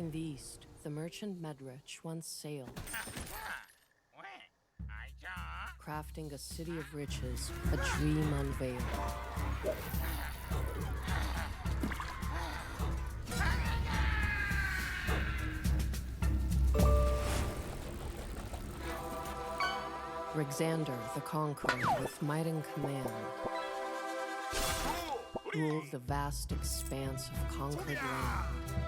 In the east, the merchant Medrich once sailed, crafting a city of riches, a dream unveiled. Rexander the Conqueror, with might and command, ruled the vast expanse of conquered land.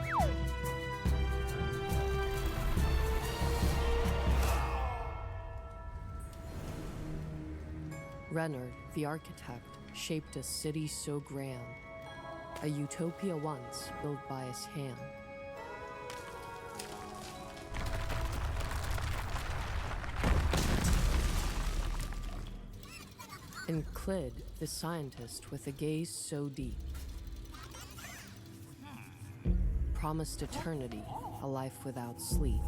Reynard, the architect, shaped a city so grand, a utopia once built by his hand. And Clid, the scientist with a gaze so deep, promised eternity, a life without sleep.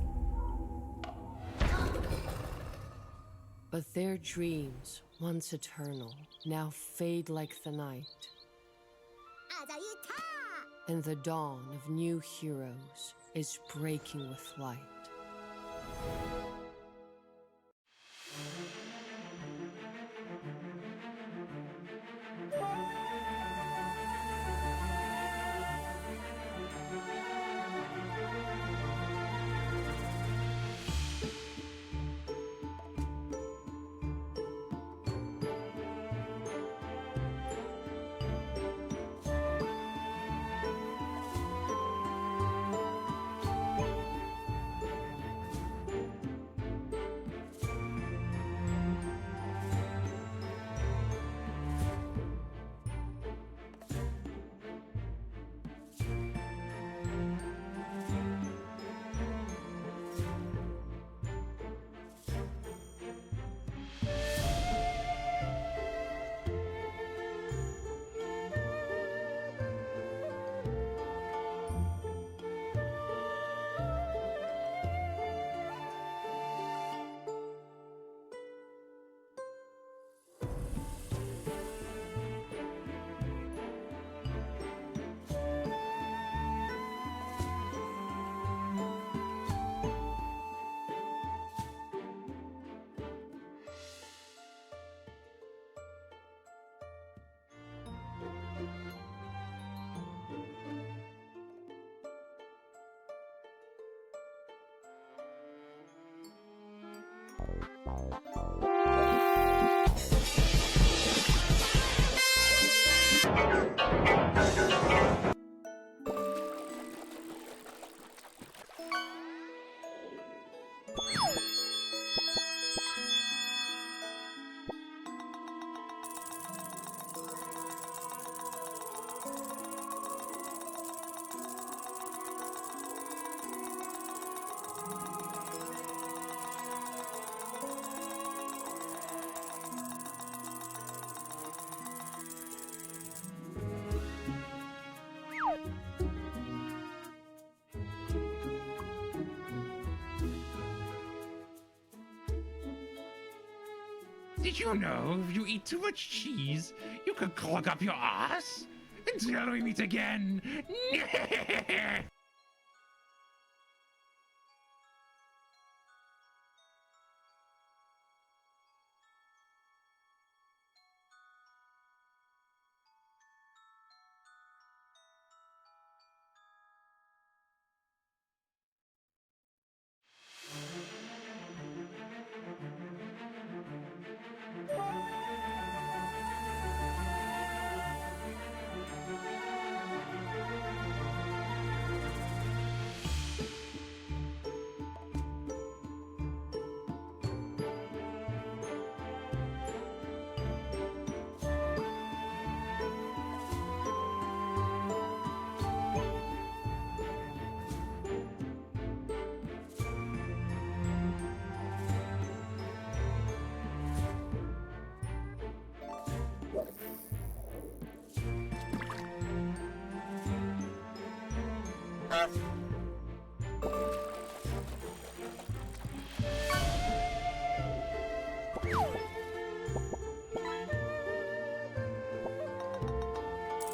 But their dreams, once eternal, now fade like the night. And the dawn of new heroes is breaking with light. Did you know if you eat too much cheese, you could clog up your ass? Until we meet again!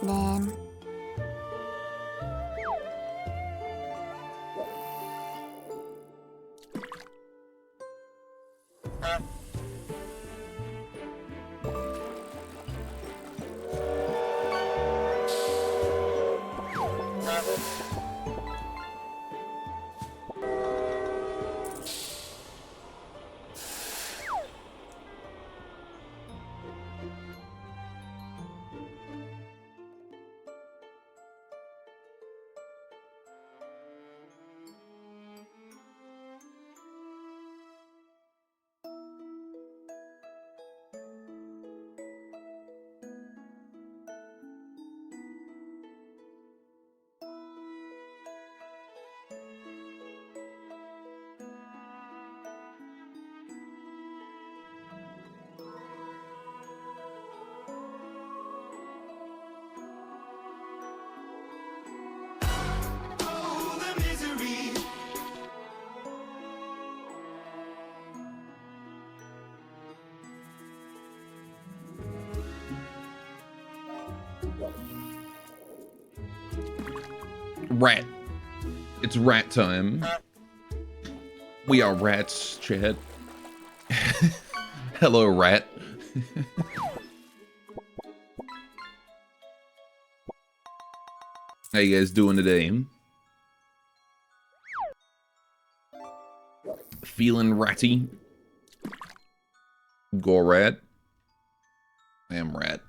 네. Rat. It's rat time. We are rats, chat. Hello, rat. How you guys doing today? Feeling ratty? Go rat. I am rat.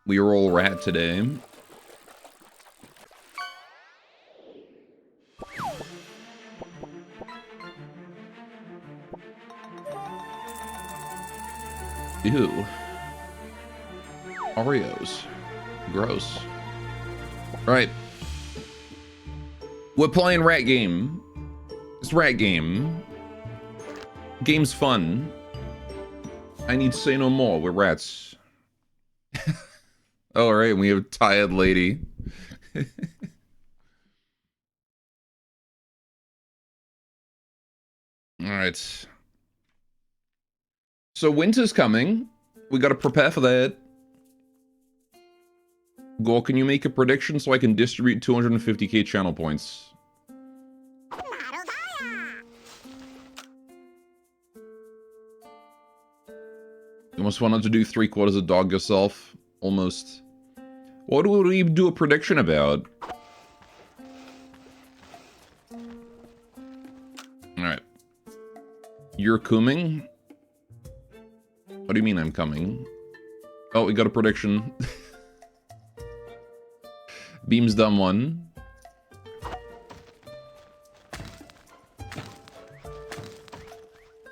We are all rat today. Ew. Oreos. Gross. Right. We're playing Rat Game. It's Rat Game. Game's fun. I need to say no more. We're rats. Alright, we have Tired Lady. Alright. So winter's coming. We gotta prepare for that. Gore, can you make a prediction so I can distribute 250k channel points? You almost wanted to do 3/4 a dog yourself. Almost. What would we do a prediction about? Alright. You're coming? What do you mean I'm coming? Oh, we got a prediction. Beam's done one.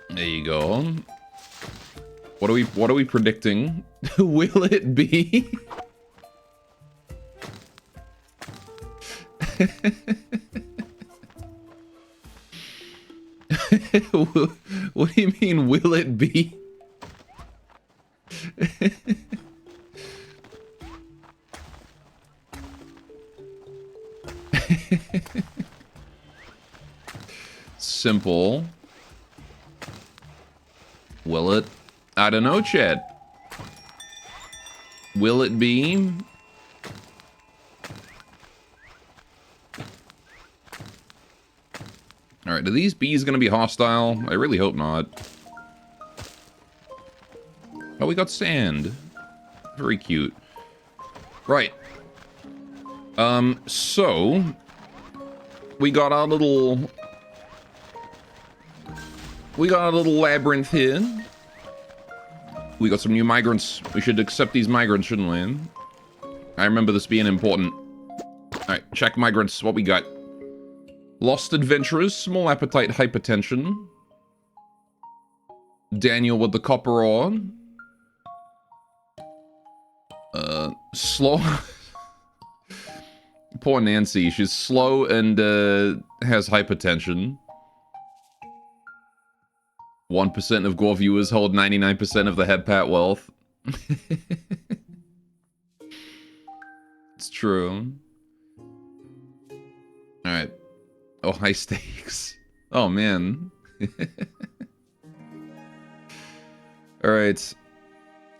There you go. What are we predicting? Will it be? What do you mean, will it be? Simple. Will it? I don't know, chat. Will it be? Alright, are these bees gonna be hostile? I really hope not. Oh, we got sand. Very cute. Right. So... We got our little labyrinth here. We got some new migrants. We should accept these migrants, shouldn't we? I remember this being important. Alright, check migrants. What we got? Lost adventurers, small appetite, hypertension. Daniel with the copper ore. Slow. Poor Nancy. She's slow and has hypertension. 1% of Gore viewers hold 99% of the head pat wealth. It's true. Alright. Oh, high stakes. Oh, man. Alright.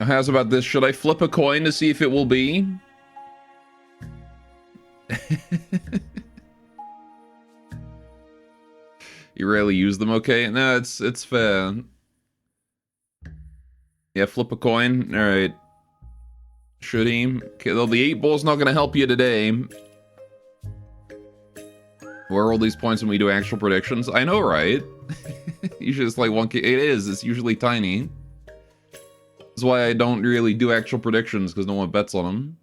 How's about this? Should I flip a coin to see if it will be? You rarely use them, okay? No, it's fair. Yeah, flip a coin. Alright. Should he? Okay, though the 8 ball's not gonna help you today. Where are all these points when we do actual predictions? I know, right? Usually it's like 1k. It is. It's usually tiny. That's why I don't really do actual predictions, because no one bets on them.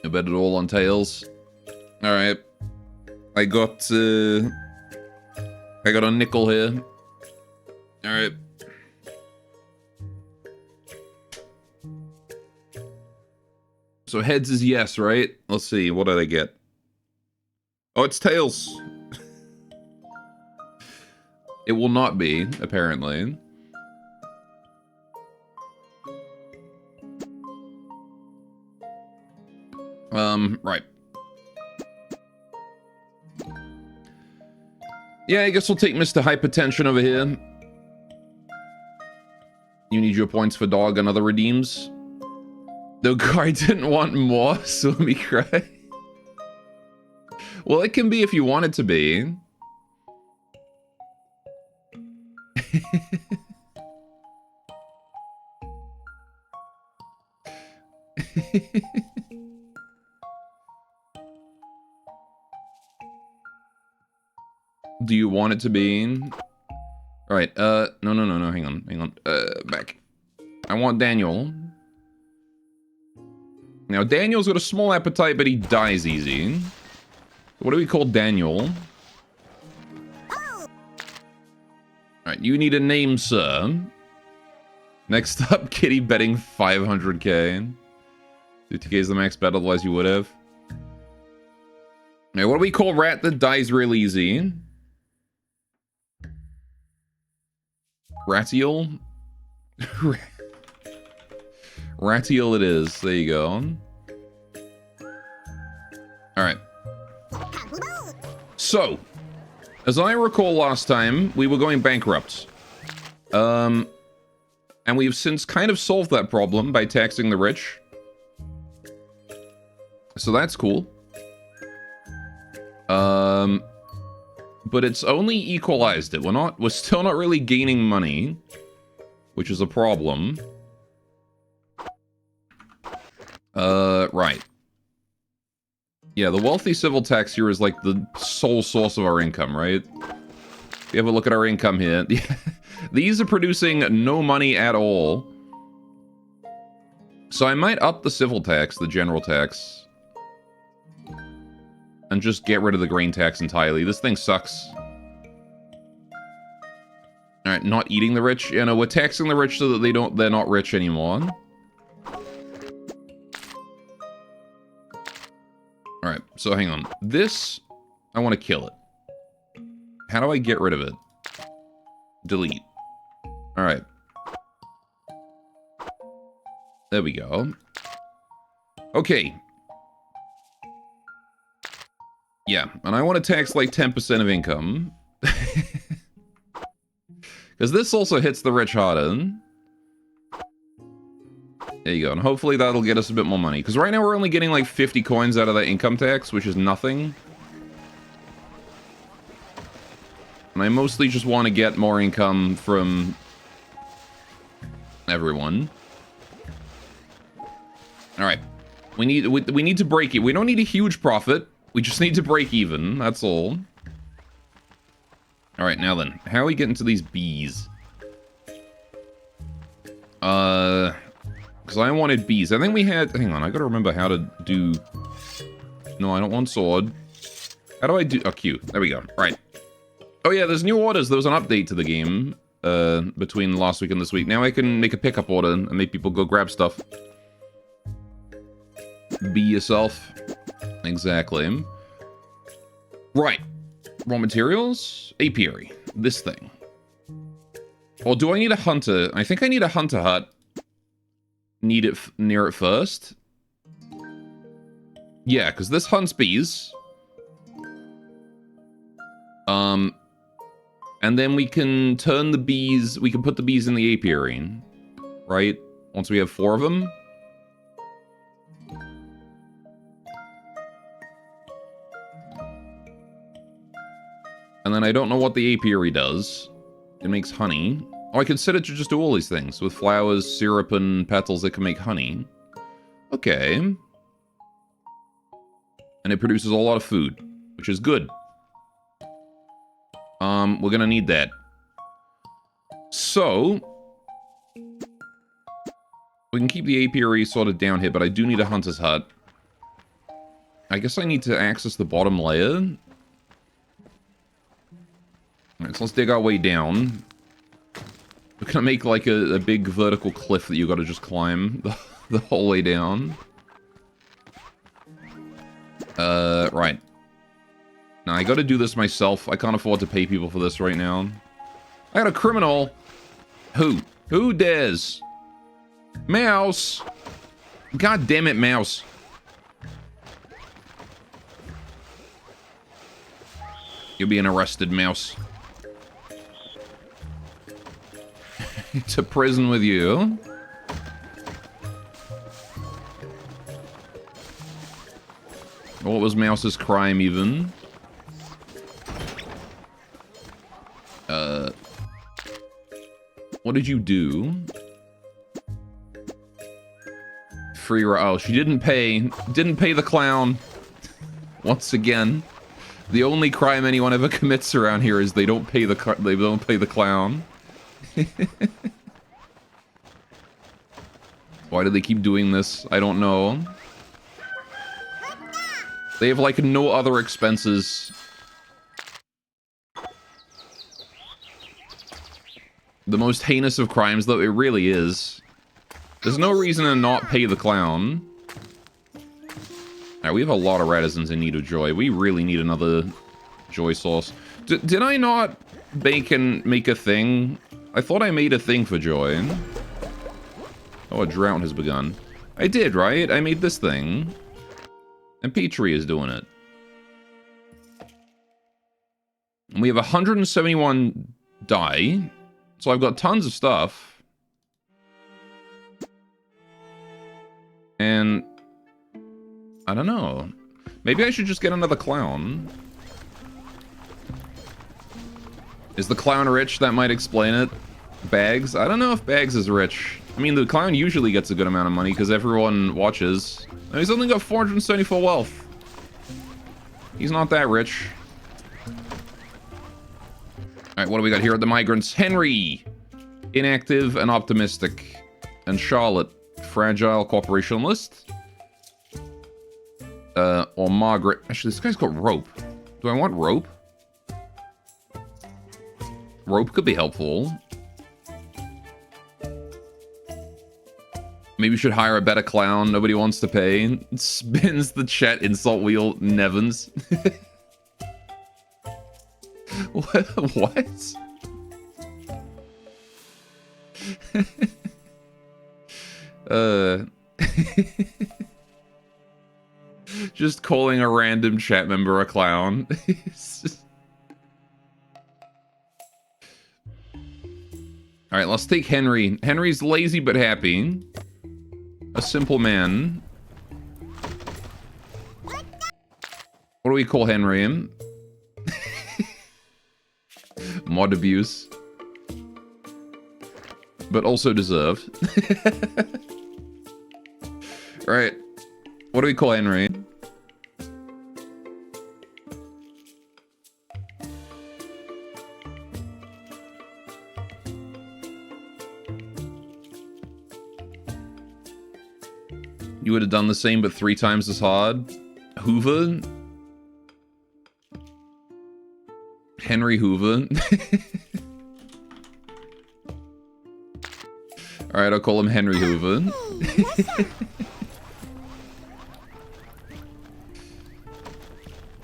I bet it all on tails. Alright. I got a nickel here. Alright. So heads is yes, right? Let's see, what did I get? Oh, it's tails. It will not be, apparently. Right. Yeah, I guess we'll take Mr. Hypertension over here. You need your points for dog and other redeems. The guy didn't want more, so let me cry. Well, it can be if you want it to be. Do you want it to be? Alright, no, hang on. Back. I want Daniel. Now, Daniel's got a small appetite, but he dies easy. What do we call Daniel? Alright, you need a name, sir. Next up, Kitty betting 500k. 50k is the max bet, otherwise you would have. Now, what do we call rat that dies real easy? Ratiel? Ratiel it is. There you go. Alright. So, as I recall last time, we were going bankrupt. And we've since kind of solved that problem by taxing the rich. So that's cool. But it's only equalized it. We're still not really gaining money, which is a problem. Right. Yeah, the wealthy civil tax here is like the sole source of our income, right? If you have a look at our income here. These are producing no money at all. So I might up the civil tax, the general tax. And just get rid of the grain tax entirely. This thing sucks. Alright, not eating the rich. You know, we're taxing the rich so that they're not rich anymore. Alright, so hang on. This, I want to kill it. How do I get rid of it? Delete. Alright. There we go. Okay. Yeah, and I want to tax like 10% of income. Because this also hits the rich harder. There you go, and hopefully that'll get us a bit more money. Because right now we're only getting like 50 coins out of that income tax, which is nothing. And I mostly just want to get more income from everyone. Alright. We need to break it. We don't need a huge profit. We just need to break even, that's all. Alright, now then. How are we getting to these bees? Because I wanted bees. I think we had... Hang on, I gotta remember how to do... No, I don't want sword. How do I do... Oh, Q. There we go. Right. Oh yeah, there's new orders. There was an update to the game between last week and this week. Now I can make a pickup order and make people go grab stuff. Be yourself. Exactly. Right. Raw materials. Apiary. This thing. Or do I need a hunter? I think I need a hunter hut. Need it near it first. Yeah, because this hunts bees. And then we can turn the bees... We can put the bees in the apiary. Right? Once we have 4 of them. And then I don't know what the apiary does. It makes honey. Oh, I can set it to just do all these things. With flowers, syrup, and petals, it can make honey. Okay. And it produces a lot of food, which is good. We're gonna need that. So... we can keep the apiary sort of down here, but I do need a hunter's hut. I guess I need to access the bottom layer. Alright, so let's dig our way down. We're gonna make like a big vertical cliff that you gotta just climb the whole way down. Right. Now, I gotta do this myself. I can't afford to pay people for this right now. I got a criminal! Who? Who dares? Mouse! God damn it, Mouse. You're being arrested, Mouse. To prison with you. What was Mouse's crime, even? What did you do? Free... Oh, she didn't pay. Didn't pay the clown. Once again. The only crime anyone ever commits around here is they don't pay the clown. Why do they keep doing this? I don't know. They have, like, no other expenses. The most heinous of crimes, though, it really is. There's no reason to not pay the clown. Alright, we have a lot of reticents in need of joy. We really need another joy source. Did I not make a thing? I thought I made a thing for joy. Oh, a drought has begun. I did, right? I made this thing. And Petrie is doing it. And we have 171 dye. So I've got tons of stuff. And... I don't know. Maybe I should just get another clown. Is the clown rich? That might explain it. Bags? I don't know if Bags is rich. I mean, the clown usually gets a good amount of money because everyone watches. And he's only got 474 wealth. He's not that rich. Alright, what do we got here at the migrants? Henry! Inactive and optimistic. And Charlotte. Fragile corporationalist. Or Margaret. Actually, this guy's got rope. Do I want rope? Rope could be helpful. Maybe we should hire a better clown. Nobody wants to pay. Spins the chat insult wheel. Nevins. What? Just calling a random chat member a clown. Alright, let's take Henry. Henry's lazy but happy. A simple man. What do we call Henry? Mod abuse. But also deserved. Alright. What do we call Henry? You would have done the same, but 3 times as hard. Hoover? Henry Hoover? Alright, I'll call him Henry Hoover.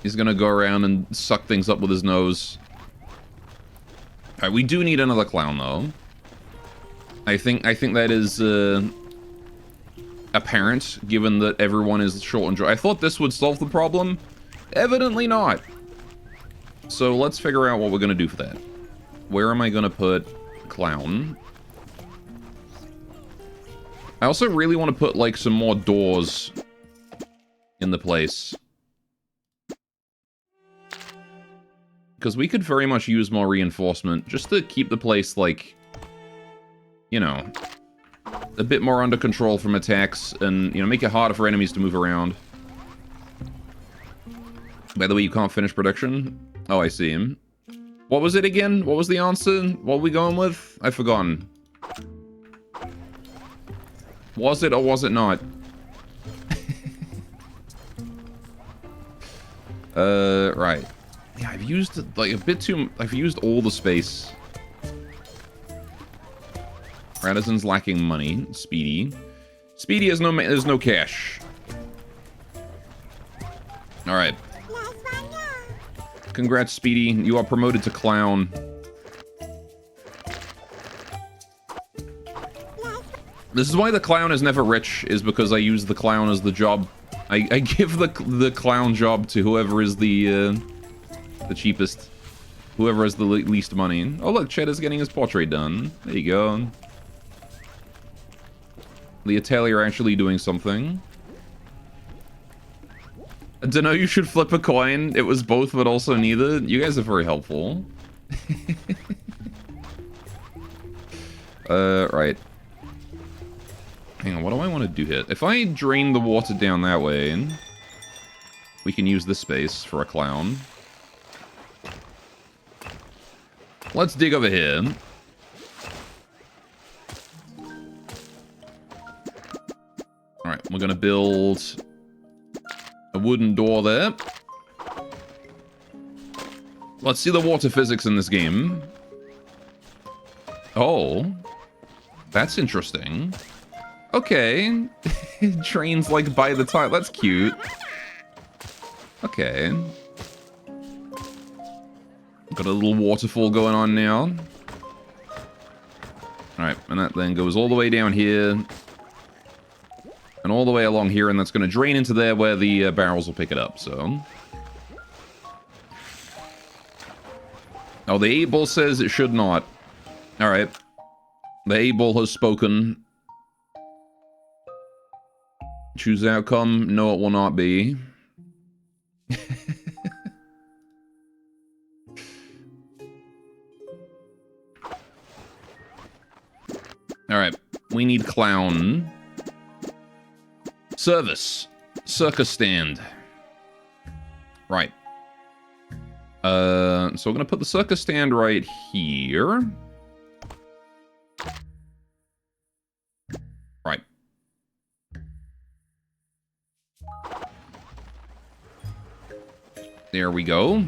He's gonna go around and suck things up with his nose. Alright, we do need another clown, though. I think that is, apparent, given that everyone is short on joy. I thought this would solve the problem. Evidently not. So let's figure out what we're gonna do for that. Where am I gonna put clown? I also really want to put, like, some more doors in the place. Because we could very much use more reinforcement just to keep the place, like, you know, a bit more under control from attacks and, you know, make it harder for enemies to move around. By the way, you can't finish production? Oh, I see him. What was it again? What was the answer? What were we going with? I've forgotten. Was it or was it not? Right. Yeah, I've used, like, a bit too... I've used all the space. Radisson's lacking money. Speedy. Speedy has there's no cash. Alright. Congrats, Speedy. You are promoted to clown. This is why the clown is never rich, is because I use the clown as the job. I give the clown job to whoever is the cheapest. Whoever has the least money. Oh look, Chet is getting his portrait done. There you go. The Atelier are actually doing something. I don't know, you should flip a coin. It was both, but also neither. You guys are very helpful. Right. Hang on, what do I want to do here? If I drain the water down that way, we can use this space for a clown. Let's dig over here. Alright, we're gonna build a wooden door there. Let's see the water physics in this game. Oh. That's interesting. Okay. It drains like by the time. That's cute. Okay. Got a little waterfall going on now. Alright, and that then goes all the way down here. And all the way along here, and that's going to drain into there where the barrels will pick it up, so... Oh, the 8-ball says it should not. Alright. The 8-ball has spoken. Choose outcome. No, it will not be. Alright. We need clown. Service. Circus stand. Right. So we're going to put the circus stand right here. Right. There we go.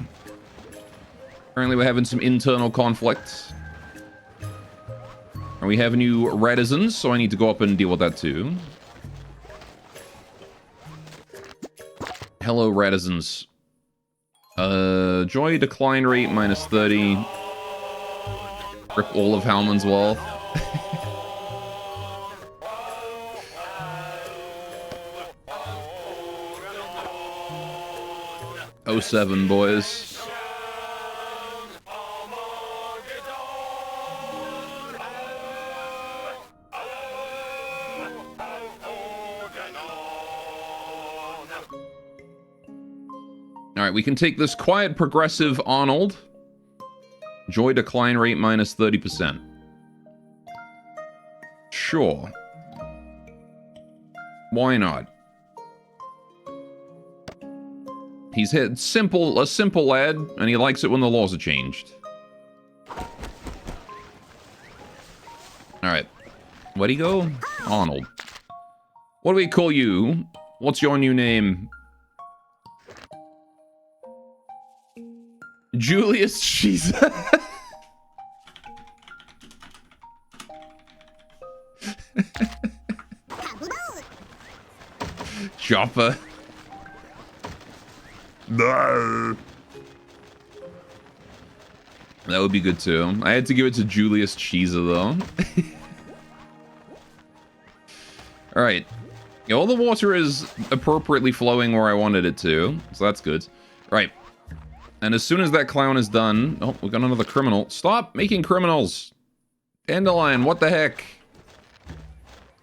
Apparently we're having some internal conflict. And we have new reticence, so I need to go up and deal with that too. Hello, reticence. Joy decline rate minus 30. Rip all of Halman's wealth. Oh, 07, boys. Alright, we can take this quiet progressive Arnold. Joy decline rate minus 30%. Sure. Why not? He's a simple lad, and he likes it when the laws are changed. Alright. Where'd he go? Arnold. What do we call you? What's your new name? Julius Caesar. Chopper. No. That would be good too. I had to give it to Julius Caesar though. Alright. Yeah, all the water is appropriately flowing where I wanted it to, so that's good. Right. And as soon as that clown is done... Oh, we got another criminal. Stop making criminals! Dandelion, what the heck?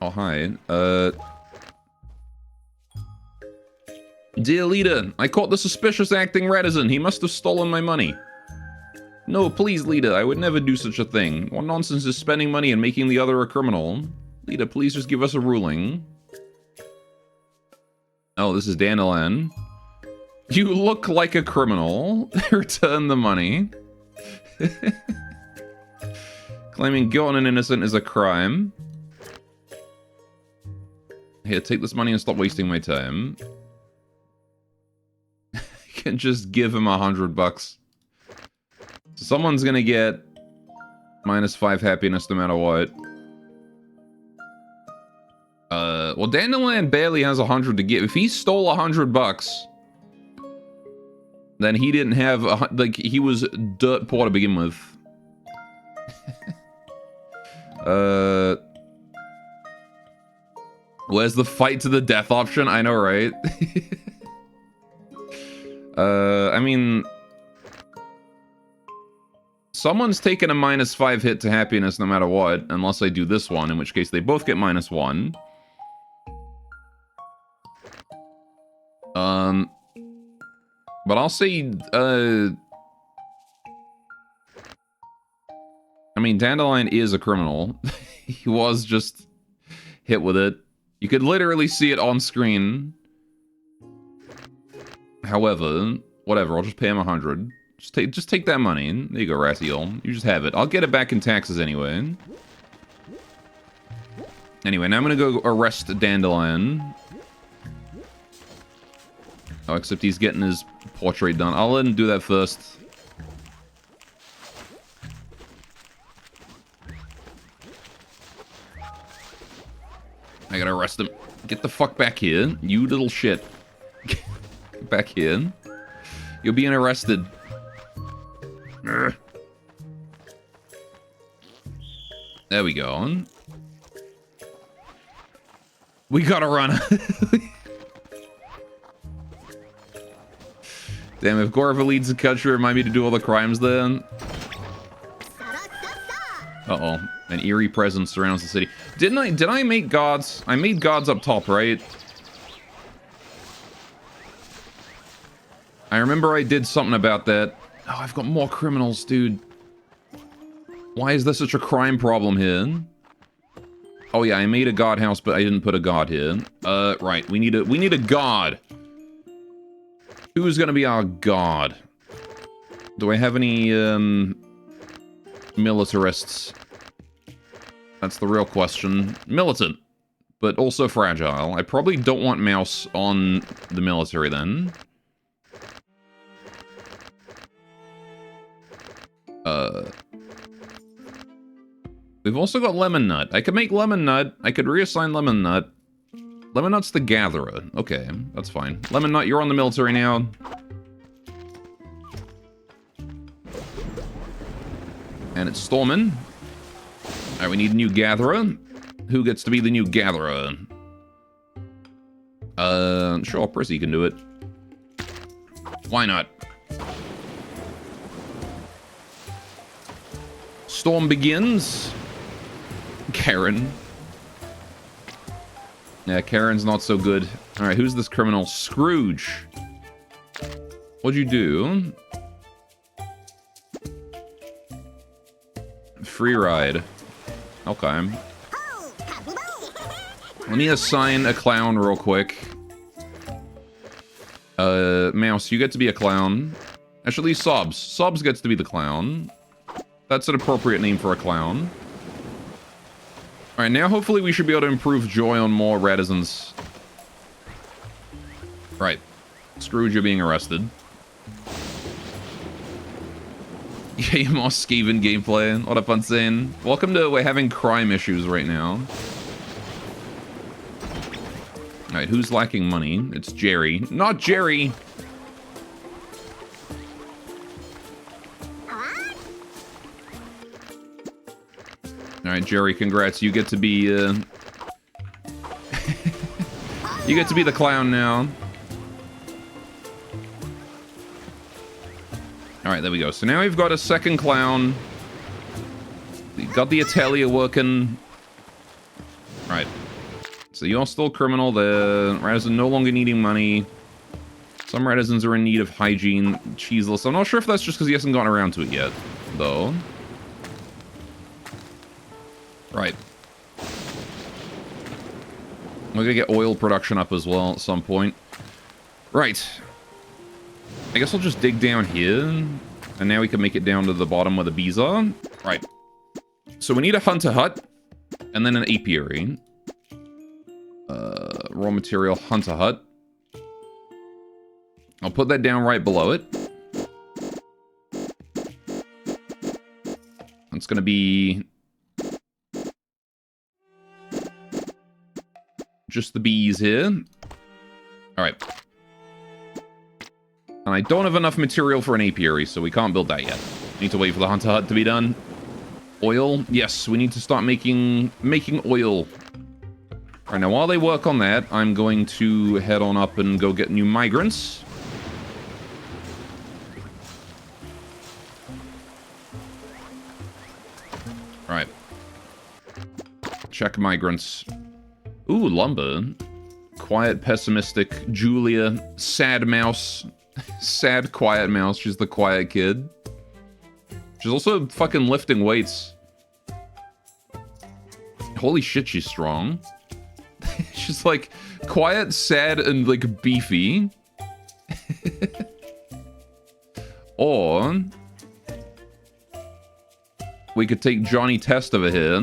Oh, hi. Dear leader, I caught the suspicious acting Retizen. He must have stolen my money. No, please, leader, I would never do such a thing. What nonsense is spending money and making the other a criminal? Leader, please just give us a ruling. Oh, this is Dandelion. You look like a criminal. Return the money. Claiming guilt on an innocent is a crime. Here, take this money and stop wasting my time. You can just give him $100. So someone's gonna get -5 happiness no matter what. Well, Dandelion barely has 100 to give. If he stole $100... then he didn't have, like, he was dirt poor to begin with. Where's the fight to the death option? I know, right? I mean... someone's taking a -5 hit to happiness no matter what, unless I do this one, in which case they both get -1. But I'll say, I mean, Dandelion is a criminal. He was just hit with it. You could literally see it on screen. However, whatever, I'll just pay him 100. Just take that money. There you go, Rathiel. You just have it. I'll get it back in taxes anyway. Anyway, now I'm gonna go arrest Dandelion. Oh, except he's getting his portrait done. I'll let him do that first. I gotta arrest him. Get the fuck back here, you little shit. Get back here. You're being arrested. Urgh. There we go. We gotta run. Damn, if Gorva leads the country, remind me to do all the crimes then. Uh-oh. An eerie presence surrounds the city. Did I make gods? I made gods up top, right? I remember I did something about that. Oh, I've got more criminals, dude. Why is there such a crime problem here? Oh yeah, I made a god house, but I didn't put a god here. Right, we need a god. Who's gonna be our god? Do I have any, militarists? That's the real question. Militant, but also fragile. I probably don't want Mouse on the military then. We've also got Lemon Nut. I could make Lemon Nut. I could reassign Lemon Nut. Lemon Nut's the gatherer. Okay, that's fine. Lemon Nut, you're on the military now. And it's Stormin. Alright, we need a new gatherer. Who gets to be the new gatherer? Sure, Prissy can do it. Why not? Storm begins. Karen. Yeah, Karen's not so good. Alright, who's this criminal? Scrooge. What'd you do? Free ride. Okay. Let me assign a clown real quick. Mouse, you get to be a clown. Actually, Sobs. Sobs gets to be the clown. That's an appropriate name for a clown. Alright, now hopefully we should be able to improve Joy on more reticence. Right. Scrooge, you're being arrested. Yeah, more Skaven gameplay. What a fun scene. Welcome to we're having crime issues right now. Alright, who's lacking money? It's Jerry. Not Jerry! Alright, Jerry, congrats. You get to be, you get to be the clown now. Alright, there we go. So now we've got a second clown. We've got the Italia working. Right. So you're still criminal. The Retizen no longer needing money. Some Reticens are in need of hygiene. Cheeseless. I'm not sure if that's just because he hasn't gotten around to it yet, though. Right. We're gonna get oil production up as well at some point. Right. I guess I'll just dig down here. And now we can make it down to the bottom where the bees are. Right. So we need a hunter hut. And then an apiary. Raw material hunter hut. I'll put that down right below it. It's gonna be just the bees here. Alright. And I don't have enough material for an apiary, so we can't build that yet. Need to wait for the hunter hut to be done. Oil? Yes, we need to start making oil. Alright, now while they work on that, I'm going to head on up and go get new migrants. Alright. Check migrants. Ooh, lumber. Quiet, pessimistic, Julia, sad mouse, Sad, quiet mouse. She's the quiet kid. She's also fucking lifting weights. Holy shit, she's strong. She's like quiet, sad, and like beefy. Or we could take Johnny Test over here.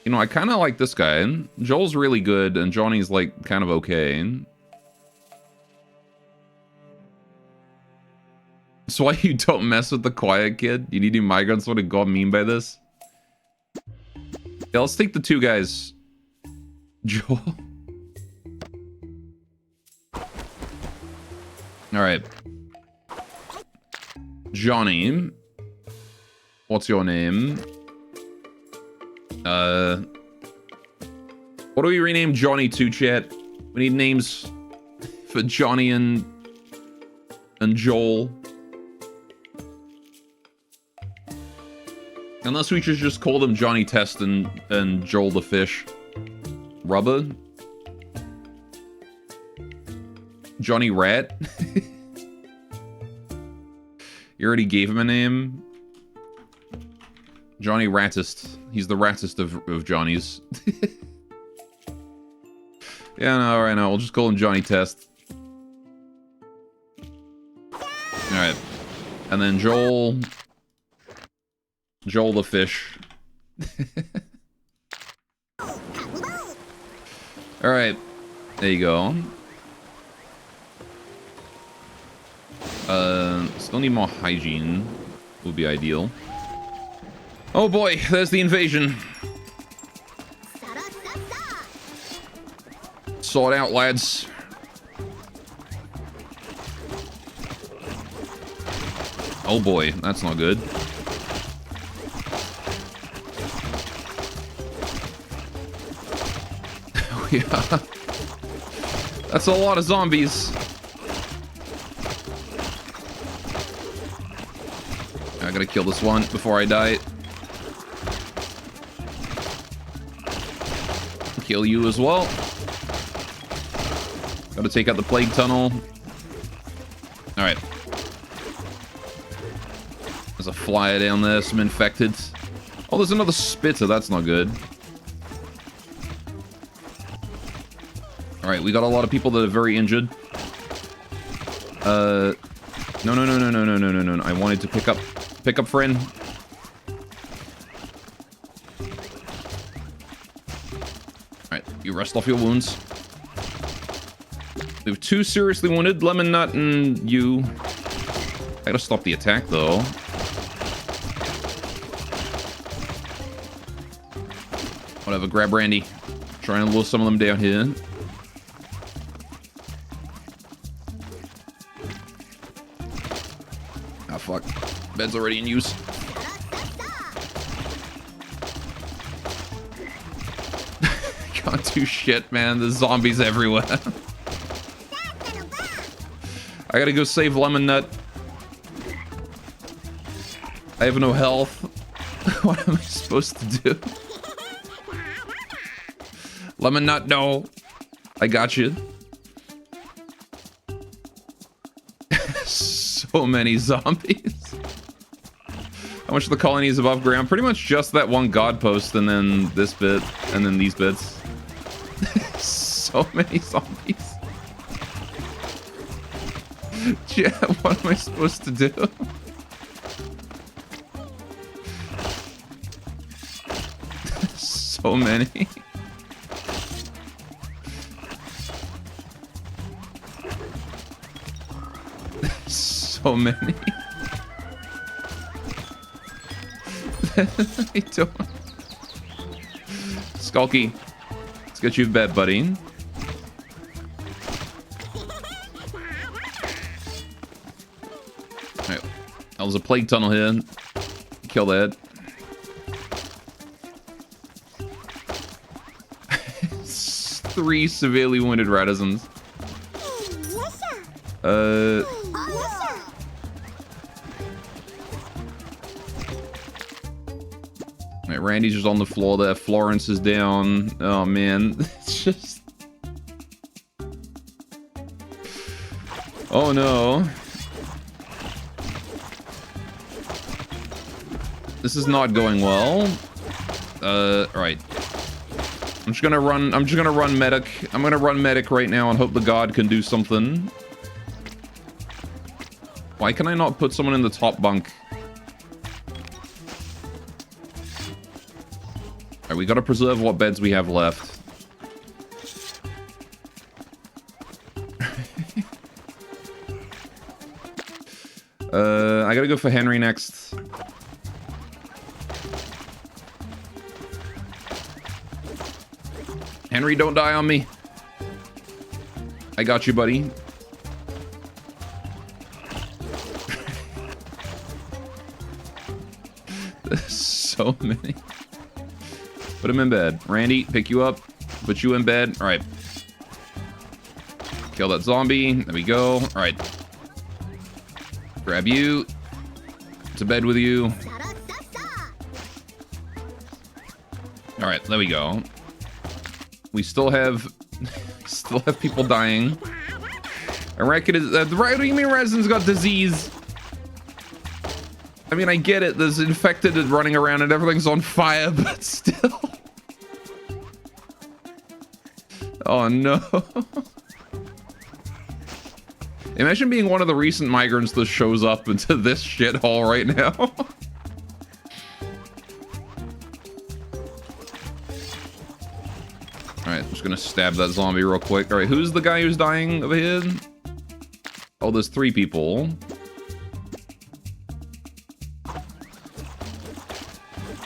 You know, I kind of like this guy. Joel's really good, and Johnny's like kind of okay. That's why you don't mess with the quiet kid. You need new migrants. What did God mean by this? Yeah, let's take the two guys. Joel. Alright. Johnny. What's your name? What do we rename Johnny to, chat? We need names for Johnny and Joel. Unless we should just call them Johnny Test and Joel the Fish. Rubber? Johnny Rat? You already gave him a name? Johnny Ratist. He's the ratist of Johnny's. Yeah, no, right now. We'll just call him Johnny Test. Alright. And then Joel the Fish. Alright. There you go. Still need more hygiene. Would be ideal. Oh boy, there's the invasion. Sort out, lads. Oh boy, that's not good. Yeah. That's a lot of zombies. I gotta kill this one before I die. Kill you as well. Gotta take out the plague tunnel. Alright. There's a flyer down there, some infected. Oh, there's another spitter, that's not good. Alright, we got a lot of people that are very injured. No. I wanted to pick up friend. Alright, you rest off your wounds. We have two seriously wounded, Lemon Nut and you. I gotta stop the attack though. Whatever, grab Randy. Trying to lure some of them down here. Ah, fuck. Bed's already in use. Can't do shit, man. There's zombies everywhere. I gotta go save Lemon Nut. I have no health. What am I supposed to do? Lemon Nut, no. I got you. So many zombies. How much of the colony is above ground? Pretty much just that one god post and then this bit and then these bits. So many zombies. Yeah, what am I supposed to do? So many. So many. I don't. Skulky, let's get you to bed, buddy. Alright. Oh, there's a plague tunnel here. Kill that. Three severely wounded Radisons. Right, Randy's just on the floor there. Florence is down. Oh man, it's just Oh no. This is not going well. Right. I'm just gonna run medic. I'm gonna run medic right now and hope the god can do something. Why can I not put someone in the top bunk? Alright, we gotta preserve what beds we have left. I gotta go for Henry next. Henry, don't die on me. I got you, buddy. There's so many. Put him in bed. Randy, pick you up. Put you in bed. All right. Kill that zombie. There we go. All right. Grab you. To bed with you. All right, there we go. We still have people dying. I reckon what do you mean Resin's got disease? I mean, I get it. There's infected and running around and everything's on fire, but still. Oh no. Imagine being one of the recent migrants that shows up into this shithole right now. Alright, I'm just gonna stab that zombie real quick. Alright, who's the guy who's dying over here? Oh, there's 3 people.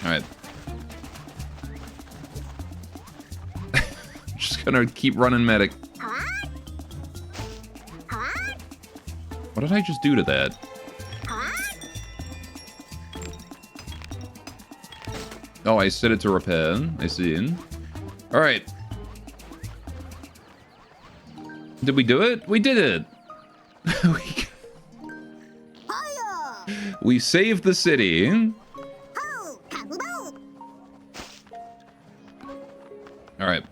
Alright. Just gonna keep running medic. What did I just do to that? Oh, I set it to repair. I see. Alright. Did we do it? We did it! We saved the city. Alright.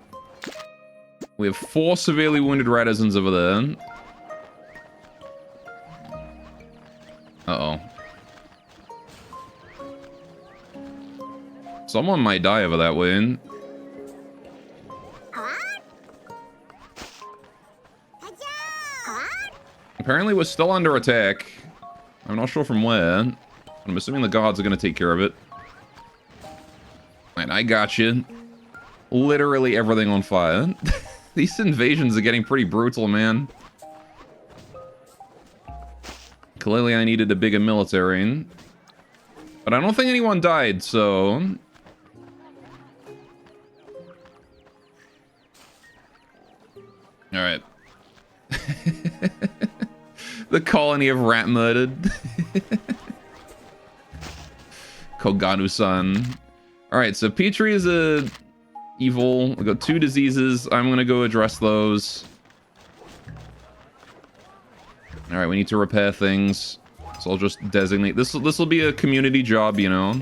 We have 4 severely wounded Ratizans over there. Uh-oh. Someone might die over that wound. Apparently we're still under attack. I'm not sure from where. I'm assuming the gods are going to take care of it. Alright, I got you. Literally everything on fire. These invasions are getting pretty brutal, man. Clearly I needed a bigger military. But I don't think anyone died, so... Alright. The colony of rat murdered. Koganu-san. Alright, so Petrie is a evil. We've got 2 diseases. I'm gonna go address those. Alright, we need to repair things. So I'll just designate... This will be a community job, you know?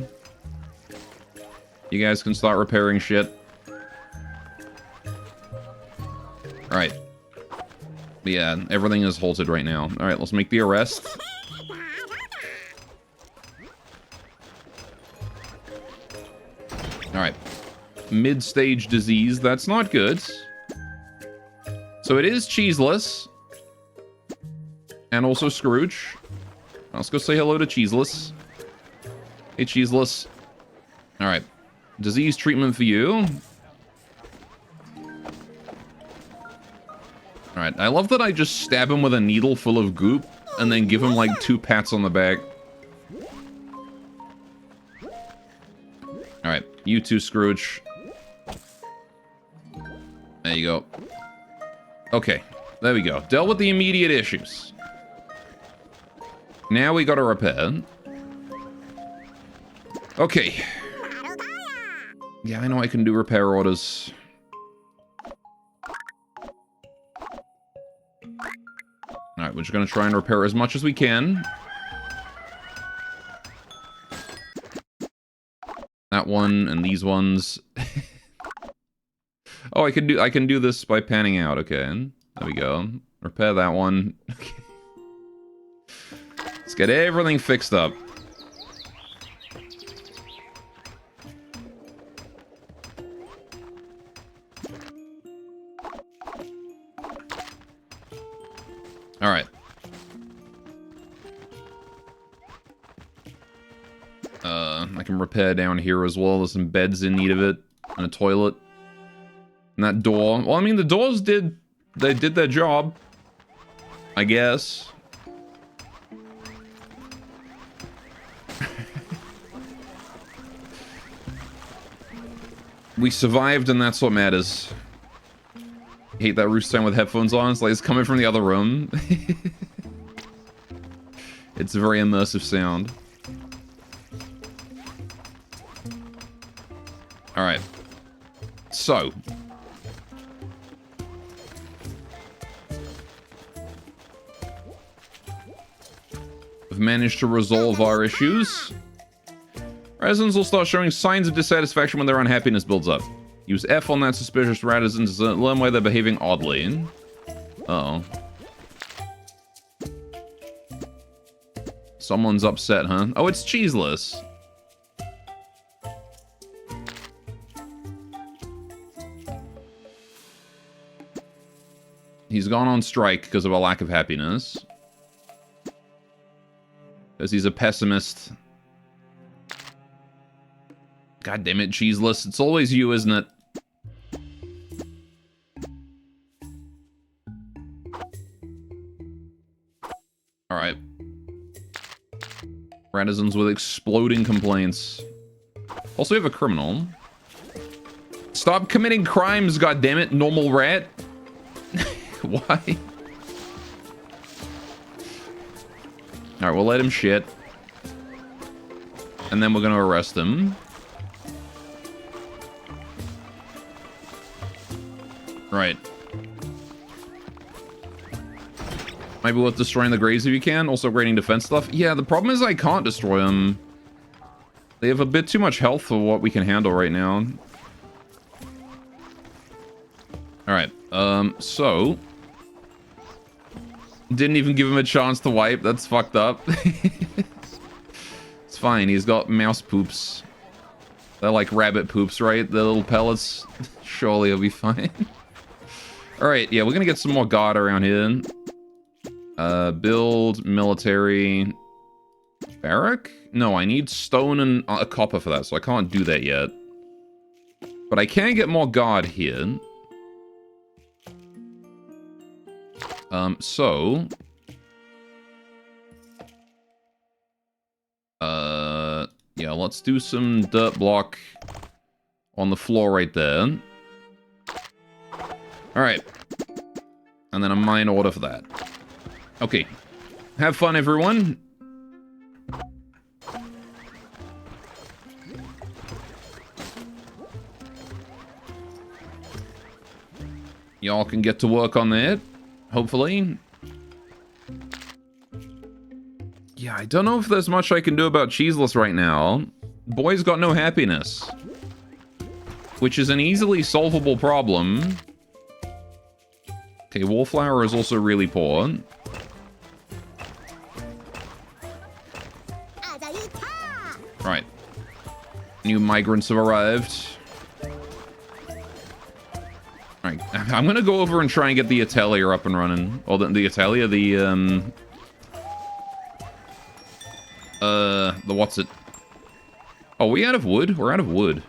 You guys can start repairing shit. Alright. Yeah, everything is halted right now. Alright, let's make the arrest. Alright. Mid-stage disease. That's not good. So it is cheeseless. And also Scrooge. Let's go say hello to Cheeseless. Hey, Cheeseless. Alright. Disease treatment for you. Alright, I love that I just stab him with a needle full of goop and then give him like 2 pats on the back. Alright, you too, Scrooge. There you go. Okay, there we go. Dealt with the immediate issues. Now we gotta repair. Okay. Yeah, I know I can do repair orders. Alright, we're just gonna try and repair as much as we can. That one and these ones. Oh, I can do this by panning out. Okay, there we go. Repair that one. Okay. Let's get everything fixed up. All right. I can repair down here as well. There's some beds in need of it, and a toilet. And that door. Well, I mean, the doors did their job, I guess. We survived, and that's what matters. Hate that roost sound with headphones on. It's like it's coming from the other room. It's a very immersive sound. Alright. So. We've managed to resolve our issues. Residents will start showing signs of dissatisfaction when their unhappiness builds up. Use F on that suspicious residents to learn why they're behaving oddly. Uh-oh. Someone's upset, huh? Oh, it's cheeseless. He's gone on strike because of a lack of happiness. Because he's a pessimist. God damn it, cheeseless. It's always you, isn't it? Alright. Radisons with exploding complaints. Also, we have a criminal. Stop committing crimes, goddammit, normal rat. Why? Alright, we'll let him shit. And then we're gonna arrest him. Right. Might be worth destroying the graves if you can. Also upgrading defense stuff. Yeah, the problem is I can't destroy them. They have a bit too much health for what we can handle right now. Alright, so... Didn't even give him a chance to wipe. That's fucked up. It's fine. He's got mouse poops. They're like rabbit poops, right? The little pellets. Surely he'll be fine. Alright, yeah, we're gonna get some more guard around here. Build military... barrack? No, I need stone and a copper for that, so I can't do that yet. But I can get more guard here. Yeah, let's do some dirt block on the floor right there. Alright. And then a mine order for that. Okay. Have fun, everyone. Y'all can get to work on that. Hopefully. Yeah, I don't know if there's much I can do about cheeseless right now. Boy's got no happiness. Which is an easily solvable problem. Okay, wallflower is also really poor. Right. New migrants have arrived. Alright, I'm gonna go over and try and get the atelier up and running. Or the atelier, the what's it? Oh, we out of wood? We're out of wood.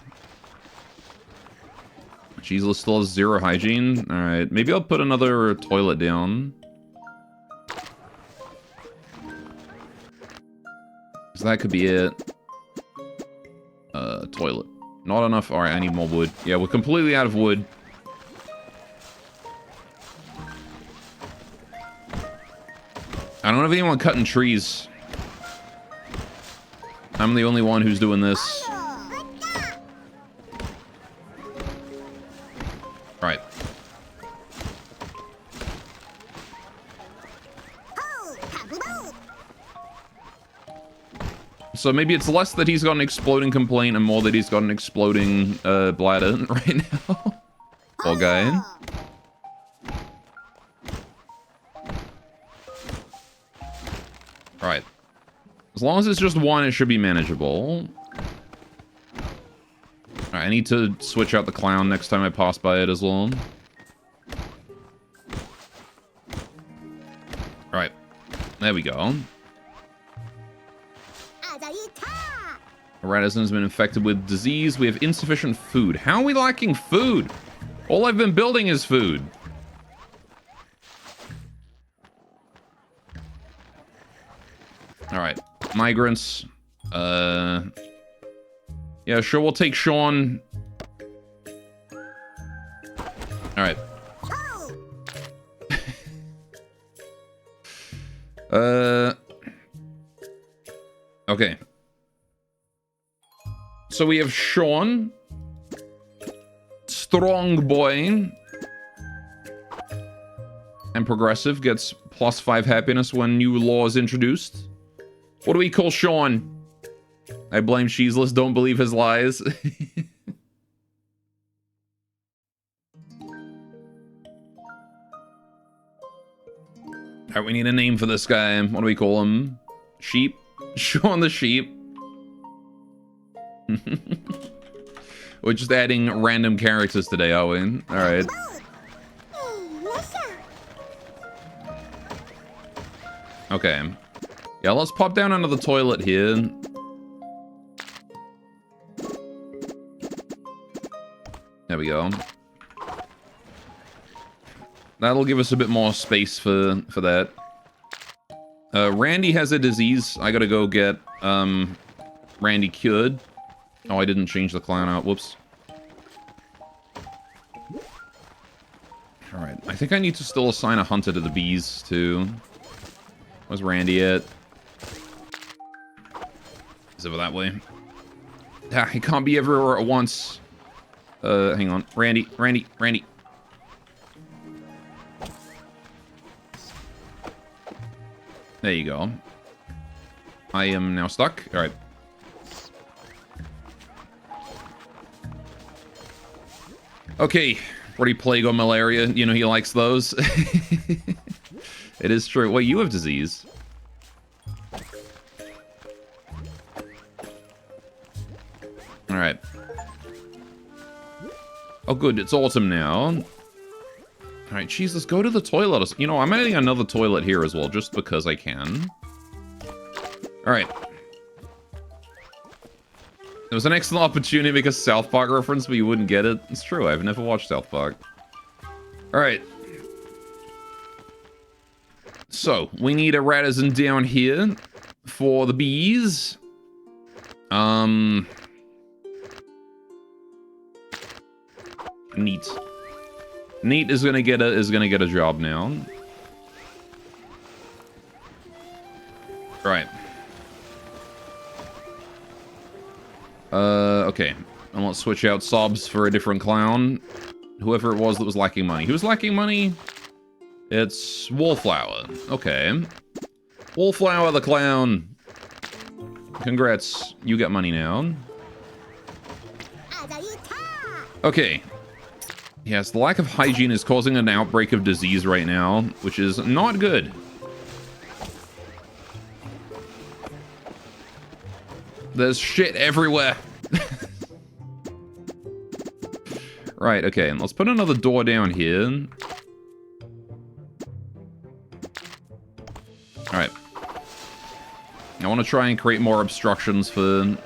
Cheeseless still has 0 hygiene. Alright, maybe I'll put another toilet down. So that could be it. Toilet. Not enough. Alright, I need more wood. Yeah, we're completely out of wood. I don't have anyone cutting trees. I'm the only one who's doing this. Right. So maybe it's less that he's got an exploding complaint and more that he's got an exploding bladder right now. Poor guy. Right. As long as it's just one, it should be manageable. Alright, I need to switch out the clown next time I pass by it as well. Alright, there we go. Radisson has been infected with disease. We have insufficient food. How are we lacking food? All I've been building is food. Alright, migrants. Yeah, sure, we'll take Sean. Alright. Okay. So we have Sean. Strong boy. And progressive gets +5 happiness when new law is introduced. What do we call Sean? I blame Cheeseless, don't believe his lies. Alright, we need a name for this guy. What do we call him? Sheep? Sean the Sheep. We're just adding random characters today, are we? Alright. Okay. Yeah, let's pop down under the toilet here. There we go. That'll give us a bit more space for that. Randy has a disease. I gotta go get Randy cured. Oh, I didn't change the clown out. Whoops. Alright, I think I need to still assign a hunter to the bees, too. Where's Randy at? Is over that way? Ah, he can't be everywhere at once. Hang on. Randy. There you go. I am now stuck. Alright. Okay. Already plague or malaria. You know he likes those. It is true. Wait, you have disease. Alright. Oh good, it's autumn now. Alright, jeez, let's go to the toilet. You know, I'm adding another toilet here as well, just because I can. Alright. It was an excellent opportunity to make a South Park reference, but you wouldn't get it. It's true, I've never watched South Park. Alright. So, we need a Radisson down here for the bees. Neat. Neat is gonna get a job now. Right. Okay. And let's switch out Sobs for a different clown. Whoever it was that was lacking money. Who's lacking money? It's Wallflower. Okay. Wallflower the clown. Congrats. You get money now. Okay. Yes, the lack of hygiene is causing an outbreak of disease right now, which is not good. There's shit everywhere. Right, okay, and let's put another door down here. Alright. I want to try and create more obstructions for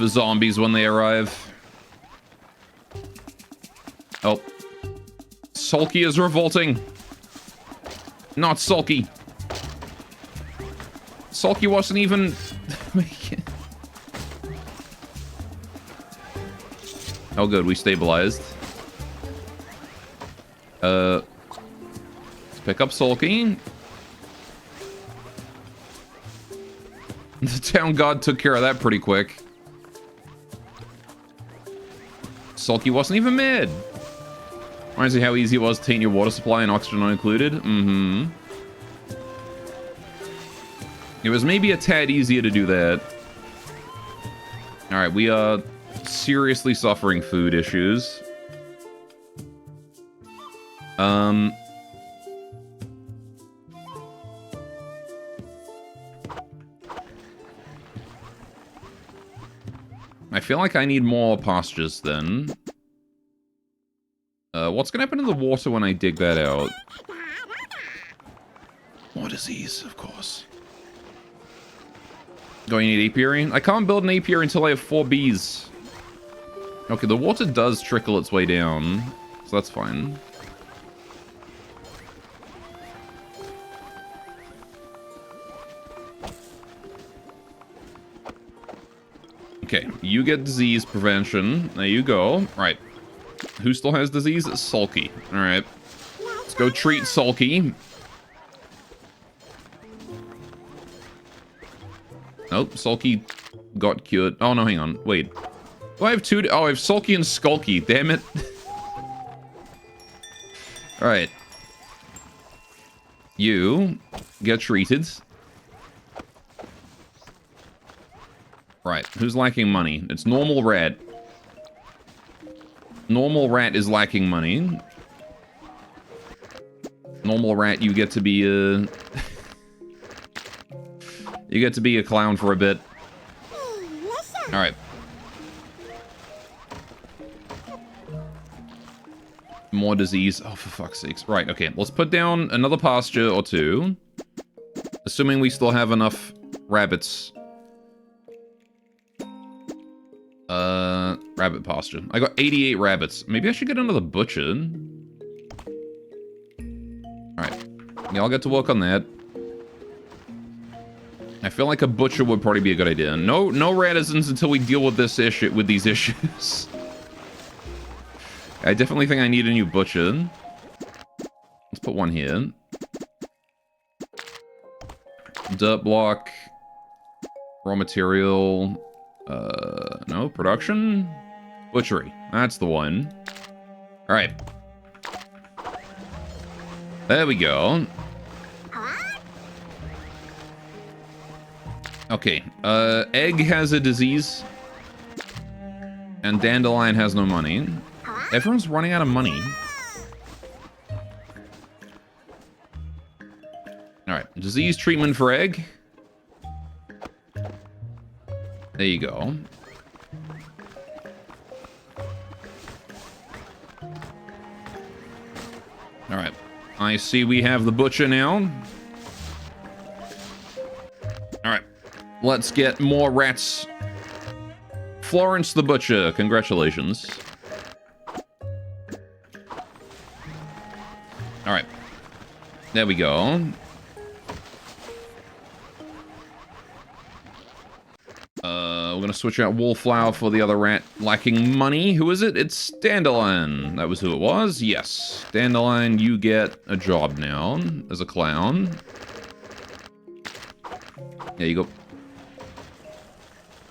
zombies when they arrive. Oh. Sulky is revolting. Not Sulky. Sulky wasn't even... Oh good, we stabilized. Let's pick up Sulky. The town god took care of that pretty quick. Sulky wasn't even mad. Reminds me how easy it was to taint your water supply and oxygen not included. Mm-hmm. It was maybe a tad easier to do that. Alright, we are seriously suffering food issues. feel like I need more pastures then. What's gonna happen to the water when I dig that out? More disease, of course. Do I need apiary? I can't build an apiary until I have 4 bees. Okay, the water does trickle its way down, so that's fine. Okay, you get disease prevention. There you go. Right. Who still has disease? Sulky. Alright. Let's go treat Sulky. Nope, Sulky got cured. Oh, no, hang on. Wait. Do I have 2? Oh, I have Sulky and Skulky. Damn it. Alright. You get treated. Right. Who's lacking money? It's normal rat. Normal rat is lacking money. Normal rat, you get to be a... you get to be a clown for a bit. Alright. More disease. Oh, for fuck's sakes. Right, okay. Let's put down another pasture or 2. Assuming we still have enough rabbits. Rabbit pasture. I got 88 rabbits. Maybe I should get another butcher. Alright. Yeah, I'll get to work on that. I feel like a butcher would probably be a good idea. No radisons until we deal with this issue, with these issues. I definitely think I need a new butcher. Let's put one here. Dirt block. Raw material. No, production? Butchery. That's the one. Alright. There we go. Okay, Egg has a disease. And Dandelion has no money. Everyone's running out of money. Alright, disease treatment for Egg. There you go. Alright. I see we have the butcher now. Alright. Let's get more rats. Florence the butcher, congratulations. Alright. There we go. We're gonna switch out Wallflower for the other rat lacking money. Who is it? It's Dandelion. That was who it was. Yes. Dandelion, you get a job now as a clown. There you go.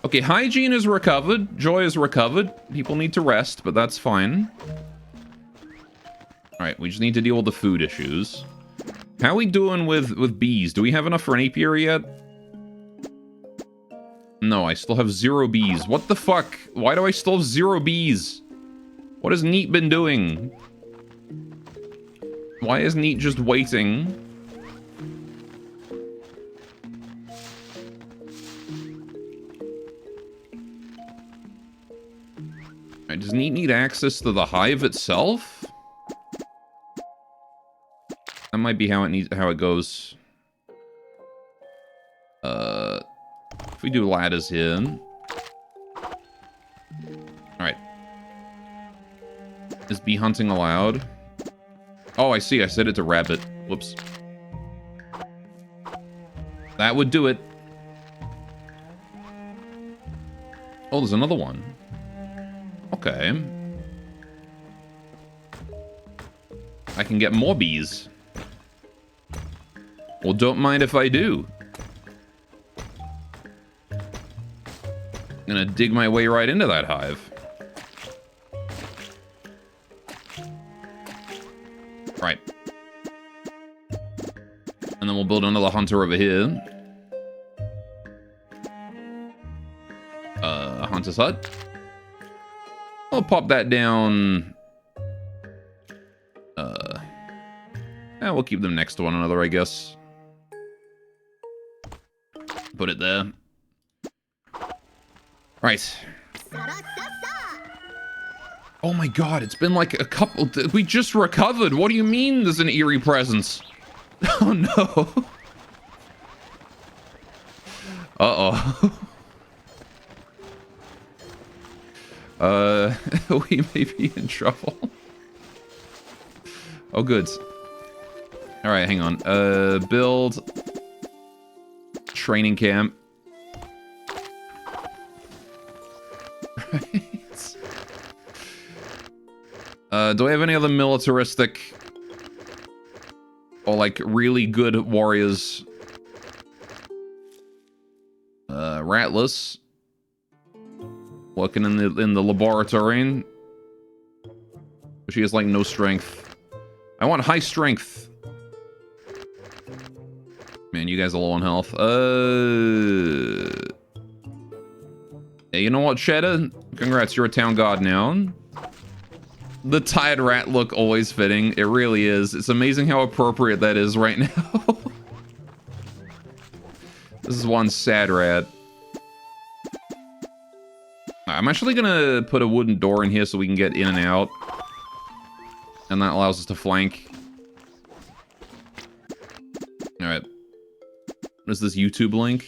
Okay, hygiene is recovered. Joy is recovered. People need to rest, but that's fine. Alright, we just need to deal with the food issues. How are we doing with bees? Do we have enough for an apiary yet? No, I still have 0 bees. What the fuck? Why do I still have 0 bees? What has Neat been doing? Why is Neat just waiting? Alright, does Neat need access to the hive itself? That might be how it goes. If we do ladders here. Alright. Is bee hunting allowed? Oh, I see. I set it to rabbit. Whoops. That would do it. Oh, there's another one. Okay. I can get more bees. Well, don't mind if I do. I'm gonna dig my way right into that hive. Right. And then we'll build another hunter over here. Hunter's hut. I'll pop that down. Yeah, we'll keep them next to one another, I guess. Put it there. Right. Oh my god, it's been like a couple... We just recovered. What do you mean there's an eerie presence? Oh no. Uh-oh. We may be in trouble. Oh, good. Alright, hang on. Build... Training camp. Right. Do I have any other militaristic... or, like, really good warriors? Ratless. Working in the laboratory. She has, like, no strength. I want high strength. Man, you guys are low on health. Hey, you know what, Cheddar? Congrats, you're a town guard now. The tired rat look always fitting. It really is. It's amazing how appropriate that is right now. This is one sad rat. I'm actually gonna put a wooden door in here so we can get in and out. And that allows us to flank. Alright. What is this YouTube link?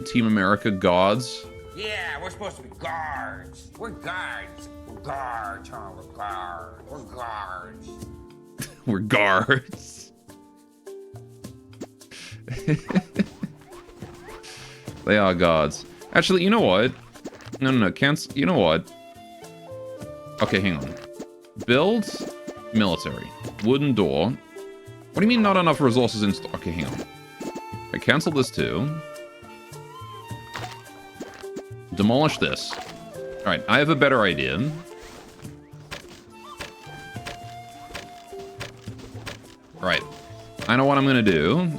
Team America Gods. Yeah, we're supposed to be guards. We're guards. We're guards, huh? We're guards. We're guards. We're guards. They are gods. Actually, you know what? No. Cancel. You know what? Okay, hang on. Build military. Wooden door. What do you mean not enough resources in store? Okay, hang on. I cancel this too. Demolish this. Alright, I have a better idea. Alright. I know what I'm gonna do.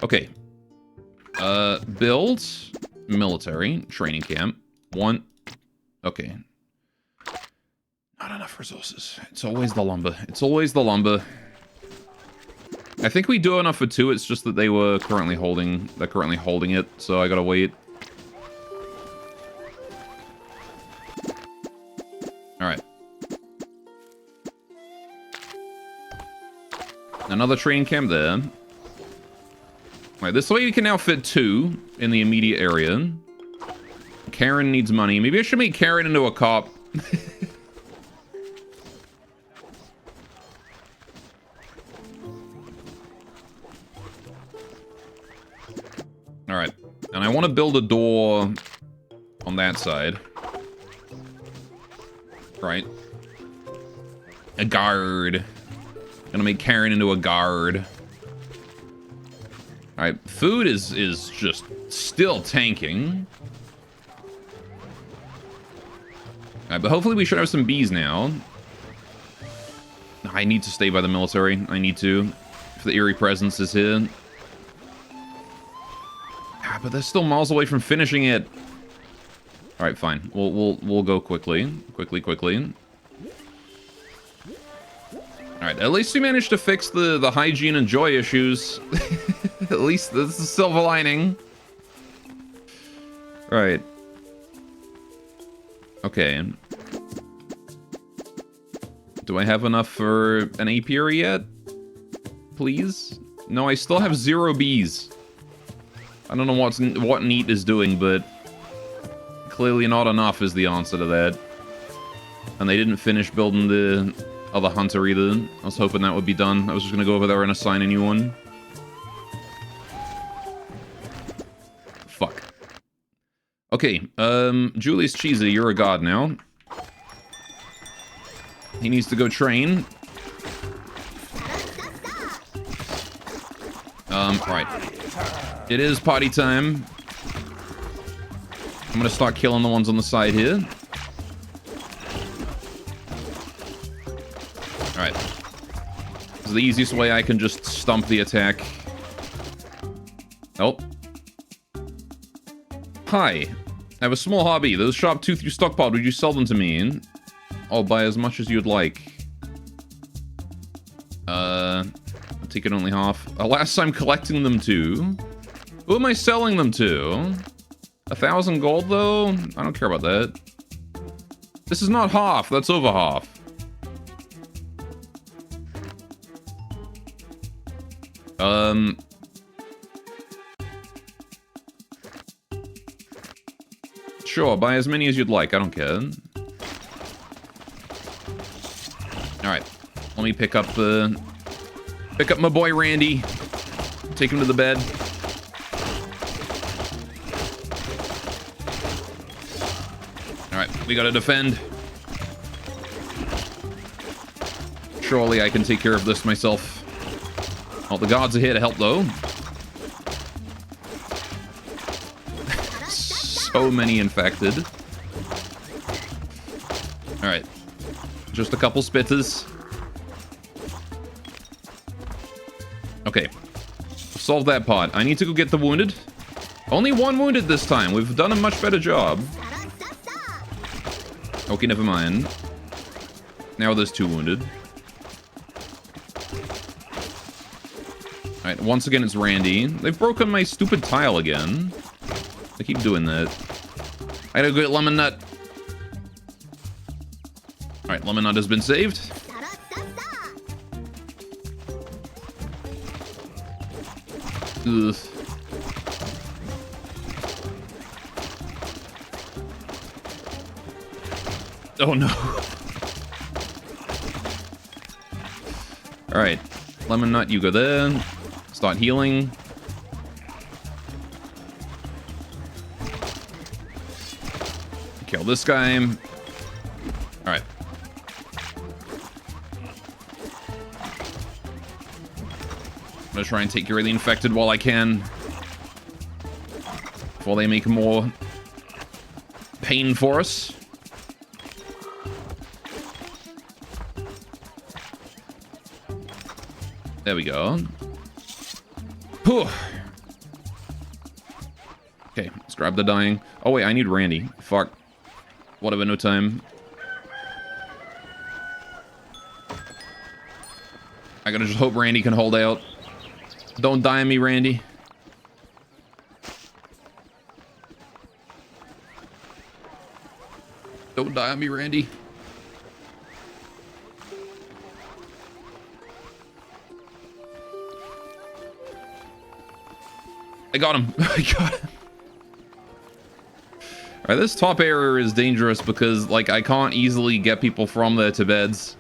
Okay. Build military training camp. One. Okay. Not enough resources. It's always the lumber. It's always the lumber. I think we do enough for two. It's just that they were currently holding... They're currently holding it, so I gotta wait. Alright. Another training camp there. Alright, this way we can now fit two in the immediate area. Karen needs money. Maybe I should make Karen into a cop. Alright. And I want to build a door on that side. Right. A guard. Gonna make Karen into a guard. Alright, food is just still tanking. Alright, but hopefully we should have some bees now. I need to stay by the military. I need to. If the eerie presence is here. Ah, but they're still miles away from finishing it. Alright, fine. We'll go quickly. Quickly. Alright, at least we managed to fix the hygiene and joy issues. At least this is a silver lining. Right. Okay. Do I have enough for an apiary yet? Please? No, I still have 0 bees. I don't know what Neat is doing, but clearly not enough is the answer to that. And they didn't finish building the other hunter either. I was hoping that would be done. I was just gonna go over there and assign a new one. Fuck. Okay, Julius Cheesy, you're a god now. He needs to go train. Right. It is potty time. I'm gonna start killing the ones on the side here. Alright. This is the easiest way I can just stump the attack. Oh. Hi. I have a small hobby. Those sharp tooth you stockpiled, would you sell them to me? I'll buy as much as you'd like. Ticket only half. Last I'm collecting them to. Who am I selling them to? 1,000 gold, though? I don't care about that. This is not half. That's over half. Sure, buy as many as you'd like. I don't care. Alright. Let me pick up my boy Randy. Take him to the bed. Alright, we gotta defend. Surely I can take care of this myself. Oh, the gods are here to help, though. So many infected. Alright. Just a couple spitters. Okay. Solve that part. I need to go get the wounded. Only one wounded this time. We've done a much better job. Okay, never mind. Now there's 2 wounded. Alright, once again it's Randy. They've broken my stupid tile again. They keep doing that. I gotta go get Lemon Nut. Alright, Lemon Nut has been saved. Ugh. Oh no. Alright. Lemon Nut, you go there. Start healing. Kill this guy. Alright. I'm gonna try and take care of the infected while I can. Before they make more pain for us. There we go. Whew. Okay, let's grab the dying. Oh wait, I need Randy. Fuck. Whatever, no time. I gotta just hope Randy can hold out. Don't die on me, Randy. Don't die on me, Randy. I got him. I got him. Alright, this top area is dangerous because, like, I can't easily get people from there to beds.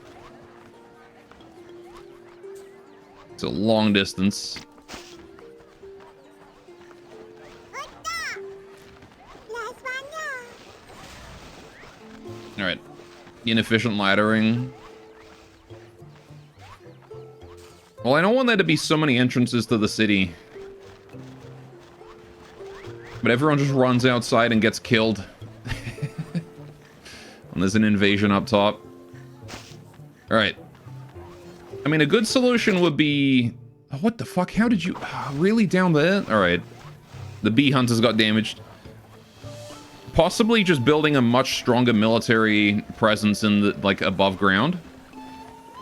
It's a long distance. Alright. Inefficient laddering. Well, I don't want there to be so many entrances to the city. But everyone just runs outside and gets killed. And there's an invasion up top. Alright. I mean, a good solution would be... Oh, what the fuck? How did you... really down there? Alright. The bee hunters got damaged. Possibly just building a much stronger military presence in the, like, above ground.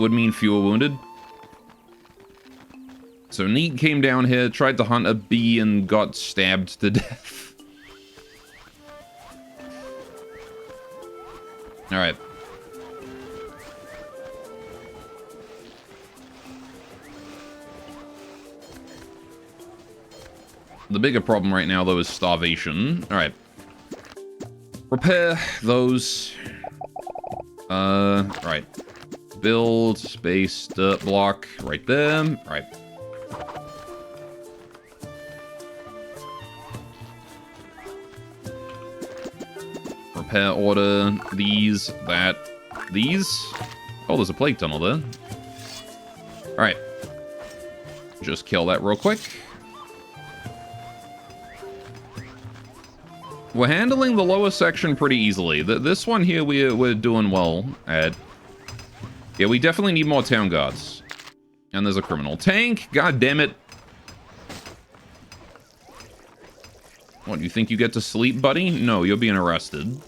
Would mean fewer wounded. So Neat came down here, tried to hunt a bee, and got stabbed to death. Alright. The bigger problem right now, though, is starvation. Alright. Repair those. Right. Build, space, dirt block, right there. Right. Repair order, these, that, these. Oh, there's a plague tunnel there. Alright. Just kill that real quick. We're handling the lower section pretty easily. This one here we're doing well at. Yeah, we definitely need more town guards. And there's a criminal tank. God damn it. What, you think you get to sleep, buddy? No, you're being arrested.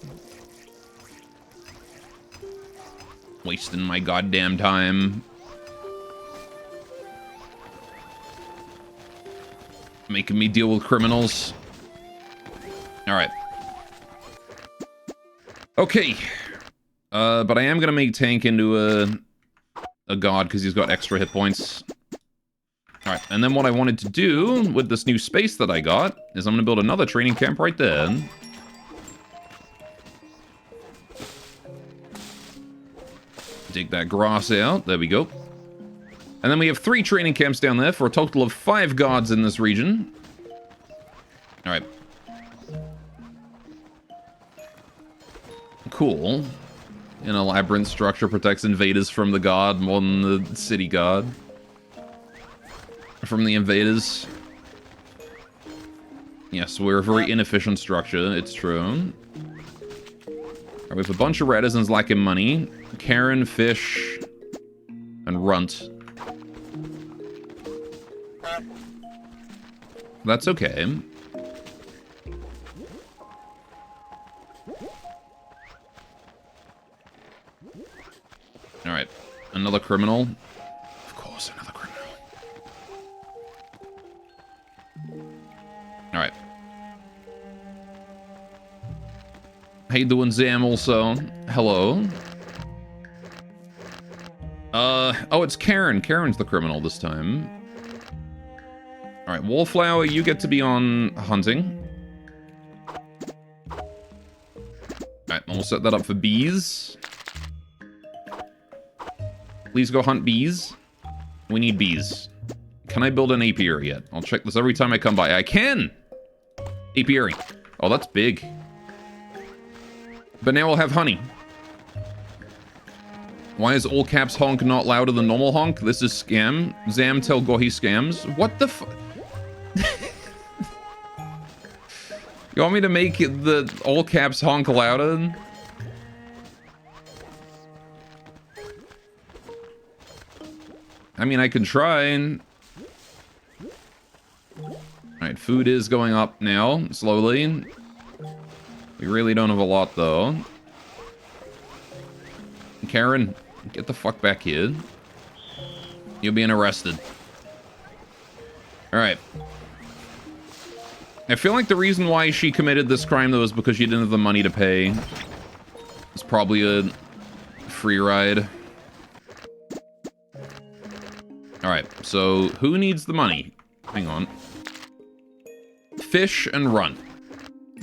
Wasting my goddamn time. Making me deal with criminals. Alright. Okay. But I am gonna make Tank into a god because he's got extra hit points. Alright, and then what I wanted to do with this new space that I got is I'm gonna build another training camp right there. Dig that grass out. There we go. And then we have 3 training camps down there for a total of 5 gods in this region. Alright. Cool. In a labyrinth structure protects invaders from the god more than the city god. From the invaders. Yes, we're a very inefficient structure, it's true. Right, we have a bunch of reticens lacking money. Karen, Fish, and Runt. That's okay. Alright, another criminal. Of course, another criminal. Alright. How you doing, Zam, also? Hello. Oh, it's Karen. Karen's the criminal this time. Alright, Wallflower, you get to be on hunting. Alright, and we'll set that up for bees. Please go hunt bees. We need bees. Can I build an apiary yet? I'll check this every time I come by. I can! Apiary. Oh, that's big. But now we'll have honey. Why is all caps honk not louder than normal honk? This is scam. Zam tell Gohi scams. What the f... You want me to make the all caps honk louder? I mean, I can try. Alright, food is going up now, slowly. We really don't have a lot, though. Karen, get the fuck back here. You're being arrested. Alright. I feel like the reason why she committed this crime, though, is because she didn't have the money to pay. It's probably a free ride. Alright, so who needs the money? Hang on. Fish and Run.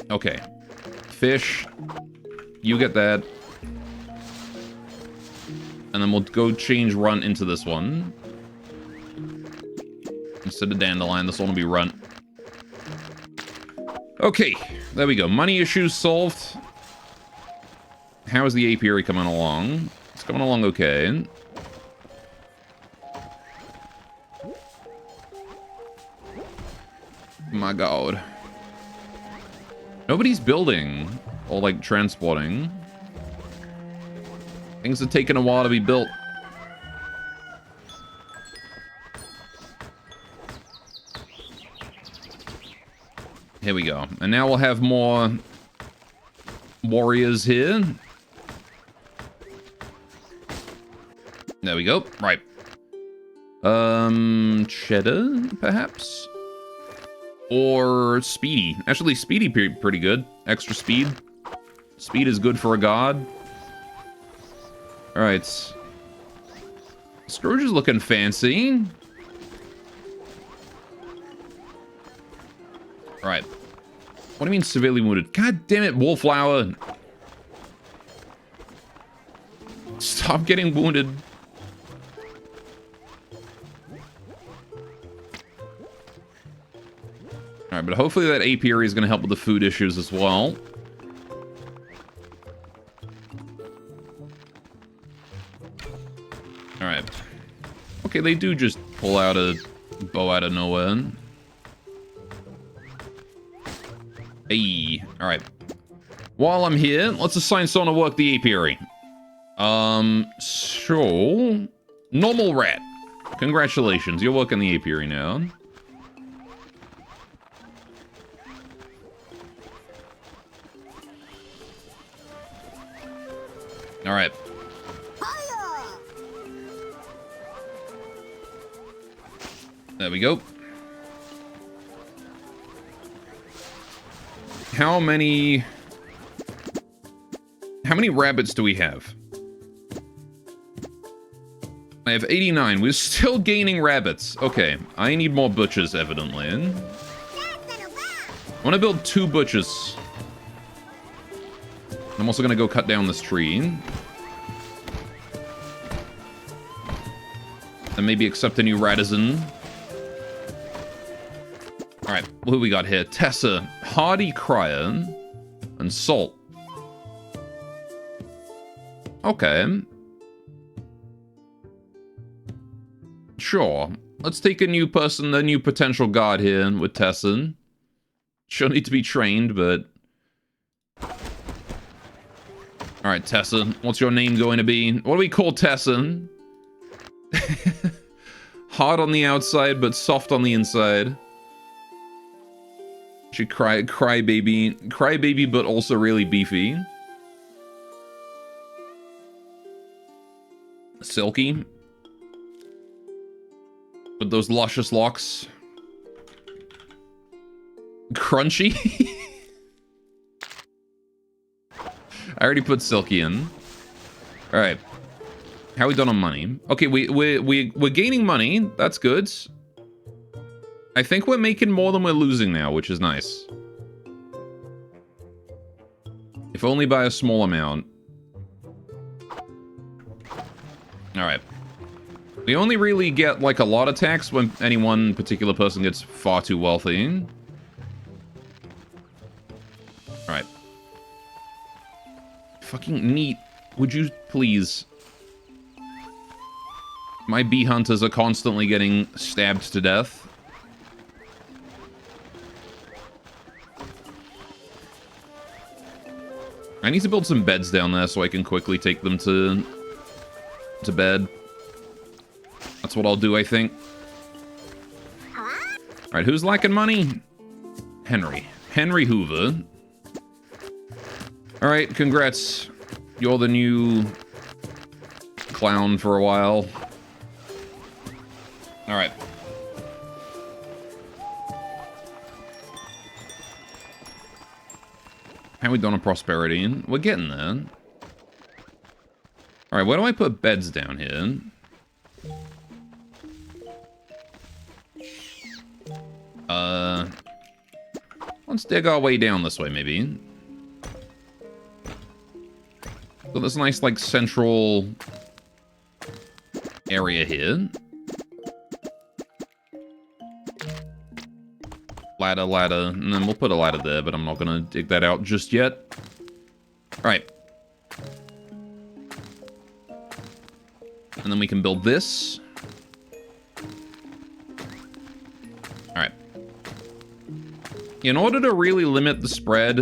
Okay. Fish, you get that. And then we'll go change Run into this one. Instead of Dandelion, this one will be Run. Okay, there we go. Money issues solved. How is the apiary coming along? It's coming along okay. My god. Nobody's building or, like, transporting. Things have taken a while to be built. Here we go. And now we'll have more warriors here. There we go. Right. Cheddar, perhaps? Or Speedy. Actually, Speedy pretty good. Extra speed. Speed is good for a god. Alright. Scourge is looking fancy. Right. What do you mean severely wounded? God damn it, Wallflower. Stop getting wounded. Alright, but hopefully that apiary is going to help with the food issues as well. Alright. Okay, they do just pull out a bow out of nowhere. Hey, alright. While I'm here, let's assign someone to work the apiary. So... Normal Rat. Congratulations, you're working the apiary now. Alright. There we go. How many rabbits do we have? I have 89. We're still gaining rabbits. Okay, I need more butchers, evidently. I want to build 2 butchers. I'm also going to go cut down this tree. And maybe accept a new Ratizen. Alright, what do we got here? Tessa, Hardy Cryer, and Salt. Okay. Sure. Let's take a new person, a new potential guard here with Tessa. She'll need to be trained, but... Alright, Tessa, what's your name going to be? What do we call Tessa? Hard on the outside, but soft on the inside. She crybaby, but also really beefy. Silky. With those luscious locks. Crunchy. I already put Silky in. Alright. How we done on money? Okay, we're gaining money. That's good. I think we're making more than we're losing now, which is nice. If only by a small amount. Alright. We only really get, like, a lot of tax when any one particular person gets far too wealthy. Alright. Fucking neat. Would you please... My bee hunters are constantly getting stabbed to death. I need to build some beds down there so I can quickly take them to bed. That's what I'll do, I think. Alright, who's lacking money? Henry. Henry Hoover. Alright, congrats. You're the new clown for a while. Alright. How we done on prosperity? We're getting there. Alright, where do I put beds down here? Let's dig our way down this way, maybe. Got this nice, like, central area here. Ladder, and then we'll put a ladder there, but I'm not gonna dig that out just yet. Alright. And then we can build this. Alright. In order to really limit the spread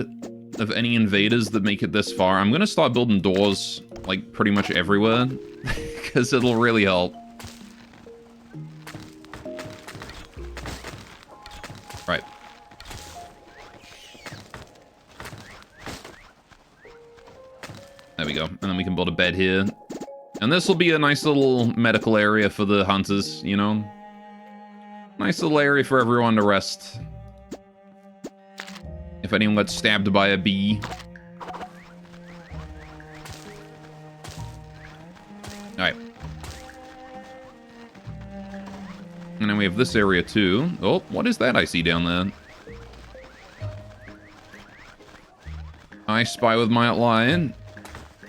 of any invaders that make it this far, I'm gonna start building doors, like, pretty much everywhere. Because it'll really help. Right. There we go. And then we can build a bed here. And this will be a nice little medical area for the hunters, you know? Nice little area for everyone to rest. If anyone gets stabbed by a bee. Alright. And then we have this area too. Oh, what is that I see down there? I spy with my outline.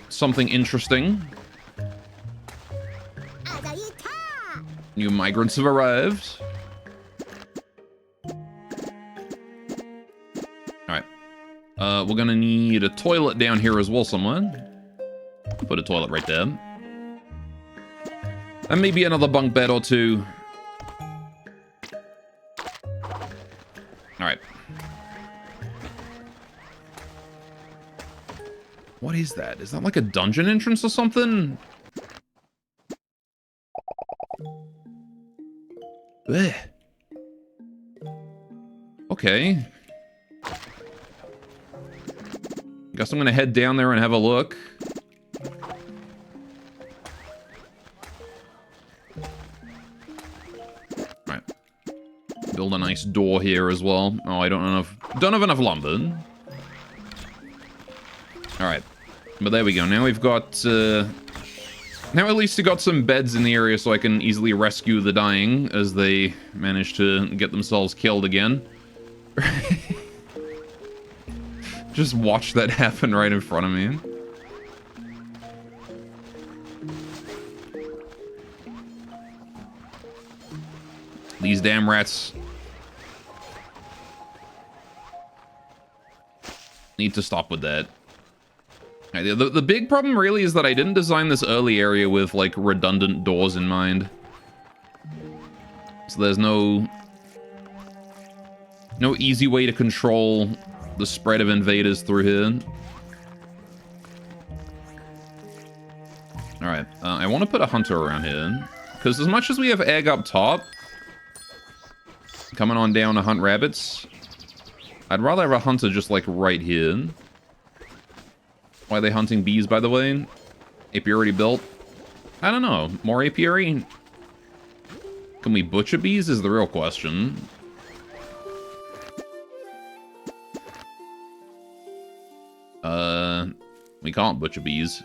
Something interesting. New migrants have arrived. Alright. We're gonna need a toilet down here as well somewhere. Put a toilet right there. And maybe another bunk bed or two. Alright. What is that? Is that like a dungeon entrance or something? Ugh. Okay. Guess I'm gonna head down there and have a look. build a nice door here as well. Oh, I don't have enough lumber. Alright. But there we go. Now we've got... now at least we got some beds in the area so I can easily rescue the dying as they manage to get themselves killed again. Just watch that happen right in front of me. These damn rats need to stop with that. The big problem really is that I didn't design this early area with like redundant doors in mind. So there's no easy way to control the spread of invaders through here. Alright, I want to put a hunter around here. Because as much as we have egg up top, coming on down to hunt rabbits, I'd rather have a hunter just like right here. Why are they hunting bees, by the way? Apiary built? I don't know. More apiary? Can we butcher bees is the real question. We can't butcher bees.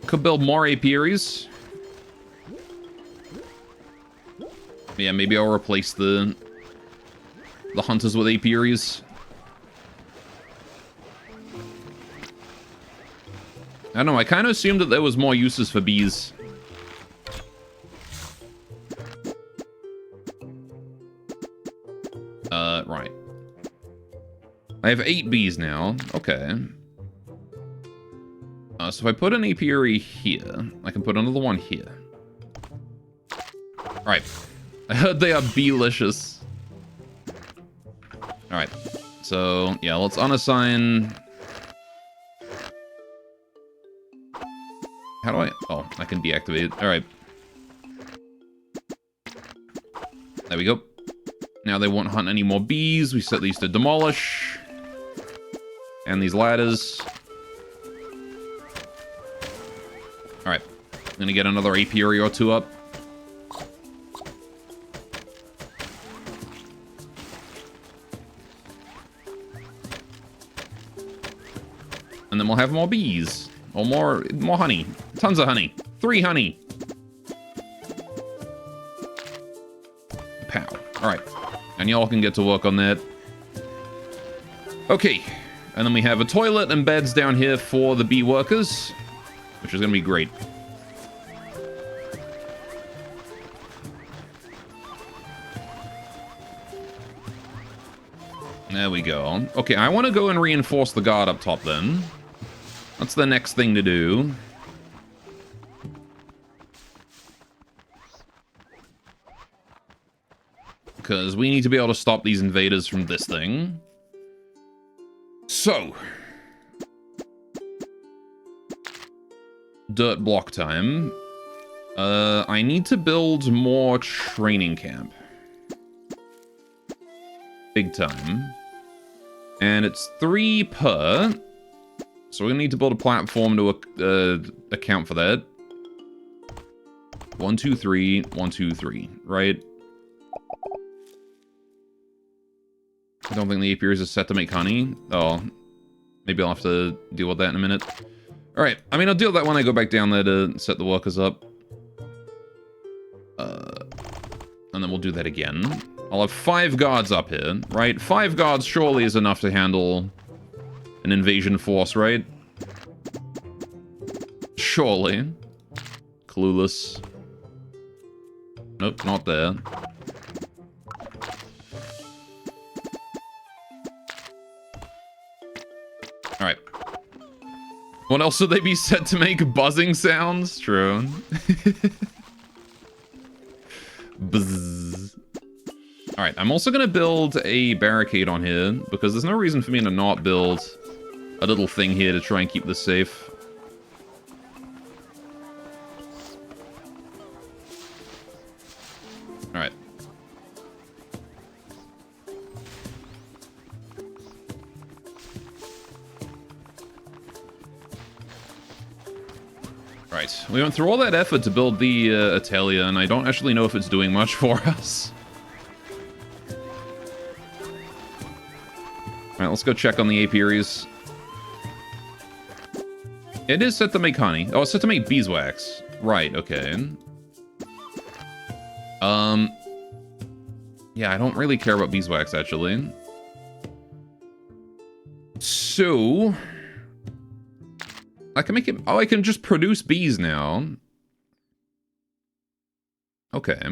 Could build more apiaries. Yeah, maybe I'll replace the hunters with apiaries. I don't know, I kind of assumed that there was more uses for bees. Right. I have 8 bees now. Okay. So if I put an apiary here, I can put another one here. Alright. I heard they are beelicious. Alright. So, yeah, let's unassign... How do I... Oh, I can deactivate it. Alright. There we go. Now they won't hunt any more bees. We set these to demolish. And these ladders. Alright. Gonna get another apiary or 2 up. And then we'll have more bees. Or more honey. Tons of honey. 3 honey. Pow. Alright. And y'all can get to work on that. Okay. And then we have a toilet and beds down here for the bee workers. Which is going to be great. There we go. Okay, I want to go and reinforce the guard up top then. That's the next thing to do. Because we need to be able to stop these invaders from this thing. So. Dirt block time. I need to build more training camp. Big time. And it's 3 per. So we're gonna need to build a platform to account for that. 1, 2, 3, 1, 2, 3, right? I don't think the apiaries are set to make honey. Oh, maybe I'll have to deal with that in a minute. Alright, I mean, I'll deal with that when I go back down there to set the workers up. And then we'll do that again. I'll have 5 guards up here, right? 5 guards surely is enough to handle an invasion force, right? Surely. Clueless. Nope, not there. Alright. What else would they be set to make? Buzzing sounds? True. Buzz. Alright, I'm also gonna build a barricade on here, because there's no reason for me to not build a little thing here to try and keep this safe. Alright. Right, we went through all that effort to build the Atelier, and I don't actually know if it's doing much for us. Alright, let's go check on the apiaries. It is set to make honey. Oh, it's set to make beeswax. Right, okay. Yeah, I don't really care about beeswax, actually. So... I can make it... Oh, I can just produce bees now. Okay.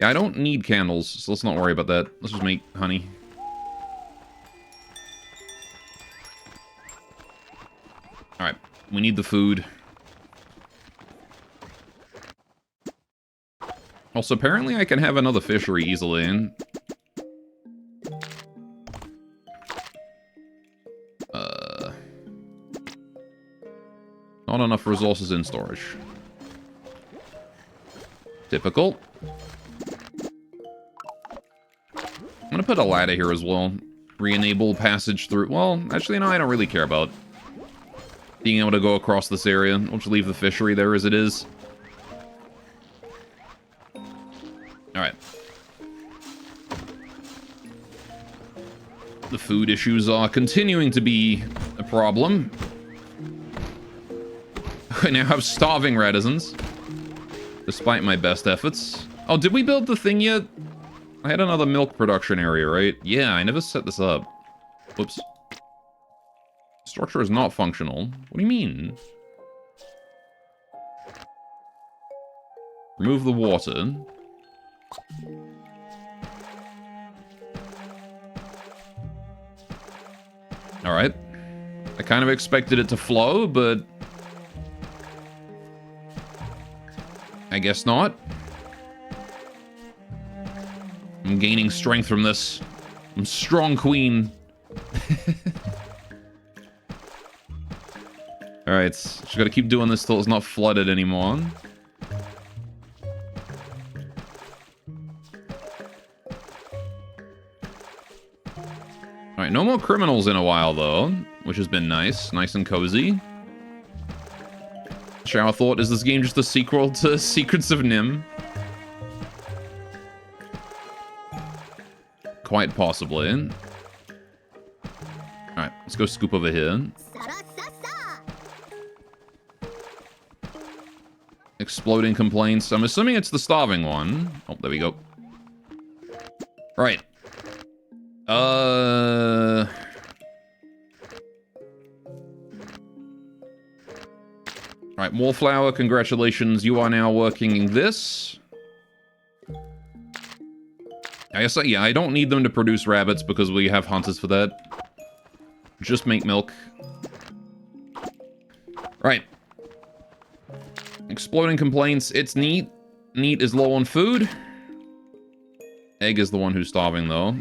Yeah, I don't need candles, so let's not worry about that. Let's just make honey. Alright, we need the food. Also, apparently I can have another fishery easily. Not enough resources in storage. Typical. I'm gonna put a ladder here as well. Re-enable passage through... Well, actually, no, I don't really care about being able to go across this area. We'll just leave the fishery there as it is. Alright. The food issues are continuing to be a problem. I now have starving reticents, despite my best efforts. Oh, did we build the thing yet? I had another milk production area, right? Yeah, I never set this up. Whoops. Structure is not functional. What do you mean? Remove the water. Alright. I kind of expected it to flow, but... I guess not. I'm gaining strength from this. I'm strong queen. Alright, just gotta keep doing this till it's not flooded anymore. Alright, no more criminals in a while, though, which has been nice. Nice and cozy. Shower thought, is this game just a sequel to Secrets of Nim? Quite possibly. Alright, let's go scoop over here. Exploding complaints. I'm assuming it's the starving one. Oh, there we go. Right. Alright, Wallflower, congratulations. You are now working this. I guess, yeah, I don't need them to produce rabbits because we have hunters for that. Just make milk. Right. Exploding complaints. It's neat. Neat is low on food. Egg is the one who's starving, though.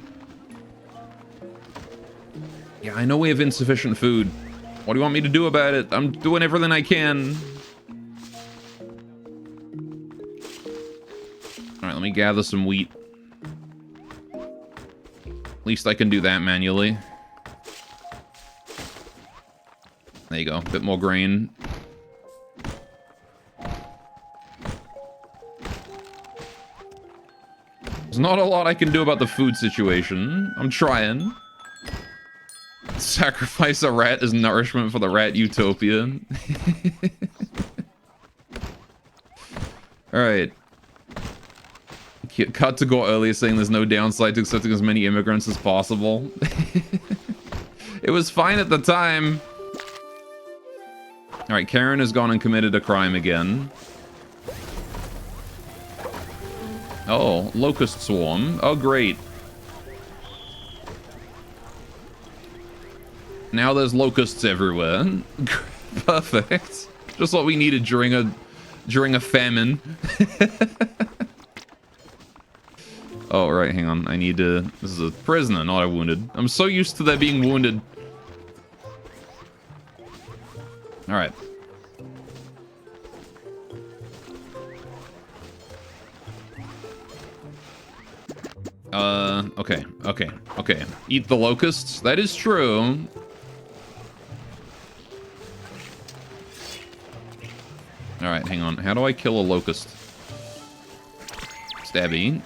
Yeah, I know we have insufficient food. What do you want me to do about it? I'm doing everything I can. Alright, let me gather some wheat. At least I can do that manually. There you go. A bit more grain. There's not a lot I can do about the food situation. I'm trying. Sacrifice a rat as nourishment for the rat utopia. Alright. Cut to go earlier saying there's no downside to accepting as many immigrants as possible. It was fine at the time. Alright, Karen has gone and committed a crime again. Oh, locust swarm. Oh, great. Now there's locusts everywhere. Perfect. Just what we needed during a famine. Oh, right, hang on. I need to... This is a prisoner, not a wounded. I'm so used to that being wounded. Alright. Okay. Eat the locusts. That is true. Alright, hang on. How do I kill a locust? Stabby.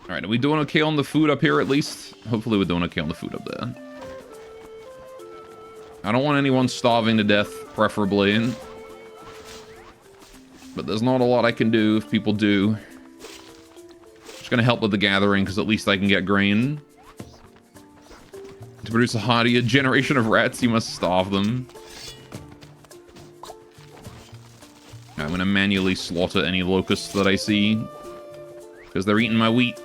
Alright, are we doing okay on the food up here at least? Hopefully we're doing okay on the food up there. I don't want anyone starving to death, preferably. But there's not a lot I can do if people do. Just gonna help with the gathering, because at least I can get grain. To produce a hardier generation of rats, you must starve them. I'm gonna manually slaughter any locusts that I see, because they're eating my wheat.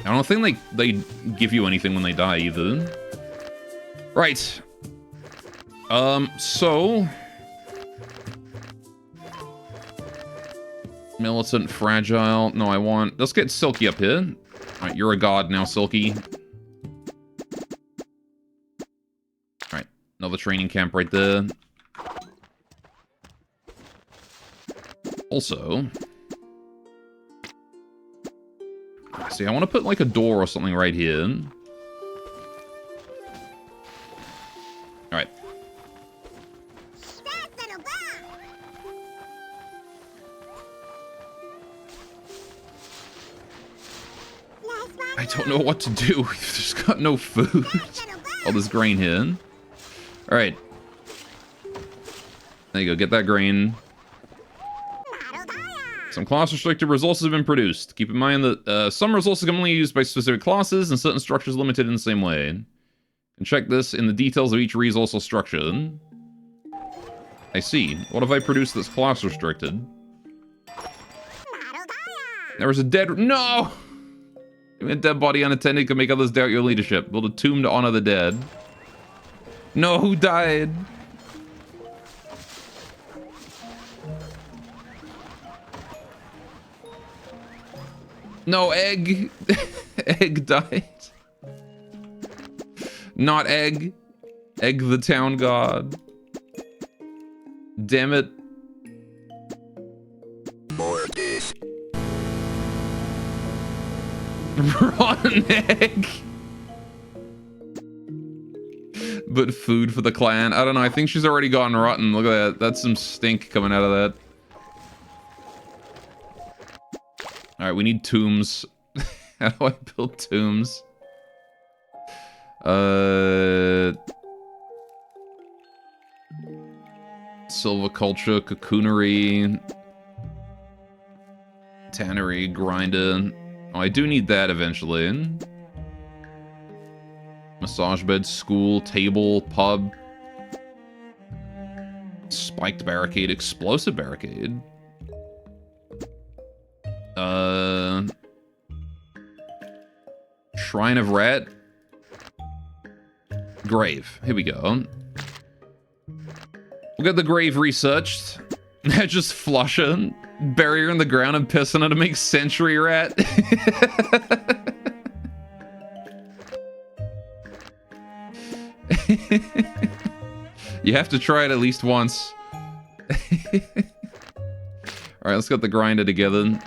I don't think they give you anything when they die either. Right. So... Militant, fragile. No, I want... Let's get Silky up here. Alright, you're a god now, Silky. Alright, another training camp right there. Also... See, I want to put like a door or something right here. Alright. I don't know what to do. We've just got no food. All this grain here. Alright. There you go, get that grain. Some class-restricted resources have been produced. Keep in mind that some resources can only be used by specific classes, and certain structures limited in the same way. And check this in the details of each resource or structure. I see. What have I produced that's class-restricted? There was a dead... No! A dead body unattended can make others doubt your leadership. Build a tomb to honor the dead. No, who died? No, Egg. Egg died. Not Egg. Egg the town god. Damn it. Rotten egg. But food for the clan. I don't know. I think she's already gotten rotten. Look at that. That's some stink coming out of that. Alright, we need tombs. How do I build tombs? Silviculture, cocoonery, tannery, grinder. Oh, I do need that eventually. Massage bed, school, table, pub. Spiked barricade, explosive barricade. Shrine of Rat. Grave. Here we go. We'll get the grave researched. Just flush it. Bury her in the ground and piss on it to make Century Rat. You have to try it at least once. Alright, let's get the grinder together.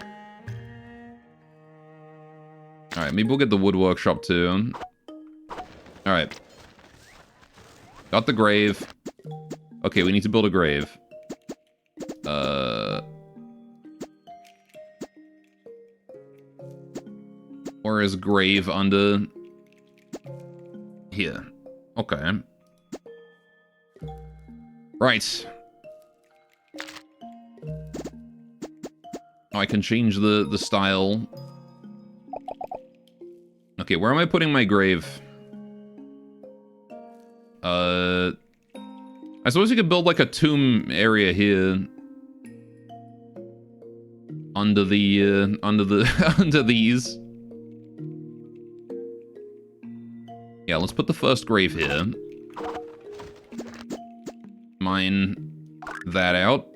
Alright, maybe we'll get the wood workshop too. Alright. Got the grave. Okay, we need to build a grave. Or is grave under... Here. Okay. Right. Oh, I can change the style. Okay, where am I putting my grave? I suppose you could build like a tomb area here. Under the, under these. Yeah, let's put the first grave here. Mine that out.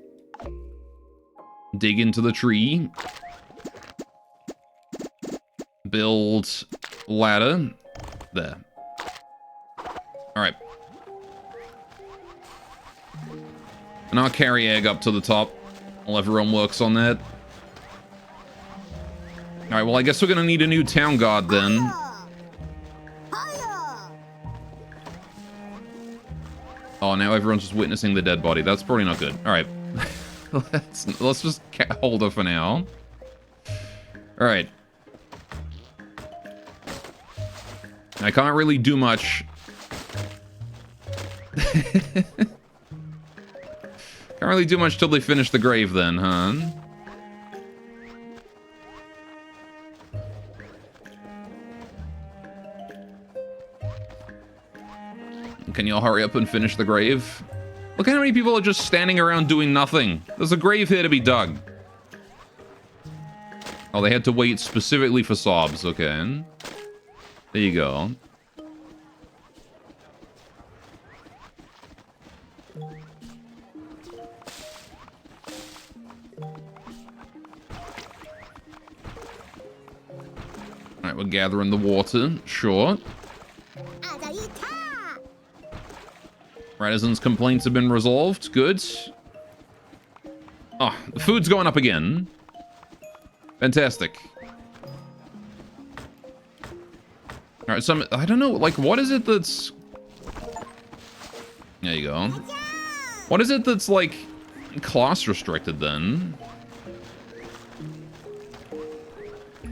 Dig into the tree. Build ladder. There. Alright. And I'll carry egg up to the top while everyone works on that. Alright, well I guess we're gonna need a new town guard then. Oh, now everyone's just witnessing the dead body. That's probably not good. All right. let's just hold her for now. All right. I can't really do much. Can't really do much till they finish the grave then, huh? Can y'all hurry up and finish the grave? Look how many people are just standing around doing nothing. There's a grave here to be dug. Oh, they had to wait specifically for sobs. Okay. There you go. Alright, we're gathering the water. Sure. Radisson's complaints have been resolved. Good. Oh, the food's going up again. Fantastic. Alright, so I don't know, like, what is it that's... There you go. What is it that's, like, class restricted, then?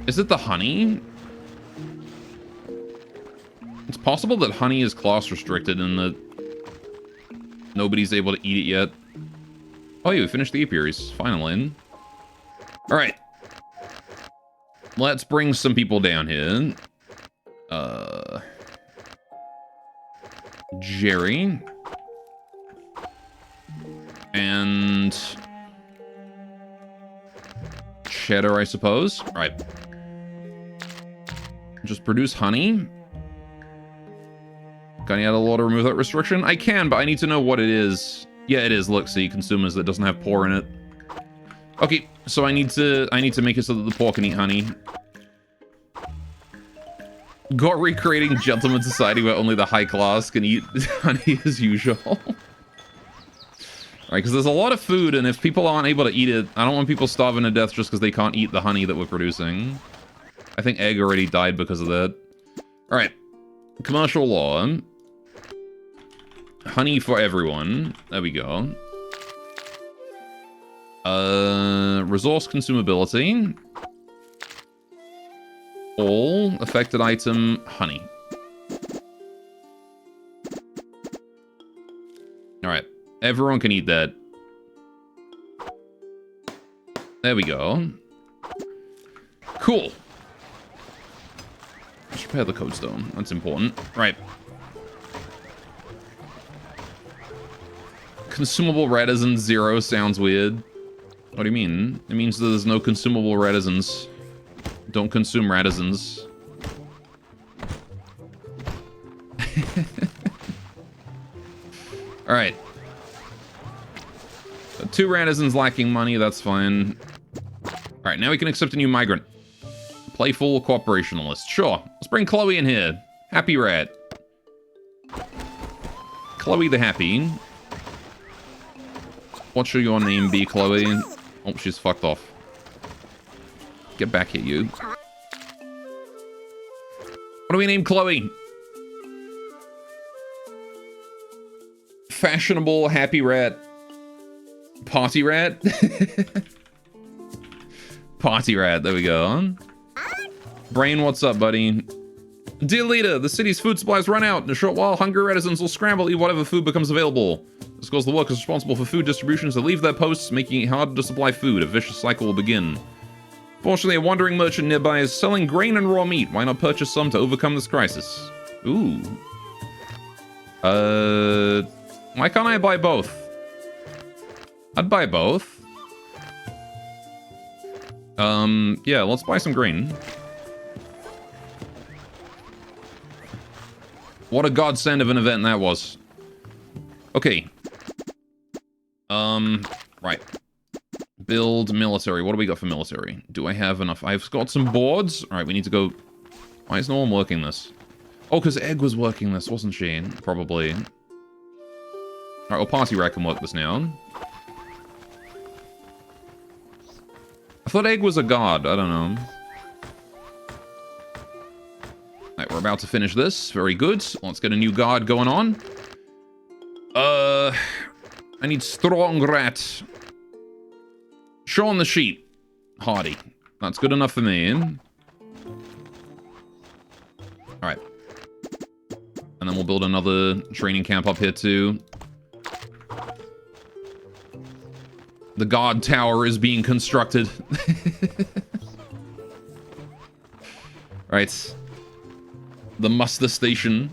Is it the honey? It's possible that honey is class restricted and that nobody's able to eat it yet. Oh, yeah, we finished the apiaries. Finally. Alright. Let's bring some people down here. Jerry. And... Cheddar, I suppose. Alright. Just produce honey. Can I add a law to remove that restriction? I can, but I need to know what it is. Yeah, it is. Look, see, consumers that doesn't have poor in it. Okay, so I need to make it so that the poor can eat honey. Got recreating gentleman society where only the high class can eat honey as usual. Alright, because there's a lot of food, and if people aren't able to eat it, I don't want people starving to death just because they can't eat the honey that we're producing. I think Egg already died because of that. Alright. Commercial law. Honey for everyone. There we go. Resource consumability. All affected item, honey. Alright. Everyone can eat that. There we go. Cool. Let's repair the code stone. That's important. Right. Consumable reticence 0 sounds weird. What do you mean? It means that there's no consumable reticence. Don't consume reticence. Alright. So 2 reticence lacking money, that's fine. Alright, now we can accept a new migrant. Playful cooperationalist. Sure. Let's bring Chloe in here. Happy rat. Chloe the Happy. What should your name be, Chloe? Oh, she's fucked off. Get back here, you. What do we name Chloe? Fashionable happy rat. Party rat? Party rat, there we go. Brain, what's up, buddy? Dear leader, the city's food supplies run out. In a short while, hungry reticents will scramble to eat whatever food becomes available. This causes the workers responsible for food distributions to leave their posts, making it harder to supply food. A vicious cycle will begin. Fortunately, a wandering merchant nearby is selling grain and raw meat. Why not purchase some to overcome this crisis? Ooh. Why can't I buy both? I'd buy both. Yeah, let's buy some grain. What a godsend of an event that was. Okay. Right. Build military. What do we got for military? Do I have enough? I've got some boards. Alright, we need to go... Why is no one working this? Oh, because Egg was working this, wasn't she? Probably. Alright, well, Party Rat can work this now. I thought Egg was a god. I don't know. Alright, we're about to finish this. Very good. Let's get a new guard going on. I need strong rat. Shaun the sheep. Hardy. That's good enough for me. Alright. And then we'll build another training camp up here too. The guard tower is being constructed. Right. The muster station.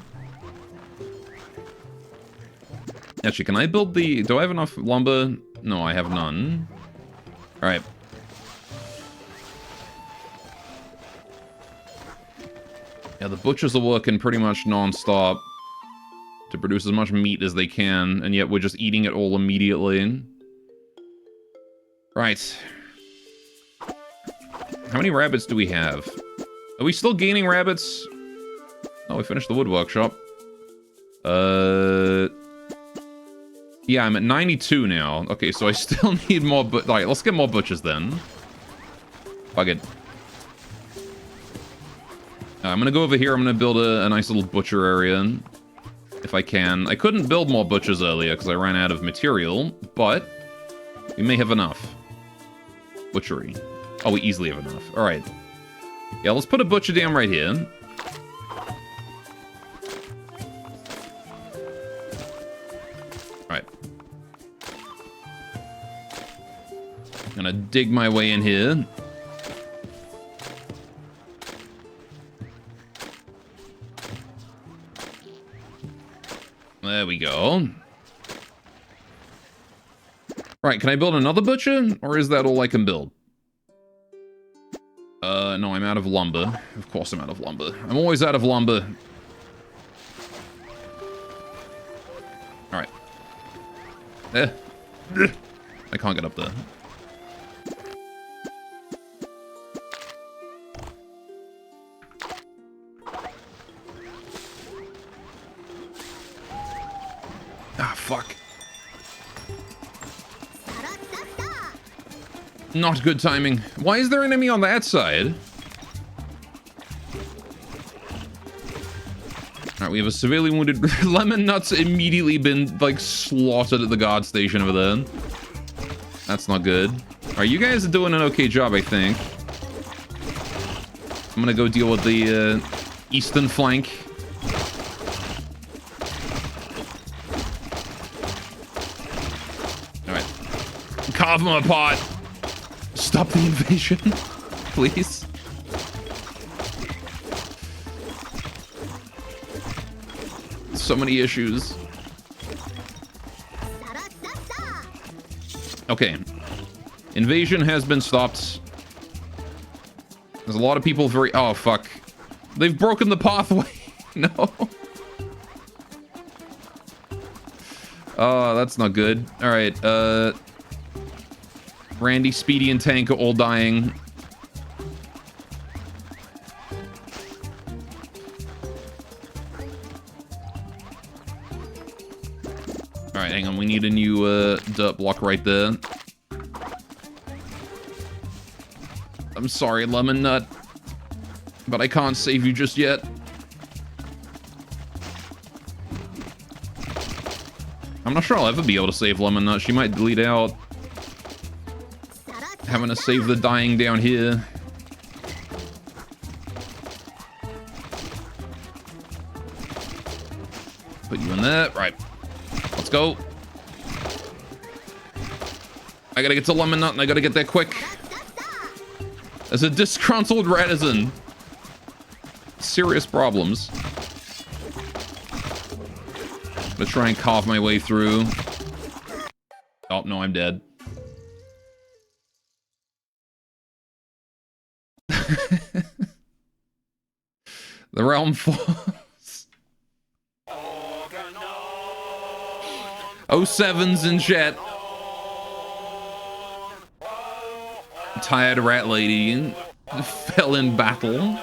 Actually, can I build the... Do I have enough lumber? No, I have none. Alright. Yeah, the butchers are working pretty much non-stop to produce as much meat as they can, and yet we're just eating it all immediately. Right. How many rabbits do we have? Are we still gaining rabbits? Oh, we finished the wood workshop. Yeah, I'm at 92 now. Okay, so I still need more, but alright, let's get more butchers then. Fuck it. I'm gonna go over here. I'm gonna build a nice little butcher area, if I can. I couldn't build more butchers earlier because I ran out of material, but we may have enough. Butchery. Oh, we easily have enough. Alright. Yeah, let's put a butcher down right here. Alright. I'm gonna dig my way in here. There we go. Right, can I build another butcher? Or is that all I can build? No, I'm out of lumber. Of course I'm out of lumber. I'm always out of lumber. Alright. I can't get up there. Ah, fuck. Not good timing. Why is there an enemy on that side? Alright, we have a severely wounded... Lemon Nut's immediately been, like, slaughtered at the guard station over there. That's not good. Alright, you guys are doing an okay job, I think. I'm gonna go deal with the, eastern flank. Alright. Carve them apart! Stop the invasion, please. So many issues. Okay. Invasion has been stopped. There's a lot of people very... Oh, fuck. They've broken the pathway. No. Oh, that's not good. Alright, Randy, Speedy, and Tank are all dying. Alright, hang on. We need a new dirt block right there. I'm sorry, Lemon Nut. But I can't save you just yet. I'm not sure I'll ever be able to save Lemon Nut. She might bleed out. Having to save the dying down here. Put you in there. Right. Let's go. I gotta get to Lemon Nut and I gotta get there quick. There's a disgruntled Ratizen. Serious problems. I'm gonna try and carve my way through. Oh, no, I'm dead. The realm falls. 07's in chat. Tired rat lady fell in battle.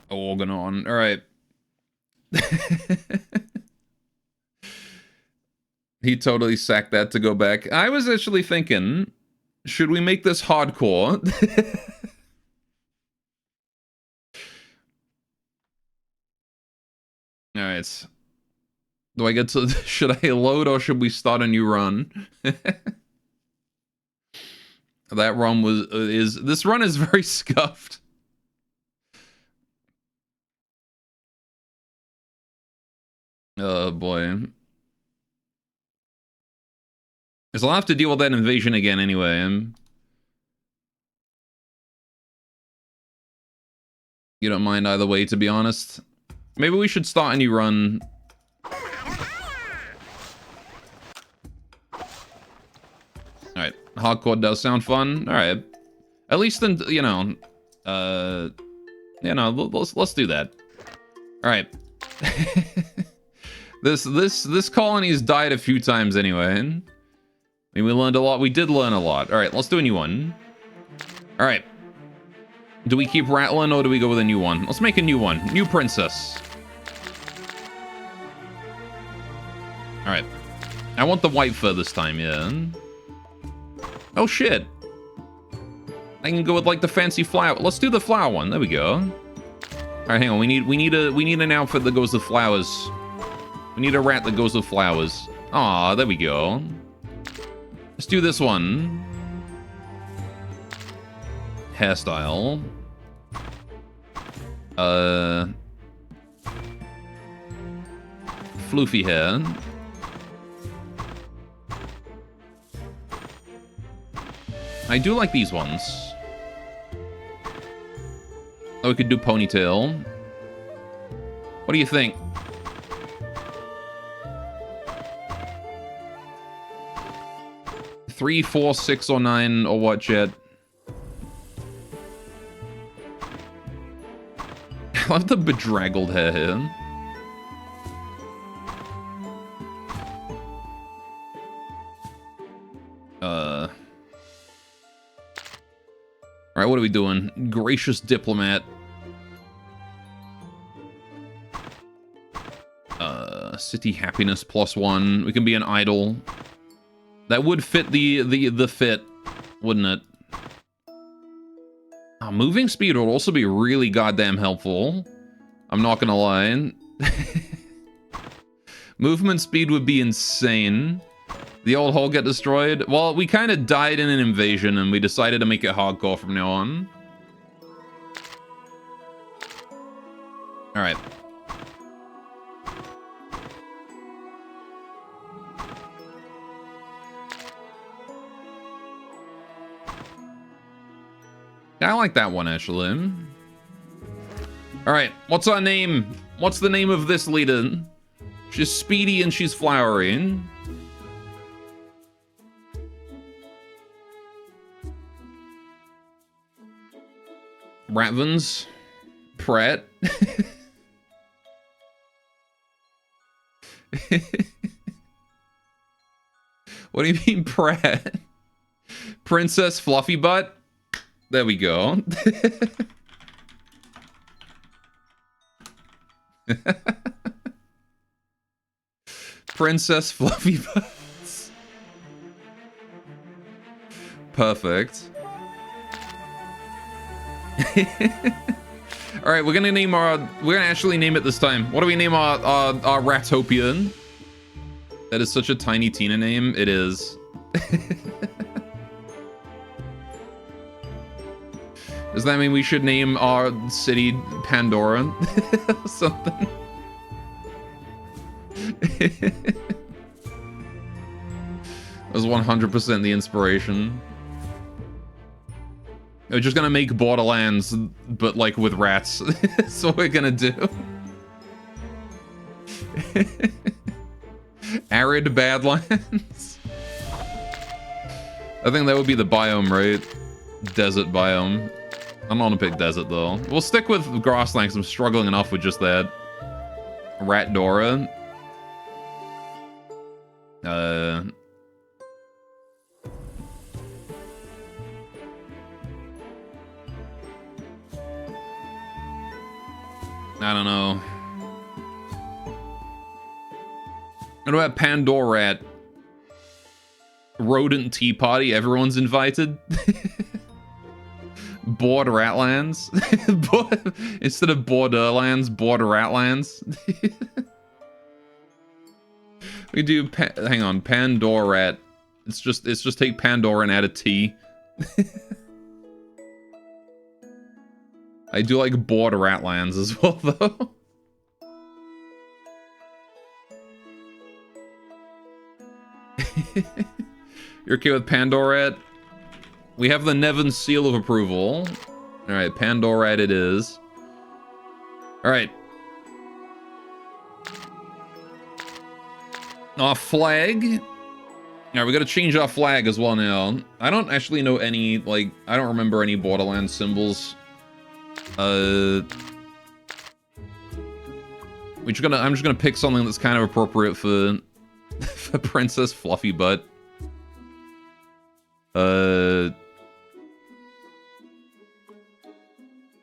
Organon. All right. He totally sacked that to go back. I was actually thinking, should we make this hardcore? Alright. Do I get to... Should I load or should we start a new run? That run was... This run is very scuffed. Oh boy. Because I'll have to deal with that invasion again anyway. You don't mind either way, to be honest. Maybe we should start a new run. Alright, hardcore does sound fun. Alright. At least then, let's do that. Alright. This colony's died a few times anyway. I mean, we learned a lot. We did learn a lot. Alright, let's do a new one. Alright. Do we keep rattling or do we go with a new one? Let's make a new one. New princess. Alright. I want the white fur this time, yeah. Oh shit. I can go with like the fancy flower. Let's do the flower one. There we go. Alright, hang on. We need an outfit that goes with flowers. We need a rat that goes with flowers. Aw, there we go. Let's do this one. Hairstyle. Floofy hair. I do like these ones. Oh, we could do ponytail. What do you think? Three, 4, 6, or 9, or what, Jet? I love the bedraggled hair here. Alright, what are we doing? Gracious diplomat. City happiness +1. We can be an idol. That would fit the fit, wouldn't it? Moving speed would also be really goddamn helpful. I'm not gonna lie. Movement speed would be insane. The old hull get destroyed? Well, we kind of died in an invasion and we decided to make it hardcore from now on. Alright. I like that one, actually. Alright, what's our name? What's the name of this leader? She's speedy and she's flowery. Ratvens? Pratt? What do you mean, Pratt? Princess Fluffy Butt? There we go. Princess Fluffy Butts. Perfect. Alright, we're gonna actually name it this time. What do we name our Ratopia? That is such a Tiny Tina name. It is. Does that mean we should name our city Pandora? Something? That was 100% the inspiration. We're just gonna make Borderlands, but like with rats. That's what we're gonna do. Arid Badlands. I think that would be the biome, right? Desert biome. I'm not gonna pick desert though. We'll stick with grassland because I'm struggling enough with just that. Rat Dora. I don't know. What about Pandorat? Rodent tea party, everyone's invited. Bored Ratlands. Instead of Borderlands, Bored Ratlands. We do, hang on, Pandorat. It's just take Pandora and add a T. I do like Bored Ratlands as well, though. You're okay with Pandorat? We have the Nevin seal of approval. Alright, Pandorat it is. Alright. Our flag. Alright, we gotta change our flag as well now. I don't actually know any, like, I don't remember any Borderlands symbols. I'm just gonna pick something that's kind of appropriate for for Princess Fluffy Butt.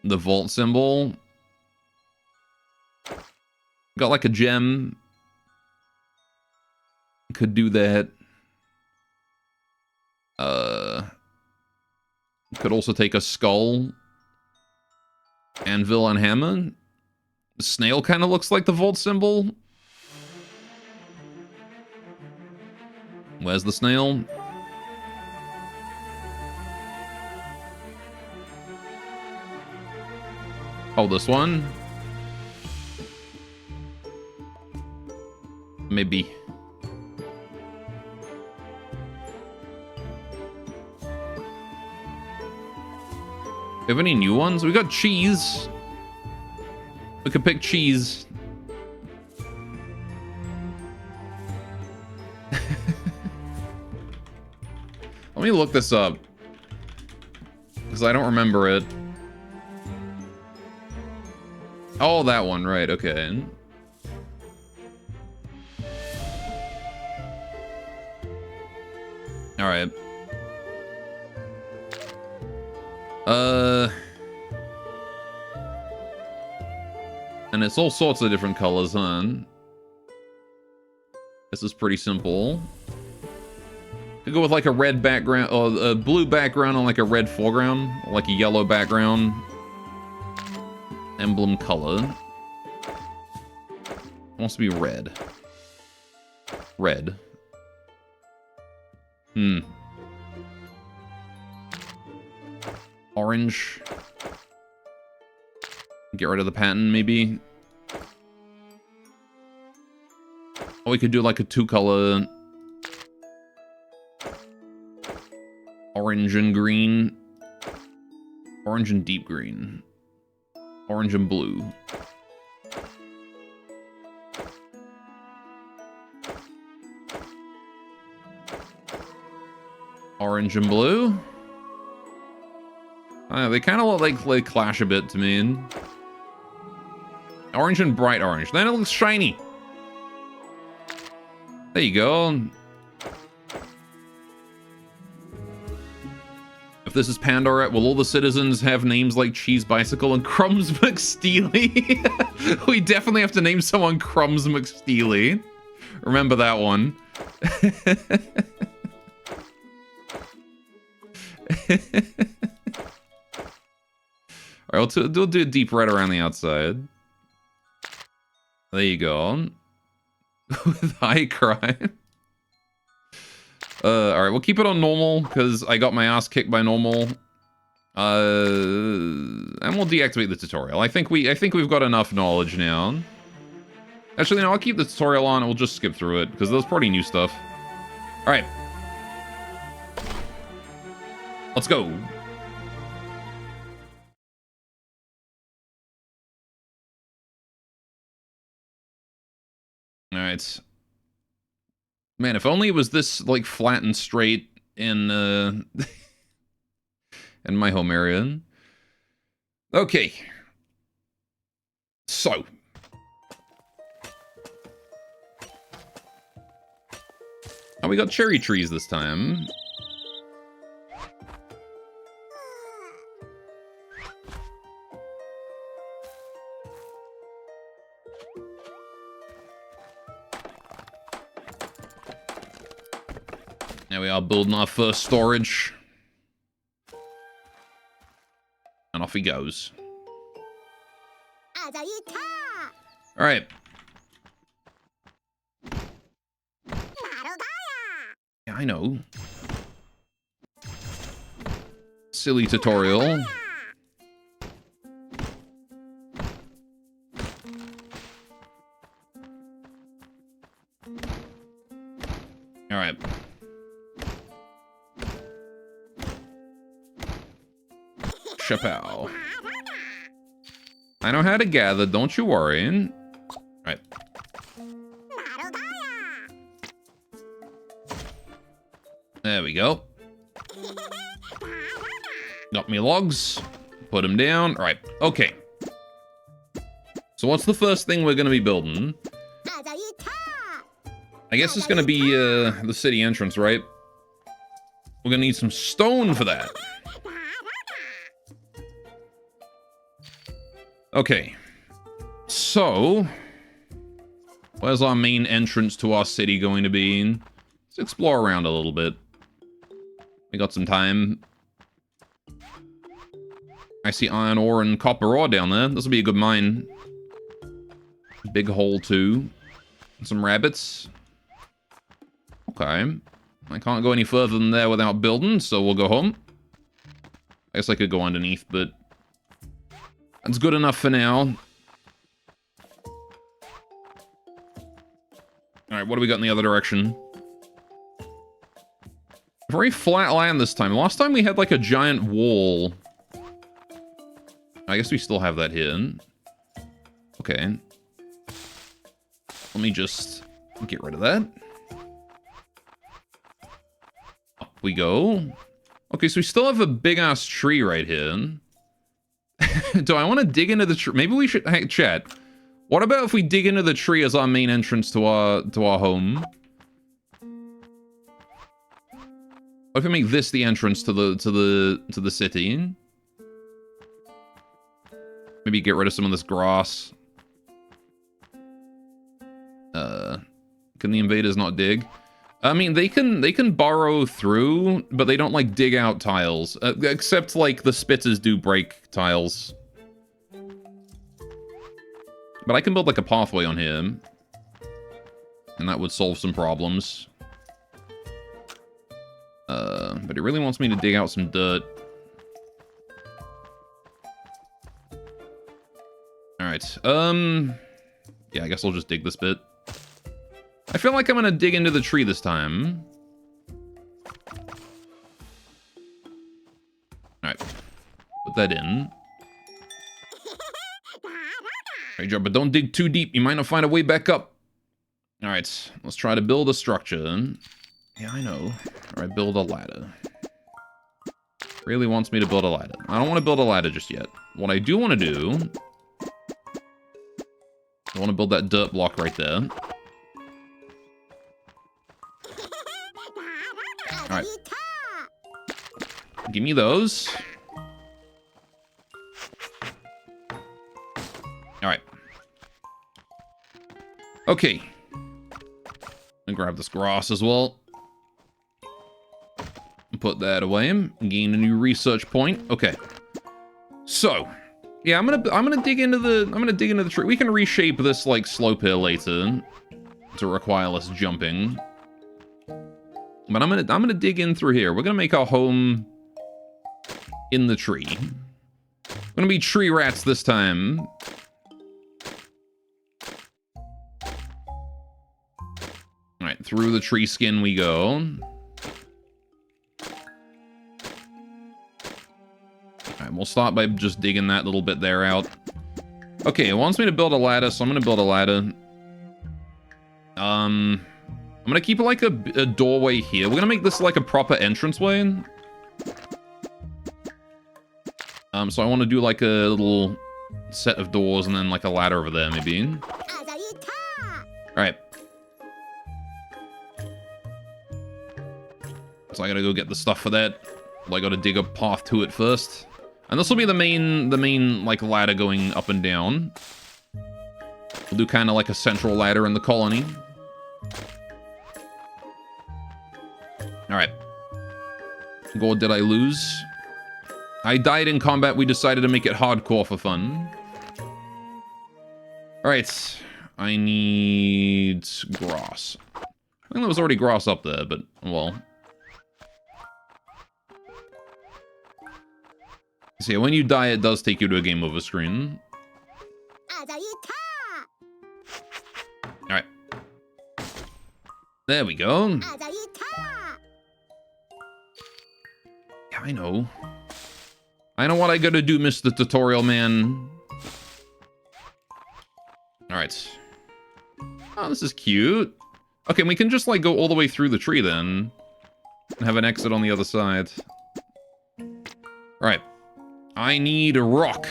The vault symbol. Got like a gem. Could do that. Could also take a skull. Anvil and hammer. The snail kind of looks like the vault symbol. Where's the snail? Oh, this one? Maybe. We have any new ones? We got cheese. We could pick cheese. Let me look this up. Because I don't remember it. Oh, that one, right, okay. Alright. And it's all sorts of different colors, huh? This is pretty simple. Could go with like a red background, or a blue background on like a red foreground, or like a yellow background. Emblem color. Wants to be red. Red. Orange. Get rid of the pattern, maybe. Or we could do like a two-color. Orange and green. Orange and deep green. Orange and blue. Orange and blue. They kind of look like they clash a bit to me. Orange and bright orange. Then it looks shiny. There you go. If this is Pandora, will all the citizens have names like Cheese Bicycle and Crumbs McSteely? We definitely have to name someone Crumbs McSteely. Remember that one. Alright, we'll do a deep red around the outside. There you go. With high crime. Alright, we'll keep it on normal, because I got my ass kicked by normal. And we'll deactivate the tutorial. I think we've got enough knowledge now. Actually, no, I'll keep the tutorial on and we'll just skip through it, because there's pretty new stuff. Alright. Let's go. Alright. Man, if only it was this, like, flat and straight in, in my home area. Okay. So. Oh, we got cherry trees this time. There we are, building our first storage. And off he goes. Alright. Yeah, I know. Silly tutorial. Alright. Chappelle. I know how to gather, don't you worry. Right. There we go. Got me logs. Put them down. All right. Okay. So what's the first thing we're going to be building? I guess it's going to be the city entrance, right? We're going to need some stone for that. Okay. So, where's our main entrance to our city going to be? Let's explore around a little bit. We got some time. I see iron ore and copper ore down there. This will be a good mine. Big hole too. Some rabbits. Okay. I can't go any further than there without building, so we'll go home. I guess I could go underneath, but that's good enough for now. Alright, what do we got in the other direction? Very flat land this time. Last time we had like a giant wall. I guess we still have that here. Okay. Let me just get rid of that. Up we go. Okay, so we still have a big-ass tree right here. Do I want to dig into the tree? Maybe we should... Hey, chat. What about if we dig into the tree as our main entrance to our home? What if we make this the entrance to the city? Maybe get rid of some of this grass. Can the invaders not dig? I mean, they can burrow through, but they don't like dig out tiles. Except like the spitters do break tiles. But I can build like a pathway on here. And that would solve some problems. But it really wants me to dig out some dirt. Alright, yeah, I guess I'll just dig this bit. I feel like I'm gonna dig into the tree this time. Alright. Put that in. Great job, but don't dig too deep. You might not find a way back up. Alright, let's try to build a structure. Yeah, I know. Alright, build a ladder. Really wants me to build a ladder. I don't want to build a ladder just yet. What I do want to do... I want to build that dirt block right there. Alright. Give me those. Alright. Okay. And grab this grass as well. Put that away. Gain a new research point. Okay. So, yeah, I'm gonna dig into the tree. We can reshape this like slope here later to require less jumping. But I'm gonna dig in through here. We're gonna make our home in the tree. We're gonna be tree rats this time. Alright, through the tree skin we go. Alright, we'll start by just digging that little bit there out. Okay, it wants me to build a ladder, so I'm gonna build a ladder. I'm gonna keep like a doorway here. We're gonna make this like a proper entranceway. So I want to do like a little set of doors and then like a ladder over there, maybe. Alright. So I gotta go get the stuff for that. Well, I gotta dig a path to it first. And this will be the main like ladder going up and down. We'll do kind of like a central ladder in the colony. Alright. Gold, did I lose? I died in combat. We decided to make it hardcore for fun. Alright. I need grass. I think there was already grass up there, but, well. So yeah, when you die, it does take you to a game over screen. Alright. There we go. Yeah, I know. I know what I gotta do, Mr. Tutorial Man. Alright. Oh, this is cute. Okay, we can just, like, go all the way through the tree, then. And have an exit on the other side. Alright. I need a rock.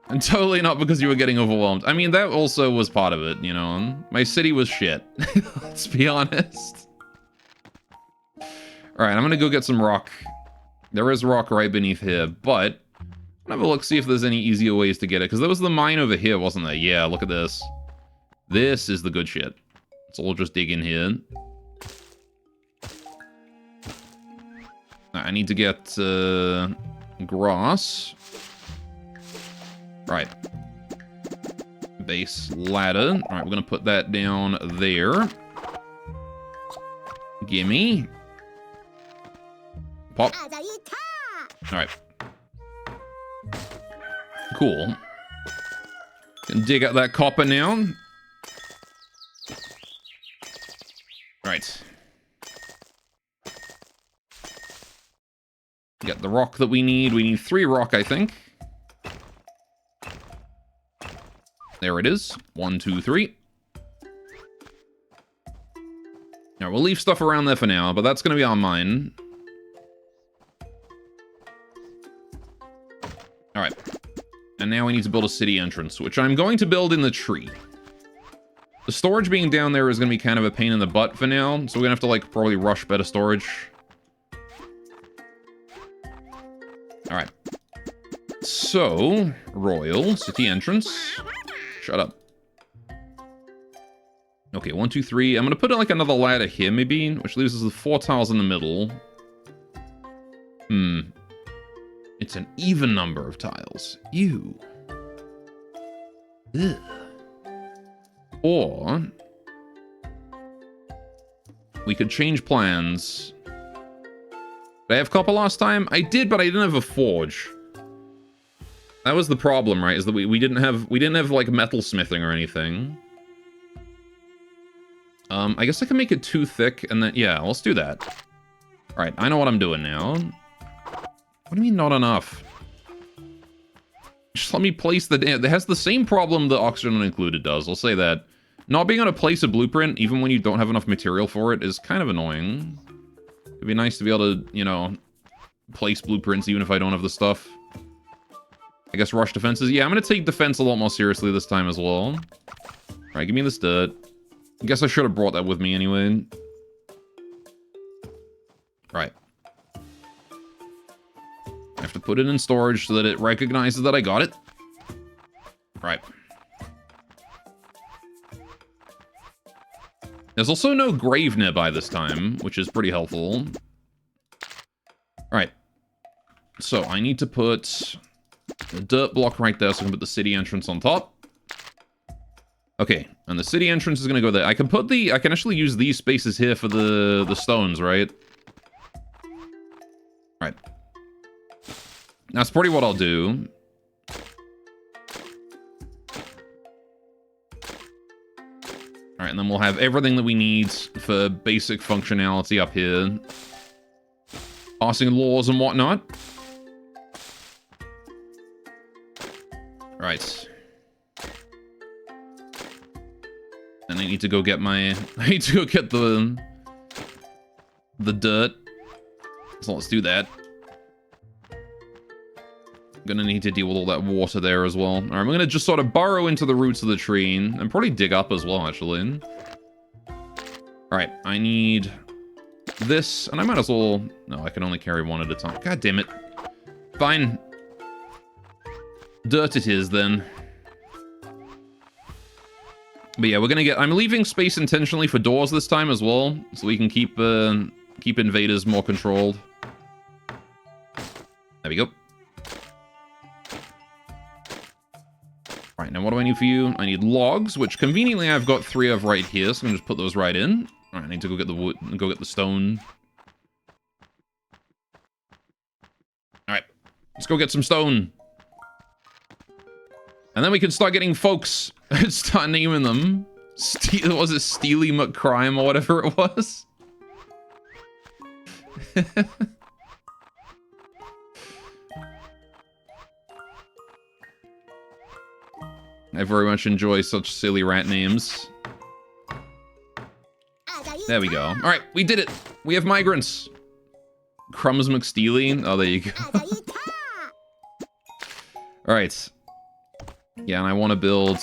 And totally not because you were getting overwhelmed. I mean, that also was part of it, you know? My city was shit. Let's be honest. Alright, I'm gonna go get some rock. There is rock right beneath here, but... have a look, see if there's any easier ways to get it. Because there was the mine over here, wasn't there? Yeah, look at this. This is the good shit. So we'll just dig in here. I need to get grass. Right. Base ladder. Alright, we're going to put that down there. Gimme. Pop. Alright. Cool. Can dig out that copper now. Right. Get the rock that we need. We need 3 rock, I think. There it is. 1, 2, 3. Now, we'll leave stuff around there for now, but that's going to be our mine. Alright. And now we need to build a city entrance, which I'm going to build in the tree. The storage being down there is going to be kind of a pain in the butt for now, so we're going to have to, like, probably rush better storage. Alright. So, royal city entrance. Shut up. Okay, 1, 2, 3. I'm going to put, like, another ladder here, maybe, which leaves us with 4 tiles in the middle. It's an even number of tiles. Ew. Ugh. Or... we could change plans. Did I have copper last time? I did, but I didn't have a forge. That was the problem, right? Is that we didn't have like metal smithing or anything. I guess I can make it too thick and then yeah, let's do that. Alright, I know what I'm doing now. What do you mean not enough? Just let me place the... it has the same problem the Oxygen Included does, I'll say that. Not being able to place a blueprint, even when you don't have enough material for it, is kind of annoying. It'd be nice to be able to, you know, place blueprints even if I don't have the stuff. I guess rush defenses. Yeah, I'm going to take defense a lot more seriously this time as well. Alright, give me this dirt. I guess I should have brought that with me anyway. Right. I have to put it in storage so that it recognizes that I got it. Right. There's also no grave nearby this time, which is pretty helpful. Alright. So, I need to put a dirt block right there so I can put the city entrance on top. Okay, and the city entrance is going to go there. I can put the... I can actually use these spaces here for the stones, right? Right. That's pretty what I'll do. Alright, and then we'll have everything that we need for basic functionality up here. Passing laws and whatnot. Right. And I need to go get my... I need to go get the dirt. So let's do that. Gonna need to deal with all that water there as well. Alright, I'm gonna just sort of burrow into the roots of the tree and probably dig up as well, actually. Alright, I need this, and I might as well... No, I can only carry one at a time. God damn it. Fine. Dirt it is, then. But yeah, we're gonna get... I'm leaving space intentionally for doors this time as well, so we can keep invaders more controlled. There we go. Right, now what do I need for you? I need logs, which conveniently I've got 3 of right here, so I'm gonna just put those right in. Alright, I need to go get the wood, go get the stone. Alright, let's go get some stone. And then we can start getting folks, start naming them. Was it Steely McCrime or whatever it was? I very much enjoy such silly rat names. There we go. Alright, we did it! We have migrants! Crumbs McSteely. Oh, there you go. Alright. Yeah, and I want to build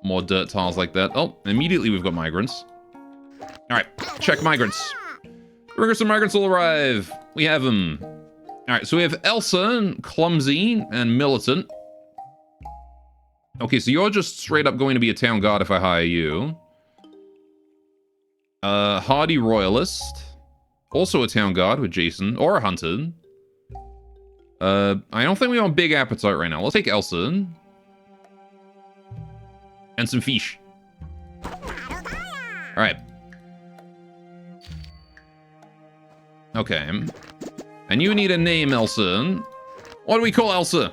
more dirt tiles like that. Oh, immediately we've got migrants. Alright, check migrants. Rigorous and migrants will arrive. We have them. Alright, so we have Elsa, Clumsy, and Militant. Okay, so you're just straight up going to be a town guard if I hire you. Hardy Royalist. Also a town guard with Jason, or a hunter. I don't think we want big appetite right now. Let's take Elsa. And some fish. Alright. Okay. And you need a name, Elsa. What do we call Elsa?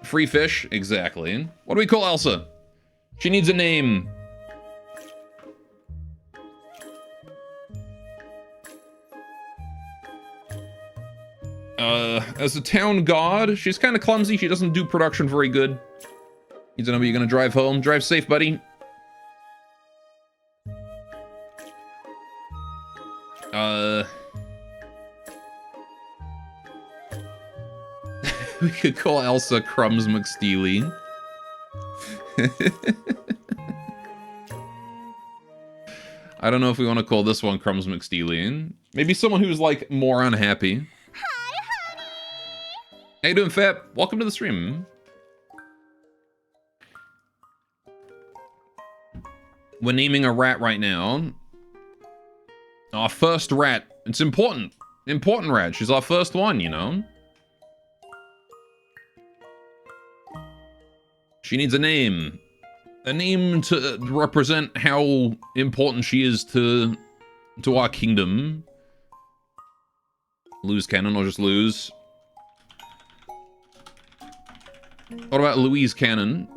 Free fish? Exactly. What do we call Elsa? She needs a name. As a town guard, she's kind of clumsy. She doesn't do production very good. You don't know, you're gonna drive home. Drive safe, buddy. We could call Elsa Crumbs McSteely. I don't know if we want to call this one Crumbs McSteely. Maybe someone who's, like, more unhappy. Hi, honey! How you doing, Fap? Welcome to the stream. We're naming a rat right now. Our first rat. It's important. Important rat. She's our first one, you know? She needs a name. A name to represent how important she is to our kingdom. Lose Cannon or just lose. What about Louise Cannon?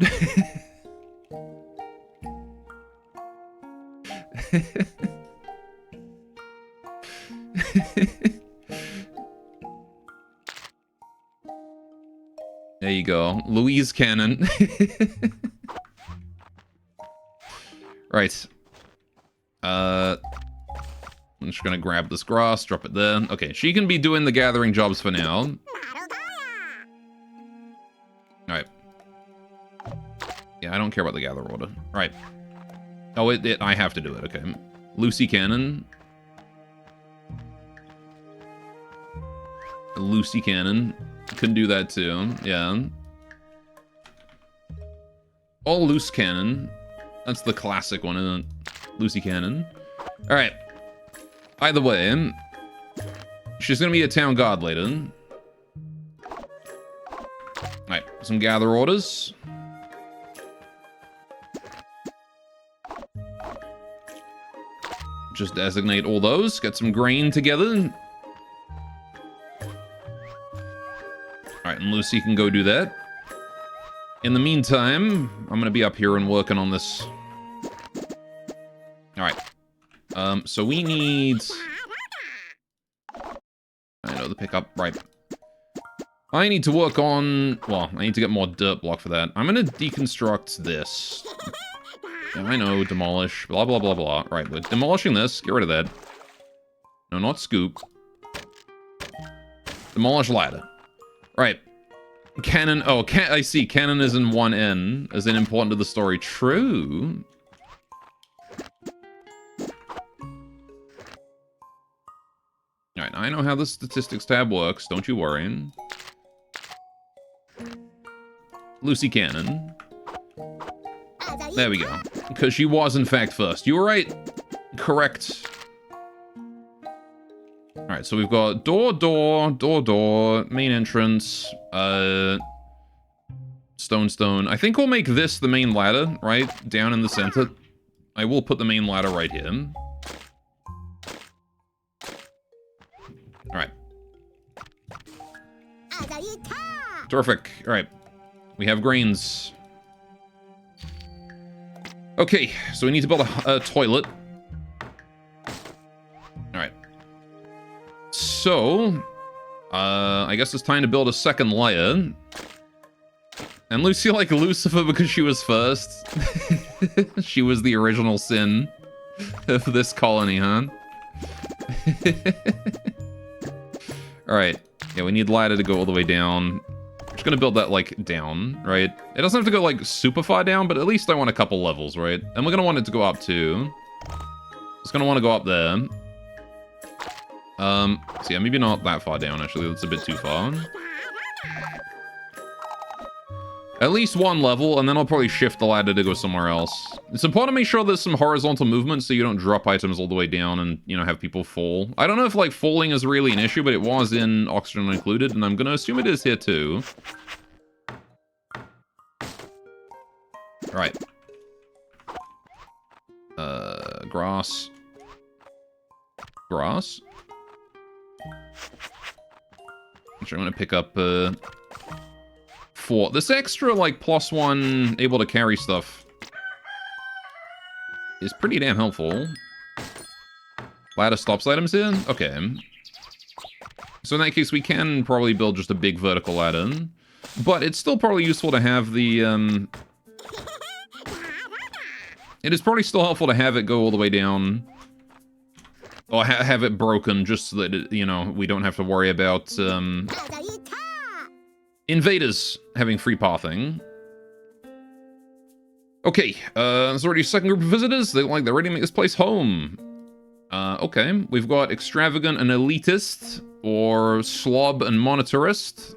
There you go. Louise Cannon. Right. I'm just gonna grab this grass, drop it there. Okay, she can be doing the gathering jobs for now. Alright. Yeah, I don't care about the gather order. Right. Oh, I have to do it, okay. Lucy Cannon. Lucy Cannon. Couldn't do that too, yeah. All loose cannon. That's the classic one, isn't it? Lucy Cannon. Alright. Either way, she's gonna be a town guard later. Alright, some gather orders. Just designate all those, get some grain together. Alright, and Lucy can go do that. In the meantime, I'm gonna be up here and working on this. Alright. So we need... I know the pickup, right. I need to work on... Well, I need to get more dirt block for that. I'm gonna deconstruct this. Yeah, I know, demolish, blah, blah, blah, blah. Right, we're demolishing this. Get rid of that. No, not scoop. Demolish ladder. Right. Cannon. Oh, I see. Cannon is in 1N, as in important to the story. True. Alright, I know how the statistics tab works. Don't you worry. Lucy Cannon. There we go. Because she was, in fact, first. You were right. Correct. Alright, so we've got door, main entrance, stone. I think we'll make this the main ladder, right? Down in the center. I will put the main ladder right here. Alright. Terrific. Alright. We have grains. Okay, so we need to build a toilet. Alright. So, I guess it's time to build a second layer. And Lucy like Lucifer because she was first. She was the original sin of this colony, huh? Alright. Yeah, we need ladder to go all the way down. I'm just gonna build that, like, down, right? It doesn't have to go, like, super far down, but at least I want a couple levels, right? And we're gonna want it to go up, too. It's gonna want to go up there. So yeah, maybe not that far down, actually. That's a bit too far. At least one level, and then I'll probably shift the ladder to go somewhere else. It's important to make sure there's some horizontal movement so you don't drop items all the way down and, you know, have people fall. I don't know if, like, falling is really an issue, but it was in Oxygen Included, and I'm gonna assume it is here, too. Alright. Grass. Grass? Actually, I'm gonna pick up, 4. This extra, like, +1 able to carry stuff is pretty damn helpful. Ladder stops items here? Okay. So in that case, we can probably build just a big vertical ladder. But it's still probably useful to have the, It is probably still helpful to have it go all the way down. Or have it broken, just so that, you know, we don't have to worry about, invaders having free pathing. Okay, there's already a second group of visitors. They're ready to make this place home. Okay, we've got extravagant and elitist, or slob and monetarist,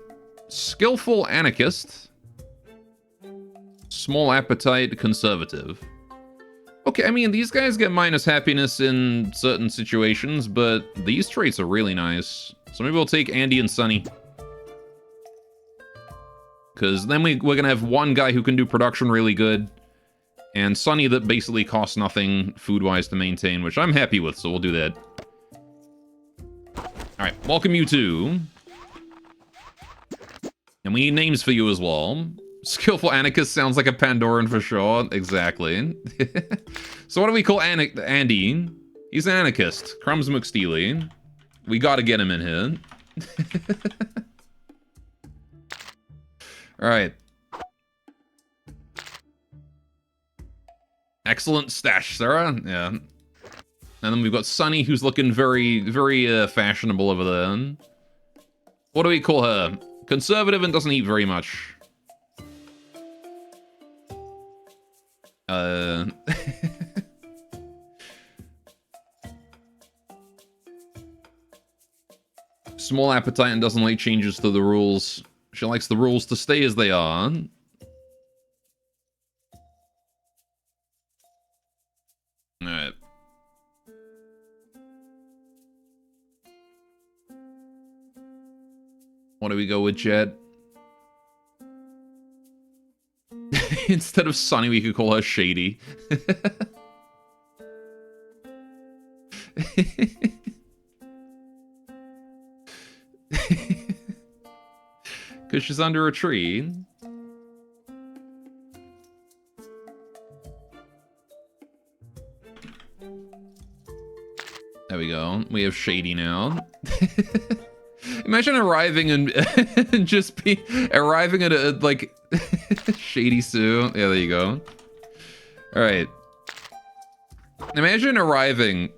skillful anarchist, small appetite conservative. Okay, I mean, these guys get minus happiness in certain situations, but these traits are really nice. So maybe we'll take Andy and Sunny. Because then we're going to have one guy who can do production really good, and Sunny that basically costs nothing food-wise to maintain, which I'm happy with, so we'll do that. Alright, welcome you two. And we need names for you as well. Skillful Anarchist sounds like a Pandoran for sure. Exactly. So what do we call Andy? He's an anarchist. Crumbs McSteely. We gotta get him in here. Alright. Excellent stash, Sarah. Yeah. And then we've got Sunny, who's looking very, very fashionable over there. What do we call her? Conservative and doesn't eat very much. Small appetite and doesn't like changes to the rules. She likes the rules to stay as they are. Alright. What do we go with, Jet? Instead of Sunny, we could call her Shady. Because she's under a tree. There we go. We have Shady now. Imagine arriving and, and just arriving at a, like, Shady Sue. Yeah, there you go. Alright. Imagine arriving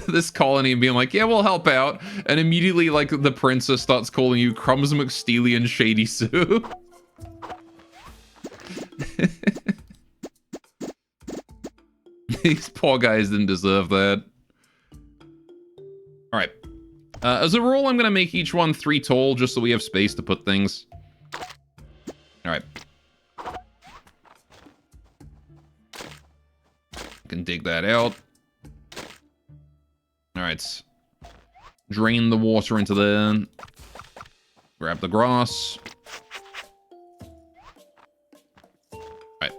this colony and being like, yeah, we'll help out. And immediately, like, the princess starts calling you Crumbs McSteely and Shady Sue. These poor guys didn't deserve that. Alright. As a rule, I'm going to make each one 3 tall just so we have space to put things. Alright. can dig that out. Alright. Drain the water into there. Grab the grass. Alright.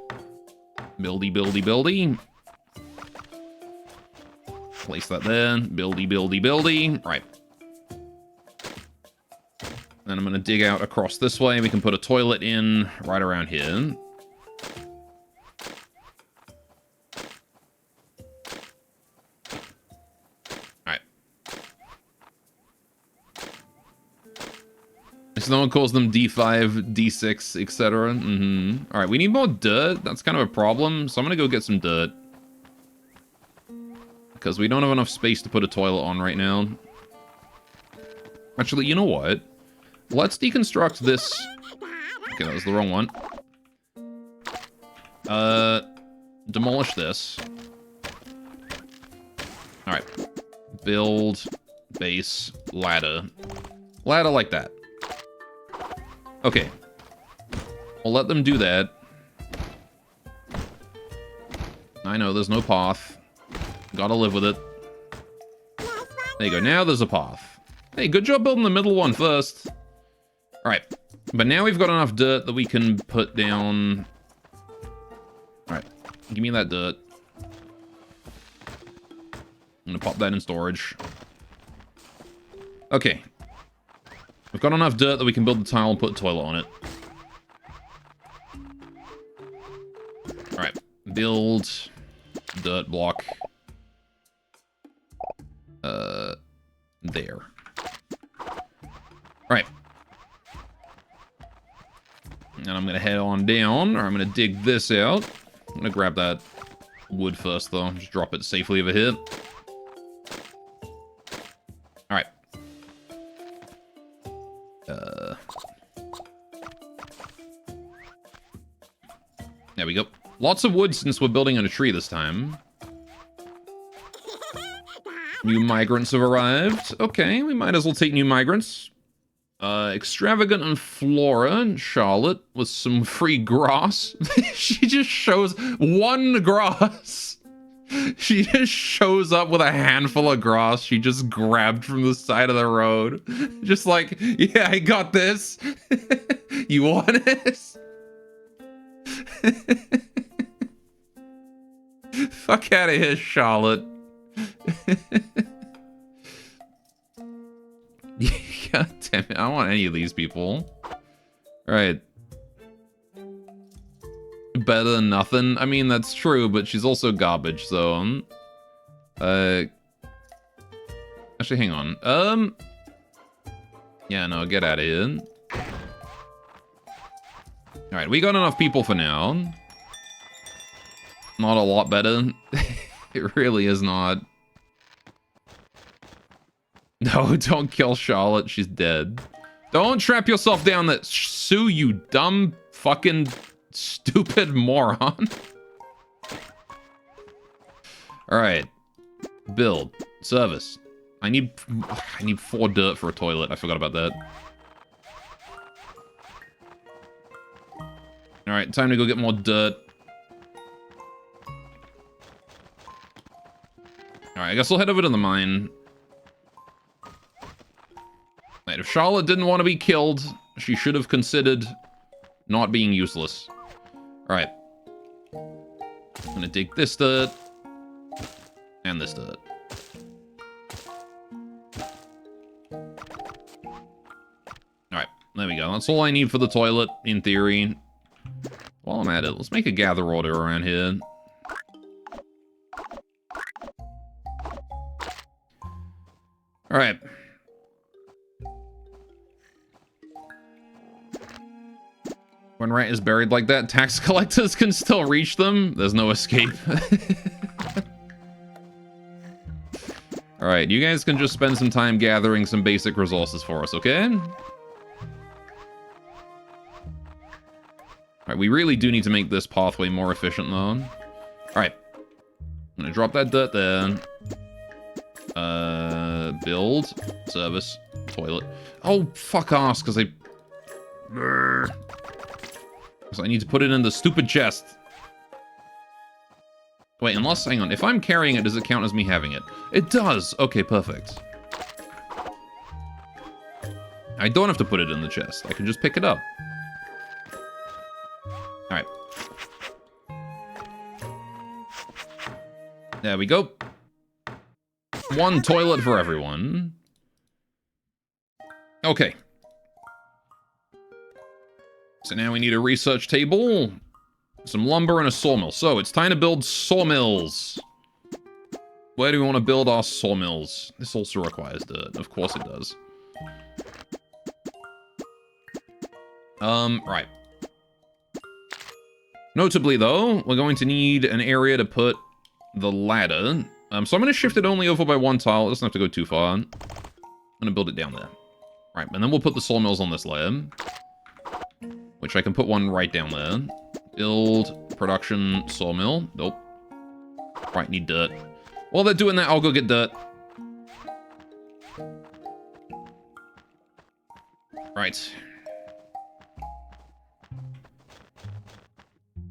Buildy, buildy, buildy. Place that there. Buildy, buildy, buildy. Right. Then I'm going to dig out across this way. We can put a toilet in right around here. Alright. So no one calls them D5, D6, etc. Alright, we need more dirt. That's kind of a problem. So I'm going to go get some dirt. Because we don't have enough space to put a toilet on right now. Actually, you know what? Let's deconstruct this. Okay, that was the wrong one. Demolish this. Alright. Build, base, ladder. Ladder like that. Okay. We'll let them do that. I know, there's no path. Gotta live with it. There you go, now there's a path. Hey, good job building the middle one first. Alright, but now we've got enough dirt that we can put down... Alright, give me that dirt. I'm gonna pop that in storage. Okay. We've got enough dirt that we can build the tile and put a toilet on it. Alright, build... dirt block. There. Alright. And I'm gonna head on down, or I'm gonna dig this out. I'm gonna grab that wood first, though. Just drop it safely over here. Alright. There we go. Lots of wood since we're building on a tree this time. New migrants have arrived. Okay, we might as well take new migrants. Extravagant and Flora, Charlotte, with some free grass. She just shows one grass. She just shows up with a handful of grass she just grabbed from the side of the road. Just like, yeah, I got this. You want it? Fuck out of here, Charlotte. God damn it, I don't want any of these people. Alright. Better than nothing? I mean, that's true, but she's also garbage, so... Actually, hang on. Yeah, no, get out of here. Alright, we got enough people for now. Not a lot better. It really is not. No, don't kill Charlotte. She's dead. Don't trap yourself down that Sue, you dumb fucking stupid moron. Alright. Build. Service. I need 4 dirt for a toilet. I forgot about that. Alright, time to go get more dirt. Alright, I guess we'll head over to the mine. Right, if Charlotte didn't want to be killed, she should have considered not being useless. Alright. I'm gonna dig this dirt. And this dirt. Alright, there we go. That's all I need for the toilet, in theory. While I'm at it, let's make a gather order around here. Alright. When Rat is buried like that, tax collectors can still reach them. There's no escape. Alright, you guys can just spend some time gathering some basic resources for us, okay? Alright, we really do need to make this pathway more efficient, though. Alright. I'm gonna drop that dirt there. Build. Service. Toilet. Oh, fuck ass, because I... So I need to put it in the stupid chest. Wait, unless, hang on. If I'm carrying it, does it count as me having it? It does! Okay, perfect. I don't have to put it in the chest. I can just pick it up. Alright. There we go. One toilet for everyone. Okay. So now we need a research table, some lumber, and a sawmill. So it's time to build sawmills. Where do we want to build our sawmills? This also requires dirt. Of course it does. Right. Notably, though, we're going to need an area to put the ladder. So I'm going to shift it only over by one tile. It doesn't have to go too far. I'm going to build it down there. Right, and then we'll put the sawmills on this layer. Which I can put one right down there. Build, production, sawmill. Nope. Right, need dirt. While they're doing that, I'll go get dirt. Right.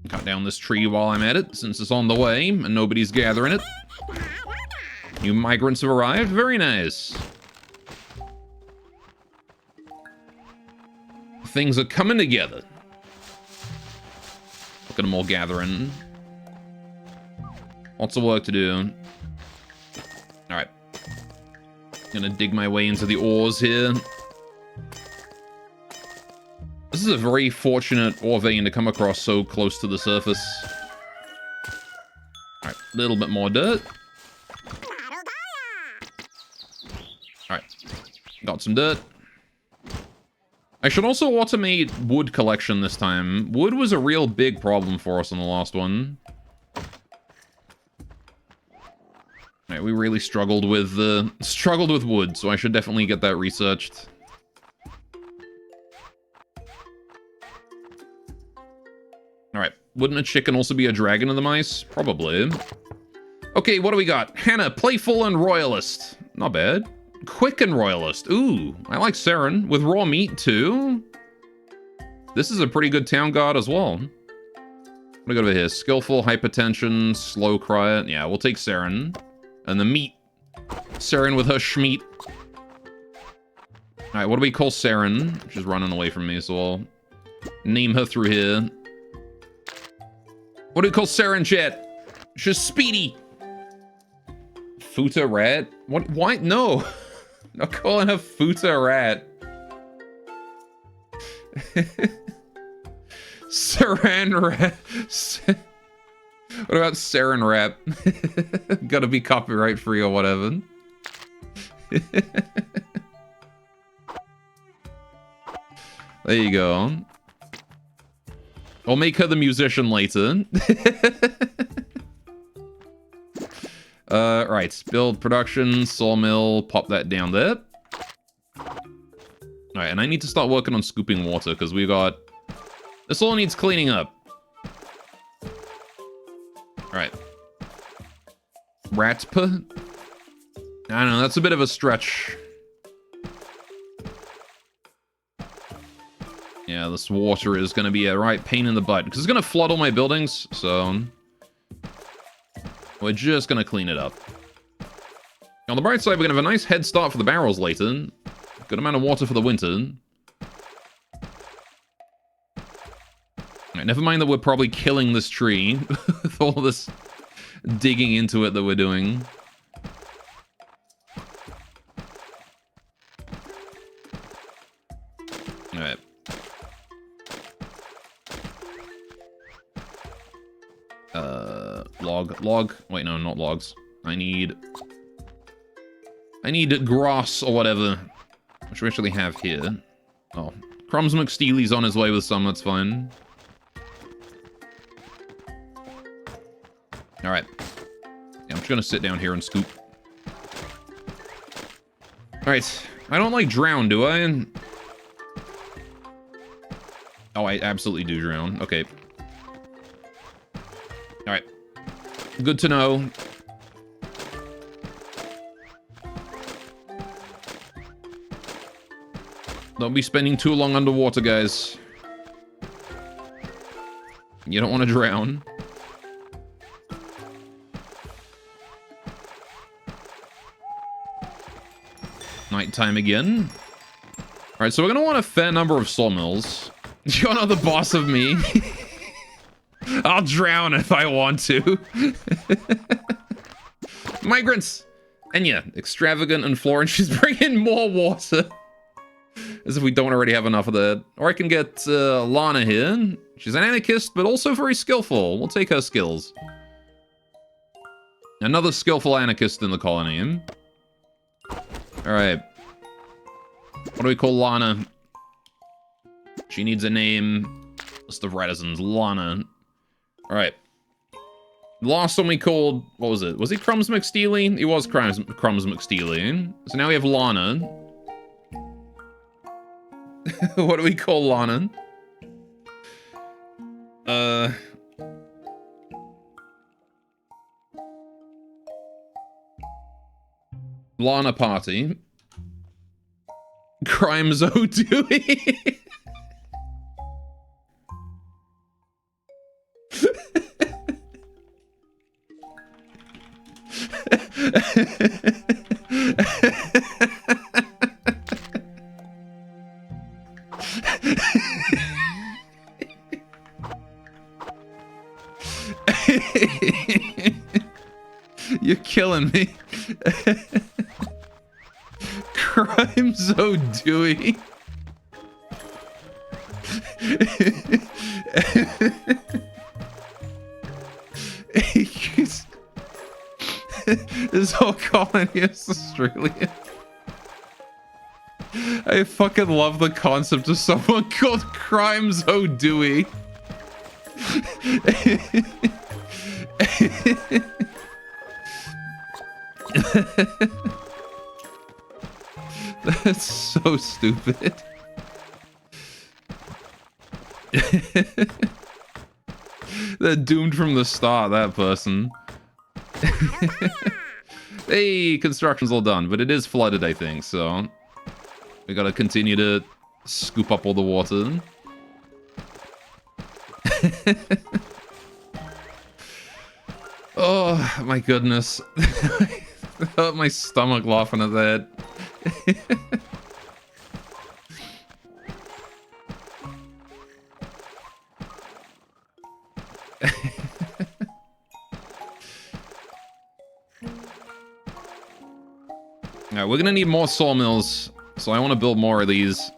Cut down this tree while I'm at it, since it's on the way, and nobody's gathering it. New migrants have arrived. Very nice. Things are coming together. Look at them all gathering. Lots of work to do. Alright. Gonna dig my way into the ores here. This is a very fortunate ore vein to come across so close to the surface. Alright, a little bit more dirt. Alright, got some dirt. I should also automate wood collection this time. Wood was a real big problem for us in the last one. Alright, we really struggled with wood, so I should definitely get that researched. Alright, wouldn't a chicken also be a dragon of the mice? Probably. Okay, what do we got? Hannah, playful and royalist. Not bad. Quick and royalist. Ooh, I like Saren. With raw meat, too. This is a pretty good town guard as well. What do we got over here? Skillful, hypertension, slow cry. Yeah, we'll take Saren. And the meat. Saren with her schmeat. Alright, what do we call Saren? She's running away from me, so I'll name her through here. What do we call Saren, chat? She's speedy. Futa rat? What? Why? No. Not calling her Futa rat. Saran rat. What about Saran rap? Gotta be copyright free or whatever. There you go. I'll make her the musician later. Right. Build production, sawmill, pop that down there. Alright, and I need to start working on scooping water, because we got... This all needs cleaning up. Alright. Ratopia? I don't know, that's a bit of a stretch. Yeah, this water is going to be a right pain in the butt, because it's going to flood all my buildings, so... We're just going to clean it up. On the bright side, we're going to have a nice head start for the barrels later. Good amount of water for the winter. Right, never mind that we're probably killing this tree with all this digging into it that we're doing. Alright. Log. Wait, no, not logs. I need grass or whatever. Which we actually have here. Oh. Crumbs McSteely's on his way with some, that's fine. Alright. Yeah, I'm just gonna sit down here and scoop. Alright. I don't like drown, do I? Oh, I absolutely do drown. Okay. Alright. Good to know. Don't be spending too long underwater, guys. You don't want to drown. Nighttime again. Alright, so we're gonna want a fair number of sawmills. You're not the boss of me. I'll drown if I want to. Migrants! And yeah, extravagant and Florence, she's bringing more water. As if we don't already have enough of that. Or I can get Lana here. She's an anarchist, but also very skillful. We'll take her skills. Another skillful anarchist in the colony. Alright. What do we call Lana? She needs a name. List of reticence. Lana. Alright. Last one we called... What was it? Was he Crumbs McSteely? He was Crumbs McSteely. So now we have Lana. What do we call Lana? Lana Party. Crimes Dewey. You're killing me. Crimes Dewey. This whole colony is Australian. I fucking love the concept of someone called Crimes Dewey. That's so stupid. They're doomed from the start, that person. Hey, construction's all done, but it is flooded, I think, so we gotta continue to scoop up all the water. Oh, my goodness. It hurt my stomach laughing at that. Alright, we're gonna need more sawmills, so I want to build more of these.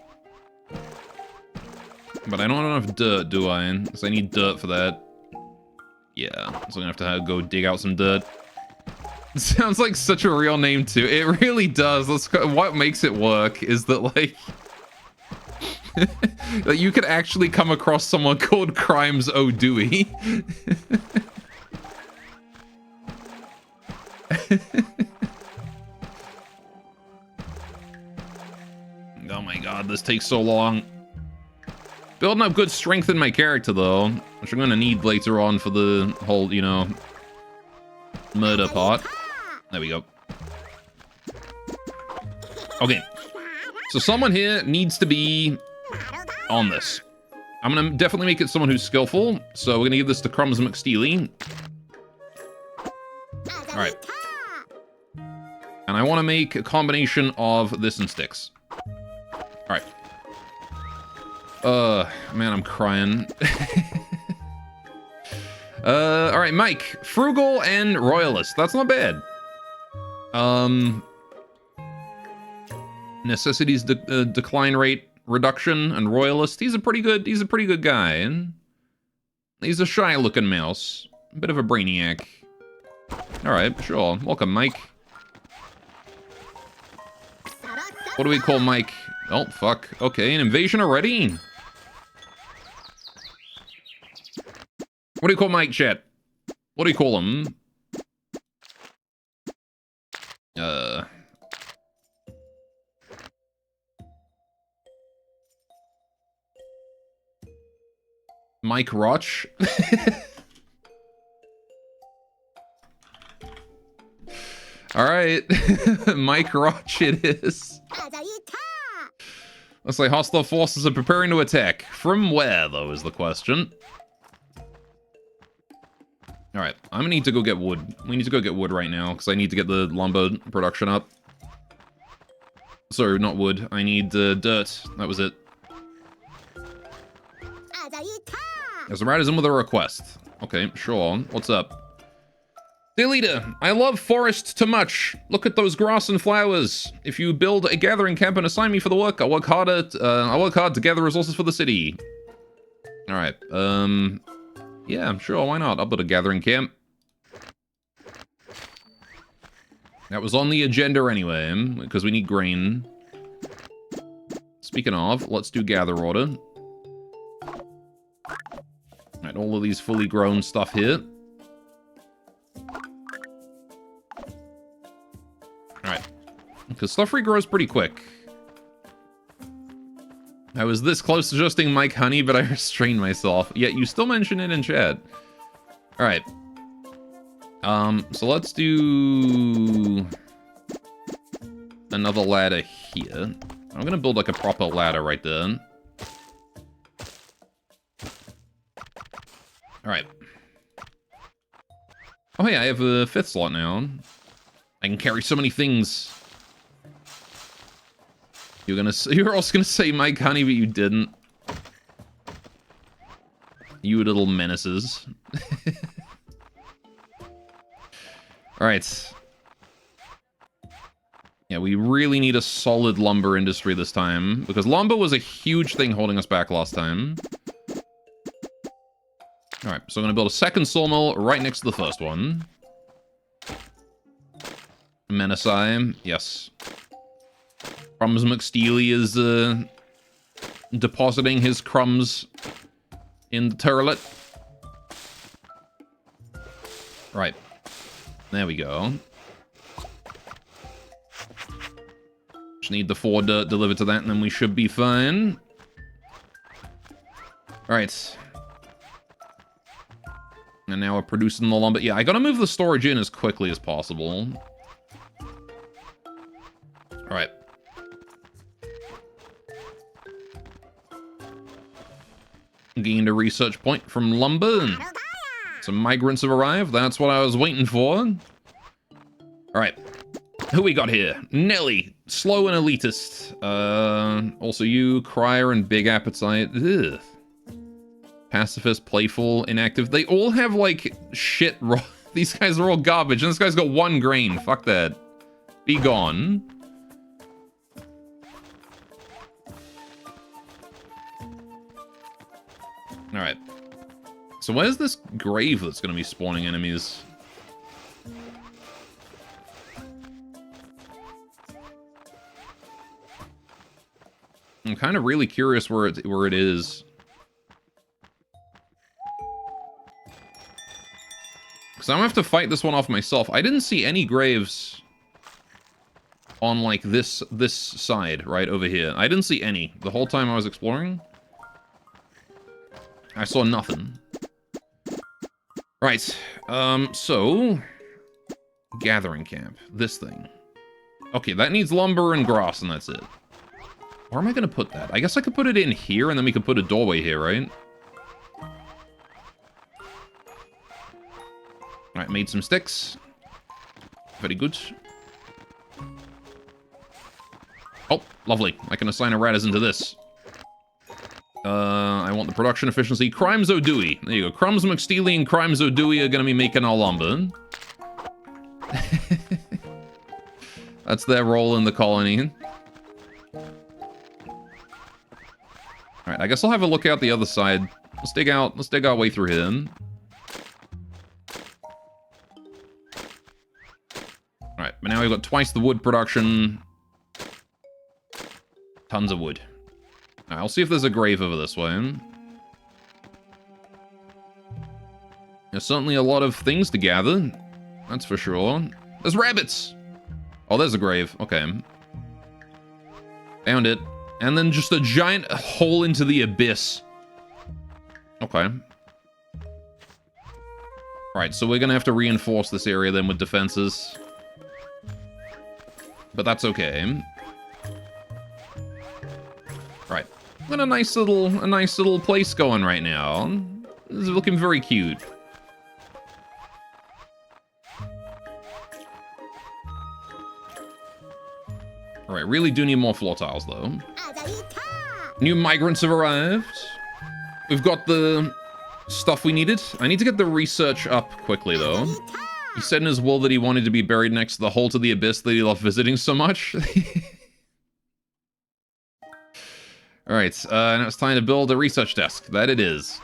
But I don't have enough dirt, do I? Because I need dirt for that. Yeah, so I'm gonna have to go dig out some dirt. It sounds like such a real name too. It really does. What makes it work is that like... that you could actually come across someone called Crimes Dewey. Oh my god, this takes so long. Building up good strength in my character, though, which I'm gonna need later on for the whole, you know, murder part. There we go. Okay. So someone here needs to be on this. I'm gonna definitely make it someone who's skillful, so we're gonna give this to Crumbs McSteely. Alright. And I want to make a combination of this and sticks. Alright. Man, I'm crying. Alright, Mike. Frugal and Royalist. That's not bad. Necessities decline rate reduction and Royalist. He's a pretty good guy. And he's a shy-looking mouse. A bit of a brainiac. Alright, sure. Welcome, Mike. What do we call Mike? Oh, fuck. Okay, an invasion already? What do you call Mike, chat? What do you call him? Mike Roch? Alright. Mike Roch it is. Looks like hostile forces are preparing to attack. From where, though, is the question. Alright, I'm gonna need to go get wood. We need to go get wood right now, because I need to get the lumber production up. Sorry, not wood. I need dirt. That was it. As the rat is in with a request. Okay, sure. What's up? Dear leader, I love forest too much. Look at those grass and flowers. If you build a gathering camp and assign me for the work, I'll work hard to gather resources for the city. All right. Yeah, sure. Why not? I'll build a gathering camp. That was on the agenda anyway, because we need grain. Speaking of, let's do gather order. Alright, all of these fully grown stuff here. Alright. Because stuff regrows pretty quick. I was this close to adjusting Mike Honey, but I restrained myself. Yet you still mention it in chat. Alright. So let's do another ladder here. I'm gonna build like a proper ladder right there. Alright. Oh hey, I have a 5th slot now. I can carry so many things. You were also gonna say Mike Honey, but you didn't. You little menaces. Alright. Yeah, we really need a solid lumber industry this time, because lumber was a huge thing holding us back last time. Alright, so I'm going to build a second sawmill right next to the first one. Menasai, yes. Crumbs McSteely is depositing his crumbs in the turlet. Right. There we go. Just need the 4 dirt delivered to that, and then we should be fine. Alright. And now we're producing the lumber. Yeah, I gotta move the storage in as quickly as possible. Alright. Gained a research point from lumber. Some migrants have arrived. That's what I was waiting for. Alright. Who we got here? Nelly. Slow and elitist. Also you, Crier and Big Appetite. Ugh. Pacifist, playful, inactive. They all have, like, shit. These guys are all garbage. And this guy's got 1 grain. Fuck that. Be gone. Alright. So where's this grave that's going to be spawning enemies? I'm kind of really curious where it is. Because I'm going to have to fight this one off myself. I didn't see any graves on, like, this side, right over here. I didn't see any. The whole time I was exploring, I saw nothing. Right, so... Gathering camp. This thing. Okay, that needs lumber and grass, and that's it. Where am I gonna put that? I guess I could put it in here, and then we could put a doorway here, right? Alright, made some sticks. Very good. Oh, lovely. I can assign a Ratters into this. I want the production efficiency. Crimes O'Dewey. There you go. Crumbs McSteely and Crimes O'Dewey are gonna be making our lumber. That's their role in the colony. Alright, I guess I'll have a look out the other side. Let's dig our way through here. Alright, but now we've got twice the wood production. Tons of wood. Alright, I'll see if there's a grave over this way. There's certainly a lot of things to gather. That's for sure. There's rabbits! Oh, there's a grave. Okay. Found it. And then just a giant hole into the abyss. Okay. Right, so we're gonna have to reinforce this area then with defenses. But that's okay. Right. Got a nice little place going right now. This is looking very cute. Alright, really do need more floor tiles, though. New migrants have arrived. We've got the stuff we needed. I need to get the research up quickly, though. He said in his will that he wanted to be buried next to the hole to the abyss that he loved visiting so much. Alright, now it's time to build a research desk. That it is.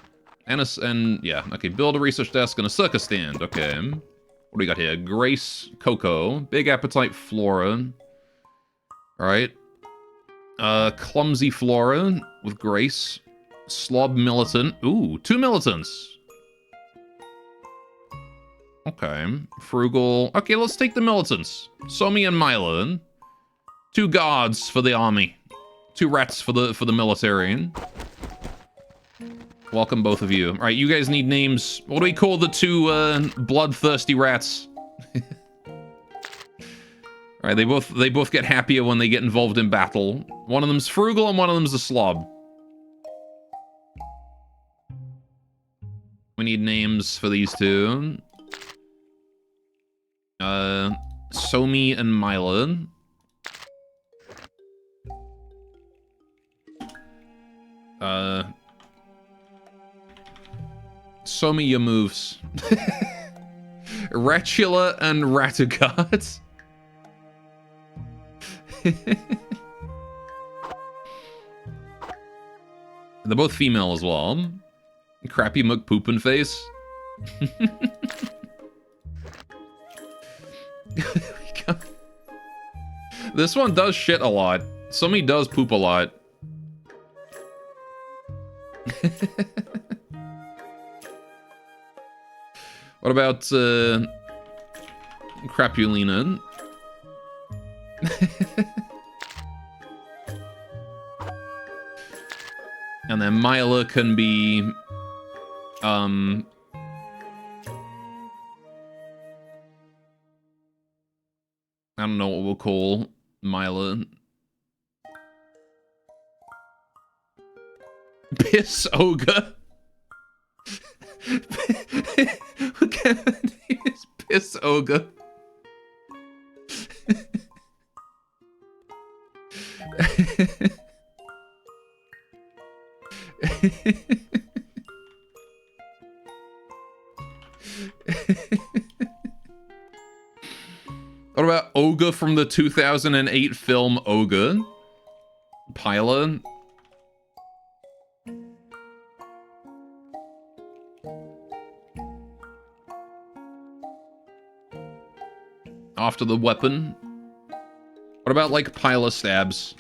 Yeah, okay, build a research desk and a circus stand. Okay. What do we got here? Grace, Coco, Big Appetite, Flora. Alright. Clumsy Flora with Grace. Slob Militant. Ooh, 2 militants. Okay. Frugal. Okay, let's take the militants. Somi and Mila. 2 guards for the army. 2 rats for the military. Welcome, both of you. All right, you guys need names. What do we call the 2 bloodthirsty rats? All right, they both get happier when they get involved in battle. One of them's frugal and one of them's a slob. We need names for these 2. Somi and Mila. Somi, your moves. Ratula and Ratugard. They're both female as well. Crappy McPoopin face. This one does shit a lot. Somi does poop a lot. What about Crapulina? And then Mila can be I don't know what we'll call Mila. Piss Ogre. What kind of name is Piss Ogre? What about Ogre from the 2008 film Ogre? Pila? After the weapon? What about, like, Pila Stabs?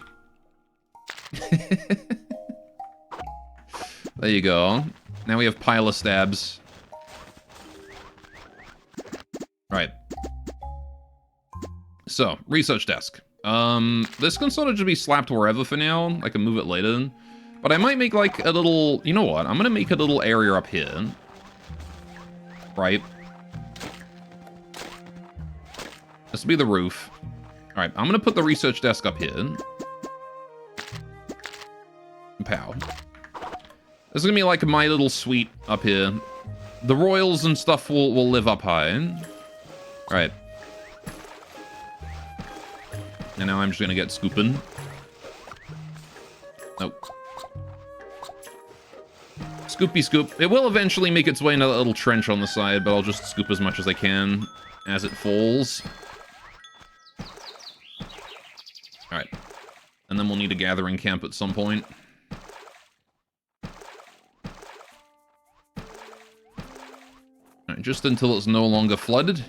There you go. Now we have Pila Stabs. Alright. So, research desk. This can sort of just be slapped wherever for now. I can move it later. But I might make, like, a little... You know what? I'm gonna make a little area up here. Right? This will be the roof. Alright, I'm gonna put the research desk up here. Pow. This is gonna be like my little suite up here. The royals and stuff will live up high. Alright. And now I'm just gonna get scooping. Nope. Scoopy scoop. It will eventually make its way into that little trench on the side, but I'll just scoop as much as I can as it falls. Alright. And then we'll need a gathering camp at some point. Alright, just until it's no longer flooded.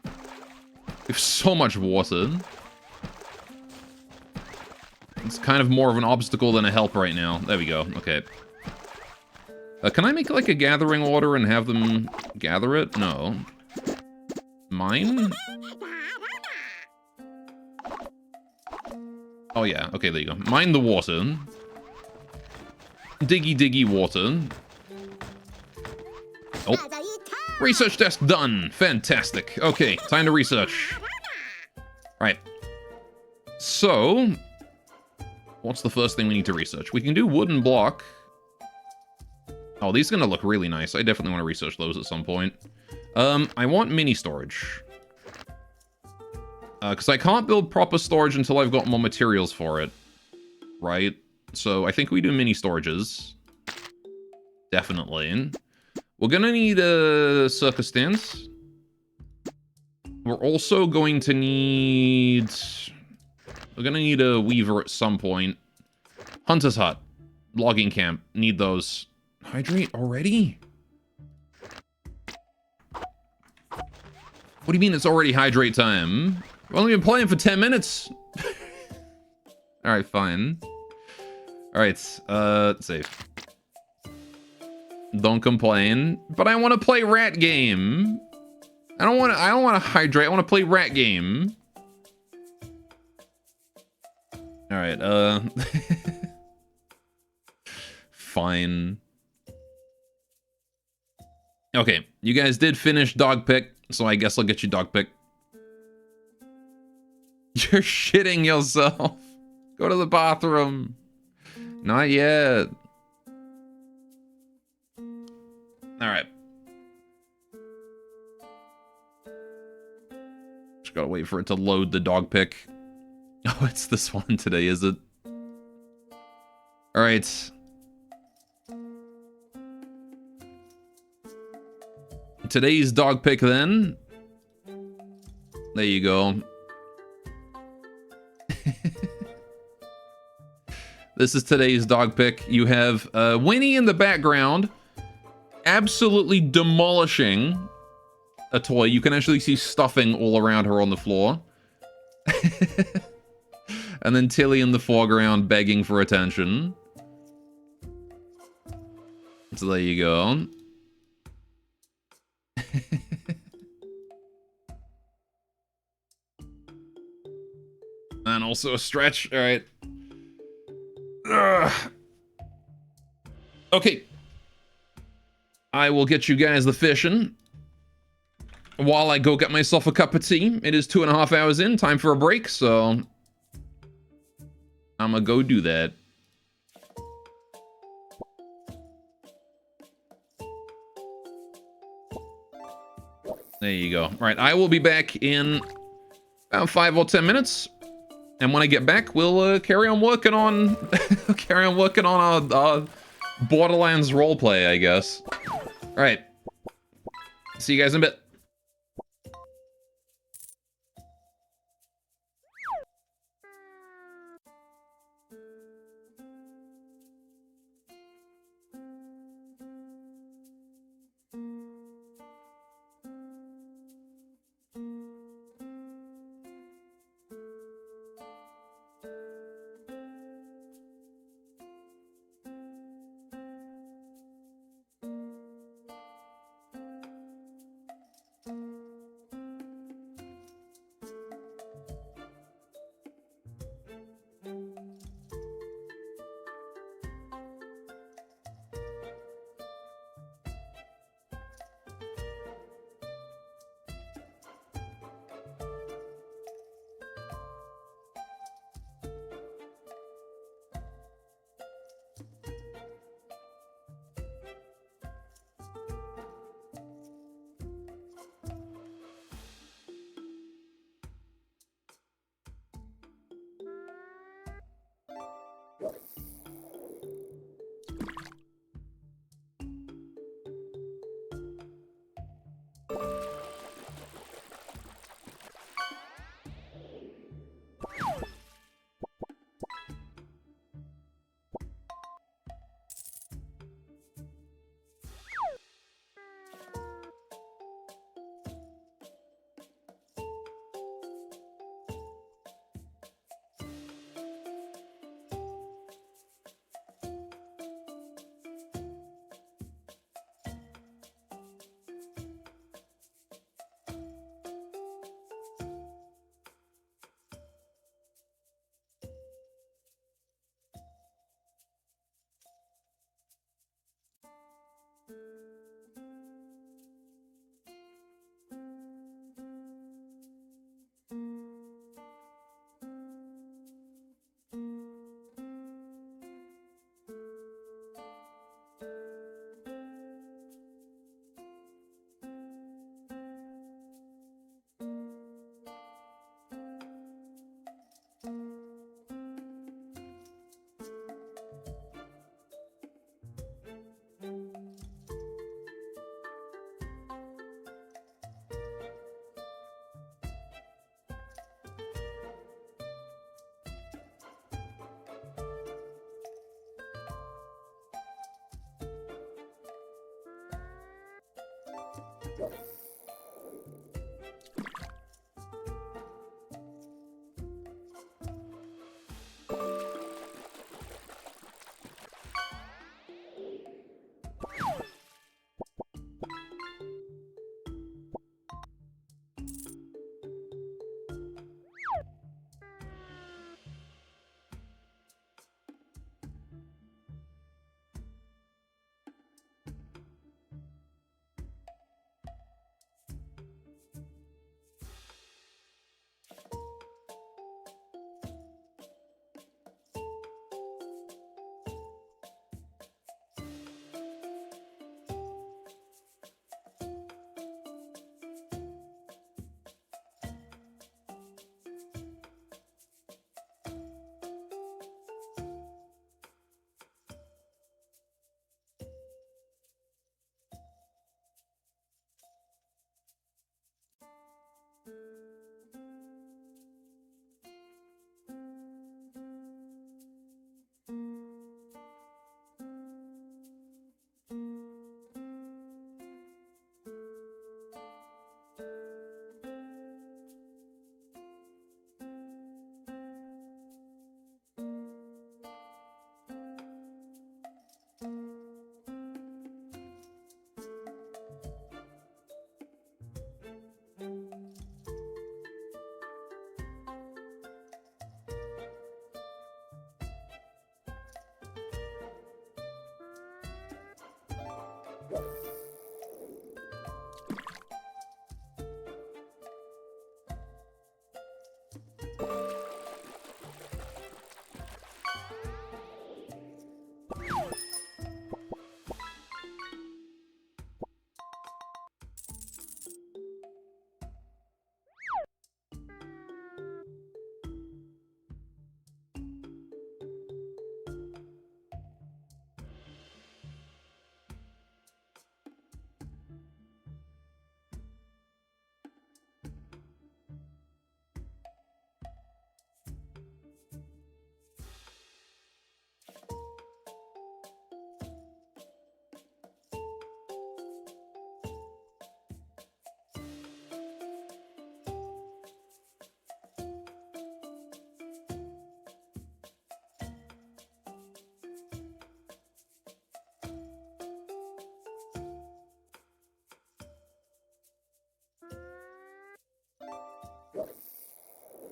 We have so much water. It's kind of more of an obstacle than a help right now. There we go. Okay. Can I make, like, a gathering order and have them gather it? No. Mine? Oh, yeah. Okay, there you go. Mine the water. Diggy, diggy water. Oh. Research desk done. Fantastic. Okay, time to research. Right. So... what's the first thing we need to research? We can do wooden block. Oh, these are gonna look really nice. I definitely want to research those at some point. I want mini storage. Because I can't build proper storage until I've got more materials for it. Right? So I think we do mini storages. Definitely. We're gonna need a circus tent. We're also going to need... We're gonna need a weaver at some point. Hunter's hut. Logging camp. Need those. Hydrate already? What do you mean it's already hydrate time? We've only been playing for 10 minutes. Alright, fine. Alright, save. Don't complain. But I want to play rat game. I don't want to hydrate. I want to play rat game. Alright, fine. Okay, you guys did finish dog pick, so I guess I'll get you dog pick. You're shitting yourself. Go to the bathroom. Not yet. Alright. Just gotta wait for it to load the dog pick. Oh, it's this one today, is it? Alright. Today's dog pick, then. There you go. This is today's dog pick. You have Winnie in the background, absolutely demolishing a toy. You can actually see stuffing all around her on the floor. And then Tilly in the foreground begging for attention. So there you go. And also a stretch. All right. Okay. I will get you guys the fishing while I go get myself a cup of tea. It is 2.5 hours in. Time for a break, so I'm gonna go do that. There you go. All right, I will be back in about 5 or 10 minutes. And when I get back, we'll carry on working on our Borderlands roleplay, I guess. All right. See you guys in a bit.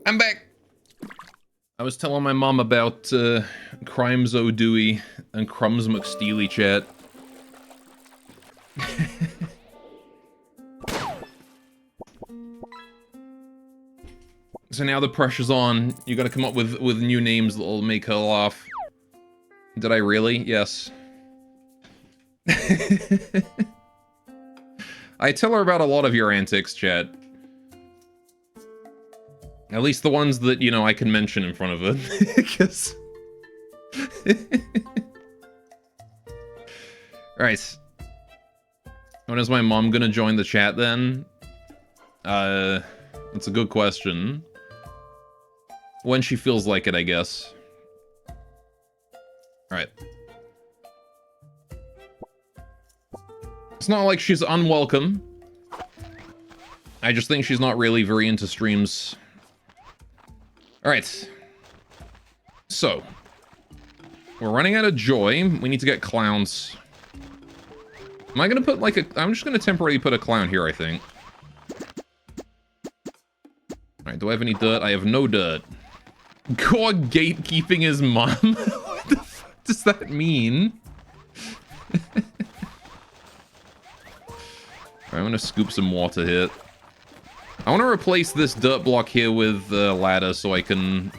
I'm back. I was telling my mom about Crimes O'Dewey and Crumbs McSteely chat. So now the pressure's on. You gotta come up with new names that'll make her laugh. Did I really? Yes. I tell her about a lot of your antics, chat. At least the ones that, you know, I can mention in front of her. Because... Alright. When is my mom gonna join the chat, then? That's a good question. When she feels like it, I guess. Alright. It's not like she's unwelcome. I just think she's not really very into streams. Alright. So. We're running out of joy. We need to get clowns. Am I gonna put like a... I'm just gonna temporarily put a clown here, I think. Alright, do I have any dirt? I have no dirt. God gatekeeping his mom? What the fuck does that mean? Alright, I'm gonna scoop some water here. I want to replace this dirt block here with a ladder so I can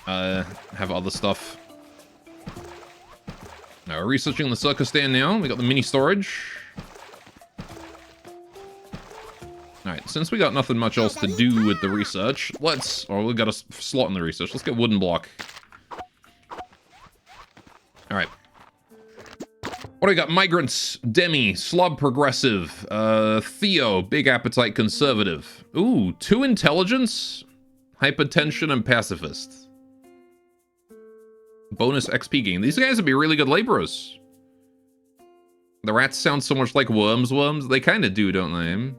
have other stuff. Now we're researching the circus stand now. We got the mini storage. Alright, since we got nothing much else to do with the research, let's... Oh, we got a slot in the research. Let's get wooden block. Alright. What do we got? Migrants, Demi, Slob Progressive, Theo, Big Appetite Conservative. Ooh, 2 Intelligence, Hypertension, and Pacifist. Bonus XP gain. These guys would be really good laborers. The rats sound so much like worms. They kind of do, don't they?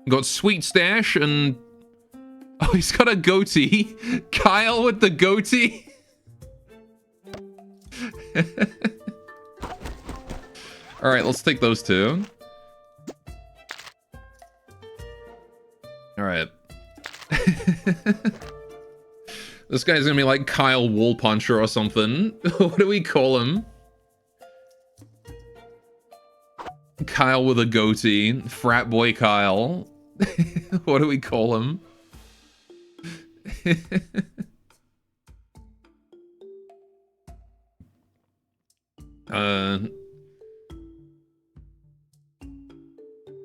Got Sweet Stash and... Oh, he's got a goatee. Kyle with the goatee. Alright, let's take those two. Alright. This guy's gonna be like Kyle Wall Puncher or something. What do we call him? Kyle with a goatee. Frat boy Kyle. What do we call him?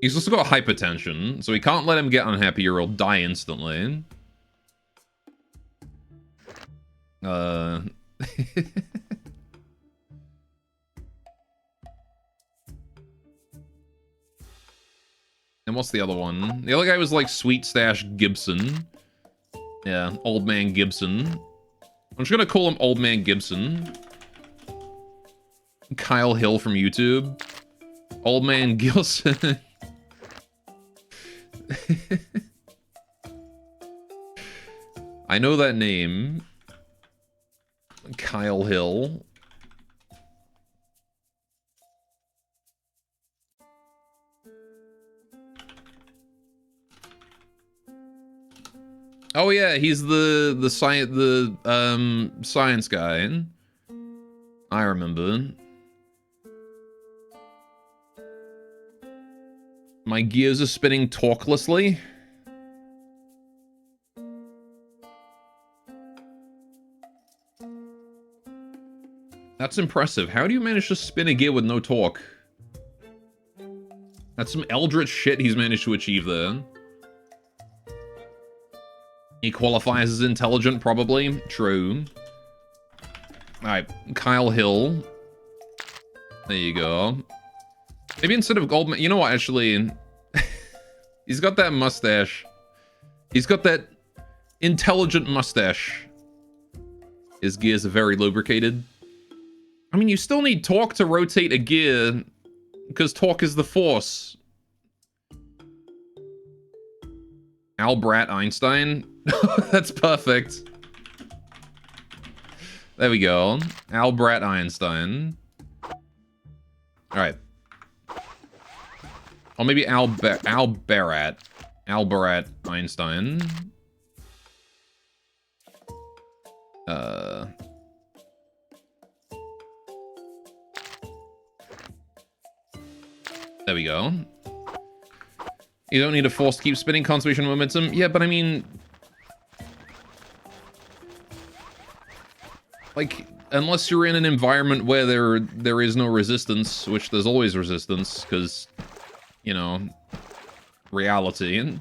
He's also got hypertension, so we can't let him get unhappy or he'll die instantly. And what's the other one? The other guy was like Sweet Stash Gibson. Yeah, Old Man Gibson. I'm just gonna call him Old Man Gibson. Kyle Hill from YouTube. Old Man Gilson. I know that name. Kyle Hill. Oh yeah, he's the science guy. I remember. My gears are spinning talklessly. That's impressive. How do you manage to spin a gear with no torque? That's some eldritch shit he's managed to achieve there. He qualifies as intelligent, probably. True. Alright, Kyle Hill. There you go. Maybe instead of Goldman... You know what, actually... He's got that mustache. He's got that intelligent mustache. His gears are very lubricated. I mean, you still need torque to rotate a gear, because torque is the force. Albert Einstein? That's perfect. There we go. Albert Einstein. Alright. Or maybe Albert Einstein. There we go. You don't need a force to keep spinning, conservation momentum. Yeah, but I mean... Like, unless you're in an environment where there is no resistance, which there's always resistance, because, you know, reality.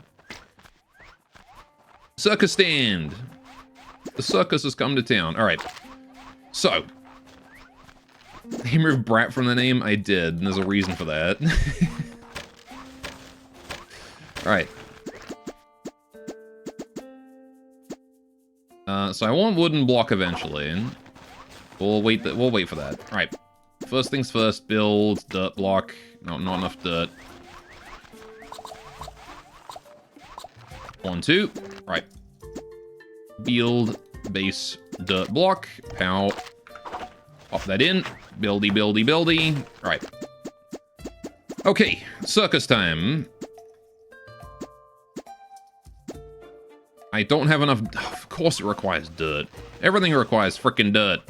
Circus stand! The circus has come to town. Alright. So. He removed Brat from the name? I did, and there's a reason for that. Alright. So I want wooden block eventually. We'll wait for that. Alright. First things first, build dirt block. No, not enough dirt. 1, 2. Right. Build base dirt block. Pow. Pop that in. Buildy, buildy, buildy. Right. Okay, circus time. I don't have enough... Of course it requires dirt. Everything requires frickin' dirt.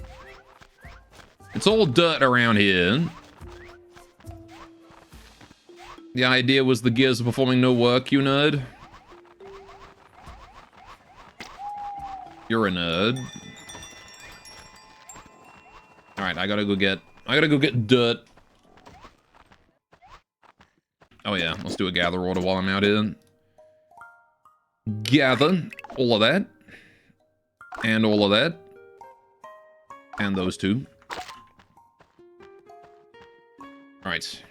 It's all dirt around here. The idea was the gears are performing no work, you nerd. You're a nerd. Alright, I gotta go get dirt. Oh yeah, let's do a gather order while I'm out here. Gather all of that. And all of that. And those two. Alright.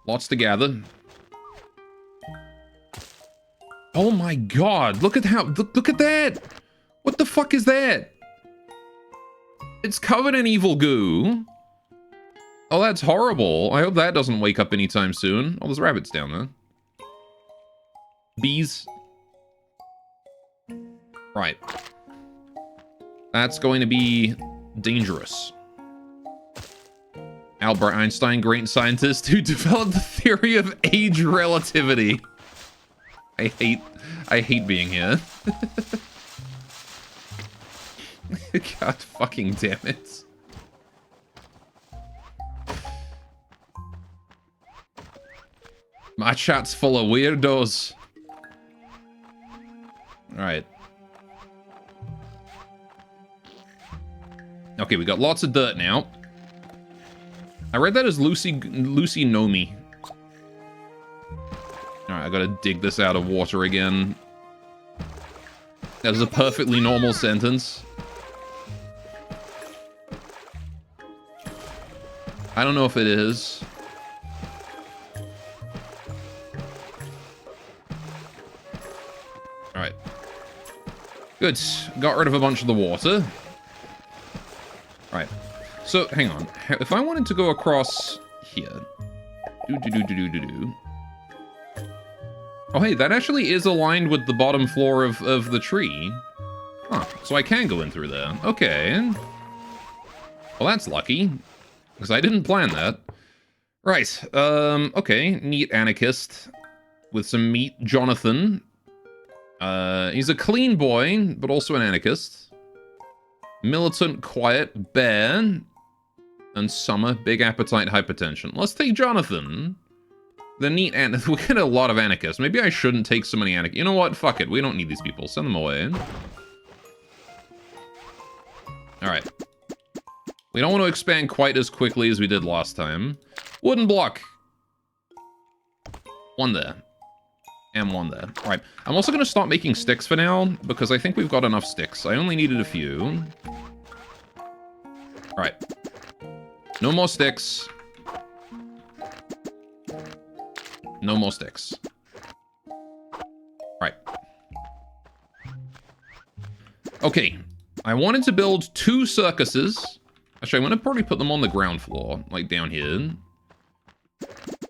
Lots to gather. Oh my god, look at how, look at that! What the fuck is that? It's covered in evil goo. Oh, that's horrible. I hope that doesn't wake up anytime soon. Oh, there's rabbits down there. Bees. Right. That's going to be dangerous. Albert Einstein, great scientist who developed the theory of age relativity. I hate being here. God fucking damn it. My chat's full of weirdos. Alright. Okay, we got lots of dirt now. I read that as Lucy Nomi. Alright, I gotta dig this out of water again. That is a perfectly normal sentence. I don't know if it is. Alright. Good. Got rid of a bunch of the water. Alright. So, hang on. If I wanted to go across here... Oh, hey, that actually is aligned with the bottom floor of the tree. Huh. So I can go in through there. Okay. Well, that's lucky. Because I didn't plan that. Right. Okay. Neat anarchist. With some meat. Jonathan. He's a clean boy, but also an anarchist. Militant, quiet, bear. And Summer, big appetite, hypertension. Let's take Jonathan. The neat we get a lot of anarchists. Maybe I shouldn't take so many anarchists. You know what? Fuck it. We don't need these people. Send them away. Alright. We don't want to expand quite as quickly as we did last time. Wooden block. One there. And one there. Alright. I'm also going to start making sticks for now, because I think we've got enough sticks. I only needed a few. Alright. No more sticks. No more sticks. Right. Okay. I wanted to build 2 circuses. Actually, I'm going to probably put them on the ground floor. Like, down here.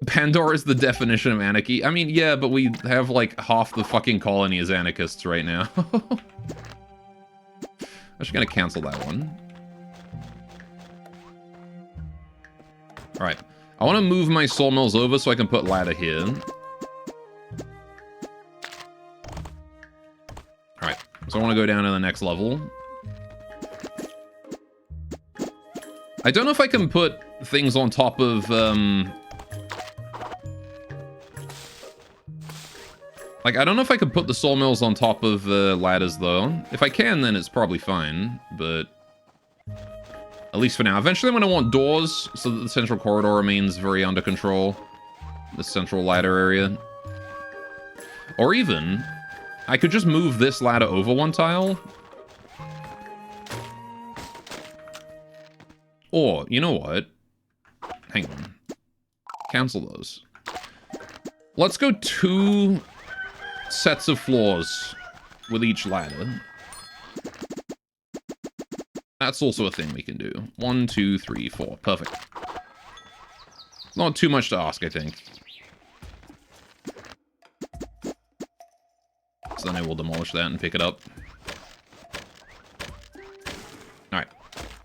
Pandora is the definition of anarchy. I mean, yeah, but we have, like, half the fucking colony as anarchists right now. I'm just going to cancel that one. Alright. I want to move my sawmills over so I can put ladder here. Alright, so I want to go down to the next level. I don't know if I can put things on top of, like, I don't know if I can put the sawmills on top of ladders, though. If I can, then it's probably fine, but... At least for now. Eventually I'm going to want doors so that the central corridor remains very under control. The central ladder area. Or even, I could just move this ladder over one tile. Or, you know what? Hang on. Cancel those. Let's go 2 sets of floors with each ladder. That's also a thing we can do. 1, 2, 3, 4. Perfect. Not too much to ask, I think. So then I will demolish that and pick it up. Alright.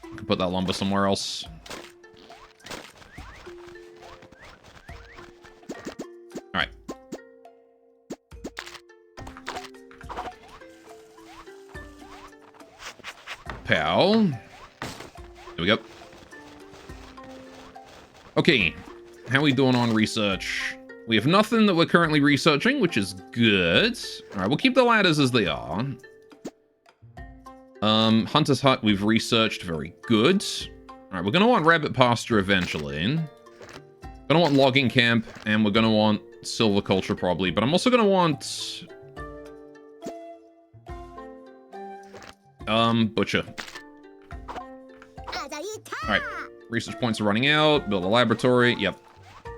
I can put that lumber somewhere else. Alright. Pow. There we go. Okay. How are we doing on research? We have nothing that we're currently researching, which is good. Alright, we'll keep the ladders as they are. Hunter's Hut, we've researched. Very good. Alright, we're going to want rabbit pasture eventually. Gonna want logging camp, and we're gonna want silviculture probably, but I'm also gonna want... butcher. Alright, research points are running out, build a laboratory, yep.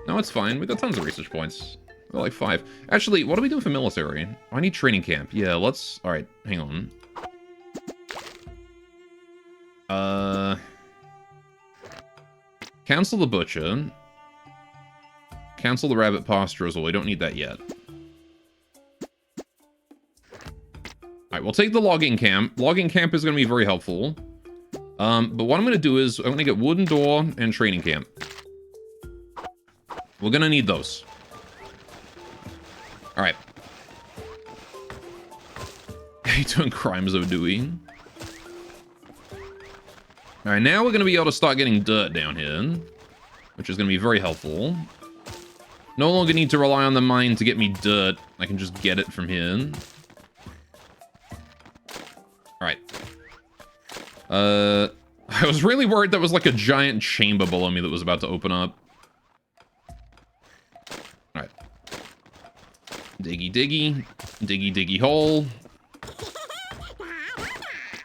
No, it's fine, we got tons of research points. We're like 5. Actually, what are we doing for military? I need training camp. Yeah, let's... Alright, hang on. Cancel the butcher. Cancel the rabbit pasture as well. We don't need that yet. Alright, we'll take the logging camp. Logging camp is going to be very helpful. But what I'm going to do is, I'm going to get wooden door and training camp. We're going to need those. Alright. How you doing, Crimes of doing? Alright, now we're going to be able to start getting dirt down here, which is going to be very helpful. No longer need to rely on the mine to get me dirt. I can just get it from here. Alright. I was really worried there was like a giant chamber below me that was about to open up. Alright. Diggy diggy. Diggy diggy hole.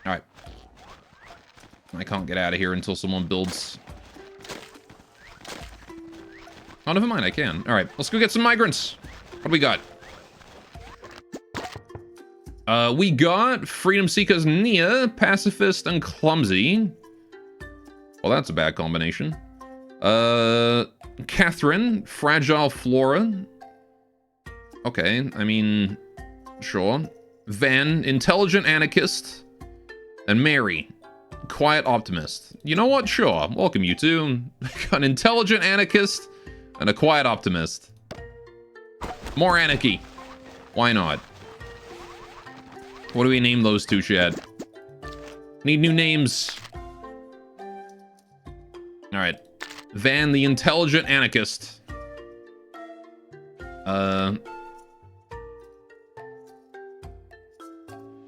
Alright. I can't get out of here until someone builds. Oh, never mind, I can. Alright, let's go get some migrants. What do we got? We got Freedom Seekers Nia, Pacifist, and Clumsy. Well, that's a bad combination. Catherine, Fragile Flora. Okay, I mean, sure. Van, Intelligent Anarchist. And Mary, Quiet Optimist. You know what? Sure. Welcome, you two. Got an Intelligent Anarchist and a Quiet Optimist. More anarchy. Why not? What do we name those two, Chad? Need new names. Alright. Van, the Intelligent Anarchist.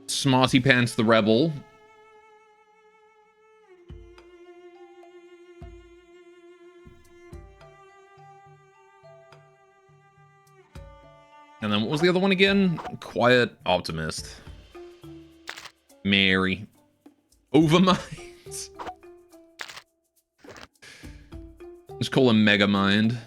Smarty Pants the Rebel. And then what was the other one again? Quiet Optimist. Mary. Overmind. Just call him Megamind.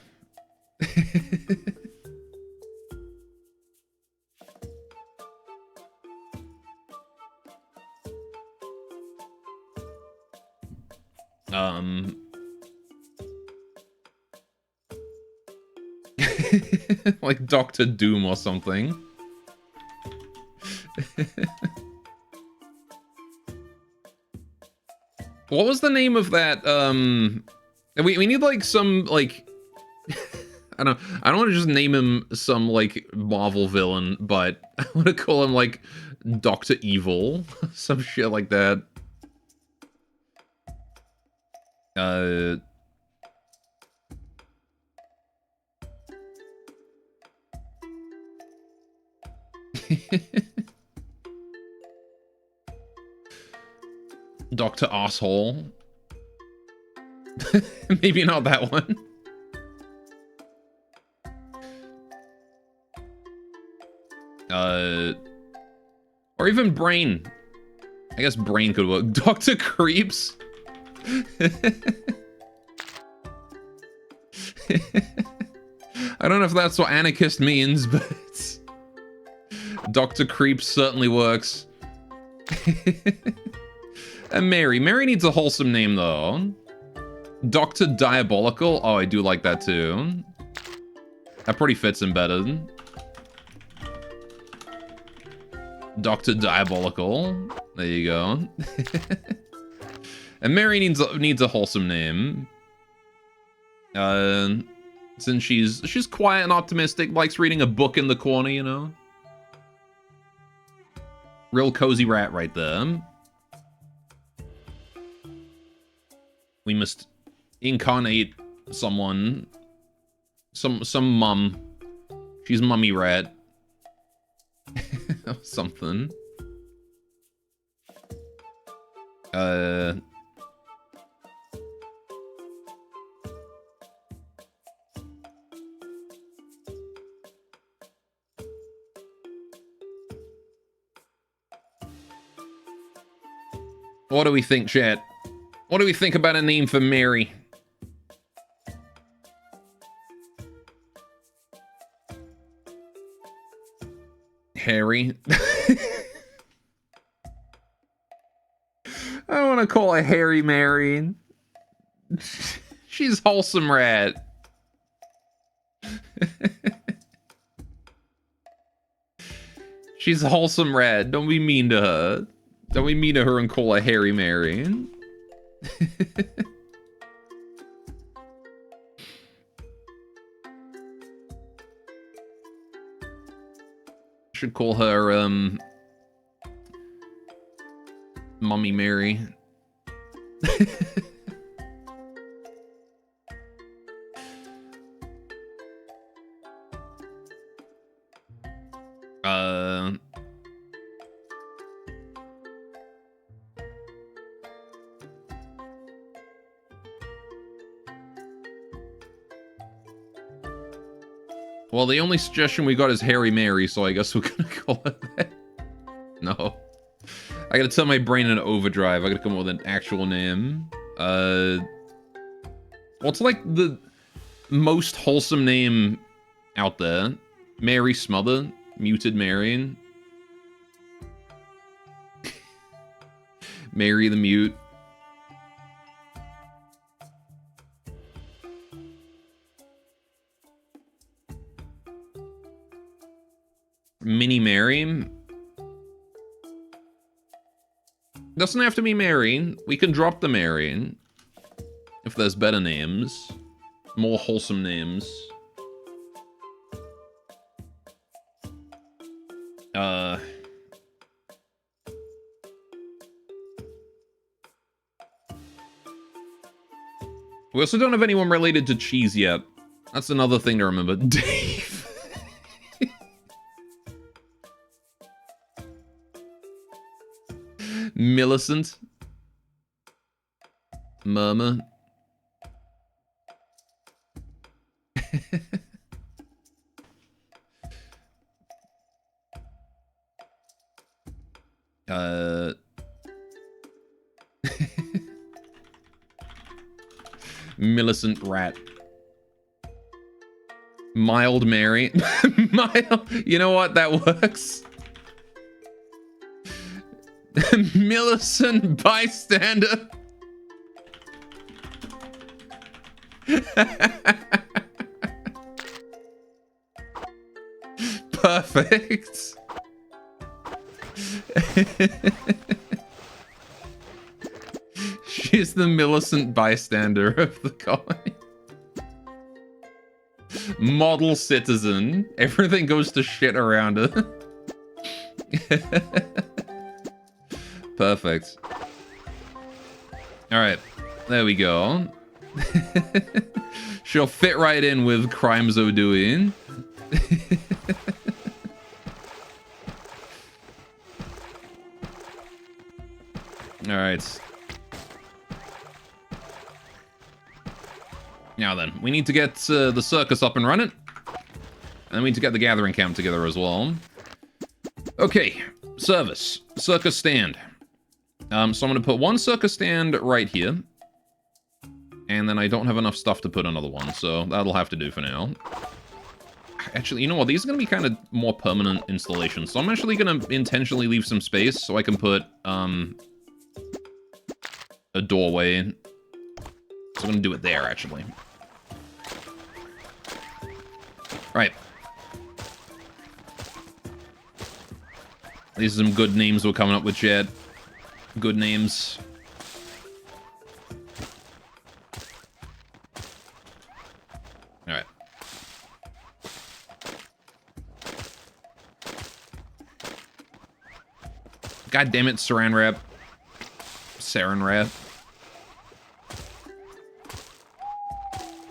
Like Doctor Doom or something. What was the name of that? We need like some like I don't want to just name him some like Marvel villain, but I want to call him like Dr. Evil, some shit like that. Dr. Asshole. Maybe not that one. Or even Brain. I guess Brain could work. Dr. Creeps. I don't know if that's what anarchist means, but Dr. Creeps certainly works. And Mary. Mary needs a wholesome name, though. Dr. Diabolical. Oh, I do like that, too. That pretty fits him better. Dr. Diabolical. There you go. And Mary needs a wholesome name. Since she's quiet and optimistic, likes reading a book in the corner, you know? Real cozy rat right there. We must incarnate someone. Some mum. She's mummy rat. Something. What do we think, chat? What do we think about a name for Mary? Harry. I don't want to call her Harry Mary. She's wholesome rat. She's a wholesome rat. Don't be mean to her. Don't be mean to her and call her Harry Mary. Should call her, Mummy Mary. Well, the only suggestion we got is Harry Mary, so I guess we're gonna call it that. No. I gotta tell my brain in overdrive. I gotta come up with an actual name. What's like the most wholesome name out there? Mary Smother? Muted Marion? Mary the Mute? Mini Mary? Doesn't have to be Mary. We can drop the Mary. If there's better names. More wholesome names. We also don't have anyone related to cheese yet. That's another thing to remember. Dave. Millicent. Murmur. Millicent Rat. Mild Mary. Mild. You know what? That works. Millicent Bystander. Perfect. She's the Millicent Bystander of the colony. Model citizen. Everything goes to shit around her. Perfect. Alright. There we go. She'll fit right in with Crimes O'Doing. Alright. Now then, we need to get the circus up and running. And we need to get the gathering camp together as well. Okay, service. Circus stand. So I'm going to put one circus stand right here. And then I don't have enough stuff to put another one, so that'll have to do for now. Actually, you know what? These are going to be kind of more permanent installations. So I'm actually going to intentionally leave some space so I can put a doorway. So I'm going to do it there, actually. Right. These are some good names we're coming up with, chat. Good names. Alright. God damn it, Saran Wrap. Saran Wrap.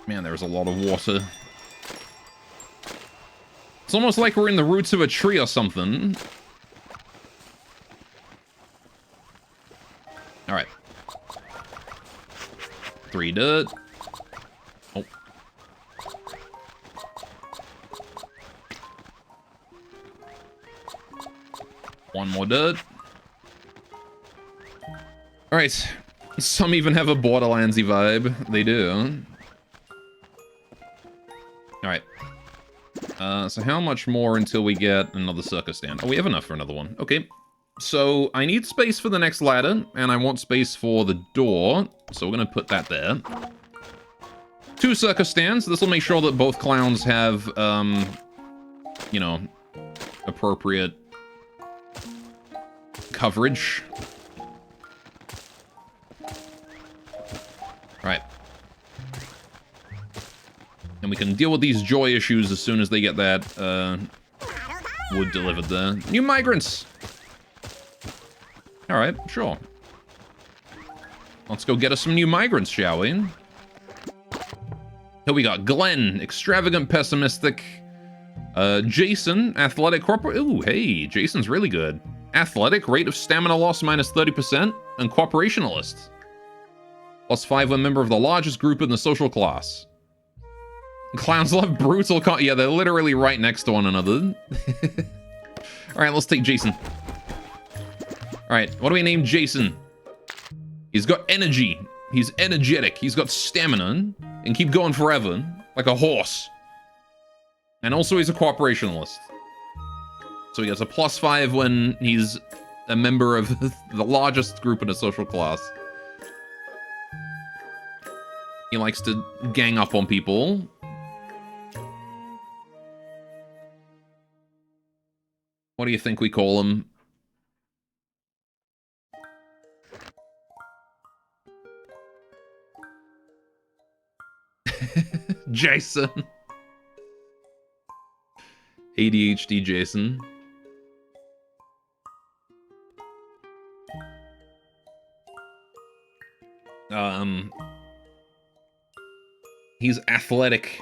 Man, there's a lot of water. It's almost like we're in the roots of a tree or something. Alright. 3 dirt. Oh. One more dirt. Alright. Some even have a Borderlands-y vibe. They do. Alright. So how much more until we get another circus stand? Oh, we have enough for another one. Okay. So I need space for the next ladder, and I want space for the door. So we're going to put that there. 2 circus stands. This will make sure that both clowns have, you know, appropriate coverage. Right. And we can deal with these joy issues as soon as they get that, wood delivered there. New migrants! Alright, sure. Let's go get us some new migrants, shall we? Here we got Glenn, extravagant, pessimistic. Jason, athletic, corporate. Ooh, hey, Jason's really good. Athletic, rate of stamina loss minus 30%, and cooperationalist. +5 when member of the largest group in the social class. Clowns love brutal yeah, they're literally right next to one another. Alright, let's take Jason. Alright, what do we name Jason? He's got energy. He's energetic. He's got stamina. And keep going forever. Like a horse. And also he's a cooperationalist. So he gets a +5 when he's a member of the largest group in a social class. He likes to gang up on people. What do you think we call him? Jason. ADHD Jason. He's athletic.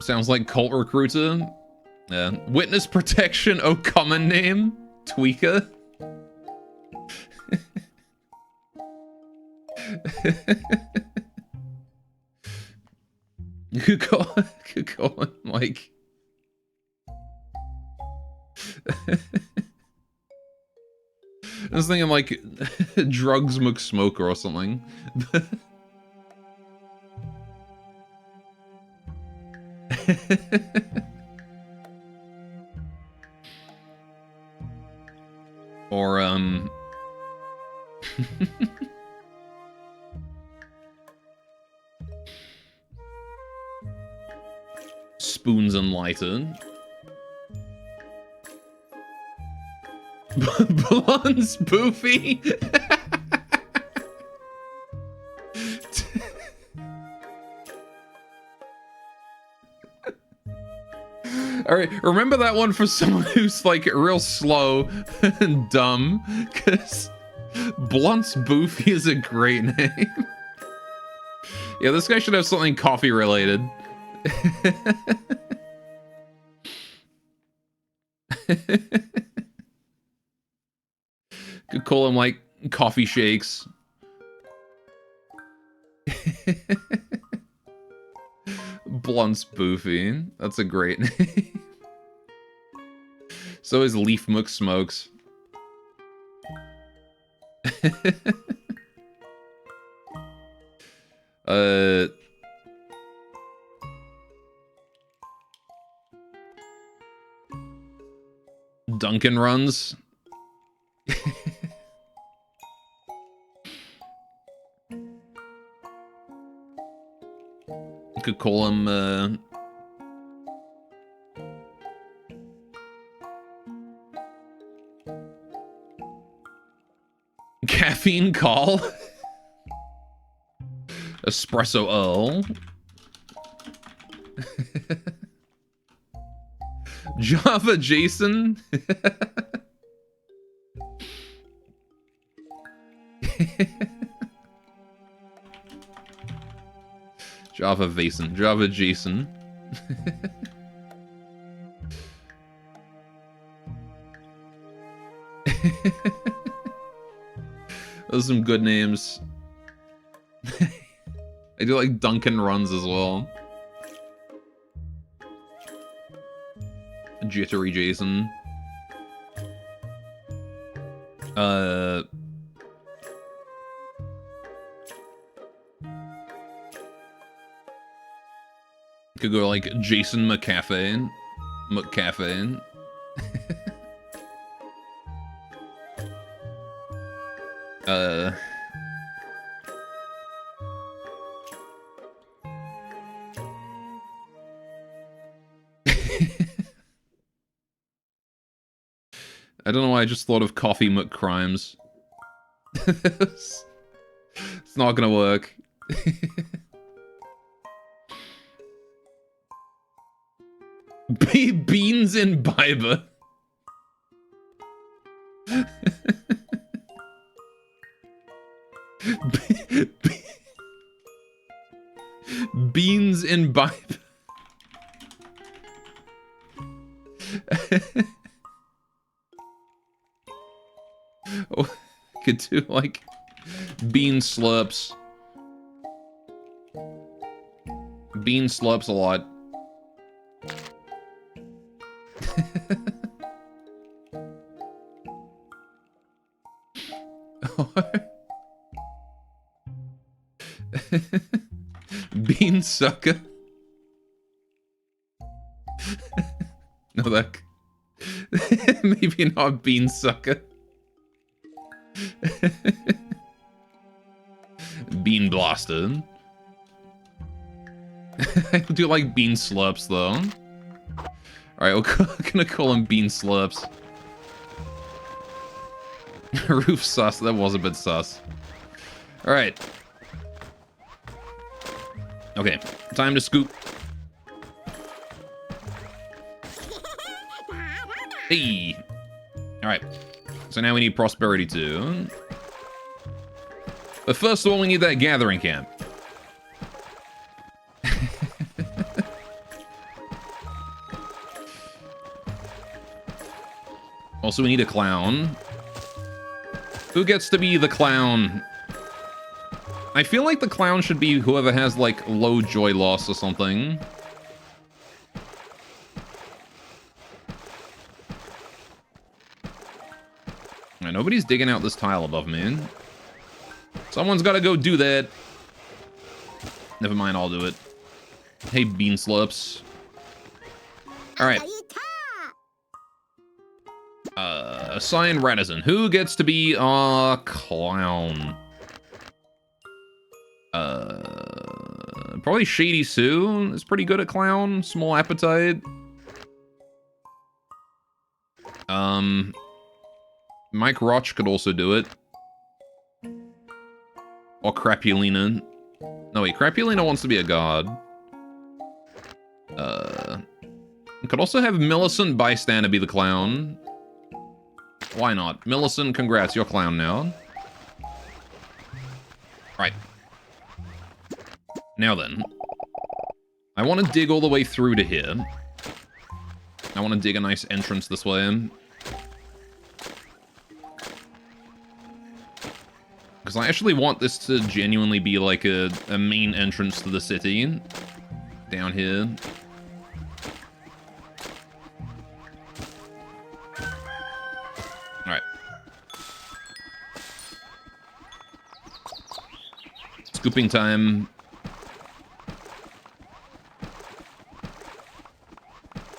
Sounds like cult recruiter. Witness protection, oh common name. Tweaker. You could call him like I was thinking like drugs McSmoker or something. Or Spoons and lighter. Blonde Spoofy. Alright, remember that one for someone who's like real slow and dumb, because Blunt's Boofy is a great name. Yeah, this guy should have something coffee related. Could call him like coffee shakes. Blunt's Boofy. That's a great name. So is Leaf McSmokes. Duncan runs. Could call him Caffeine Call. Espresso Earl. Java Jason. Java Vason. Java Jason. Those are some good names. I do like Duncan runs as well. Jittery Jason. Could go like Jason McCaffey. McCaffey. I don't know why I just thought of Coffee McCrimes. It's not gonna work. Beans in Biber. Beans in Biber. Oh, could do like bean slurps. Bean slurps a lot. Bean sucker. No, that maybe not bean sucker. Bean blaster. I do like bean slurps though. Alright, we're gonna call him bean slurps. Roof sus, that was a bit sus. Alright. Okay, time to scoop. Hey! Alright. So now we need prosperity too. But first of all, we need that gathering camp. Also, we need a clown. Who gets to be the clown? I feel like the clown should be whoever has, like, low joy loss or something. Right, nobody's digging out this tile above me. Someone's gotta go do that. Never mind, I'll do it. Hey, bean slurps. Alright. Assign Radisson. Who gets to be a clown? Probably Shady Sue is pretty good at clown. Small appetite. Mike Roch could also do it. Or Crapulina. No, wait, Crapulina wants to be a god. Could also have Millicent Bystander be the clown. Why not? Millicent, congrats, you're clown now. Right. Now then. I want to dig all the way through to here. I want to dig a nice entrance this way. Because I actually want this to genuinely be like a main entrance to the city. Down here. Alright. Scooping time.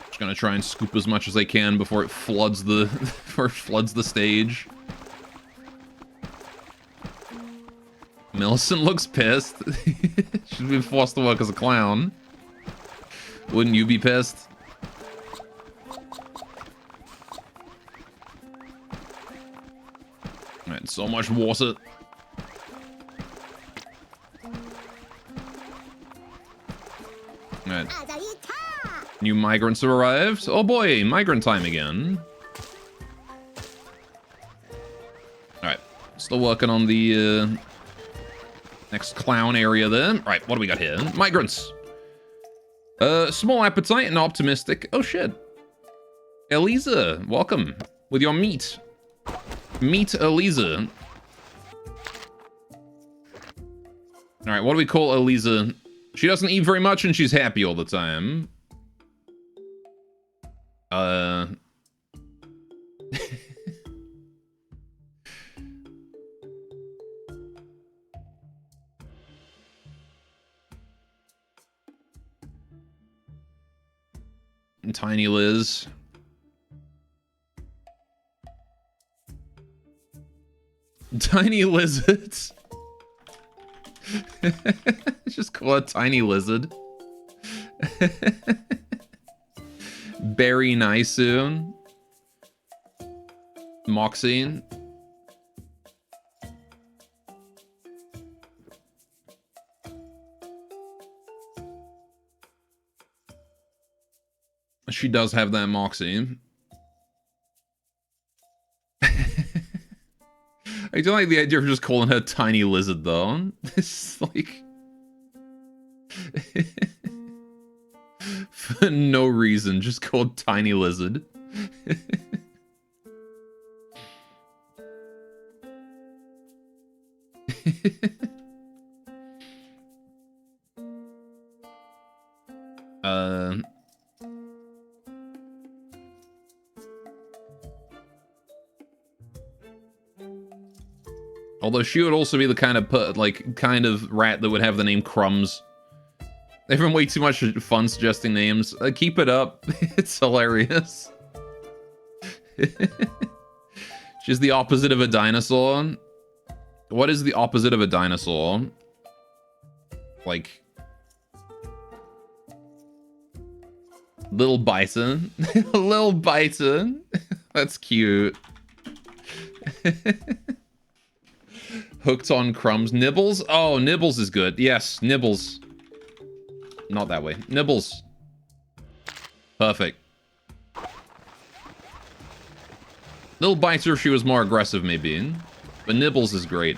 Just gonna try and scoop as much as I can before it floods the before it floods the stage. Millicent looks pissed. She's been forced to work as a clown. Wouldn't you be pissed? Alright, so much water. Alright. New migrants have arrived. Oh boy, migrant time again. Alright, still working on the next clown area there. Right, what do we got here? Migrants. Small appetite and optimistic. Oh shit. Eliza, welcome. With your meat. Meet Eliza. Alright, what do we call Eliza? She doesn't eat very much and she's happy all the time. Tiny Liz. Tiny lizards. Just call it Tiny Lizard. Berry Nisoon. Moxie. She does have that Moxie. I don't like the idea of just calling her Tiny Lizard, though. This is like... For no reason, just called Tiny Lizard. Although she would also be the kind of rat that would have the name Crumbs. They're having way too much fun suggesting names. Keep it up. It's hilarious. She's the opposite of a dinosaur. What is the opposite of a dinosaur? Like... Little Bison. Little Bison. That's cute. Hooked on Crumbs. Nibbles? Oh, Nibbles is good. Yes, Nibbles. Not that way. Nibbles. Perfect. Little Biter if she was more aggressive, maybe. But Nibbles is great.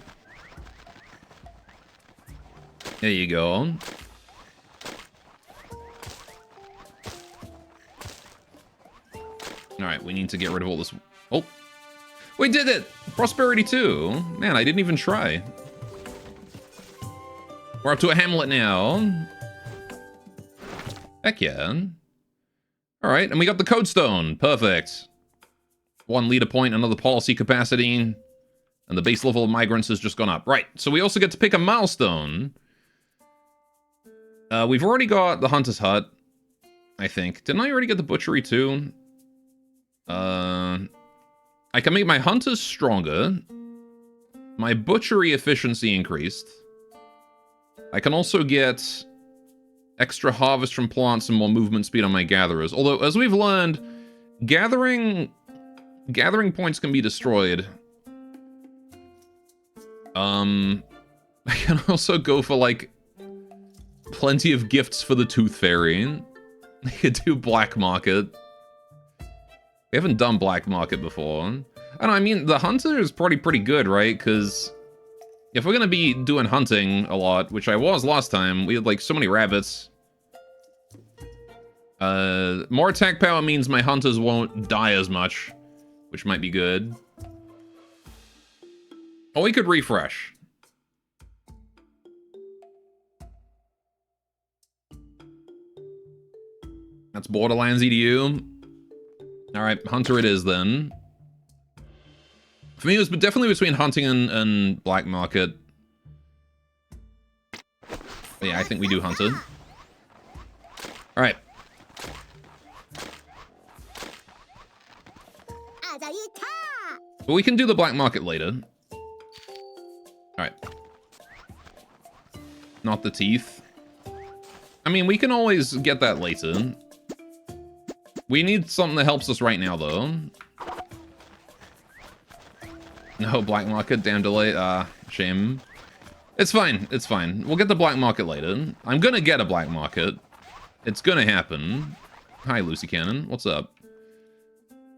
There you go. Alright, we need to get rid of all this... Oh! We did it! Prosperity 2. Man, I didn't even try. We're up to a hamlet now. Heck yeah. Alright, and we got the code stone. Perfect. 1 leader point, another policy capacity. And the base level of migrants has just gone up. Right, so we also get to pick a milestone. We've already got the Hunter's Hut, I think. Didn't I already get the butchery too? I can make my hunters stronger. My butchery efficiency increased. I can also get extra harvest from plants and more movement speed on my gatherers. Although, as we've learned, gathering points can be destroyed. I can also go for, like, plenty of gifts for the Tooth Fairy. I could do Black Market. We haven't done Black Market before. I don't know, I mean, the Hunter is probably pretty good, right? Because if we're gonna be doing hunting a lot, which I was last time, we had, like, so many rabbits. More attack power means my hunters won't die as much, which might be good. Oh, we could refresh. That's Borderlands EDU. Alright, Hunter it is then. For me, it was definitely between hunting and Black Market. But yeah, I think we do Hunter. Alright. But we can do the Black Market later. Alright. Not the teeth. I mean, we can always get that later. We need something that helps us right now, though. No Black Market, damn delay. Shame. It's fine, it's fine. We'll get the Black Market later. I'm gonna get a Black Market. It's gonna happen. Hi, Lucy Cannon. What's up?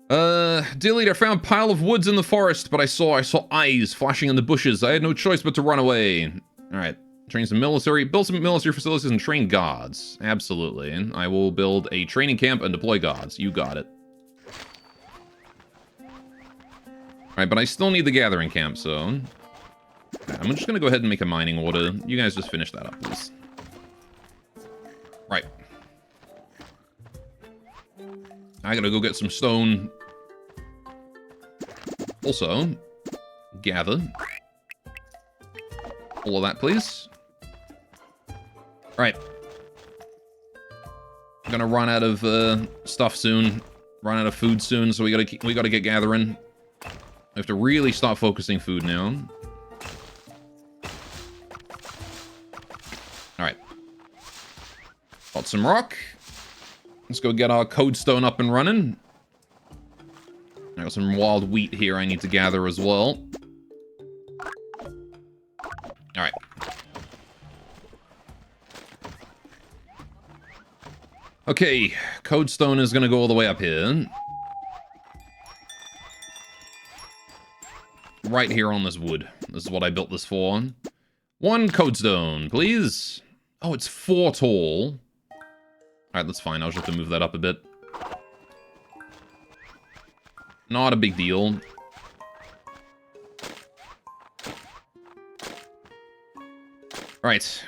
Dear leader, I found a pile of woods in the forest, but I saw eyes flashing in the bushes. I had no choice but to run away. Alright. Train some military, build some military facilities and train guards. Absolutely. I will build a training camp and deploy guards. You got it. Alright, but I still need the gathering camp, so... Okay, I'm just gonna go ahead and make a mining order. You guys just finish that up, please. Right. I gotta go get some stone. Also, gather. All of that, please. Right. Gonna run out of stuff soon. Run out of food soon, so we gotta get gathering. We have to really start focusing food now. Alright. Got some rock. Let's go get our codestone up and running. I got some wild wheat here I need to gather as well. Alright. Okay, codestone is gonna go all the way up here. Right here on this wood. This is what I built this for. 1 codestone, please. Oh, it's 4 tall. Alright, that's fine. I'll just have to move that up a bit. Not a big deal. Right.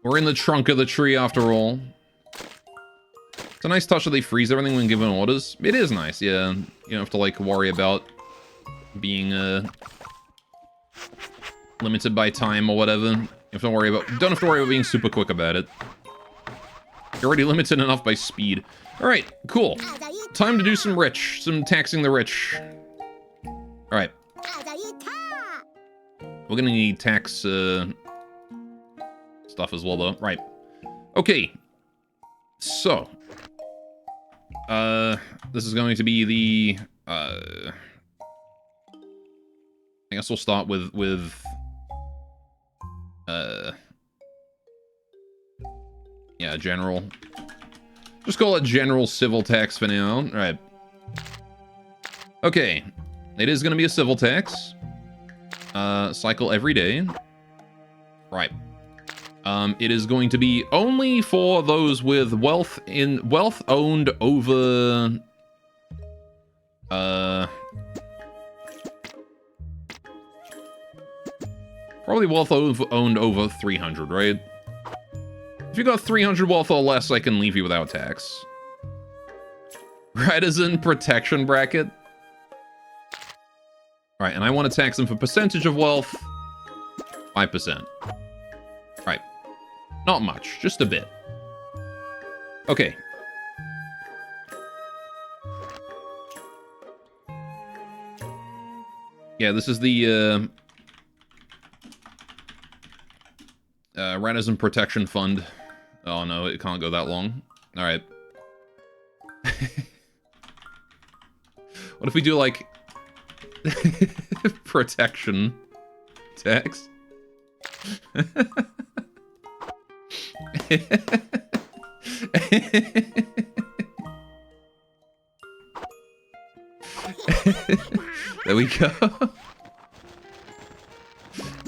We're in the trunk of the tree after all. It's a nice touch that they freeze everything when given orders. It is nice, yeah. You don't have to, like, worry about being, limited by time or whatever. You have to worry about... Don't have to worry about being super quick about it. You're already limited enough by speed. Alright, cool. Time to do some taxing the rich. Alright. We're gonna need tax, stuff as well, though. Right. Okay. So. This is going to be the, I guess we'll start with, yeah, general. Just call it general civil tax for now. All right. Okay. It is going to be a civil tax. Cycle every day. Right. It is going to be only for those with wealth owned over, probably wealth owned over 300, right? If you got 300 wealth or less, I can leave you without tax. Artisan protection bracket. Right, and I want to tax them for percentage of wealth. 5%. Right. Not much, just a bit. Okay. Yeah, this is the, Artisan Protection Fund. Oh no, it can't go that long. Alright. What if we do, like... protection tax? There we go.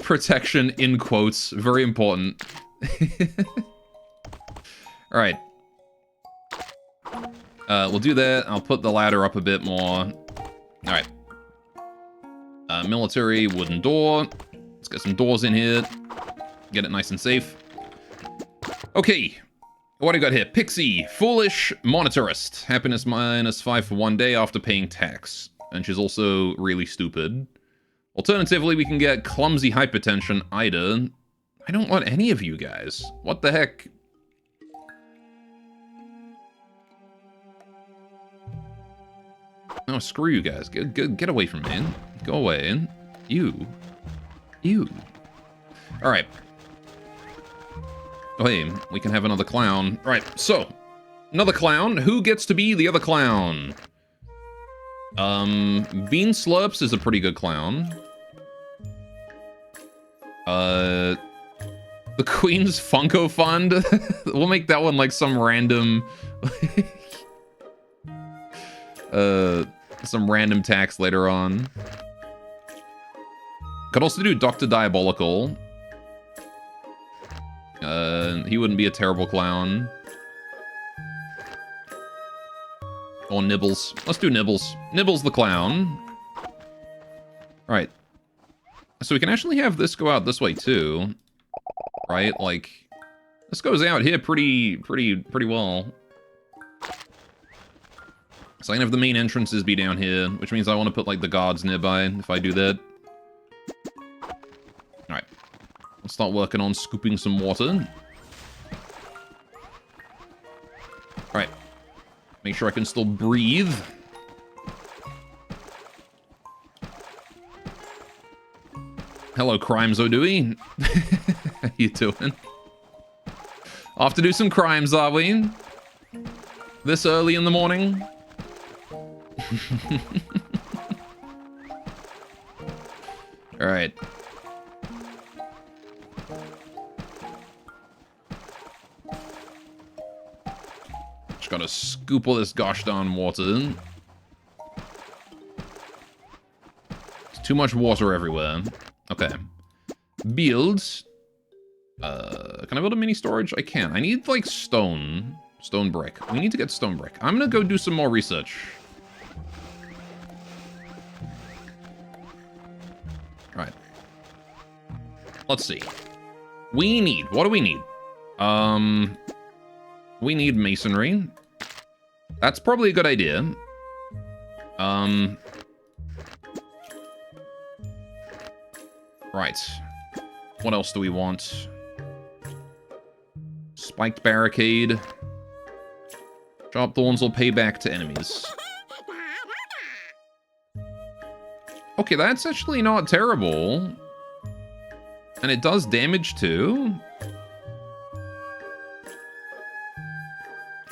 Protection in quotes, very important. Alright. We'll do that. I'll put the ladder up a bit more. Alright. Military wooden door. Let's get some doors in here. Get it nice and safe. Okay. What do I got here? Pixie. Foolish monetarist. Happiness -5 for 1 day after paying tax. And she's also really stupid. Alternatively, we can get clumsy hypertension, Ida. I don't want any of you guys. What the heck? Oh, screw you guys. Get away from me. Go away. You. Alright. Oh, hey, we can have another clown. Right, so. Another clown. Who gets to be the other clown? Bean Slurps is a pretty good clown. The Queen's Funko Fund. We'll make that one like some random... some random tax later on. Could also do Dr. Diabolical. He wouldn't be a terrible clown. Or Nibbles. Let's do Nibbles. Nibbles the clown. Alright. So we can actually have this go out this way too. Right? Like, this goes out here pretty well. So I can have the main entrances be down here, which means I want to put, like, the guards nearby if I do that. Alright. Let's start working on scooping some water. Make sure I can still breathe. Hello, Crimes Odui. How you doing? Off to do some crimes, are we? This early in the morning? Alright. Just gotta scoop all this gosh darn water. There's too much water everywhere. Okay. Build. Can I build a mini storage? I can. I need, like, stone. Stone brick. We need to get stone brick. I'm gonna go do some more research. Alright. Let's see. We need... What do we need? We need masonry. That's probably a good idea. Right. What else do we want? Spiked barricade. Sharp thorns will pay back to enemies. Okay, that's actually not terrible. And it does damage too.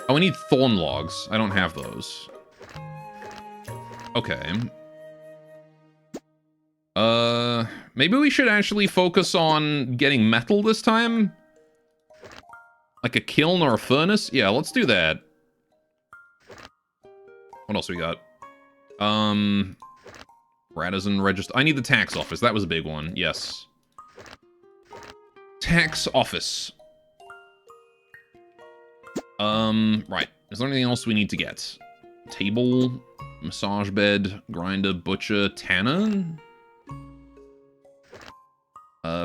Oh, I need thorn logs. I don't have those. Okay. Maybe we should actually focus on getting metal this time? Like a kiln or a furnace? Yeah, let's do that. What else we got? Radisson register. I need the tax office. That was a big one. Yes. Tax office. Right. Is there anything else we need to get? Table, massage bed, grinder, butcher, tanner?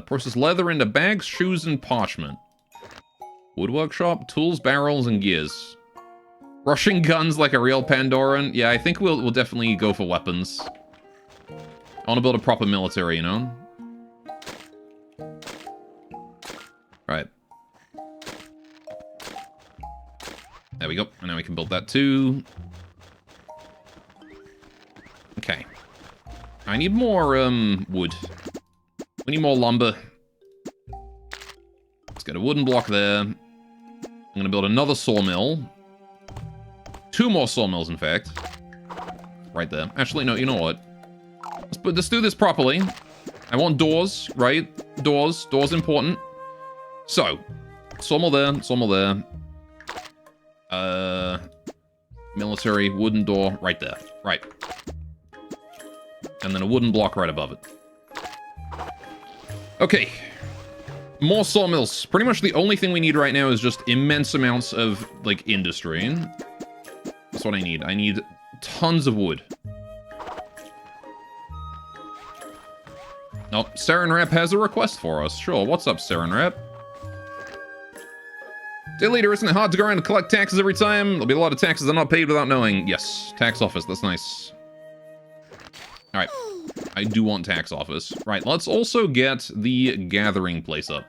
Process leather into bags, shoes, and parchment. Wood workshop, tools, barrels, and gears. Rushing guns like a real Pandoran. Yeah, I think we'll definitely go for weapons. I want to build a proper military, you know? Right. There we go. And now we can build that too. Okay. I need more, wood. We need more lumber. Let's get a wooden block there. I'm gonna build another sawmill. 2 more sawmills, in fact. Right there. Actually, no, you know what? Let's do this properly. I want doors, right? Doors. Doors important. So, sawmill there, sawmill there. Military, wooden door, right there. Right. And then a wooden block right above it. Okay. More sawmills. Pretty much the only thing we need right now is just immense amounts of, like, industry. That's what I need. I need tons of wood. Oh, Sarenrap has a request for us. Sure, what's up, Sarenrap? Dear leader, isn't it hard to go around and collect taxes every time? There'll be a lot of taxes that are not paid without knowing. Yes, tax office, that's nice. Alright, I do want tax office. Right, let's also get the gathering place up.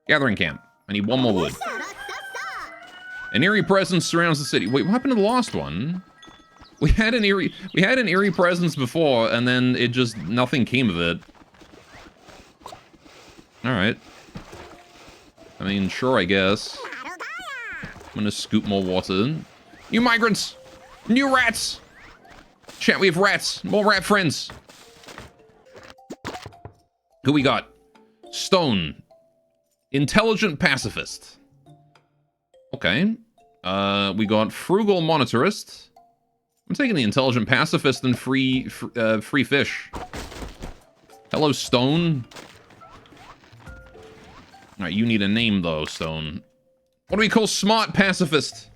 Gathering camp. I need 1 more wood. An eerie presence surrounds the city. Wait, what happened to the last one? We had an eerie presence before, and then it just, nothing came of it. Alright. I mean, sure, I guess. I'm gonna scoop more water. New migrants! New rats! Chat, we have rats! More rat friends! Who we got? Stone. Intelligent pacifist. Okay. We got frugal monetarist. I'm taking the intelligent pacifist and free fish. Hello, Stone. Alright, you need a name, though, Stone. What do we call smart pacifist?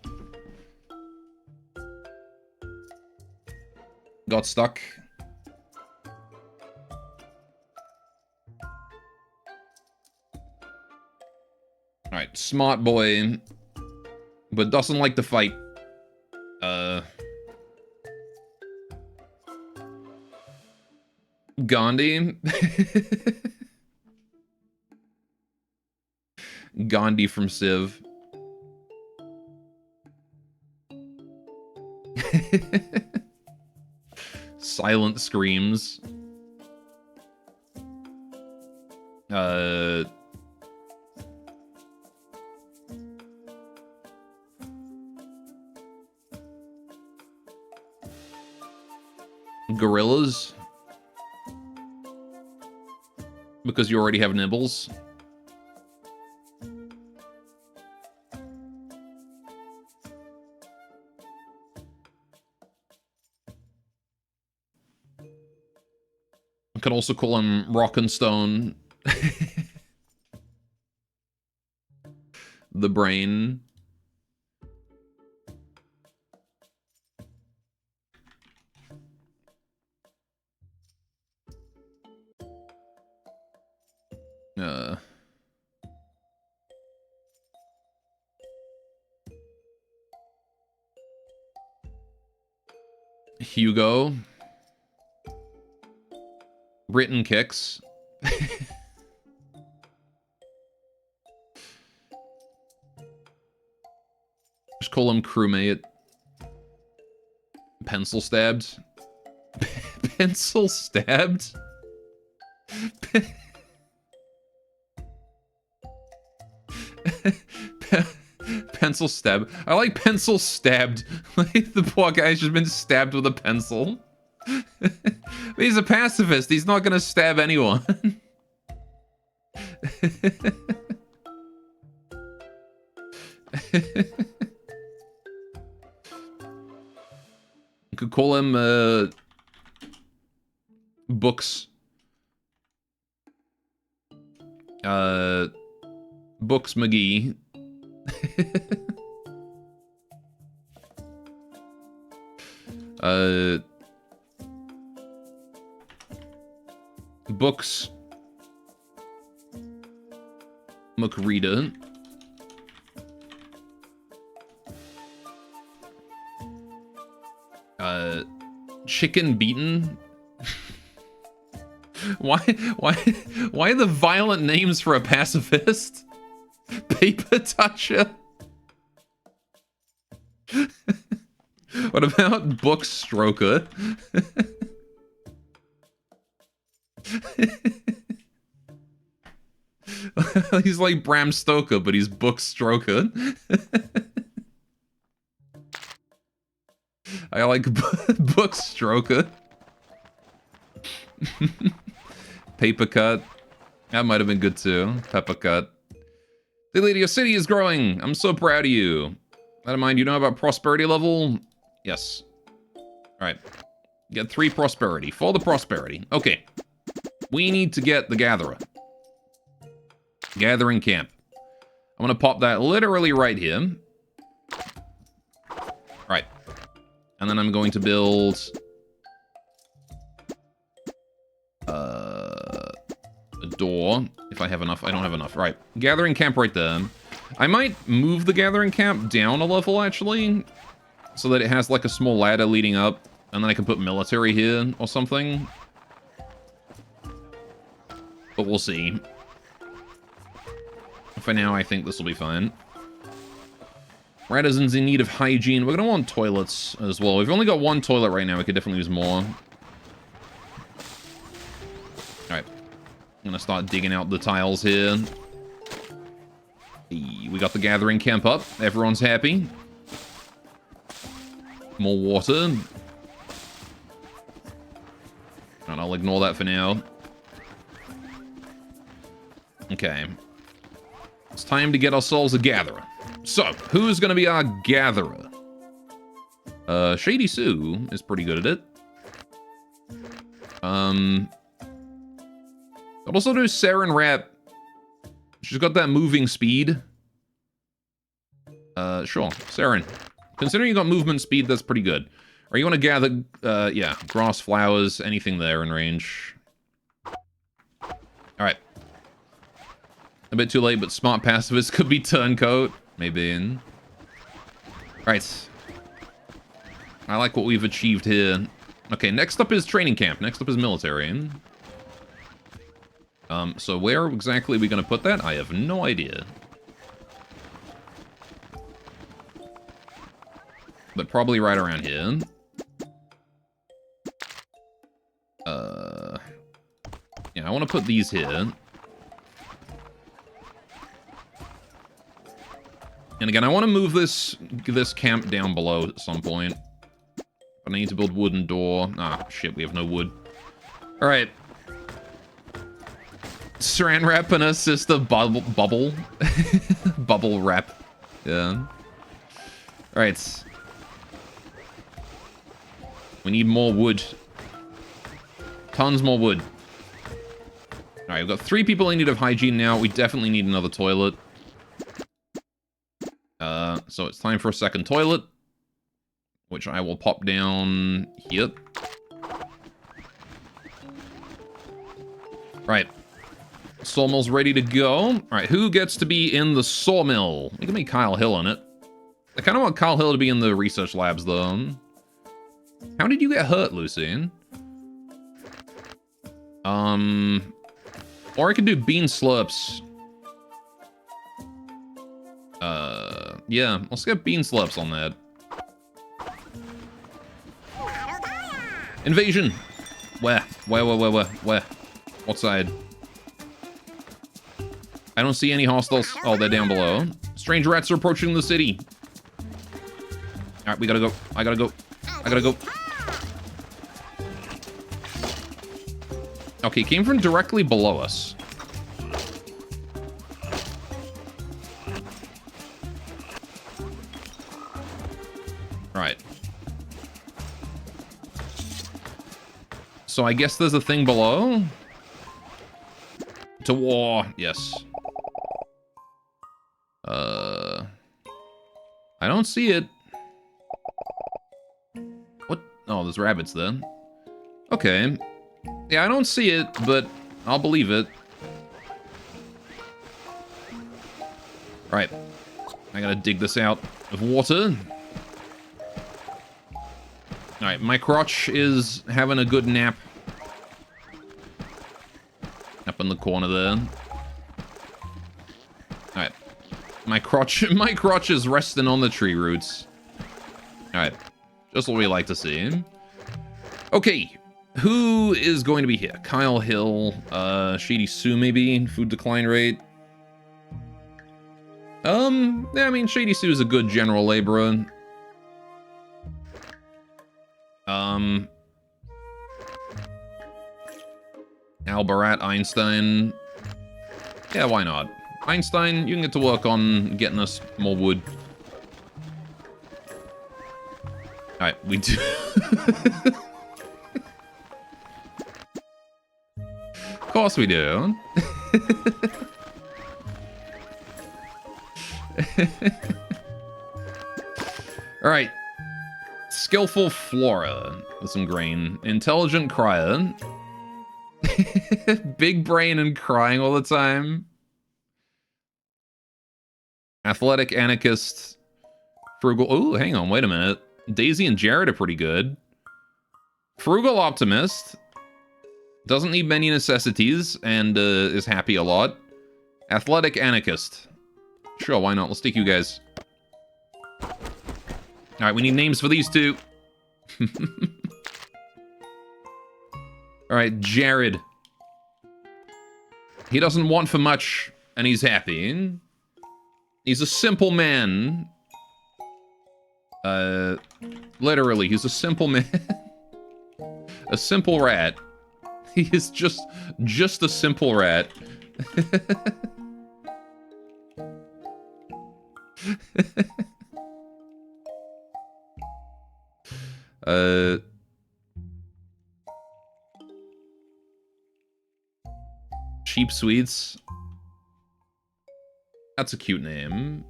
Got stuck. Alright, smart boy. But doesn't like to fight. Gandhi. Gandhi from Civ. Silent screams. Gorillas. Because you already have nibbles. I could also call him Rock and Stone. The brain. Hugo. Written kicks. Just call him crewmate. Pencil stabbed. Pencil stabbed? Pencil stab. I like pencil stabbed. Like the poor guy's just been stabbed with a pencil. He's a pacifist. He's not gonna stab anyone. You could call him Books. Books McGee. Books McReader. Chicken Beaten. Why the violent names for a pacifist? Paper Toucher. What about Book Stroker? He's like Bram Stoker, but he's Book Stroker. I like Book Stroker. Paper Cut. That might have been good too. Pepper Cut. Hey lady, your city is growing. I'm so proud of you. That in mind, you know about prosperity level? Yes. Alright. Get 3 prosperity. For the prosperity. Okay. We need to get the gatherer. Gathering camp. I'm gonna pop that literally right here. Right. And then I'm going to build a door, if I have enough. I don't have enough. Right. Gathering camp right there. I might move the gathering camp down a level, actually, so that it has, like, a small ladder leading up, and then I can put military here or something. But we'll see. For now, I think this will be fine. Radison's in need of hygiene. We're gonna want toilets as well. We've only got 1 toilet right now. We could definitely use more. Alright. I'm gonna start digging out the tiles here. We got the gathering camp up. Everyone's happy. More water. And I'll ignore that for now. Okay. It's time to get ourselves a gatherer. So, who's gonna be our gatherer? Shady Sue is pretty good at it. I'll also do Saren Rat. She's got that moving speed. Sure, Saren. Considering you got movement speed, that's pretty good. Are you want to gather, yeah, grass, flowers, anything there in range? Alright. A bit too late, but smart pacifist could be turncoat. Maybe in. Right. I like what we've achieved here. Okay, next up is training camp. Next up is military. So where exactly are we going to put that? I have no idea. But probably right around here. Yeah, I want to put these here. And again, I want to move this camp down below at some point. But I need to build wooden door. Ah, shit, we have no wood. Alright. Saran wrap and assist the bubble. Bubble wrap. Yeah. Alright. We need more wood. Tons more wood. Alright, we've got 3 people in need of hygiene now. We definitely need another toilet. So it's time for a second toilet. Which I will pop down here. Right. Sawmill's ready to go. Alright, who gets to be in the sawmill? We can make Kyle Hill in it. I kind of want Kyle Hill to be in the research labs, though. How did you get hurt, Lucy? Or I could do bean slurps. Yeah, let's get bean slurps on that. Invasion! Where? Where? What side? I don't see any hostiles. Oh, they're down below. Strange rats are approaching the city. Alright, we gotta go. I gotta go. Okay, came from directly below us. Right. So I guess there's a thing below? To war, yes. I don't see it. What? Oh, there's rabbits then. Okay. Yeah, I don't see it, but I'll believe it. Right. I gotta dig this out of water. Alright, my crotch is having a good nap. Up in the corner there. Alright. My crotch is resting on the tree roots. Alright. Just what we like to see. Okay. Who is going to be here? Kyle Hill, Shady Sue maybe? Food decline rate. Yeah, I mean, Shady Sue is a good general laborer. Albarat, Einstein. Yeah, why not? Einstein, you can get to work on getting us more wood. Alright, we do. Of course we do. Alright. Skillful Flora with some grain. Intelligent Crier. Big brain and crying all the time. Athletic Anarchist. Frugal. Oh, hang on, wait a minute. Daisy and Jared are pretty good. Frugal Optimist. Doesn't need many necessities and is happy a lot. Athletic Anarchist. Sure, why not? Let's take you guys. Alright, we need names for these two. Alright, Jared. He doesn't want for much, and he's happy. He's a simple man. Literally, he's a simple man. A simple rat. He is just a simple rat. Cheap Sweets. That's a cute name.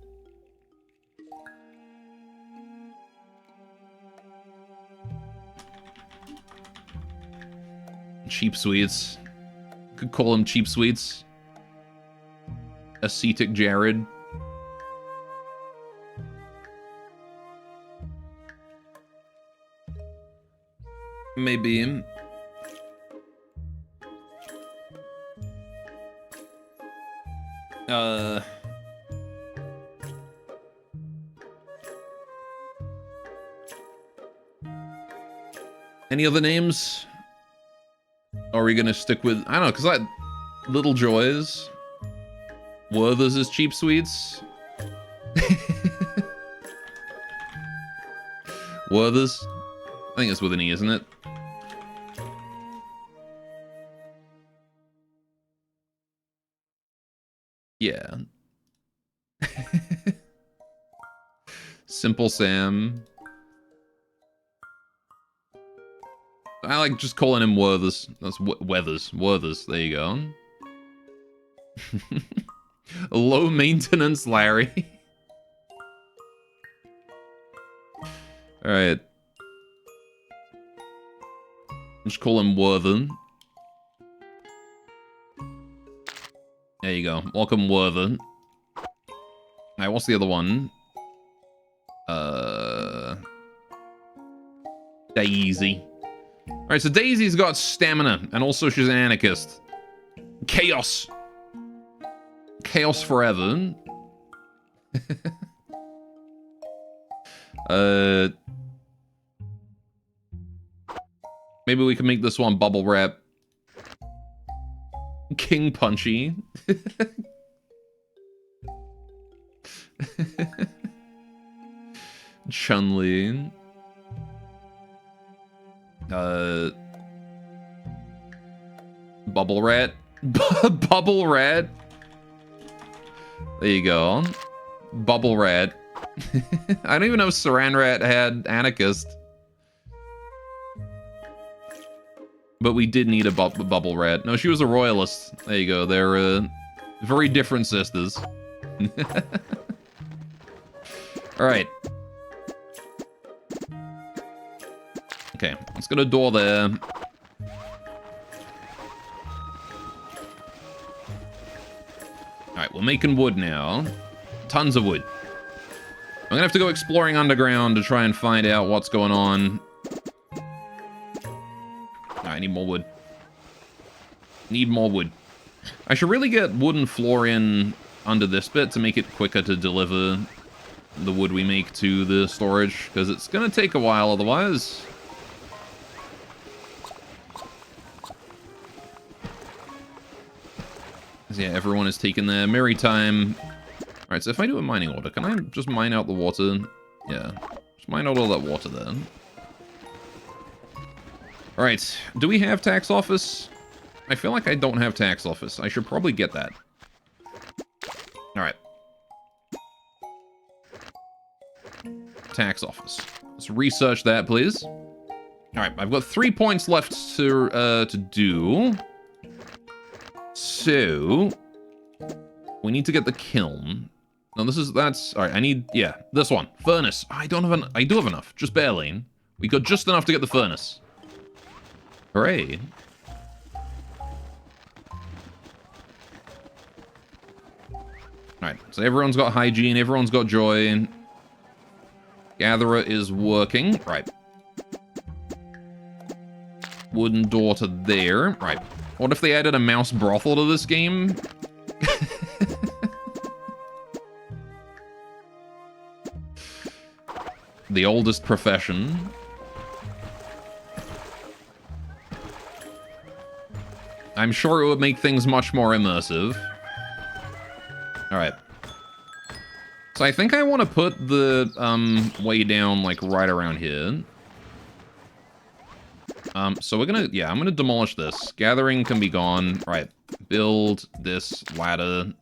Cheap Sweets. Could call him Cheap Sweets. Ascetic Jared. Maybe. Any other names? Or are we gonna stick with, I don't know, because that Little Joys, Werther's is cheap sweets. Werther's? I think it's with an E, isn't it? Yeah. Simple Sam. I like just calling him Werther's. That's Weathers. Werther's. There you go. Low maintenance Larry. Alright. Just call him Werther. There you go. Welcome, Werther. Alright, what's the other one? Daisy. Alright, so Daisy's got stamina, and also she's an anarchist. Chaos. Chaos forever. Maybe we can make this one bubble wrap. King Punchy. Chun-Li. Bubble Rat. Bubble Rat. There you go. Bubble Rat. I don't even know if Saran Rat had Anarchist. But we did need a Bubble Rat. No, she was a Royalist. There you go. They're very different sisters. Alright. Okay, let's get a door there. Alright, we're making wood now. Tons of wood. I'm gonna have to go exploring underground to try and find out what's going on. I need more wood. Need more wood. I should really get wooden floor in under this bit to make it quicker to deliver the wood we make to the storage, because it's gonna take a while otherwise. Yeah, everyone is taking their merry time. Alright, so if I do a mining order, can I just mine out the water? Yeah, just mine out all that water then. Alright, do we have tax office? I feel like I don't have tax office. I should probably get that. Alright. Tax office. Let's research that, please. Alright, I've got 3 points left to do. So, we need to get the kiln. No, that's, alright, I need, yeah, this one. Furnace. I do have enough, just barely. We got just enough to get the furnace. Hooray. Alright, so everyone's got hygiene, everyone's got joy. Gatherer is working. Right. Wooden door to there. Right. What if they added a mouse brothel to this game? The oldest profession. I'm sure it would make things much more immersive. Alright. So I think I want to put the way down, like, right around here. So we're gonna, yeah, I'm gonna demolish this. Gathering can be gone. Right. Build this ladder.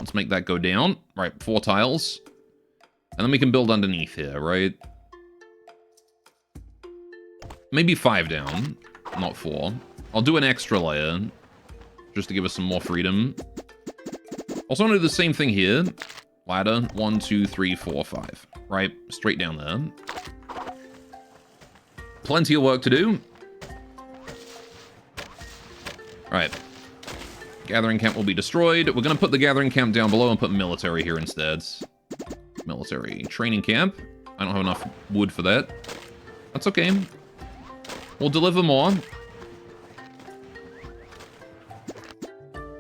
Let's make that go down. Right, 4 tiles. And then we can build underneath here, right? Maybe 5 down, not 4. I'll do an extra layer, just to give us some more freedom. Also want to do the same thing here. Ladder, 1, 2, 3, 4, 5. Right, straight down there. Plenty of work to do. Right. Gathering camp will be destroyed. We're going to put the gathering camp down below and put military here instead. Military training camp. I don't have enough wood for that. That's okay. We'll deliver more.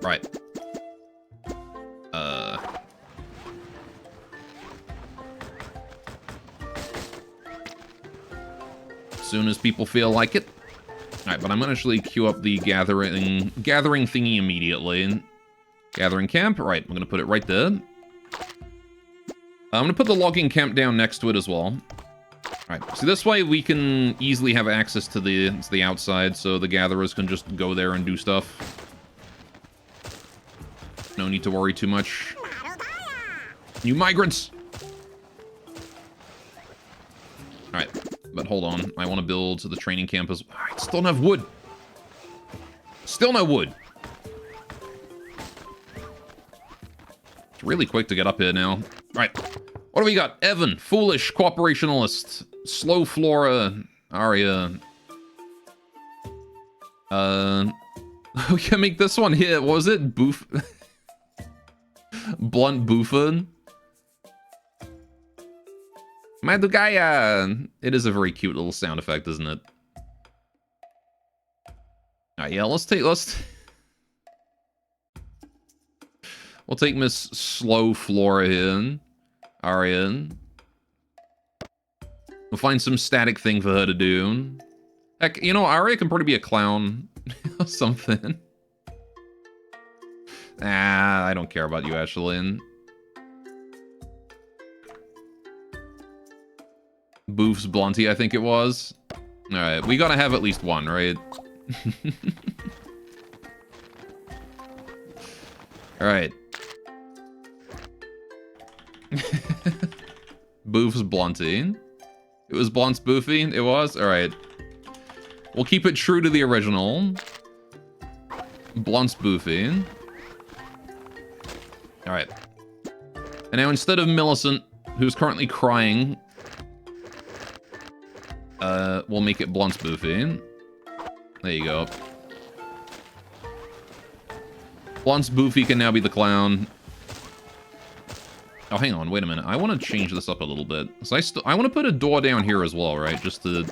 Right. As soon as people feel like it. Alright, but I'm gonna actually queue up the gathering thingy immediately. Gathering camp, right, I'm gonna put it right there. I'm gonna put the logging camp down next to it as well. Alright, so this way we can easily have access to the outside, so the gatherers can just go there and do stuff. No need to worry too much. New migrants! Alright, but hold on. I want to build the training camp as... Alright, still don't have wood! Still no wood! It's really quick to get up here now. Alright, what do we got? Evan, Foolish, Cooperationalist, Slow Flora, Aria. We can make this one here. What was it? Boof... Blunt Buffa? Madugaya! It is a very cute little sound effect, isn't it? Alright, yeah, we'll take Miss Slow Flora in. Aria. We'll find some static thing for her to do. Heck, you know, Aria can probably be a clown. Or something. Ah, I don't care about you, Ashlyn. Boof's Blunty, I think it was. Alright, we gotta have at least one, right? Alright. Boof's Blunty. It was Blunt's Boofy? It was? Alright. We'll keep it true to the original. Blunt's Boofy. Alright. And now instead of Millicent, who's currently crying, we'll make it Blunt's Boofy. There you go. Blunt's Boofy can now be the clown. Oh, hang on, wait a minute. I want to change this up a little bit. So I want to put a door down here as well, right? Just to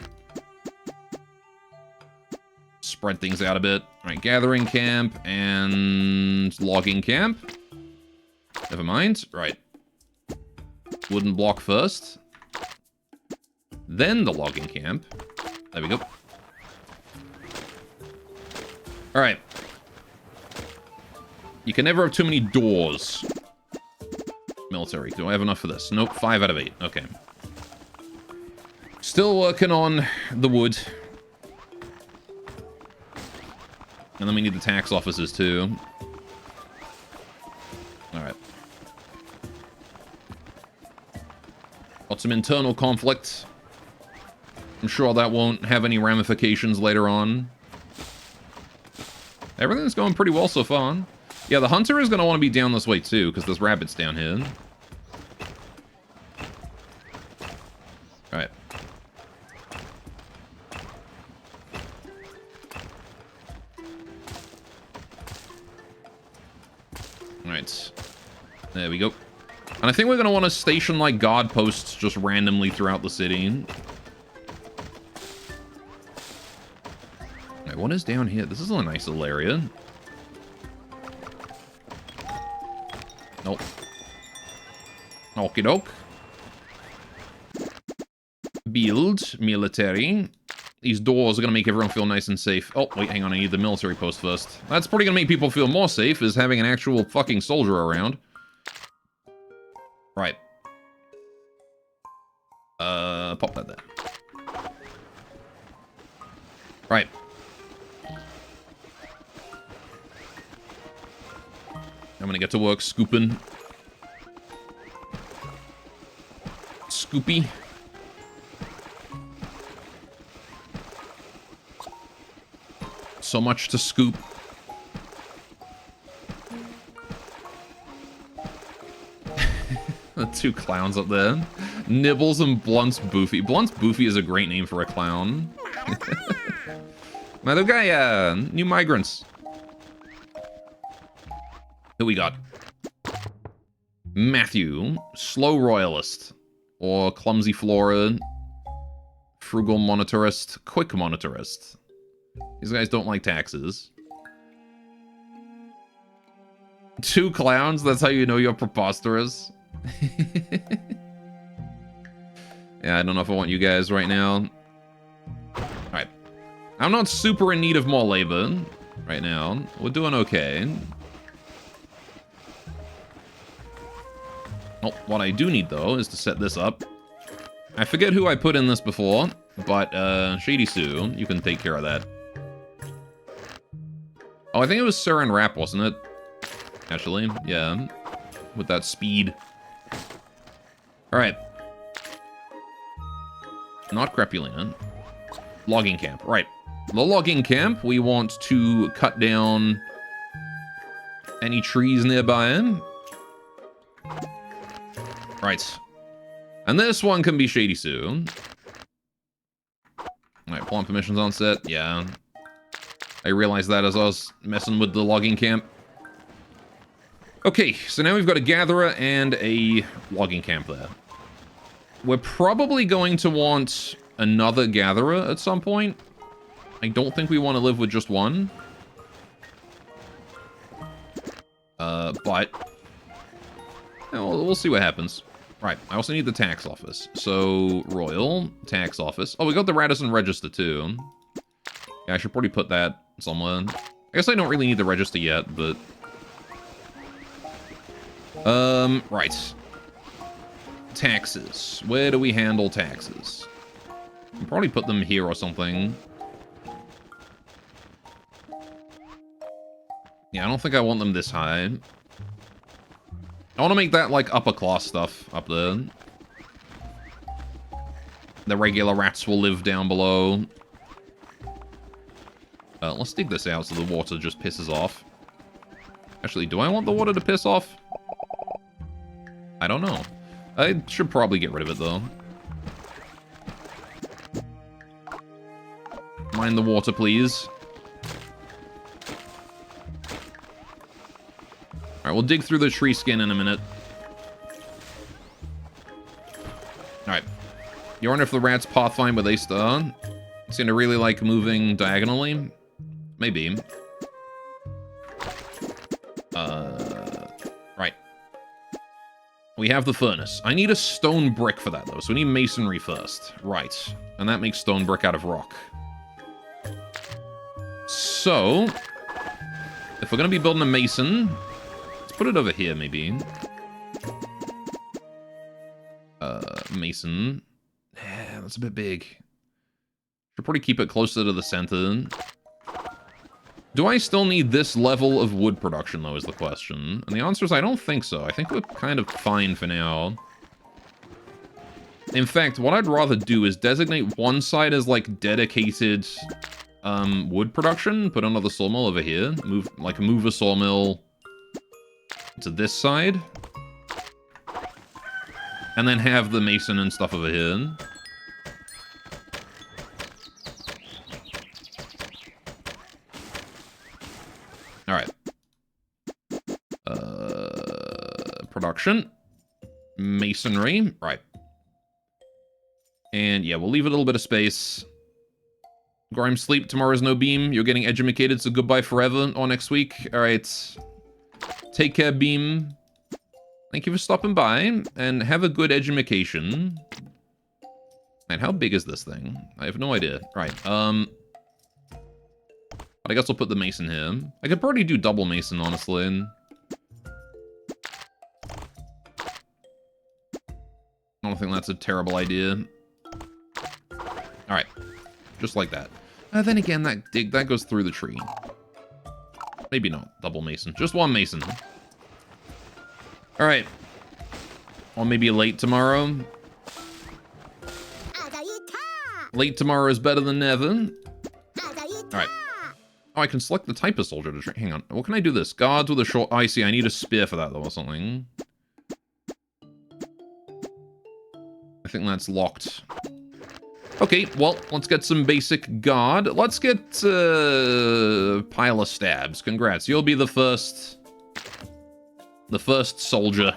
spread things out a bit. Alright, gathering camp and logging camp. Never mind. Right. Wooden block first. Then the logging camp. There we go. Alright. You can never have too many doors. Military. Do I have enough for this? Nope, 5 out of 8. Okay. Still working on the wood. And then we need the tax officers too. Alright. Got some internal conflict. I'm sure that won't have any ramifications later on. Everything's going pretty well so far. Yeah, the hunter is going to want to be down this way too, because there's rabbits down here. Alright. Alright. There we go. And I think we're going to want to station, like, guard posts just randomly throughout the city. Alright, what is down here? This is a nice little area. Nope. Okie doke. Build. Military. These doors are going to make everyone feel nice and safe. Oh, wait, hang on. I need the military post first. That's probably going to make people feel more safe, is having an actual fucking soldier around. Right. Pop that there. Right. I'm gonna get to work scooping. Scoopy. So much to scoop. The two clowns up there. Nibbles and Blunt's Boofy. Blunt's Boofy is a great name for a clown. Madugaya, new migrants. Who we got? Matthew, Slow Royalist, or Clumsy Flora, Frugal Monetarist, Quick Monetarist. These guys don't like taxes. Two clowns, that's how you know you're preposterous. Yeah, I don't know if I want you guys right now. Alright. I'm not super in need of more labor right now. We're doing okay. Oh, what I do need, though, is to set this up. I forget who I put in this before, but Shady Sue, you can take care of that. Oh, I think it was Sir and Rap, wasn't it? Actually, yeah. With that speed. Alright. Not Crepulina. Logging camp. Right. The logging camp, we want to cut down any trees nearby. Right. And this one can be Shady Sue. Alright, plant permissions on set. Yeah. I realized that as I was messing with the logging camp. Okay, so now we've got a gatherer and a logging camp there. We're probably going to want another gatherer at some point. I don't think we want to live with just one. But we'll see what happens. Right, I also need the tax office. So, Royal, tax office. Oh, we got the Radisson Register, too. Yeah, I should probably put that somewhere. I guess I don't really need the register yet, but... right. Taxes. Where do we handle taxes? I'll probably put them here or something. Yeah, I don't think I want them this high. I want to make that, like, upper class stuff up there. The regular rats will live down below. Let's dig this out so the water just pisses off. Actually, do I want the water to piss off? I don't know. I should probably get rid of it, though. Mind the water, please. Alright, we'll dig through the tree skin in a minute. Alright. You wonder if the rats pathfind with A-star? Seem to really like moving diagonally? Maybe. Right. We have the furnace. I need a stone brick for that, though, so we need masonry first. Right. And that makes stone brick out of rock. So, if we're going to be building a mason... Put it over here, maybe. Mason. Yeah, that's a bit big. Should probably keep it closer to the center. Do I still need this level of wood production, though, is the question. And the answer is I don't think so. I think we're kind of fine for now. In fact, what I'd rather do is designate one side as, like, dedicated wood production. Put another sawmill over here. Move a sawmill... to this side. And then have the mason and stuff over here. Alright. Production. Masonry. Right. And yeah, we'll leave a little bit of space. Grime sleep, tomorrow's no beam. You're getting edumacated, so goodbye forever or next week. Alright. Take care, Beam. Thank you for stopping by, and have a good edumacation. And how big is this thing? I have no idea. Right, but I guess I'll put the mason here. I could probably do double mason, honestly. I don't think that's a terrible idea. Alright, just like that. Then again, that goes through the tree. Maybe not. Double mason. Just one mason. Alright. Or maybe late tomorrow. Late tomorrow is better than never. Alright. Oh, I can select the type of soldier to train. Hang on. What can I do this? Guards with a short... Oh, I see. I need a spear for that, though, or something. I think that's locked. Okay, well, let's get some basic guard. Let's get pile of stabs. Congrats, you'll be the first soldier.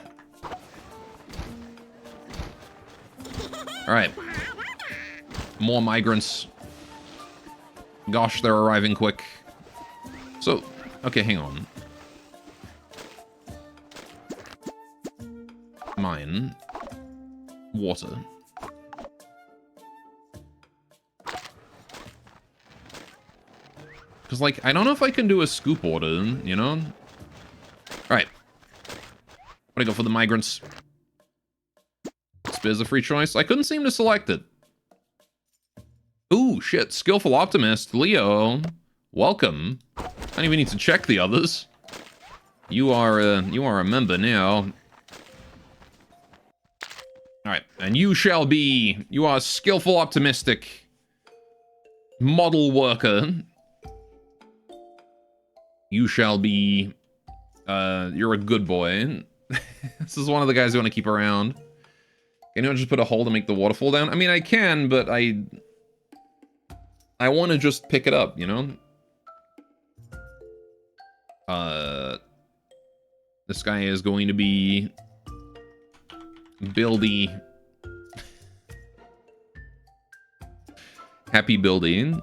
All right, more migrants. Gosh, they're arriving quick. So, okay, hang on. Mine. Water. Because, like, I don't know if I can do a scoop order, you know? Alright. I'm gonna go for the migrants. Spear's a free choice. I couldn't seem to select it. Ooh, shit. Skillful Optimist. Leo. Welcome. I don't even need to check the others. You are a member now. Alright, and you shall be... You are skillful optimistic. Model worker. You shall be... you're a good boy. This is one of the guys you want to keep around. Can anyone just put a hole to make the waterfall down? I mean, I can, but I want to just pick it up, you know? This guy is going to be... Buildy. Happy building.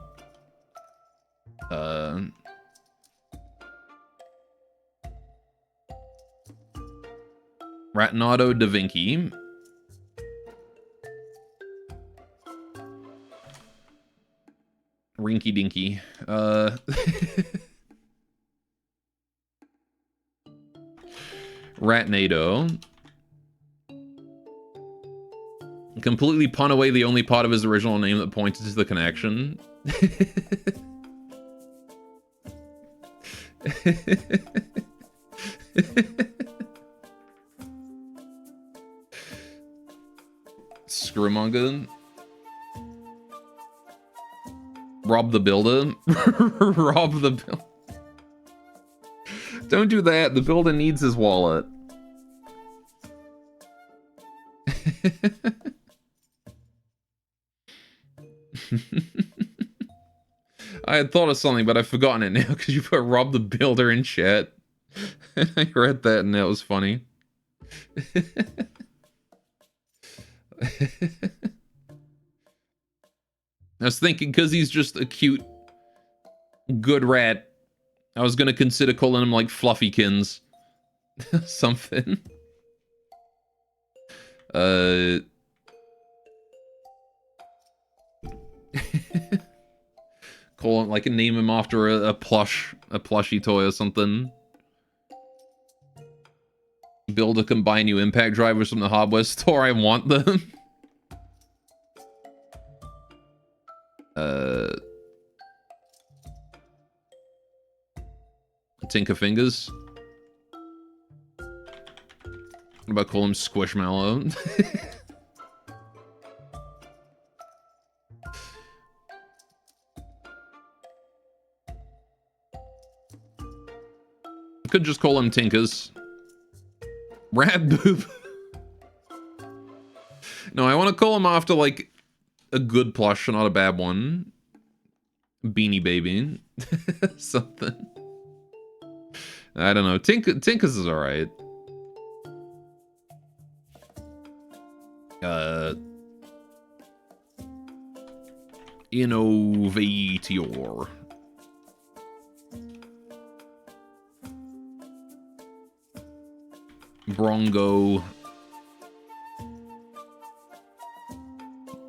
Ratnado da Vinci. Rinky Dinky. Ratnado. Completely pun away the only part of his original name that pointed to the connection. Screwmonger. Rob the Builder. Rob the Builder. Don't do that. The builder needs his wallet. I had thought of something, but I've forgotten it now because you put Rob the Builder in chat. And I read that and that was funny. I was thinking because he's just a cute, good rat, I was going to consider calling him like Fluffykins. Something. Call him, like, name him after a plushie toy or something. Build a combine new impact drivers from the hardware store. I want them. Tinker Fingers. What about call him Squishmallow? Could just call him Tinkers. Rat Boob. No, I want to call him after, like, a good plush, not a bad one. Beanie Baby. Something. I don't know. Tinkers is alright. Innovator. Brongo.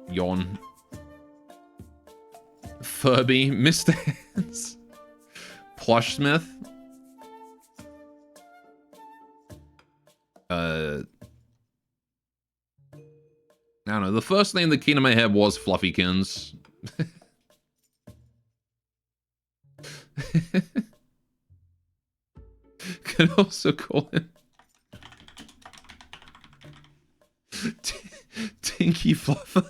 Yon. Furby. Mr. Hands. Plushsmith. I don't know. The first name that came to my head was Fluffykins. Could also call him Tinky Fluffer.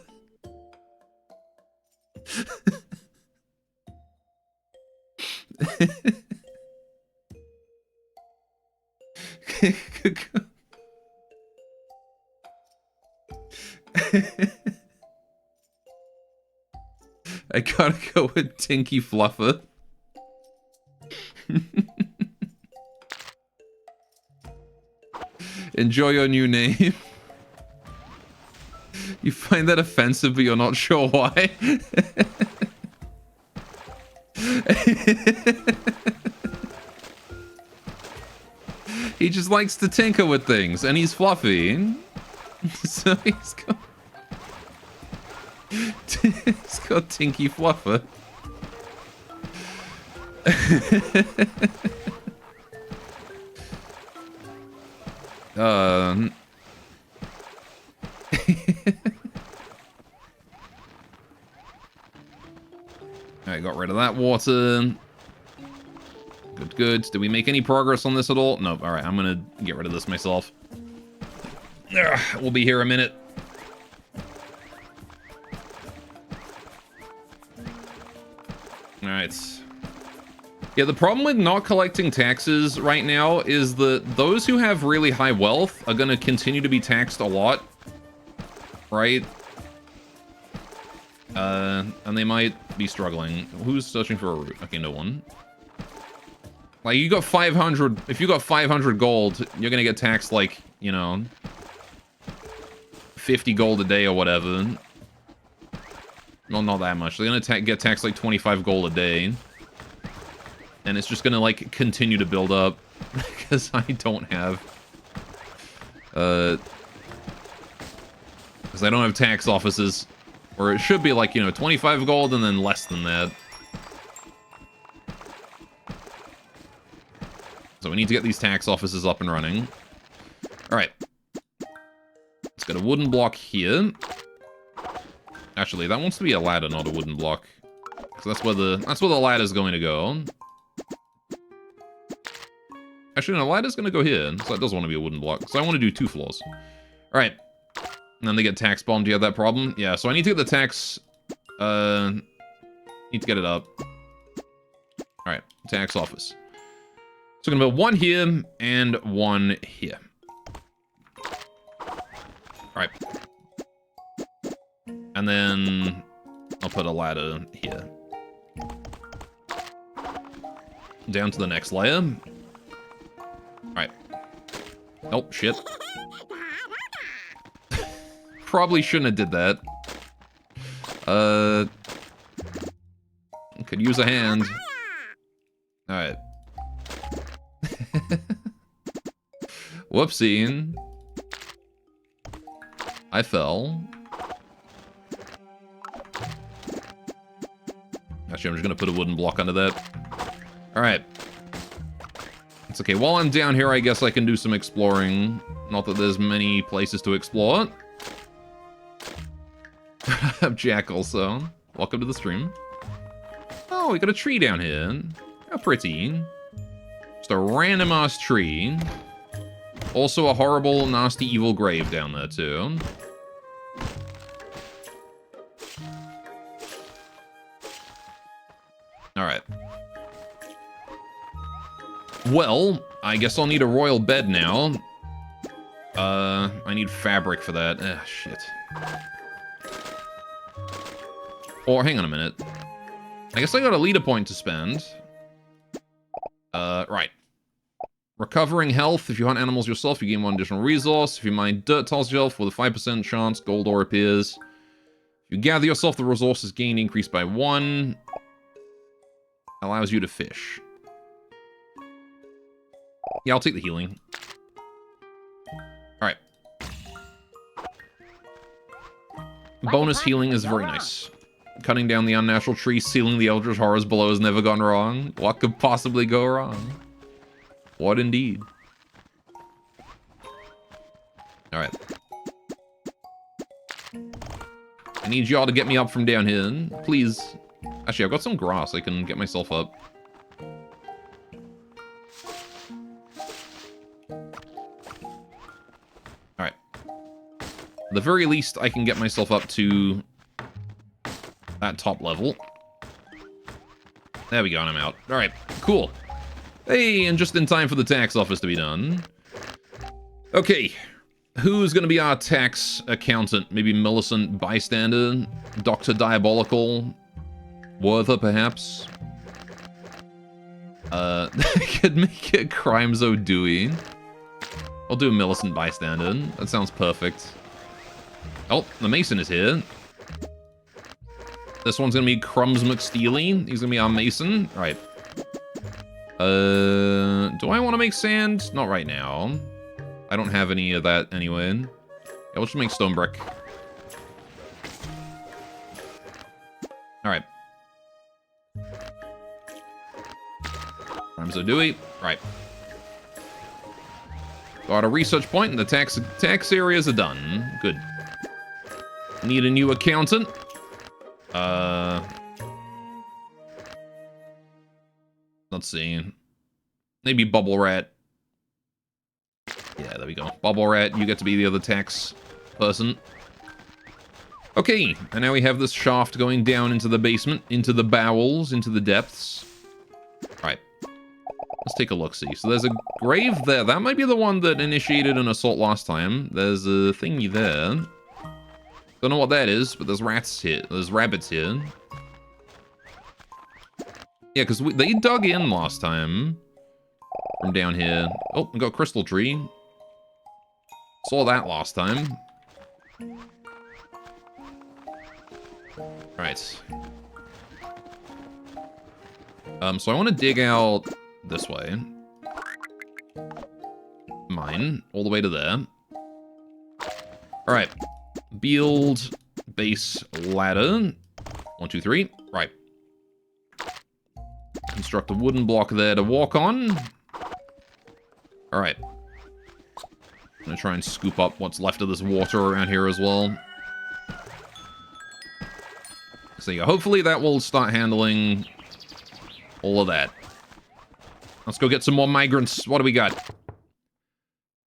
I gotta go with Tinky Fluffer. Enjoy your new name. You find that offensive, but you're not sure why. He just likes to tinker with things, and he's fluffy. So he's got Tinky Fluffer. Alright, got rid of that water. Good, good. Did we make any progress on this at all? No. Alright, I'm gonna get rid of this myself. Ugh, we'll be here a minute. Alright. Yeah, the problem with not collecting taxes right now is that those who have really high wealth are gonna continue to be taxed a lot. Right? And they might be struggling. Who's searching for a route? Okay, no one. Like, you got 500... If you got 500 gold, you're gonna get taxed, like, you know... 50 gold a day or whatever. Well, not that much. They're gonna get taxed, like, 25 gold a day. And it's just gonna, like, continue to build up. Because I don't have... Because I don't have tax offices. Or it should be, like, you know, 25 gold and then less than that. So we need to get these tax offices up and running. Alright. Let's get a wooden block here. Actually, that wants to be a ladder, not a wooden block. Because that's where the ladder's going to go. Actually, no, the ladder's going to go here. So that does want to be a wooden block. So I want to do 2 floors. Alright. And then they get tax bombed. Do you have that problem? Yeah, so I need to get the tax... need to get it up. Alright, tax office. So we're going to build 1 here and 1 here. Alright. And then I'll put a ladder here. Down to the next layer. Alright. Oh, shit. Probably shouldn't have did that. Could use a hand. Alright. Whoopsie. I fell. Actually, I'm just gonna put a wooden block under that. Alright. It's okay. While I'm down here, I guess I can do some exploring. Not that there's many places to explore. Jack also. Welcome to the stream. Oh, we got a tree down here. How pretty. Just a random ass tree. Also a horrible, nasty, evil grave down there too. Alright. Well, I guess I'll need a royal bed now. I need fabric for that. Ah, shit. Or, hang on a minute. I guess I got a leader point to spend. Right. Recovering health. If you hunt animals yourself, you gain 1 additional resource. If you mine dirt tiles yourself with a 5% chance, gold ore appears. If you gather yourself, the resources gained increased by 1. Allows you to fish. Yeah, I'll take the healing. Alright. Bonus healing is very nice. Cutting down the unnatural tree, sealing the eldritch horrors below has never gone wrong. What could possibly go wrong? What indeed? Alright. I need y'all to get me up from down here, please. Actually, I've got some grass. I can get myself up. Alright. At the very least, I can get myself up to that top level. There we go, and I'm out. Alright, cool. Hey, and just in time for the tax office to be done. Okay. Who's gonna be our tax accountant? Maybe Millicent Bystander? Dr. Diabolical? Werther, perhaps? Could make it Crimes O'Dewey. I'll do Millicent Bystander. That sounds perfect. Oh, the Mason is here. This one's gonna be Crumbs McSteely. He's gonna be our Mason. All right. Do I want to make sand? Not right now. I don't have any of that anyway. Yeah, we'll just make stone brick. All right. Crimes are Dewey. Right. Got a research point, and the tax areas are done. Good. Need a new accountant. Let's see. Maybe Bubble Rat. Yeah, there we go. Bubble Rat, you get to be the other tax person. Okay, and now we have this shaft going down into the basement, into the bowels, into the depths. Alright. Let's take a look-see. So there's a grave there. That might be the one that initiated an assault last time. There's a thingy there. Don't know what that is, but there's rats here. There's rabbits here. Yeah, because they dug in last time. From down here. Oh, we got a crystal tree. Saw that last time. Right. So I want to dig out this way. Mine. All the way to there. Alright. Build base ladder. 1, 2, 3. Right. Construct a wooden block there to walk on. Alright. I'm gonna try and scoop up what's left of this water around here as well. So yeah, hopefully that will start handling all of that. Let's go get some more migrants. What do we got?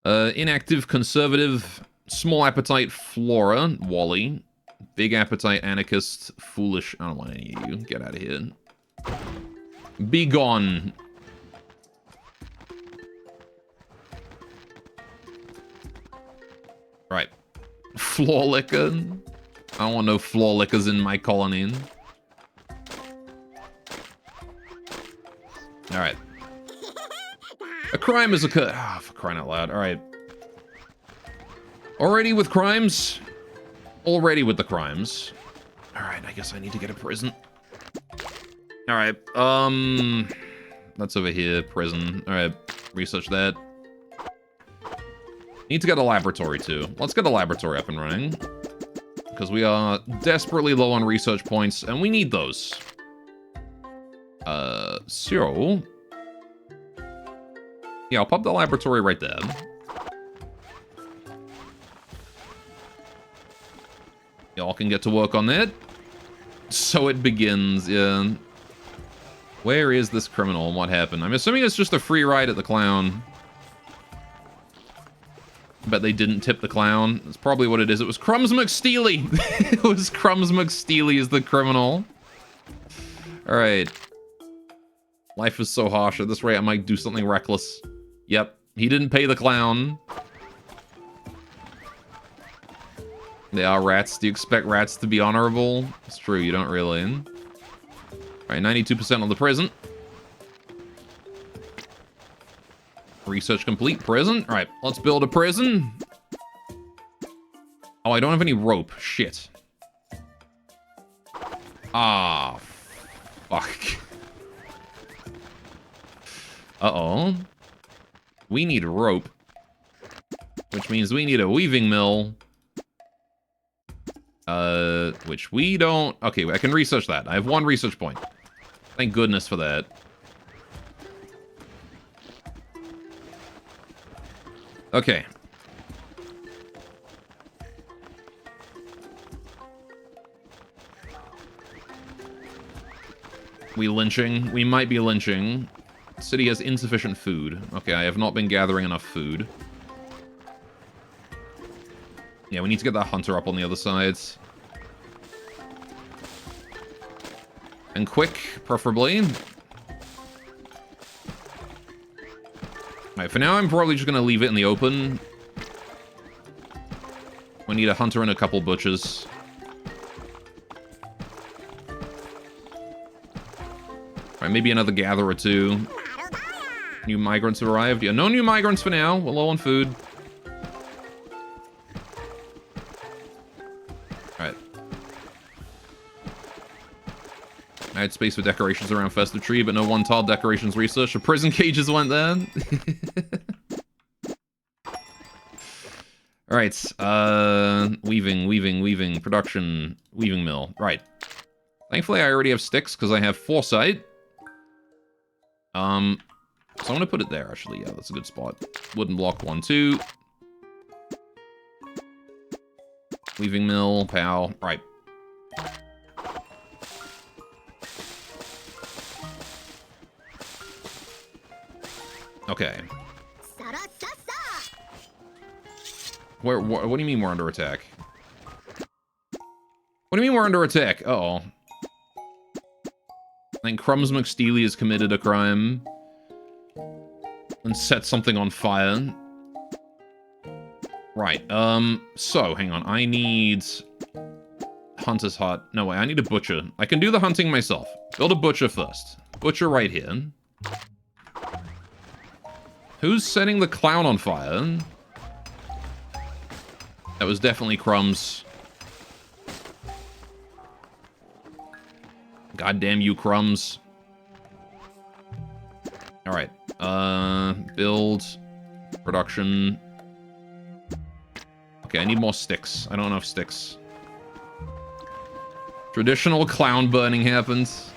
Inactive, conservative, small appetite, Flora, Wally. Big appetite, anarchist, foolish. I don't want any of you. Get out of here. Be gone. Right. Floor liquor. I don't want no floor liquors in my colony. Alright. A crime has occurred. Ah, for crying out loud. Alright. Already with crimes? Already with the crimes. Alright, I guess I need to get a prison. Alright, that's over here, prison. Alright, research that. Need to get a laboratory, too. Let's get a laboratory up and running. Because we are desperately low on research points, and we need those. So... yeah, I'll pop the laboratory right there. Y'all can get to work on that. So it begins, yeah. Where is this criminal and what happened? I'm assuming it's just a free ride at the clown. Bet they didn't tip the clown. That's probably what it is. It was Crumbs McSteely. It was Crumbs McSteely as the criminal. Alright. Life is so harsh. At this rate, I might do something reckless. Yep. He didn't pay the clown. They are rats. Do you expect rats to be honorable? It's true, you don't really. Alright, 92% on the prison. Research complete. Prison? Alright, let's build a prison. Oh, I don't have any rope. Shit. Ah, fuck. Uh-oh. We need rope. Which means we need a weaving mill. Which we don't... okay, I can research that. I have 1 research point. Thank goodness for that. Okay. We lynching? We might be lynching. City has insufficient food. Okay, I have not been gathering enough food. Yeah, we need to get that hunter up on the other side. And quick, preferably. Alright, for now I'm probably just gonna leave it in the open. We need a hunter and a couple butchers. Alright, maybe another gather or 2. New migrants have arrived. Yeah, no new migrants for now. We're low on food. Alright. I had space for decorations around Festive Tree, but no one-tile decorations research. The prison cages went there. Alright, weaving, production, weaving mill. Right. Thankfully, I already have sticks, because I have foresight. So I'm gonna put it there, actually. Yeah, that's a good spot. Wooden block, 1, 2. Weaving mill, pow. Right. Okay. What do you mean we're under attack? What do you mean we're under attack? Uh-oh. I think Crumbs McSteely has committed a crime. And set something on fire. Right, so, hang on. I need... Hunter's Hut. No, way, I need a butcher. I can do the hunting myself. Build a butcher first. Butcher right here. Who's setting the clown on fire? That was definitely Crumbs. Goddamn you, Crumbs. Alright. Build. Production. Okay, I need more sticks. I don't have enough sticks. Traditional clown burning happens.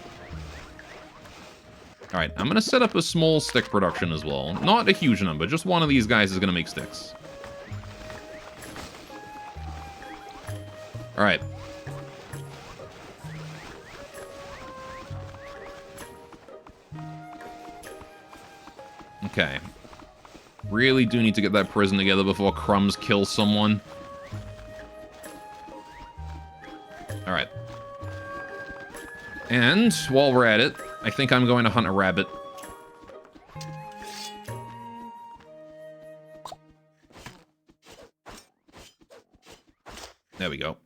Alright, I'm gonna set up a small stick production as well. Not a huge number, just one of these guys is gonna make sticks. Alright. Okay. Really do need to get that prison together before Crumbs kills someone. Alright. And, while we're at it, I think I'm going to hunt a rabbit. There we go.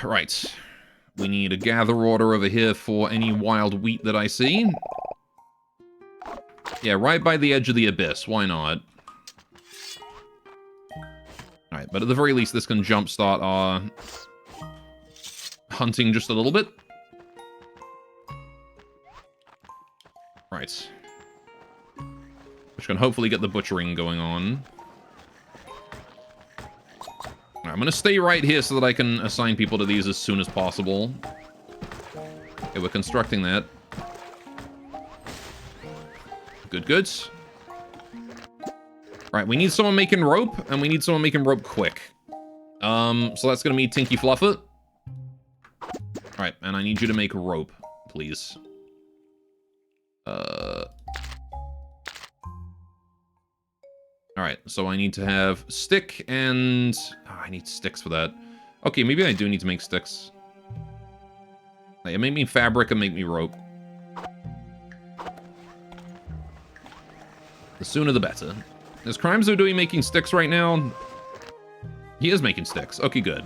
Right. We need a gather order over here for any wild wheat that I see. Yeah, right by the edge of the abyss. Why not? Alright, but at the very least, this can jumpstart our hunting just a little bit. Right. Which can hopefully get the butchering going on. Alright, I'm gonna stay right here so that I can assign people to these as soon as possible. Okay, we're constructing that. Good, good. Right, we need someone making rope, and we need someone making rope quick. So that's gonna be Tinky Fluffer. Alright, and I need you to make rope, please. Alright, so I need to have stick and... Oh, I need sticks for that. Okay, maybe I do need to make sticks. Like, make me fabric and make me rope. The sooner the better. Is Crimezo doing making sticks right now? He is making sticks. Okay, good.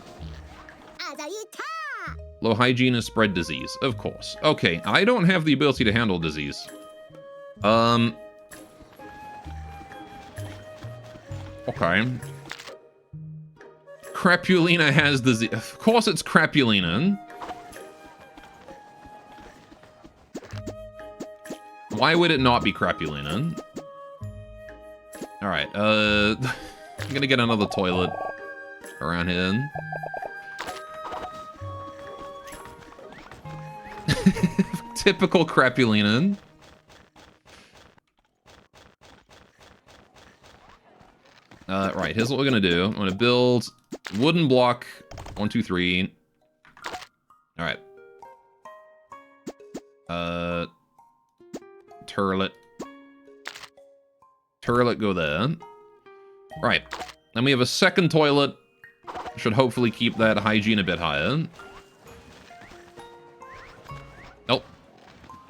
Low hygiene and spread disease. Of course. Okay, I don't have the ability to handle disease. Okay. Crapulina has disease. Of course it's Crapulina. Why would it not be Crapulina? Alright, I'm gonna get another toilet around here. Typical Crapulina. Right, here's what we're gonna do. I'm gonna build wooden block. 1, 2, 3. Alright. Turlet. Turlet, go there. Right. Then we have a second toilet. Should hopefully keep that hygiene a bit higher. Nope.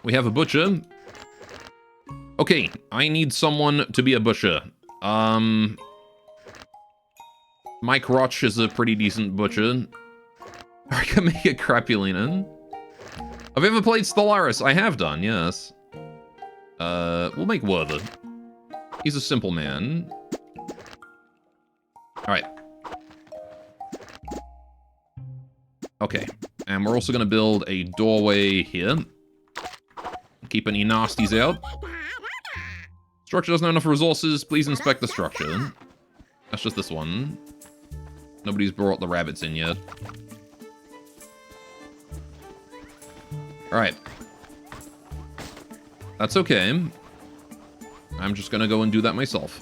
We have a butcher. Okay, I need someone to be a butcher. Mike Roch is a pretty decent butcher. I can make it Crapulina. Have you ever played Stellaris? I have done, yes. We'll make Werther. He's a simple man. Alright. Okay. And we're also gonna build a doorway here. Keep any nasties out. Structure doesn't have enough resources. Please inspect the structure. That's just this one. Nobody's brought the rabbits in yet. Alright. That's okay. I'm just gonna go and do that myself.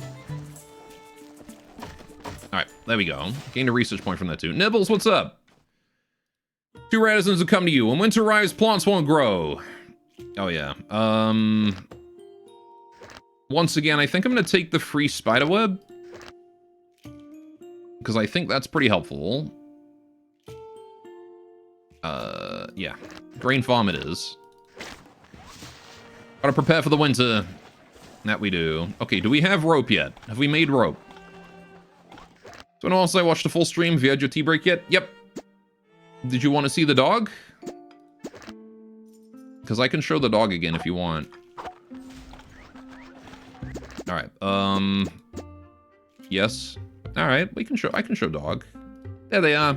Alright, there we go. Gained a research point from that too. Nibbles, what's up? 2 Radisons will come to you. When winter arrives, plants won't grow. Oh yeah. Once again, I think I'm gonna take the free spiderweb. Because I think that's pretty helpful. Yeah. Grain farm it is. Gotta prepare for the winter. That we do. Okay, do we have rope yet? Have we made rope? So also I watched the full stream. Have you had your tea break yet? Yep. Did you want to see the dog? Because I can show the dog again if you want. Alright, yes. Alright, I can show dog. There they are.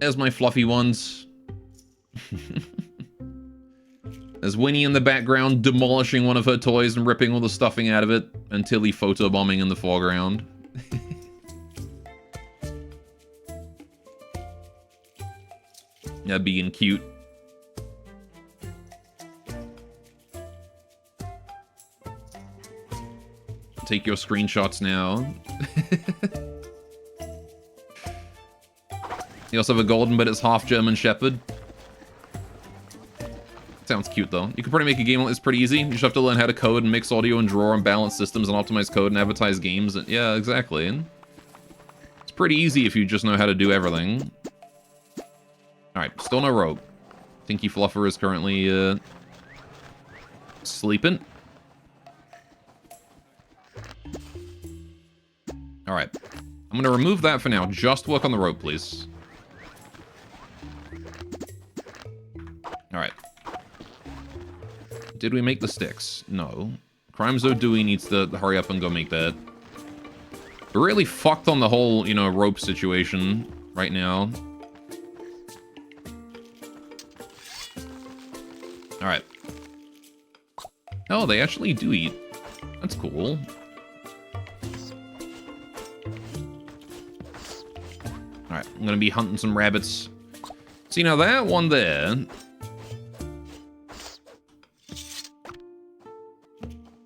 There's my fluffy ones. There's Winnie in the background demolishing one of her toys and ripping all the stuffing out of it, and Tilly photobombing in the foreground. Yeah, being cute. Take your screenshots now. You also have a golden, but it's half German Shepherd. Sounds cute, though. You could probably make a game like this pretty easy. You just have to learn how to code and mix audio and draw and balance systems and optimize code and advertise games. And yeah, exactly. It's pretty easy if you just know how to do everything. Alright, still no rope. Tinky Fluffer is currently, sleeping. Alright. I'm gonna remove that for now. Just work on the rope, please. Alright. Did we make the sticks? No. Crimezo Dewey needs to hurry up and go make that. We're really fucked on the whole, you know, rope situation right now. Alright. Oh, they actually do eat. That's cool. Alright, I'm gonna be hunting some rabbits. See, now that one there...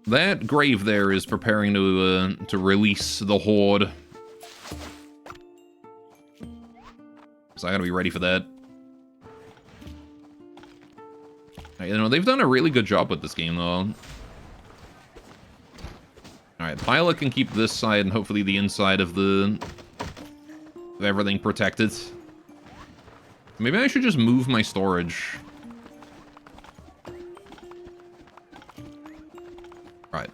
That grave there is preparing to release the horde. So I gotta be ready for that. You know, they've done a really good job with this game, though. Alright, Pilot can keep this side and hopefully the inside of everything protected. Maybe I should just move my storage. Right.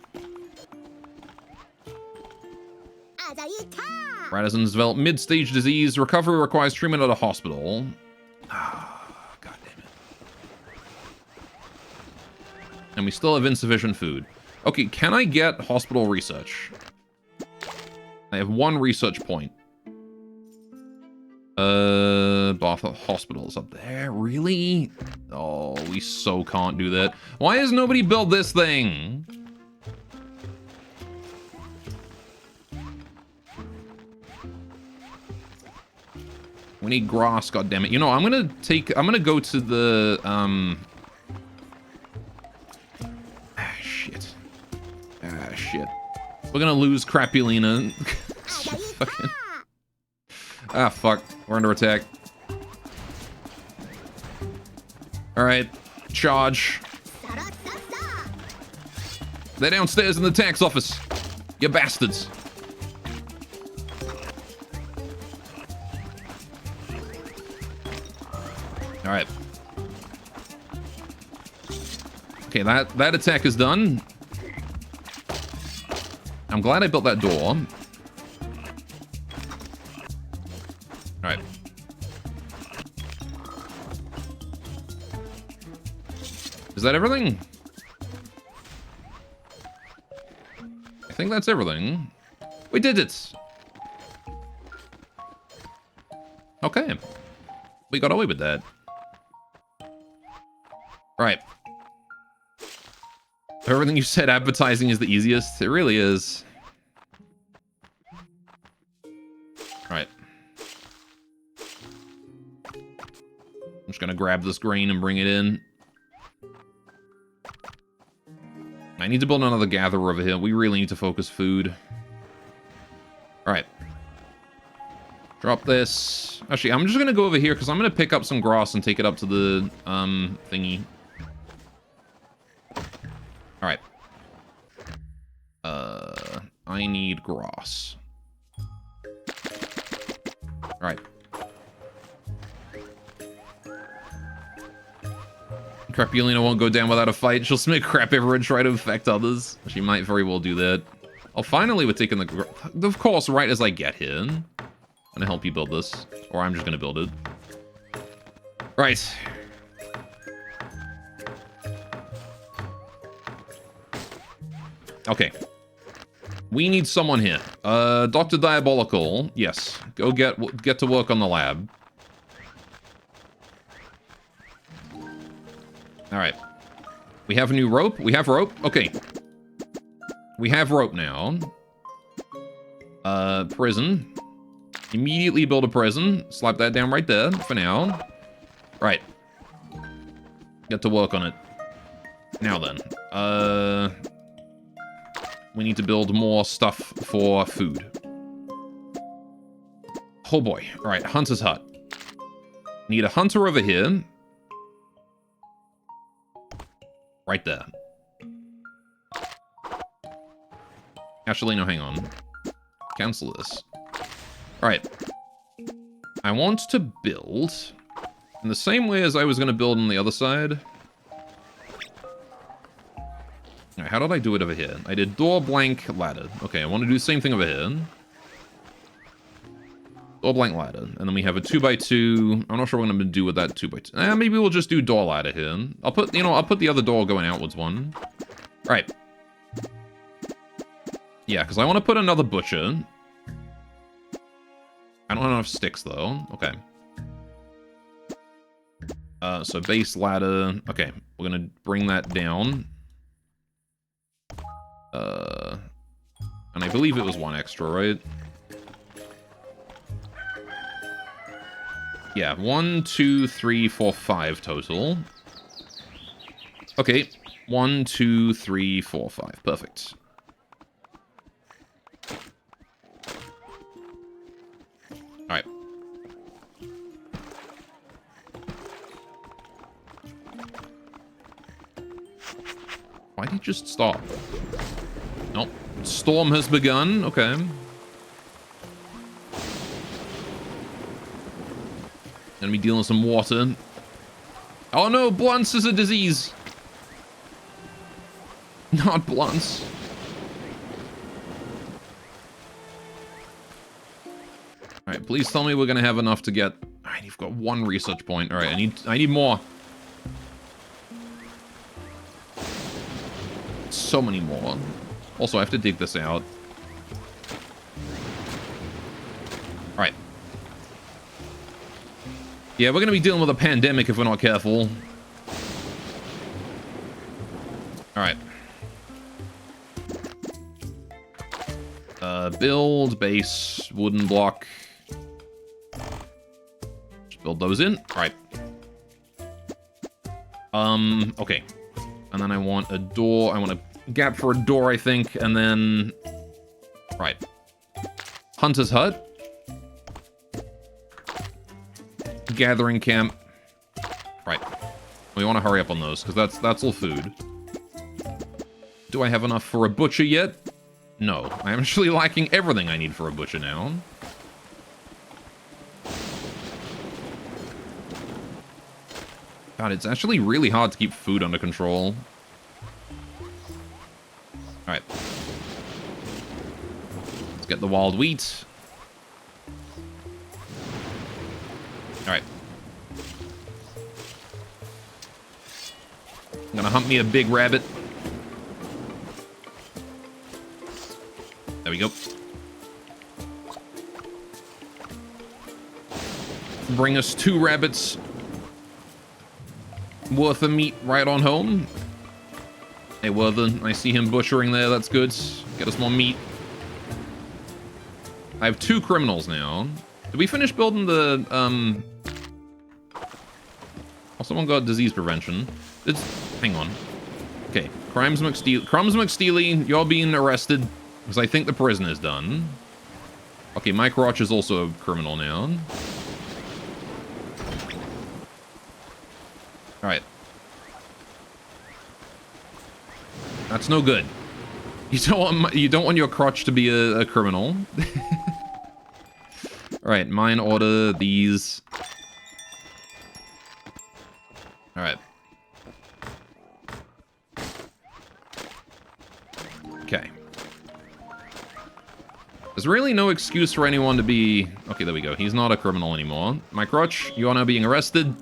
Radisson's developed mid-stage disease. Recovery requires treatment at a hospital. Ah, God damn it. And we still have insufficient food. Okay, can I get hospital research? I have 1 research point. Bath Hospital's up there. Really? Oh, we so can't do that. Why has nobody built this thing? We need grass, goddammit. You know, I'm gonna go to the, shit. Shit. We're gonna lose Crapulina. Fucking... Ah, fuck. We're under attack. Alright. Charge. They're downstairs in the tax office. You bastards. Alright. Okay, that attack is done. I'm glad I built that door. Alright. Is that everything? I think that's everything. We did it! Okay. We got away with that. Right. Everything you said, advertising is the easiest. It really is. Right. just gonna grab this grain and bring it in. I need to build another gatherer over here. We really need to focus food. Alright. Drop this. Actually, I'm just gonna go over here because I'm gonna pick up some grass and take it up to the thingy. Alright. I need grass. Alright. Crapulina won't go down without a fight. She'll submit crap everywhere and try to infect others. She might very well do that. Oh, finally we're taking the... Of course, right as I get here. I'm gonna help you build this. Or I'm just gonna build it. Right. Okay. We need someone here. Dr. Diabolical. Yes. Go get to work on the lab. Alright. We have a new rope? We have rope? Okay. We have rope now. Prison. Immediately build a prison. Slap that down right there for now. Right. Get to work on it. Now then. We need to build more stuff for food. Oh boy. Alright, Hunter's Hut. Need a hunter over here. Right there. Actually, no, hang on. Cancel this. Alright. I want to build in the same way as I was going to build on the other side. Alright, how did I do it over here? I did door blank ladder. Okay, I want to do the same thing over here. Door blank ladder. And then we have a 2x2. I'm not sure what I'm going to do with that 2x2. Maybe we'll just do door ladder here. I'll put the other door going outwards one. Right. Yeah, because I want to put another butcher. I don't have enough sticks, though. Okay. So base ladder. Okay, we're going to bring that down. And I believe it was one extra, right? Yeah, 1, 2, 3, 4, 5 total. Okay, 1, 2, 3, 4, 5. Perfect. Alright. Why did he just stop? Nope. Storm has begun. Okay. Gonna be dealing with some water. Oh no, blunts is a disease. Not blunts. Alright, please tell me we're gonna have enough to get... Alright, you've got one research point. Alright, I need more. So many more. Also, I have to dig this out. Alright. Yeah, we're gonna be dealing with a pandemic if we're not careful. Alright. Build, base, wooden block. Just build those in. Alright. Okay. And then I want a door. I want a gap for a door, I think. And then... Right. Hunter's Hut. Gathering camp. Right. We want to hurry up on those, because that's all food. Do I have enough for a butcher yet? No. I'm actually lacking everything I need for a butcher now. God, it's actually really hard to keep food under control. Alright. Let's get the wild wheat. Alright. I'm gonna hunt me a big rabbit. There we go. Bring us 2 rabbits worth of meat right on home. Hey, Worthen, I see him butchering there. That's good. Get us more meat. I have 2 criminals now. Did we finish building the, Oh, someone got disease prevention. Hang on. Okay, Crumbs McSteely, you're being arrested because I think the prison is done. Okay, Mike Roch is also a criminal now. Alright. That's no good. You don't want your crotch to be a criminal. Alright, mine order these. Alright. Okay. There's really no excuse for anyone to be... Okay, there we go. He's not a criminal anymore. My crotch, you are now being arrested.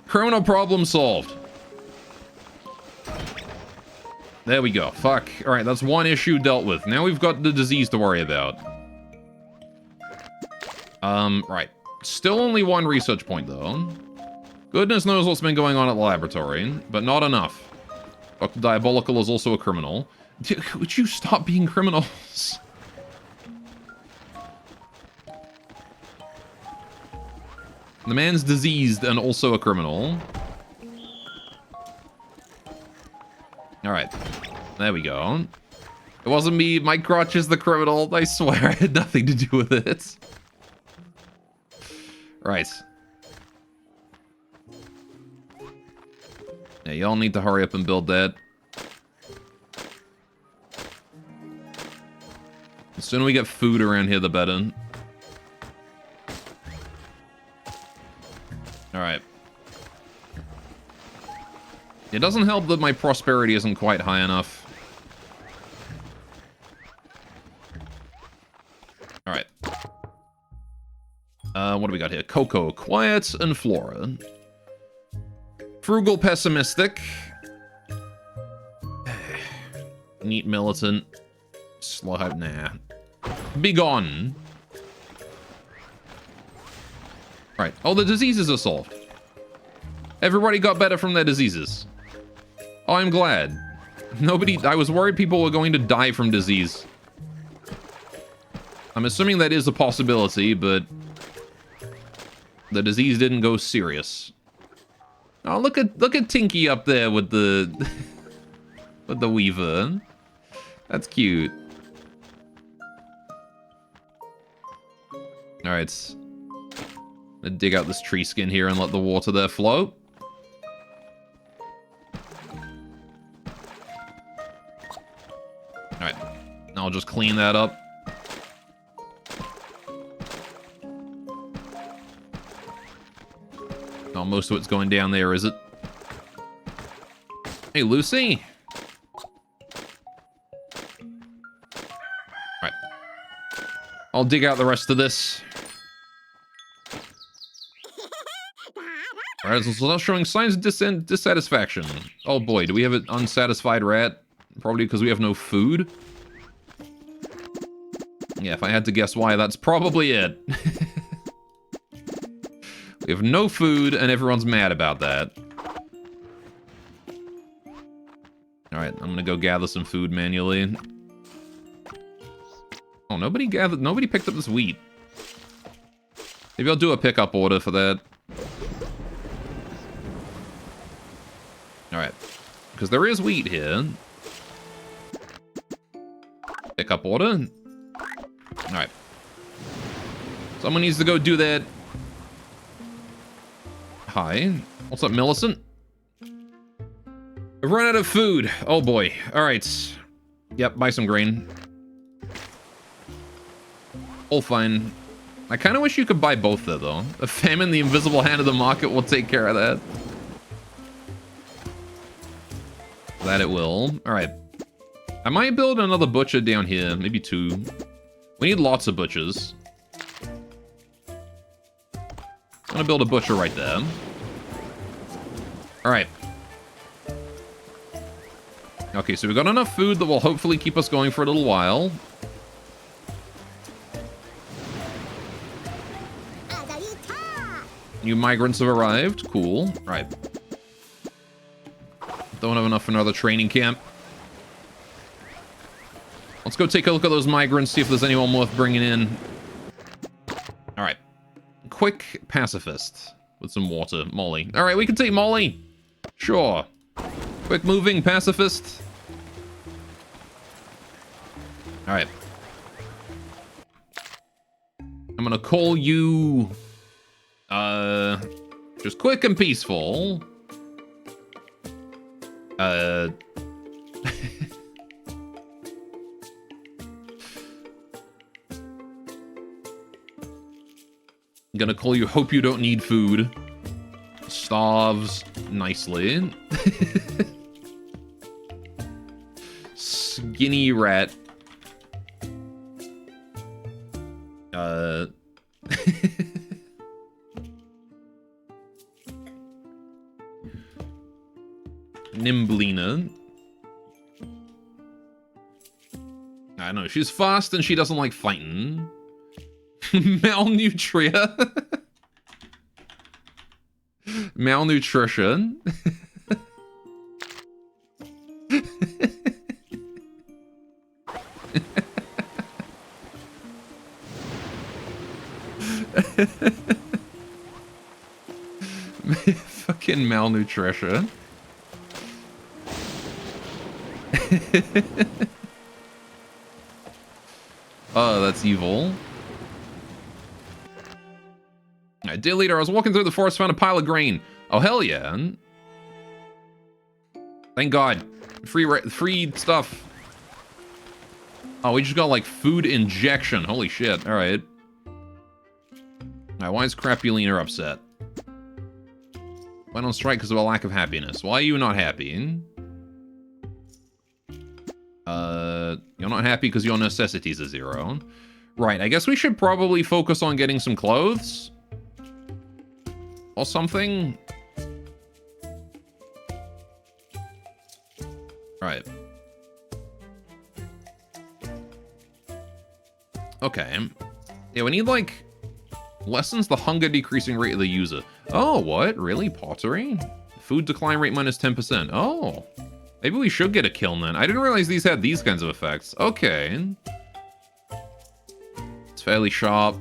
Criminal problem solved. There we go. Fuck. Alright, that's one issue dealt with. Now we've got the disease to worry about. Right. Still only one research point, though. Goodness knows what's been going on at the laboratory, but not enough. Dr. Diabolical is also a criminal. Would you stop being criminals? The man's diseased and also a criminal. Alright. There we go. It wasn't me. Mike Crotch is the criminal. I swear I had nothing to do with it. Right. Yeah, y'all need to hurry up and build that. The sooner we get food around here, the better. Alright. It doesn't help that my prosperity isn't quite high enough. Alright. What do we got here? Coco, quiet, and Flora. Frugal, pessimistic. Neat, militant. Slow, nah. Be gone. Right. Oh, the diseases are solved. Everybody got better from their diseases. Oh, I'm glad. I was worried people were going to die from disease. I'm assuming that is a possibility, but the disease didn't go serious. Oh, look at Tinky up there with the with the Weaver. That's cute. All right. Dig out this tree skin here and let the water there flow. Alright. I'll just clean that up. Oh, most of it's going down there, is it? Hey, Lucy! Alright. I'll dig out the rest of this. Alright, so that's showing signs of dissatisfaction. Oh boy, do we have an unsatisfied rat? Probably because we have no food. Yeah, if I had to guess why, that's probably it. We have no food, and everyone's mad about that. Alright, I'm gonna go gather some food manually. Oh, nobody picked up this wheat. Maybe I'll do a pickup order for that. Alright. Because there is wheat here. Pickup order. Alright. Someone needs to go do that. Hi. What's up, Millicent? I've run out of food. Oh boy. Alright. Yep, buy some grain. All fine. I kind of wish you could buy both there, though. The famine, the invisible hand of the market will take care of that. That it will. Alright. I might build another butcher down here. Maybe two. We need lots of butchers. I'm gonna build a butcher right there. Alright. Okay, so we've got enough food that will hopefully keep us going for a little while. New migrants have arrived. Cool. Right. Don't have enough for another training camp. Let's go take a look at those migrants, see if there's anyone worth bringing in. Alright. Quick pacifist. with some water. Molly. All right, we can take Molly. Sure. Quick moving pacifist. All right. I'm gonna call you, just quick and peaceful. I'm gonna call you Hope You Don't Need Food. Starves nicely. Skinny rat. Nimblina. I know, she's fast and she doesn't like fighting. Malnutria. Malnutrition. Fucking malnutrition. Oh, that's evil. Dear leader, I was walking through the forest, found a pile of grain. Oh, hell yeah. Thank God. Free stuff. Oh, we just got, like, food injection. Holy shit. Alright. Alright, why is Crapulina upset? Went on strike because of a lack of happiness. Why are you not happy? You're not happy because your necessities are 0. Right, I guess we should probably focus on getting some clothes. Or something. Right. Okay. Yeah, we need, like, lessens the hunger decreasing rate of the user. Oh, what? Really? Pottery? Food decline rate minus 10%. Oh. Maybe we should get a kiln then. I didn't realize these had these kinds of effects. Okay. It's fairly sharp.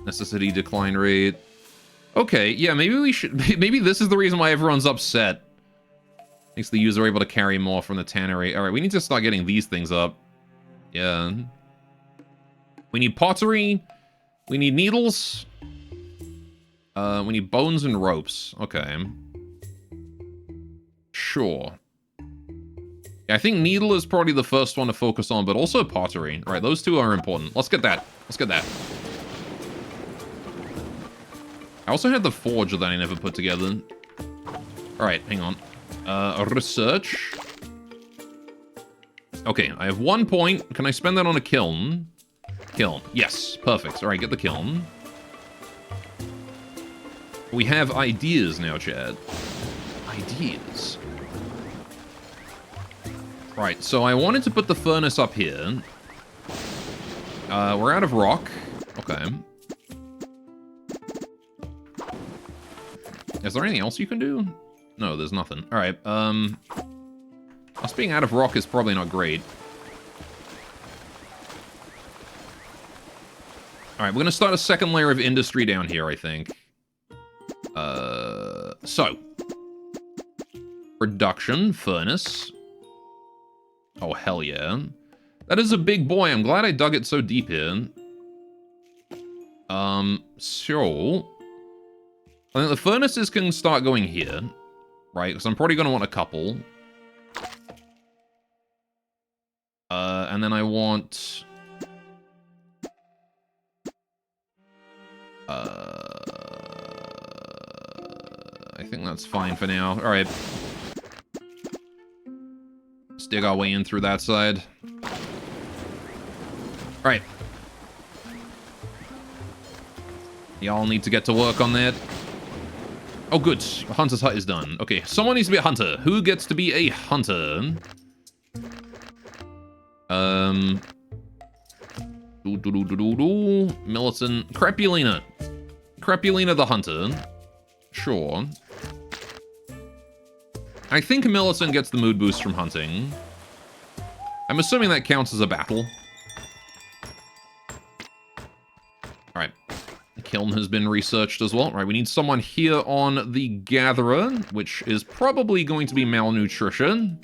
Necessity decline rate. Okay, yeah, maybe we should... Maybe this is the reason why everyone's upset. Makes the user able to carry more from the tannery. Alright, we need to start getting these things up. Yeah. We need pottery. We need needles. We need bones and ropes. Okay. Sure. Yeah, I think needle is probably the first one to focus on, but also pottery. Alright, those two are important. Let's get that. Let's get that. I also had the forge that I never put together. Alright, hang on. Research. Okay, I have 1 point. Can I spend that on a kiln? Kiln. Yes, perfect. Alright, get the kiln. We have ideas now, Chad. Ideas. Right, so I wanted to put the furnace up here. We're out of rock. Okay. Is there anything else you can do? No, there's nothing. Alright, us being out of rock is probably not great. Alright, we're gonna start a second layer of industry down here, I think. So. Production, furnace. Oh, hell yeah. That is a big boy. I'm glad I dug it so deep here. So... I think the furnaces can start going here, right? Because I'm probably going to want a couple. And then I want... I think that's fine for now. Alright. Let's dig our way in through that side. Alright. Y'all need to get to work on that. Oh, good. Hunter's hut is done. Okay, someone needs to be a hunter. Who gets to be a hunter? Militant. Crapulina. Crapulina the hunter. Sure. I think Militant gets the mood boost from hunting. I'm assuming that counts as a battle. Alright. kiln has been researched as well. Right, we need someone here on the gatherer, which is probably going to be malnutrition.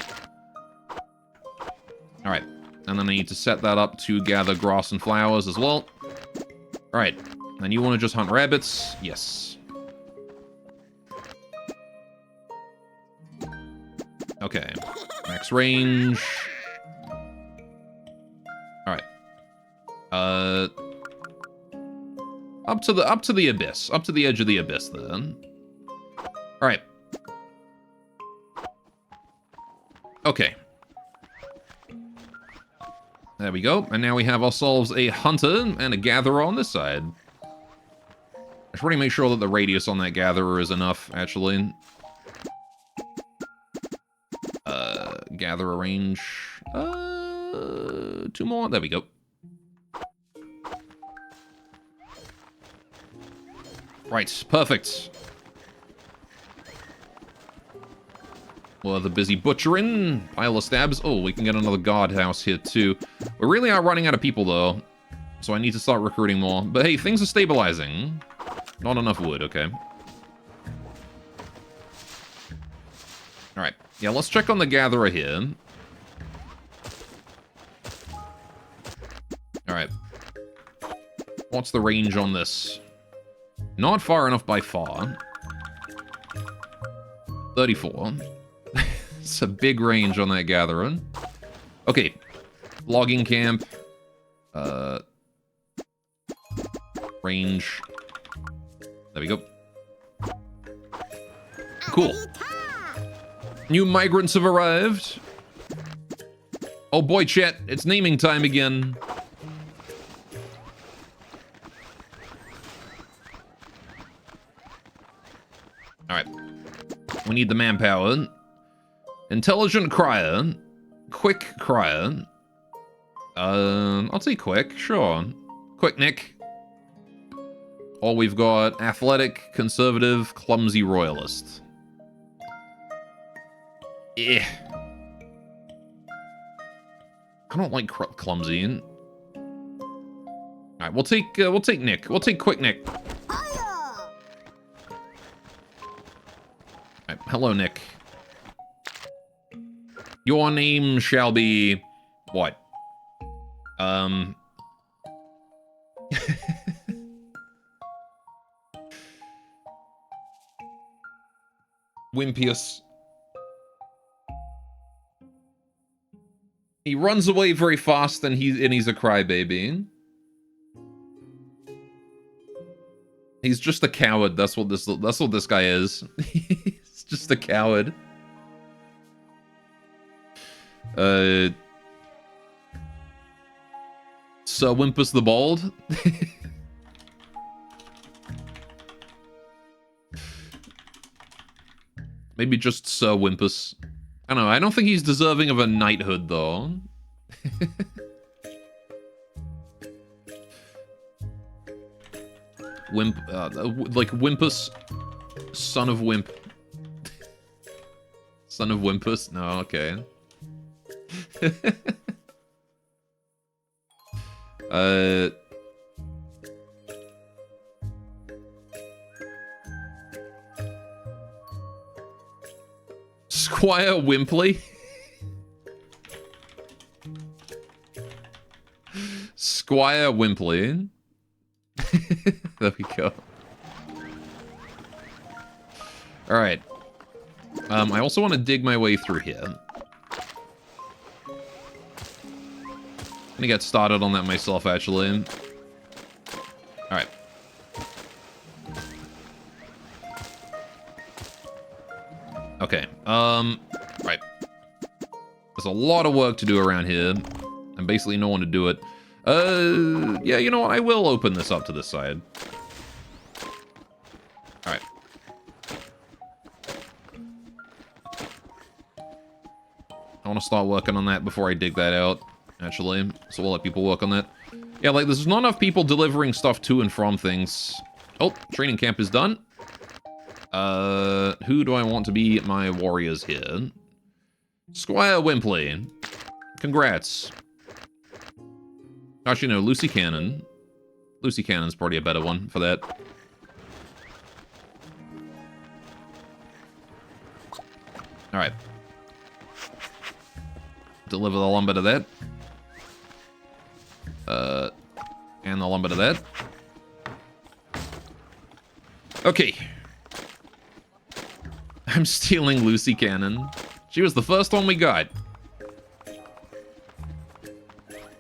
Alright, and then I need to set that up to gather grass and flowers as well. Alright, and you want to just hunt rabbits? Yes. Okay, max range. Alright. Up to the abyss. Up to the edge of the abyss, then. Alright. Okay. There we go. And now we have ourselves a hunter and a gatherer on this side. I should really make sure that the radius on that gatherer is enough, actually. Gatherer range. 2 more. There we go. Right, perfect. Well, the busy butchering. Pile of stabs. Oh, we can get another guardhouse here, too. We really are running out of people, though. So I need to start recruiting more. But hey, things are stabilizing. Not enough wood, okay. Alright. Yeah, let's check on the gatherer here. Alright. What's the range on this? Not far enough by far. 34. It's a big range on that gatherer. Okay. Logging camp. Range. There we go. Cool. New migrants have arrived. Oh boy, chat. It's naming time again. Alright. We need the manpower. Intelligent crier. Quick crier. I'll say quick. Sure. Quick Nick. Or we've got athletic, conservative, clumsy royalist. Eh. I don't like clumsy. Alright, we'll take Nick. We'll take quick Nick. Alright, hello, Nick. Your name shall be... what? Wimpius. He runs away very fast and he's a crybaby. He's just a coward. That's what this guy is. He's just a coward. Sir Wimpus the Bald. Maybe just Sir Wimpus. I don't know. I don't think he's deserving of a knighthood, though. Wimp, like Wimpus, son of Wimp. Son of Wimpus? No, okay. Squire Wimpley? Squire Wimpley. There we go. Alright. I also want to dig my way through here. I'm gonna get started on that myself, actually. Alright. Okay, right. There's a lot of work to do around here, and basically no one to do it. Yeah, you know what? I will open this up to this side. Alright. I want to start working on that before I dig that out, actually. So we'll let people work on that. Yeah, like, there's not enough people delivering stuff to and from things. Oh, training camp is done. Who do I want to be my warriors here? Squire Wimpley. Congrats. Actually, no, Lucy Cannon. Lucy Cannon's probably a better one for that. Alright. Deliver the lumber to that. And the lumber to that. Okay. I'm stealing Lucy Cannon. She was the first one we got.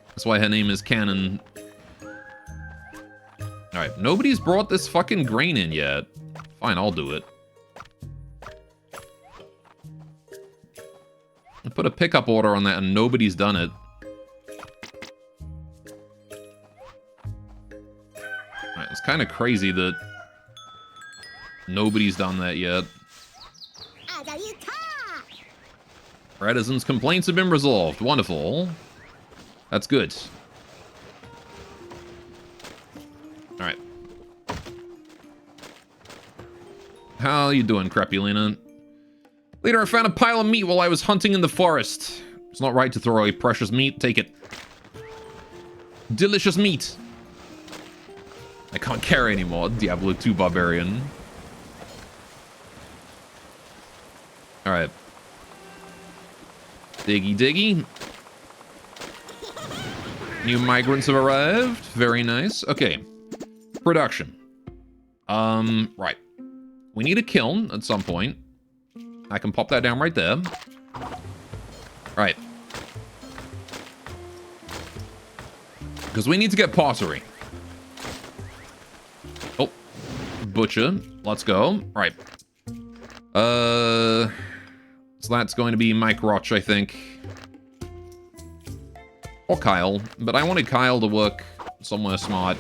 That's why her name is Cannon. Alright, nobody's brought this fucking grain in yet. Fine, I'll do it. I put a pickup order on that and nobody's done it. Alright, it's kind of crazy that nobody's done that yet. Redison's complaints have been resolved. Wonderful. That's good. Alright. How you doing, Crapulina? Later, I found a pile of meat while I was hunting in the forest. It's not right to throw away precious meat. Take it. Delicious meat. I can't carry anymore. Diablo 2 Barbarian. Alright. Diggy diggy. New migrants have arrived. Very nice. Okay. Production. Right. We need a kiln at some point. I can pop that down right there. Right. Because we need to get pottery. Oh. Butcher. Let's go. Right. So that's going to be Mike Roch, I think. Or Kyle. But I wanted Kyle to work somewhere smart.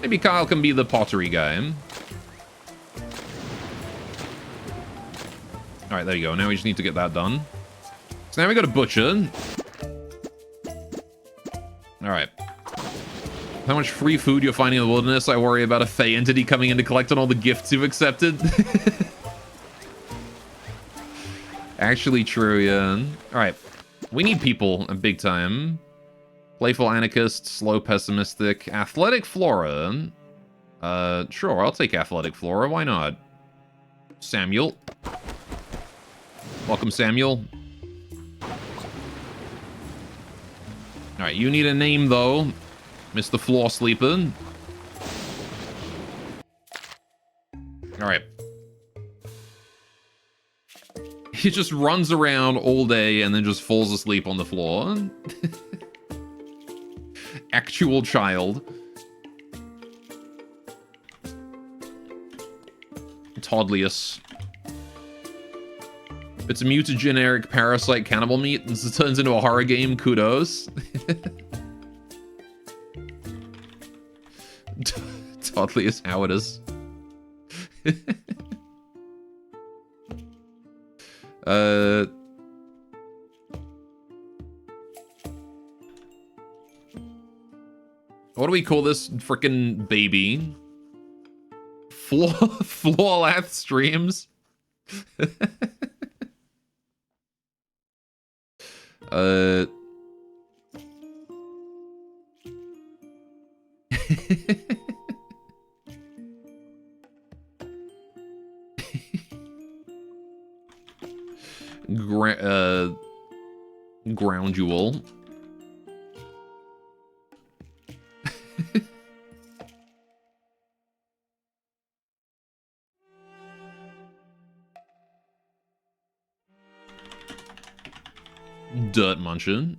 Maybe Kyle can be the pottery guy. Alright, there you go. Now we just need to get that done. So now we got a butcher. Alright. How much free food you're finding in the wilderness? I worry about a Fey entity coming in to collect on all the gifts you've accepted. Actually true, yeah. Alright. We need people, big time. Playful anarchist, slow pessimistic, athletic flora. Sure, I'll take athletic flora, why not? Samuel. Welcome, Samuel. Alright, you need a name, though. Mr. Floor Sleeper. Alright. He just runs around all day and then just falls asleep on the floor. Actual child. Toddlius. It's a mutageneric parasite cannibal meat. This turns into a horror game. Kudos. Toddlius how it is. What do we call this frickin' baby? Floorlath streams? Ground jewel. Dirt Muncher.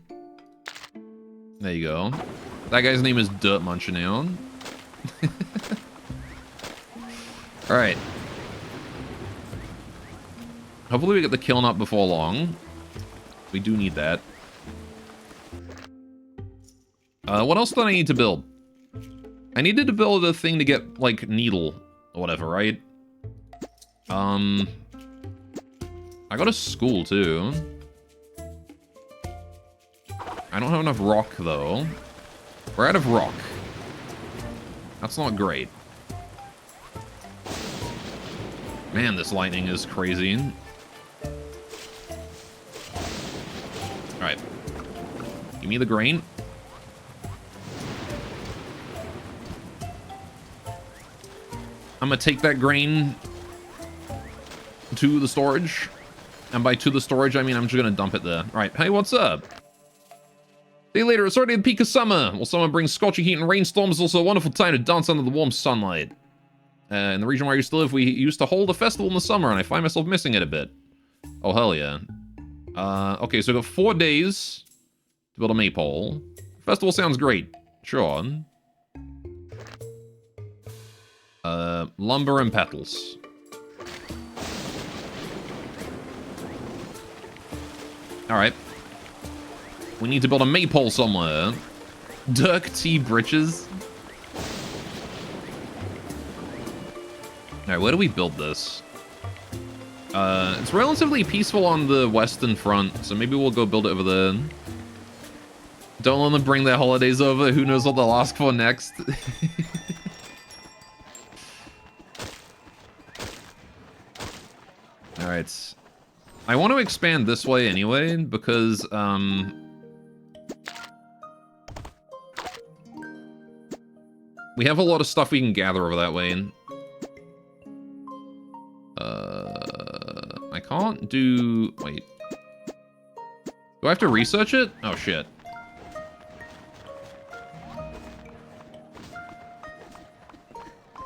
There you go. That guy's name is Dirt Muncher now. Alright. Hopefully we get the kiln up before long. We do need that. What else did I need to build? I needed to build a thing to get, like, needle or whatever, right? I got a school, too. I don't have enough rock, though. We're out of rock. That's not great. Man, this lightning is crazy. Alright. Give me the grain. I'm gonna take that grain to the storage. And by to the storage, I mean I'm just gonna dump it there. All right, hey, what's up? Day later, it's already the peak of summer. While summer brings scorching heat and rainstorms, it's also a wonderful time to dance under the warm sunlight. In the region where I used to live, we used to hold a festival in the summer, and I find myself missing it a bit. Oh, hell yeah. Okay, so we've got 4 days to build a maypole. Festival sounds great. Sure. Lumber and petals. Alright. We need to build a maypole somewhere. Dirk T. Britches. Alright, where do we build this? It's relatively peaceful on the western front, so maybe we'll go build it over there. Don't let them bring their holidays over. Who knows what they'll ask for next? Alright. I want to expand this way anyway, because, we have a lot of stuff we can gather over that way. I can't do... Wait. Do I have to research it? Oh, shit.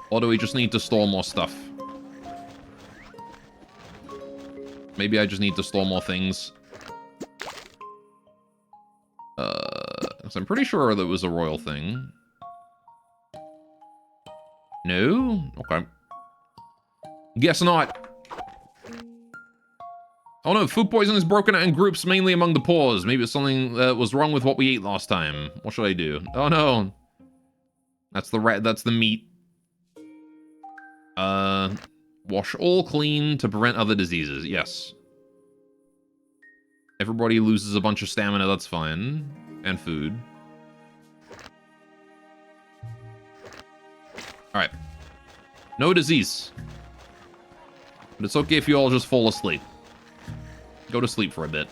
Or do we just need to store more stuff? Maybe I just need to store more things. So I'm pretty sure that was a royal thing. No? Okay. Guess not. Oh no, food poisoning is broken out in groups mainly among the poor. Maybe it's something that was wrong with what we ate last time. What should I do? Oh no. That's the meat. Wash all clean to prevent other diseases. Yes. Everybody loses a bunch of stamina, that's fine. And food. Alright. No disease. But it's okay if you all just fall asleep. Go to sleep for a bit.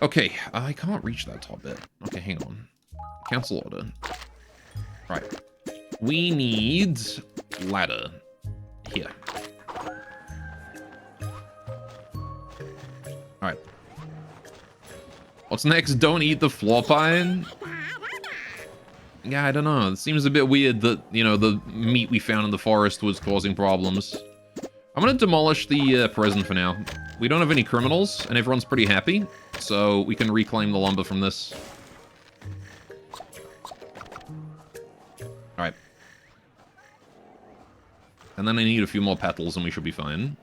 Okay, I can't reach that top bit. Okay, hang on. Cancel order. Right. We need ladder. Here. Alright. What's next? Don't eat the floor pine? Yeah, I don't know. It seems a bit weird that, you know, the meat we found in the forest was causing problems. I'm gonna demolish the prison for now. We don't have any criminals, and everyone's pretty happy, so we can reclaim the lumber from this. Alright. And then I need a few more petals, and we should be fine.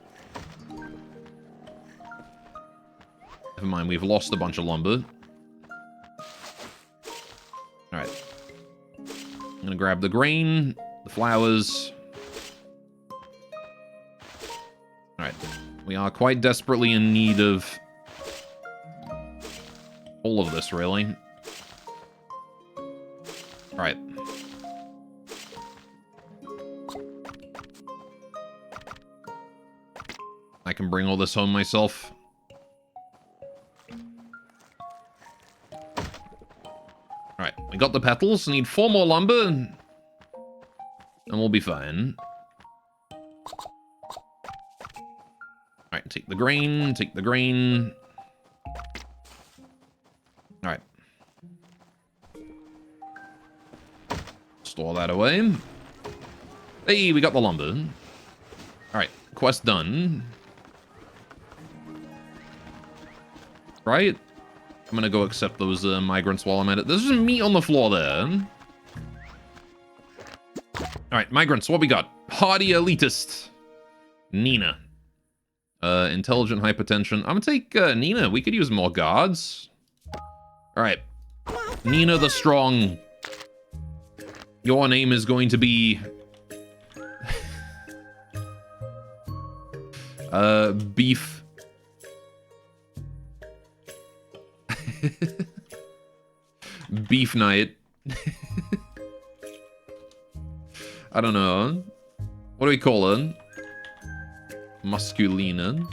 Never mind, we've lost a bunch of lumber. Alright. I'm gonna grab the grain, the flowers. Alright. We are quite desperately in need of all of this, really. Alright. I can bring all this home myself. Alright, we got the petals. Need 4 more lumber. And we'll be fine. Alright, take the grain, take the grain. Alright. Store that away. Hey, we got the lumber. Alright, quest done. Right? I'm gonna go accept those migrants while I'm at it. There's some meat on the floor there. Alright, migrants, what we got? Hardy elitist. Nina. Intelligent hypertension. I'm gonna take Nina. We could use more guards. Alright. Nina the Strong. Your name is going to be... Beef. Beef Night. I don't know. What do we call it? Musculina.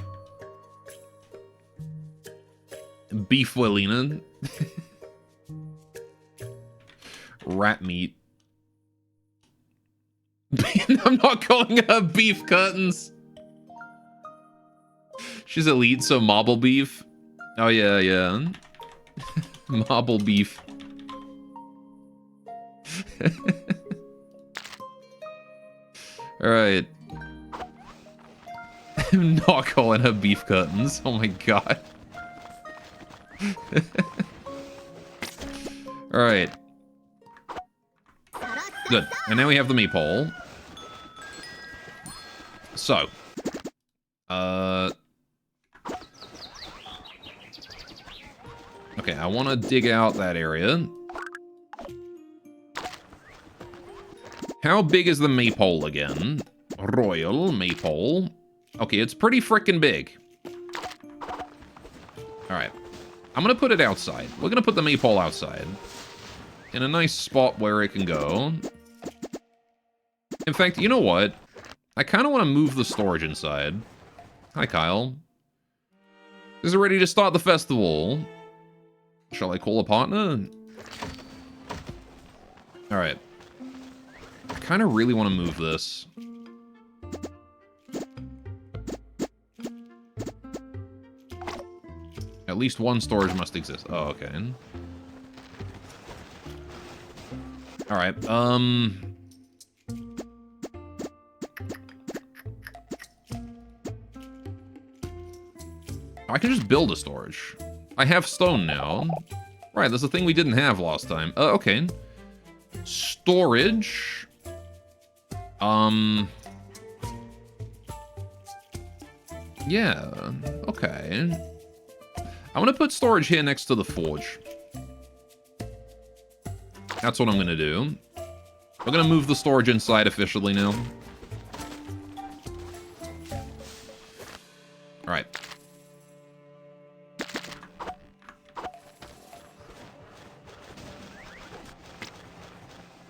Beefwellina. Rat meat. I'm not calling her beef curtains. She's elite, so marble beef. Oh, yeah, yeah. Marble beef. Alright. I'm not calling her beef curtains. Oh my god. Alright. Good. And now we have the maypole. So. Okay, I want to dig out that area. How big is the maypole again? Royal maypole. Okay, it's pretty frickin' big. Alright. I'm gonna put it outside. We're gonna put the maypole outside. In a nice spot where it can go. In fact, you know what? I kind of want to move the storage inside. Hi, Kyle. Is it ready to start the festival? Shall I call a partner? Alright. I kind of really want to move this. At least one storage must exist. Oh, okay. Alright, I can just build a storage. I have stone now. Right, that's a thing we didn't have last time. Okay. Storage. Yeah, okay. I'm gonna put storage here next to the forge. That's what I'm gonna do. We're gonna move the storage inside officially now. Alright.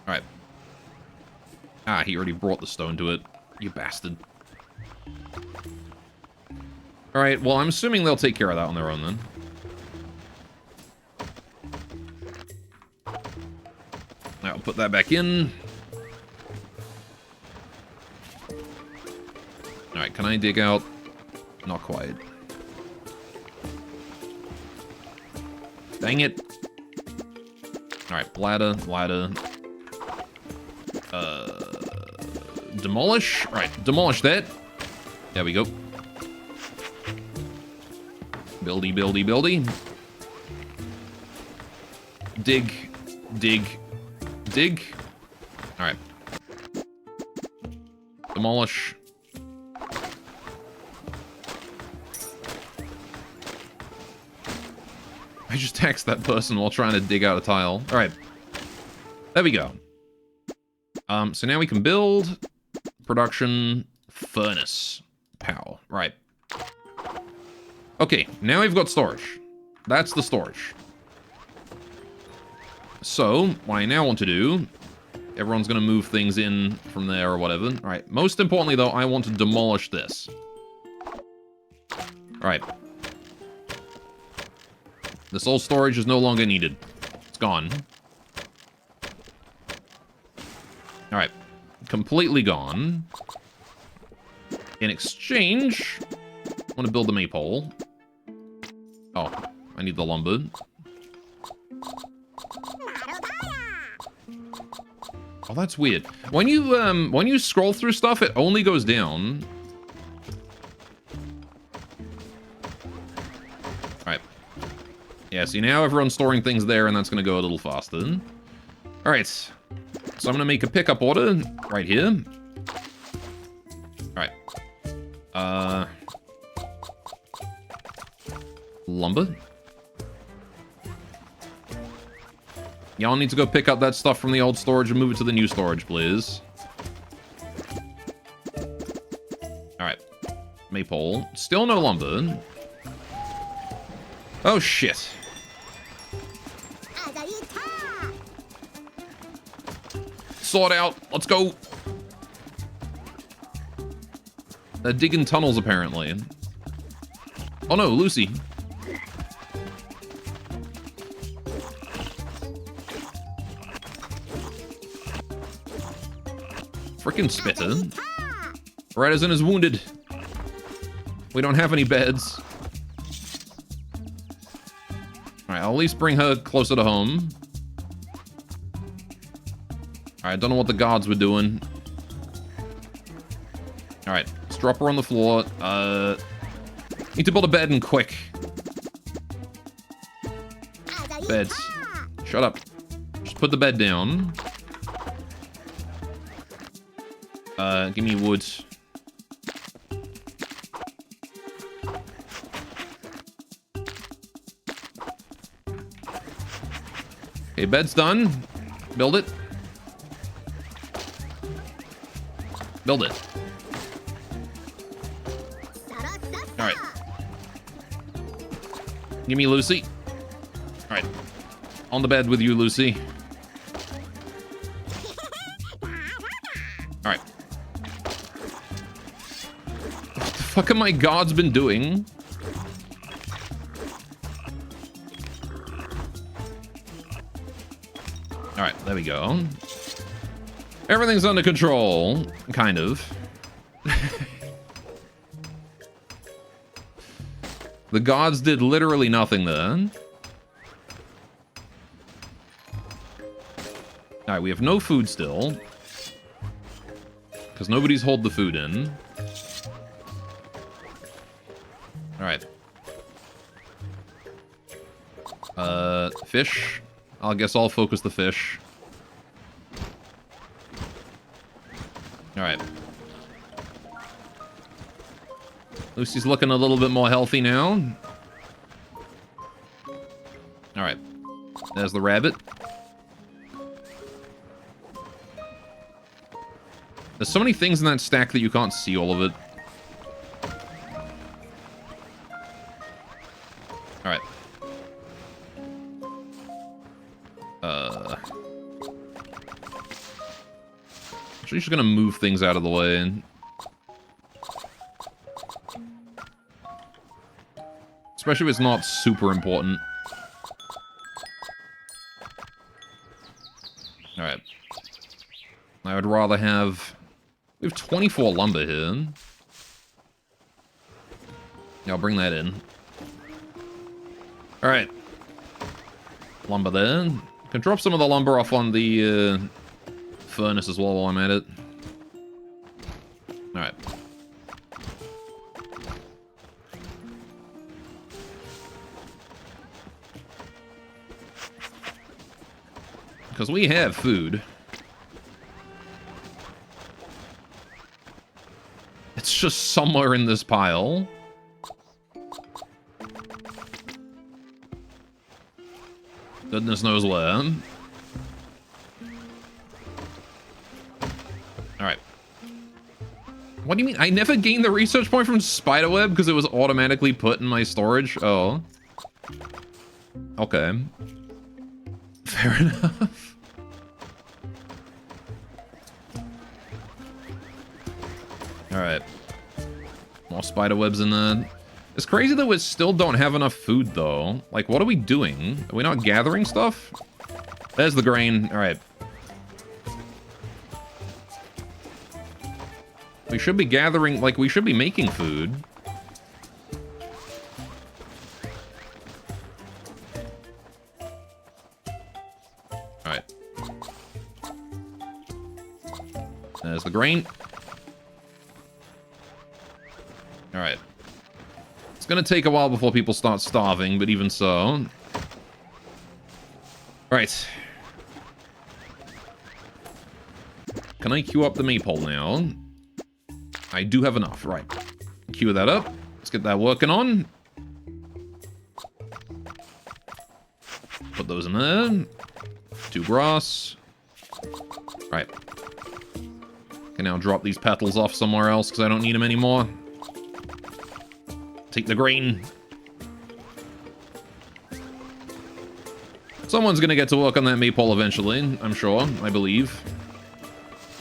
Alright. Ah, he already brought the stone to it. You bastard. Alright, well, I'm assuming they'll take care of that on their own then. I'll put that back in. Alright, can I dig out? Not quite. Dang it. Alright, ladder. Demolish? Alright, demolish that. There we go. Buildy. Dig. Alright. Demolish. I just text that person while trying to dig out a tile. Alright. There we go. So now we can build production furnace power. Right. Okay, now we've got storage. That's the storage. So, what I now want to do... Everyone's going to move things in from there or whatever. Alright, most importantly, though, I want to demolish this. Alright. This old storage is no longer needed. It's gone. Alright. Completely gone. In exchange... I want to build the maypole. Oh, I need the lumber. Oh, that's weird. When you scroll through stuff, it only goes down. Alright. Yeah, see, now everyone's storing things there, and that's going to go a little faster. Alright. So I'm going to make a pickup order right here. Alright. Lumber. Y'all need to go pick up that stuff from the old storage and move it to the new storage, please. Alright. Maypole. Still no lumber. Oh, shit. Sort out. Let's go. They're digging tunnels, apparently. Oh, no, Lucy. Frickin' spitter. Right as in is wounded. We don't have any beds. Alright, I'll at least bring her closer to home. Alright, don't know what the guards were doing. Alright, let's drop her on the floor. Need to build a bed and quick. Beds. Shut up. Just put the bed down. Give me wood. Okay, bed's done. Build it. Build it. Alright. Give me Lucy. Alright. On the bed with you, Lucy. Alright. What the fuck have my gods been doing? Alright, there we go. Everything's under control. Kind of. The gods did literally nothing then. Alright, we have no food still. Because nobody's hold the food in. Alright. Fish. I guess I'll focus the fish. Alright. Lucy's looking a little bit more healthy now. Alright. There's the rabbit. There's so many things in that stack that you can't see all of it. Alright. Actually, just gonna move things out of the way. Especially if it's not super important. Alright. I would rather have... We have 24 lumber here. Yeah, I'll bring that in. Alright. Lumber there. Can drop some of the lumber off on the furnace as well while I'm at it. Alright. Because we have food. It's just somewhere in this pile. Goodness knows where. Alright. What do you mean? I never gained the research point from Spiderweb because it was automatically put in my storage? Oh. Okay. Fair enough. Alright. More spiderwebs in there. It's crazy that we still don't have enough food, though. Like, what are we doing? Are we not gathering stuff? There's the grain. Alright. We should be gathering... Like, we should be making food. Alright. There's the grain. Alright. It's gonna take a while before people start starving, but even so. Right. Can I queue up the maypole now? I do have enough. Right. Queue that up. Let's get that working on. Put those in there. 2 grass. Right. Can now drop these petals off somewhere else because I don't need them anymore. Take the grain. Someone's gonna get to work on that maypole eventually, I'm sure. I believe.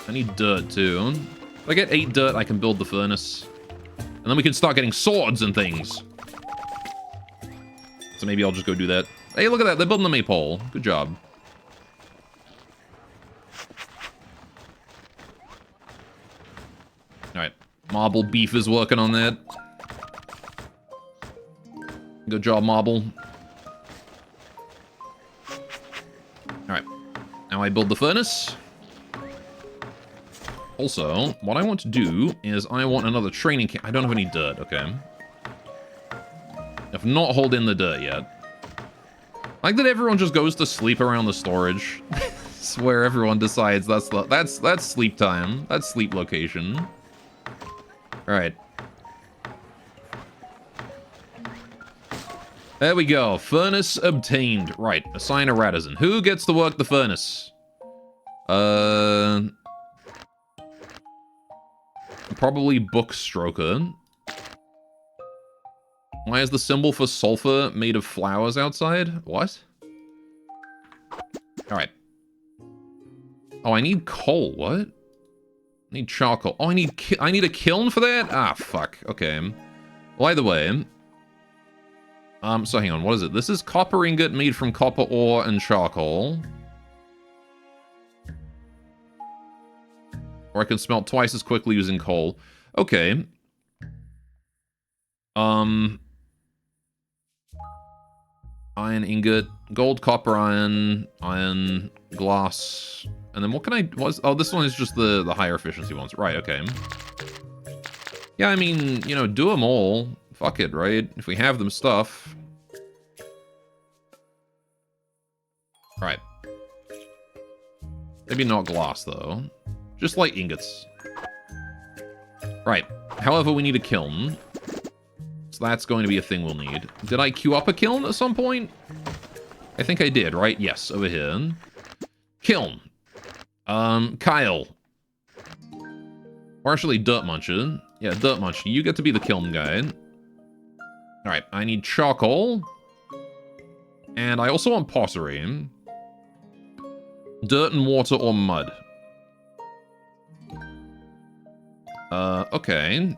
I need dirt too. If I get 8 dirt, I can build the furnace. And then we can start getting swords and things. So maybe I'll just go do that. Hey, look at that. They're building the maypole. Good job. Alright. Marble Beef is working on that. Good job, Marble. Alright. Now I build the furnace. Also, what I want to do is I want another training camp. I don't have any dirt, okay. I've not hauled in the dirt yet. I like that everyone just goes to sleep around the storage. It's where everyone decides that's sleep time. That's sleep location. Alright. There we go. Furnace obtained. Right. Assign a Ratizan. Who gets to work the furnace? Probably Bookstroker. Why is the symbol for sulfur made of flowers outside? What? Alright. Oh, I need coal. What? I need charcoal. Oh, I need a kiln for that? Ah, fuck. Okay. Well, either way. So hang on. What is it? This is copper ingot made from copper ore and charcoal. Or I can smelt twice as quickly using coal. Okay. Iron ingot, gold, copper, iron, glass, and then what can I, oh, this one is just the higher efficiency ones. Right, okay. Yeah, I mean, you know, do them all. Fuck it, right? If we have them stuff. Right. Maybe not glass, though. Just like ingots. Right. However, we need a kiln. So that's going to be a thing we'll need. Did I queue up a kiln at some point? I think I did, right? Yes, over here. Kiln. Kyle. Or actually, Dirt Muncher. Yeah, Dirt Muncher. You get to be the kiln guy. Alright, I need charcoal. And I also want pottery. Dirt and water or mud. Okay.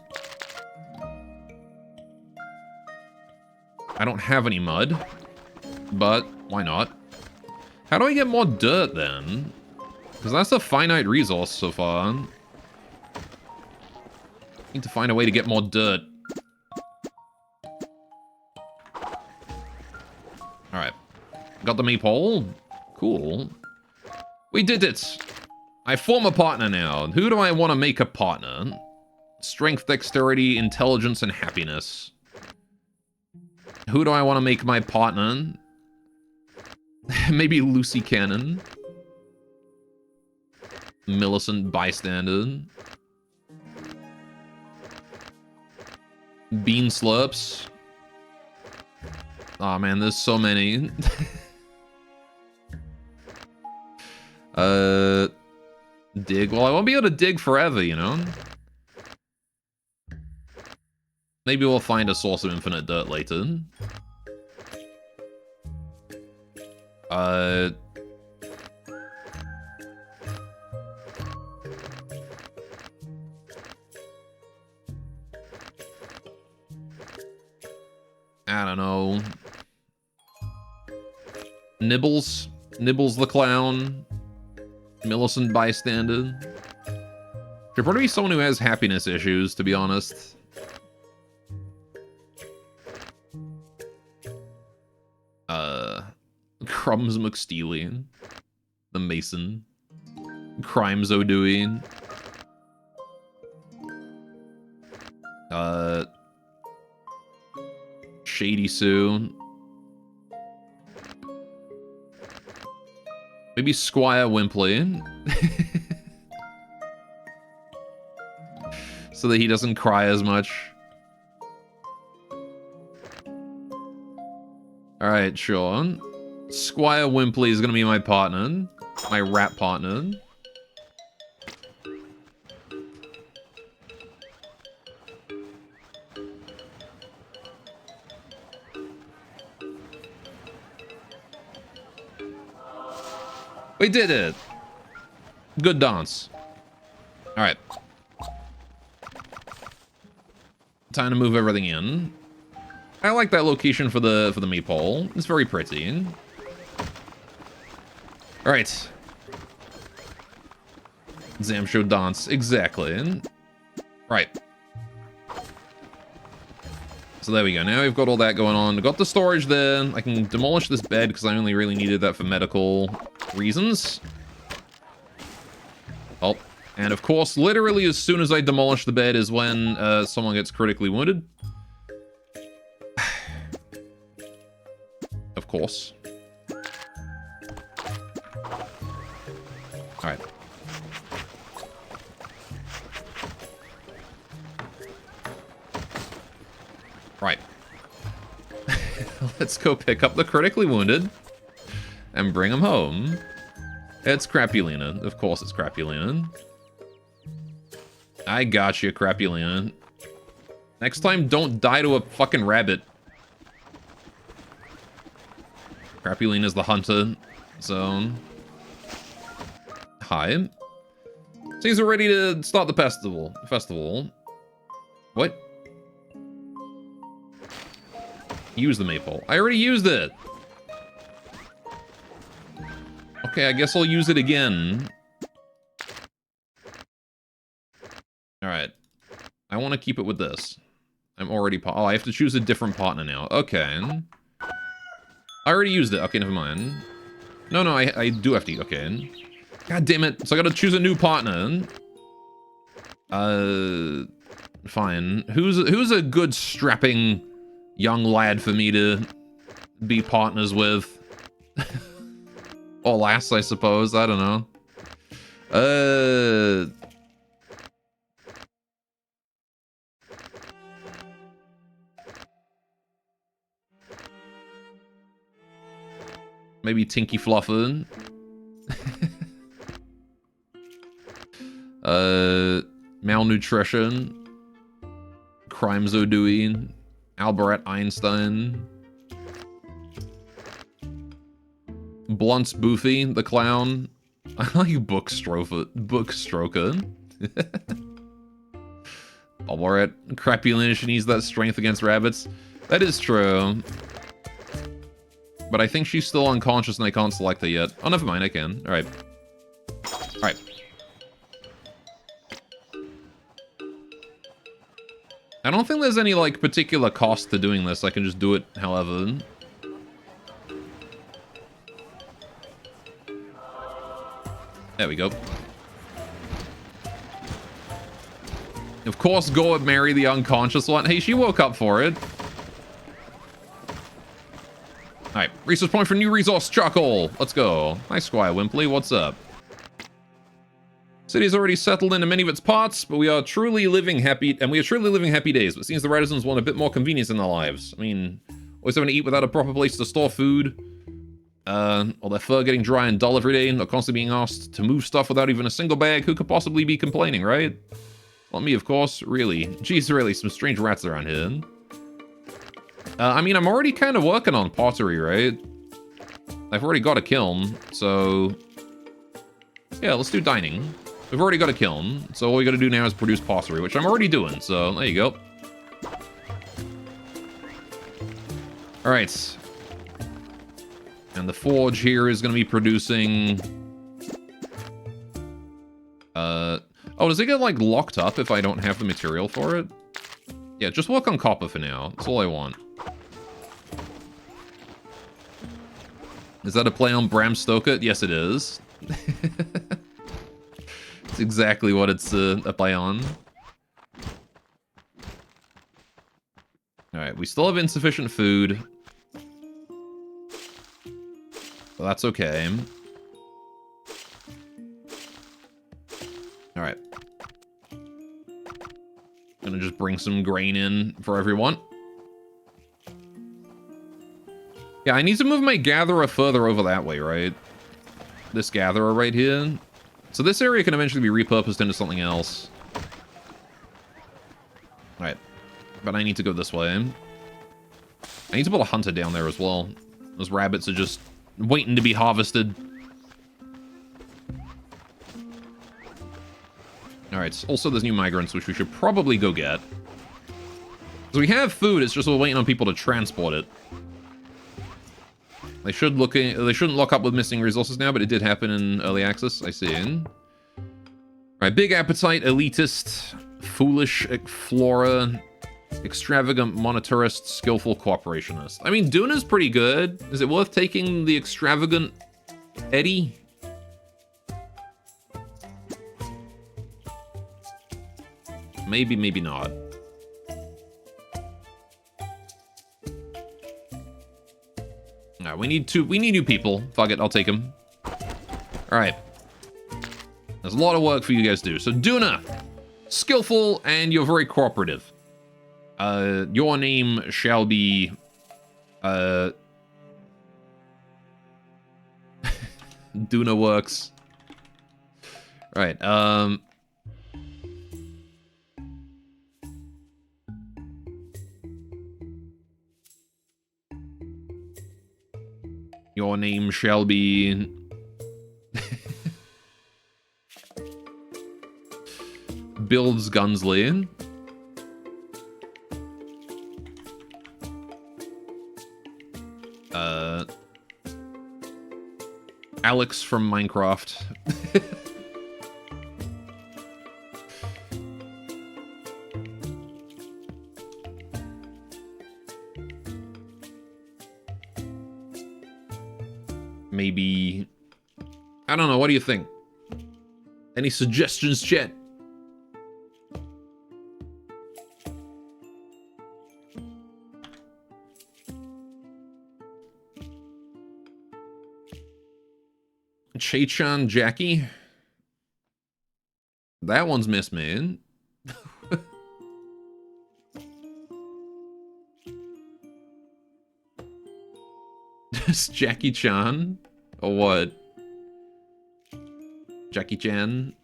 I don't have any mud, but why not? How do I get more dirt then? Because that's a finite resource so far. Need to find a way to get more dirt. Alright. Got the maypole. Cool. We did it! I form a partner now. Who do I want to make a partner? Strength, dexterity, intelligence, and happiness. Who do I want to make my partner? Maybe Lucy Cannon. Millicent Bystander. Bean Slurps. Aw, oh, man, there's so many. Dig. Well, I won't be able to dig forever, you know? Maybe we'll find a source of infinite dirt later. I don't know. Nibbles? Nibbles the Clown? Millicent Bystander? Should probably be someone who has happiness issues, to be honest. Crumbs McSteely. The Mason. Crimes O'Dewey. Shady Sue. Maybe Squire Wimpley. So that he doesn't cry as much. Alright, sure. Squire Wimpley is gonna be my partner. My rap partner. We did it! Good dance. Alright. Time to move everything in. I like that location for the meatball. It's very pretty. Alright. Zamsho dance. Exactly. Right. So there we go. Now we've got all that going on. We've got the storage there. I can demolish this bed because I only really needed that for medical reasons. Oh, and of course, literally as soon as I demolish the bed is when someone gets critically wounded. Of course. Alright. Right. Let's go pick up the critically wounded and bring them home. It's Crapulina. Of course it's Crapulina. I got you, Crapulina. Next time, don't die to a fucking rabbit. Crapulina's the hunter, so... Hi. Seems we're ready to start the festival. What? Use the maple. I already used it! Okay, I guess I'll use it again. Alright. I want to keep it with this. I'm already... Oh, I have to choose a different partner now. Okay. I already used it. Okay, never mind. No, I do have to... Okay. God damn it. So I gotta choose a new partner. Fine. Who's a good strapping young lad for me to be partners with? Or lass, I suppose. I don't know. Maybe Tinky Fluffer. Malnutrition. Crimes O'Dewey. Albert Einstein. Blunt's Boofy, the clown. I like Bookstroker. Alright, Crapulina, she needs that strength against rabbits. That is true. But I think she's still unconscious and I can't select her yet. Oh, never mind, I can. Alright. Alright. I don't think there's any, like, particular cost to doing this. I can just do it however. There we go. Of course, go and marry the unconscious one. Hey, she woke up for it. Alright, resource point for new resource charcoal. Let's go. Hi, Squire Wimpley. What's up? City's already settled into many of its parts, but we are truly living happy days. But it seems the Radissons want a bit more convenience in their lives. I mean, always having to eat without a proper place to store food. Or their fur getting dry and dull every day, not constantly being asked to move stuff without even a single bag. Who could possibly be complaining, right? Not me, of course. Really. Jeez, really, some strange rats around here. I mean, I'm already kind of working on pottery, right? I've already got a kiln, so... Yeah, let's do dining. We've already got a kiln, so all we gotta do now is produce pottery, which I'm already doing, so there you go. Alright. And the forge here is gonna be producing... Oh, does it get, like, locked up if I don't have the material for it? Yeah, just work on copper for now. That's all I want. Is that a play on Bram Stoker? Yes, it is. It's exactly what it's a play on. Alright, we still have insufficient food. But that's okay. Alright. Gonna just bring some grain in for everyone. Yeah, I need to move my gatherer further over that way, right? This gatherer right here. So this area can eventually be repurposed into something else. Alright. But I need to go this way. I need to put a hunter down there as well. Those rabbits are just waiting to be harvested. Alright, also there's new migrants, which we should probably go get. So we have food, it's just we're waiting on people to transport it. They shouldn't lock up with missing resources now, but it did happen in early access, I see. Alright, big appetite, elitist. Foolish explorer, extravagant monetarist, skillful cooperationist. I mean, Duna's pretty good. Is it worth taking the extravagant Eddie? Maybe, maybe not. No, we need new people. Fuck it, I'll take them. Alright. There's a lot of work for you guys to do. So Duna, skillful, and you're very cooperative. Your name shall be... Duna works. Right, your name shall be... Builds Gunsley. Alex from Minecraft. Maybe... I don't know, what do you think? Any suggestions, chat? Che-chan Jackie? That one's Miss Man. Just Jackie Chan? Or what? Jackie Chan?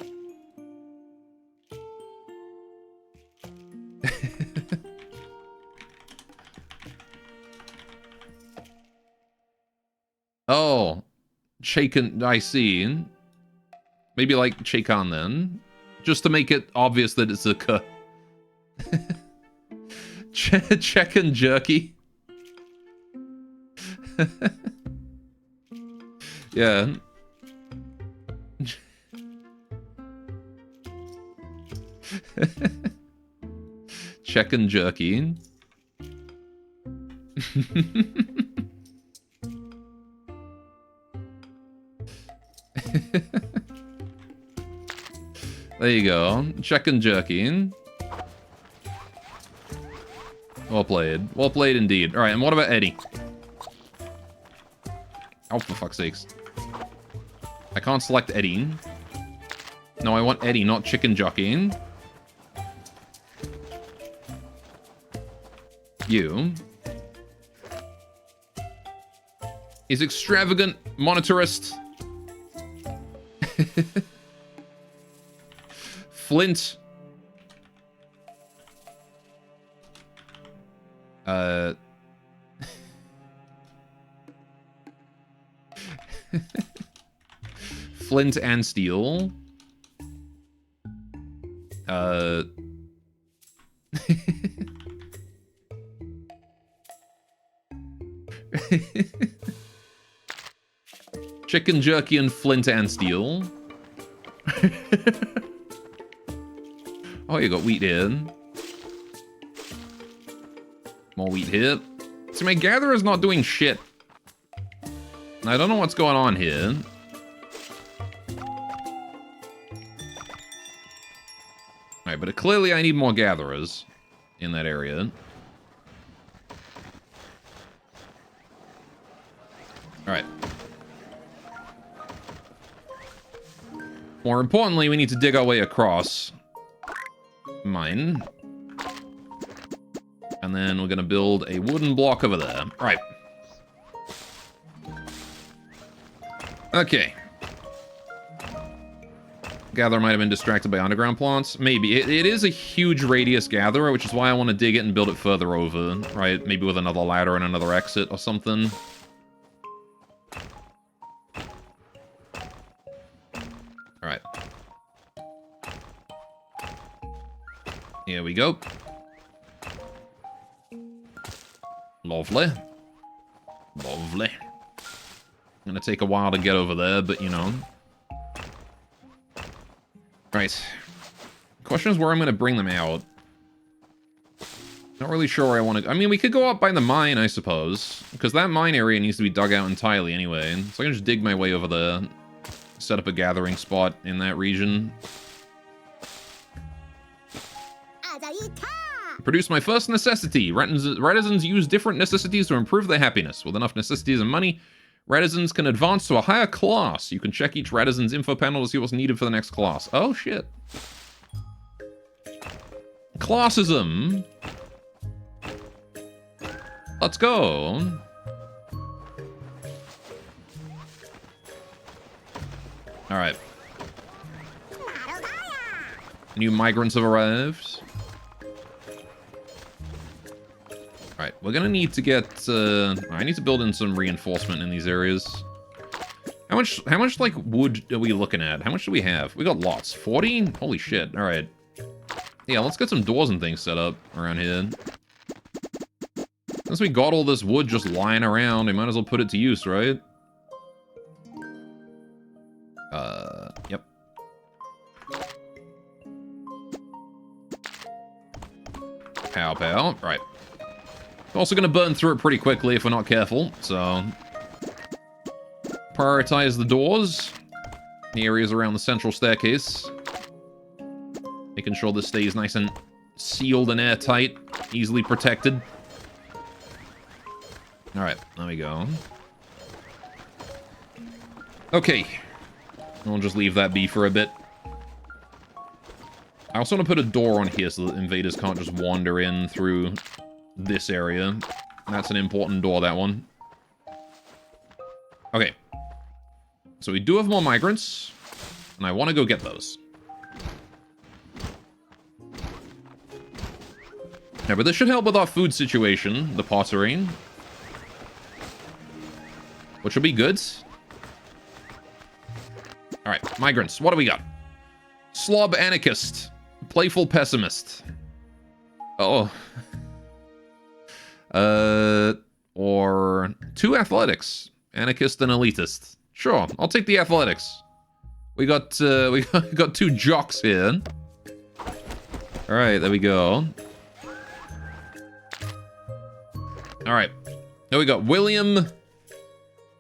Oh. Shaken, I see. Maybe like Chaykan then. Just to make it obvious that it's a K. Chicken jerky. Yeah. Chicken jerky. There you go. Chicken jerky. Well played. Well played indeed. Alright, and what about Eddie? Oh, for fuck's sakes. I can't select Eddie. No, I want Eddie, not chicken jockey. You. Is extravagant monetarist. Flint. Flint and steel. Chicken jerky and flint and steel. Oh, you got wheat here. More wheat here. See, my gatherer's not doing shit. I don't know what's going on here. Alright, but clearly I need more gatherers in that area. Alright. More importantly, we need to dig our way across. Mine. And then we're gonna build a wooden block over there. Alright. Okay. Gatherer might have been distracted by underground plants. Maybe. It is a huge radius gatherer, which is why I want to dig it and build it further over. Right? Maybe with another ladder and another exit or something. Alright. Here we go. Lovely. Lovely. Gonna take a while to get over there, but you know. Right. Question is where I'm going to bring them out. Not really sure where I want to... I mean, we could go up by the mine, I suppose. Because that mine area needs to be dug out entirely anyway. So I can just dig my way over there. Set up a gathering spot in that region. Produce my first necessity. Retisons use different necessities to improve their happiness. With enough necessities and money, Retisons can advance to a higher class. You can check each Retison's info panel to see what's needed for the next class. Oh, shit. Classism. Let's go. Alright. New migrants have arrived. Alright, we're gonna need to get, I need to build in some reinforcement in these areas. How much, like, wood are we looking at? How much do we have? We got lots. 40? Holy shit, alright. Yeah, let's get some doors and things set up around here. Since we got all this wood just lying around, we might as well put it to use, right? Yep. Pow, pow. Right. Also gonna burn through it pretty quickly if we're not careful, so... Prioritize the doors. The areas around the central staircase. Making sure this stays nice and sealed and airtight. Easily protected. Alright, there we go. Okay. We'll just leave that be for a bit. I also want to put a door on here so that invaders can't just wander in through this area. That's an important door, that one. Okay. So we do have more migrants, and I want to go get those. Yeah, but this should help with our food situation, the pottery. Which will be good. Alright, migrants. What do we got? Slob anarchist. Playful pessimist. Oh. Or 2 athletics. Anarchist and elitist. Sure, I'll take the athletics. We got 2 jocks here. Alright, there we go. Alright. Now we got William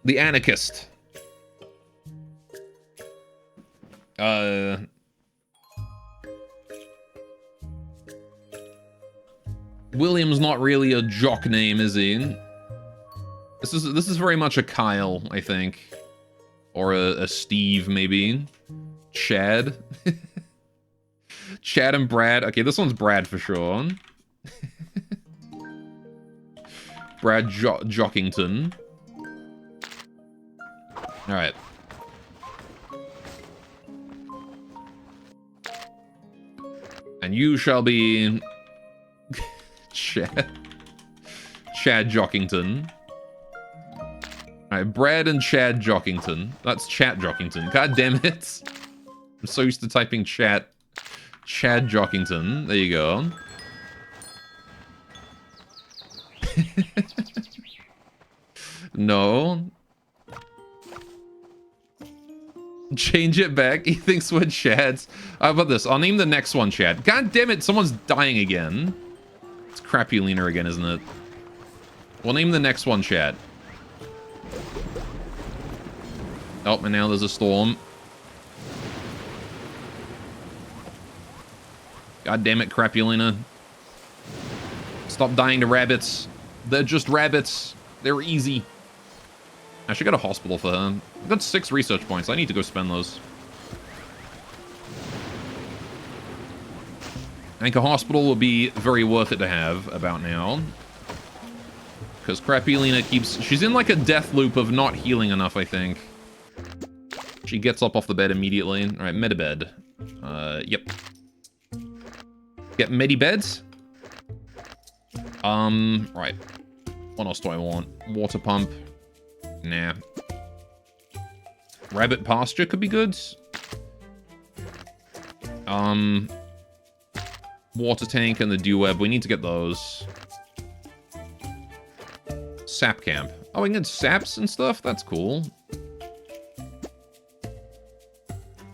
the anarchist. William's not really a jock name, is he? This is very much a Kyle, I think. Or a Steve, maybe. Chad. Chad and Brad. Okay, this one's Brad for sure. Brad Jockington. Alright. And you shall be... Chad Jockington. Alright, Brad and Chad Jockington. That's Chat Jockington. God damn it. I'm so used to typing chat. Chad Jockington. There you go. No. Change it back. He thinks we're Chads. How about this? I'll name the next one Chad. God damn it, someone's dying again. It's Crapulina again, isn't it? We'll name the next one Chad. Oh, and now there's a storm. God damn it, Crapulina. Stop dying to rabbits. They're just rabbits. They're easy. I should get a hospital for her. I've got 6 research points. I need to go spend those. I think a hospital will be very worth it to have about now. Because Crapulina keeps... She's in like a death loop of not healing enough, I think. She gets up off the bed immediately. Alright, medibed. Yep. Get medibeds. Right. What else do I want? Water pump. Nah. Rabbit pasture could be good. Water tank and the dew web. We need to get those. Sap camp. Oh, we can get saps and stuff? That's cool.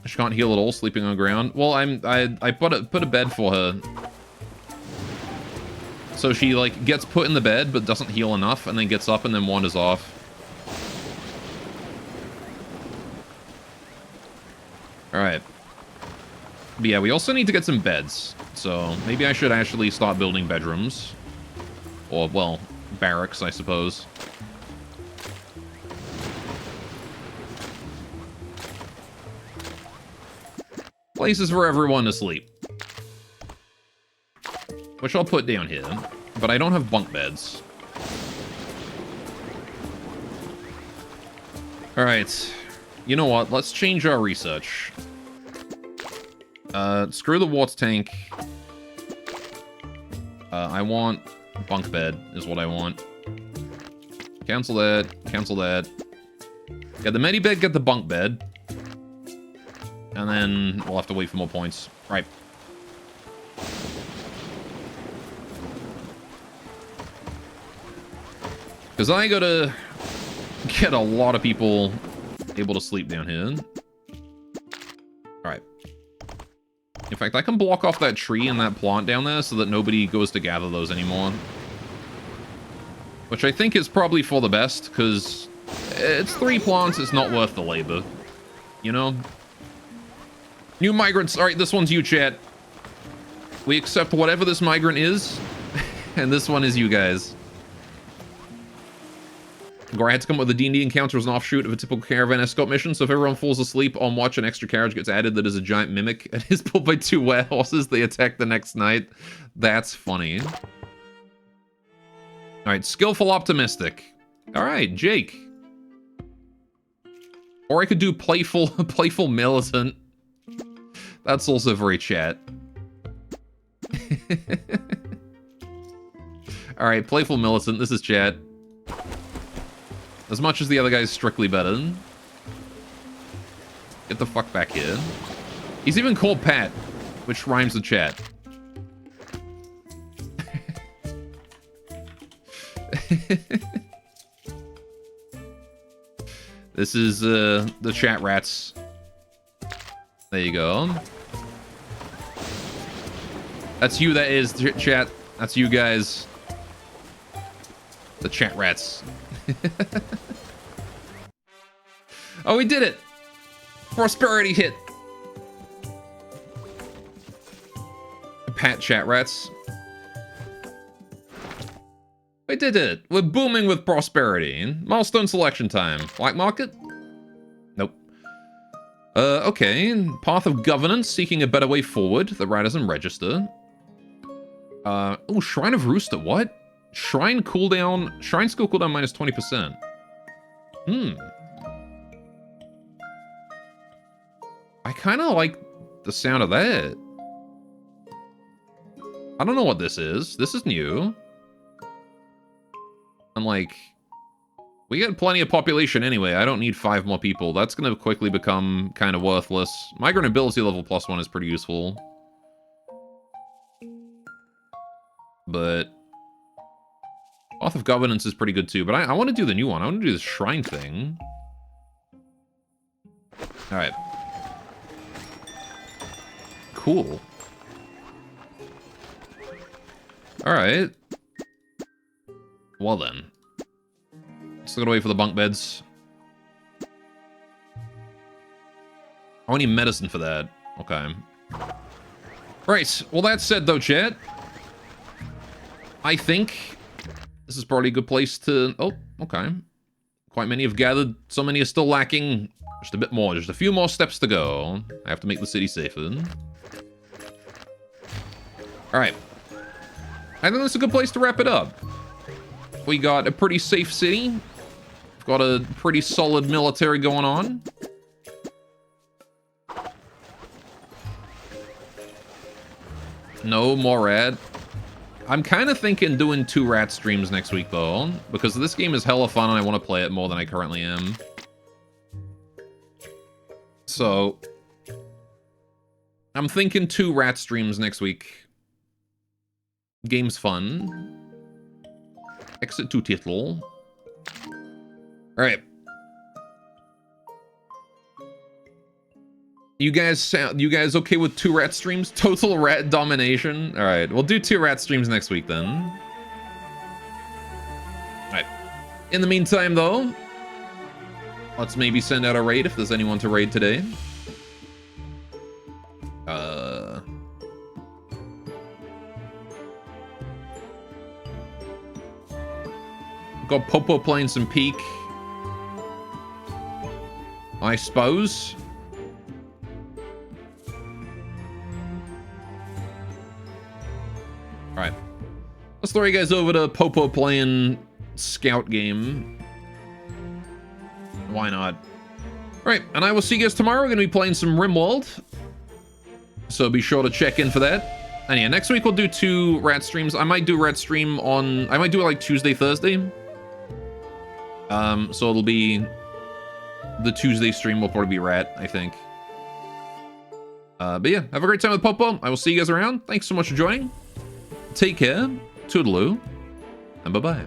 I She can't heal at all, sleeping on the ground. Well, I put a bed for her. So she, like, gets put in the bed, but doesn't heal enough, and then gets up and then wanders off. Alright. But yeah, we also need to get some beds. So maybe I should actually start building bedrooms. Or, well, barracks, I suppose. Places for everyone to sleep. Which I'll put down here. But I don't have bunk beds. Alright. You know what? Let's change our research. Screw the water tank. I want bunk bed is what I want. Cancel that. Cancel that. Get the medibed, get the bunk bed. And then we'll have to wait for more points. Right. Because I gotta get a lot of people able to sleep down here. Alright. In fact, I can block off that tree and that plant down there so that nobody goes to gather those anymore. Which I think is probably for the best, because it's 3 plants, it's not worth the labor. You know? New migrants. Alright, this one's you, chat. We accept whatever this migrant is, and this one is you guys. Gore had to come up with a D&D encounter as an offshoot of a typical caravan escort mission, so if everyone falls asleep on watch, an extra carriage gets added that is a giant mimic and is pulled by 2 werehorses. They attack the next night. That's funny. Alright, skillful optimistic. Alright, Jake. Or I could do playful militant. That's also very chat. Alright, playful militant, this is chat. As much as the other guy's strictly better. Get the fuck back here. He's even called Pat, which rhymes with chat. This is the chat rats. There you go. That's you, that is, chat. That's you guys. The chat rats. Oh, we did it! Prosperity hit! Pat chat rats. We did it! We're booming with prosperity. Milestone selection time. Black market? Nope. Okay. Path of governance, seeking a better way forward. The Radisson register. Oh, Shrine of Rooster, what? Shrine cooldown, Shrine skill cooldown minus 20%. I kind of like the sound of that. I don't know what this is. This is new. And like, we get plenty of population anyway. I don't need 5 more people. That's going to quickly become kind of worthless. Migrant ability level +1 is pretty useful. But Path of Governance is pretty good too, but I want to do the new one. I want to do the Shrine thing. Alright. Cool. Alright. Well then. Still gotta wait for the bunk beds. I need medicine for that. Okay. Right. Well, that said though, chat, I think this is probably a good place to... Oh, okay. Quite many have gathered. So many are still lacking. Just a bit more. Just a few more steps to go. I have to make the city safer. Alright. I think that's a good place to wrap it up. We got a pretty safe city. We've got a pretty solid military going on. No more rad. I'm kind of thinking doing 2 rat streams next week, though, because this game is hella fun and I want to play it more than I currently am. So, I'm thinking 2 rat streams next week. Game's fun. Exit to title. Alright. You guys okay with 2 rat streams? Total rat domination? Alright, we'll do 2 rat streams next week then. Alright. In the meantime, though, let's maybe send out a raid if there's anyone to raid today. Got Popo playing some Peak, I suppose. Alright. Let's throw you guys over to Popo playing Scout game. Why not? Alright, and I will see you guys tomorrow. We're going to be playing some Rimworld. So be sure to check in for that. And yeah, next week we'll do 2 rat streams. I might do rat stream on... I might do it like Tuesday, Thursday. So it'll be... The Tuesday stream will probably be rat, I think. But yeah, have a great time with Popo. I will see you guys around. Thanks so much for joining. Take care, toodaloo, and bye-bye.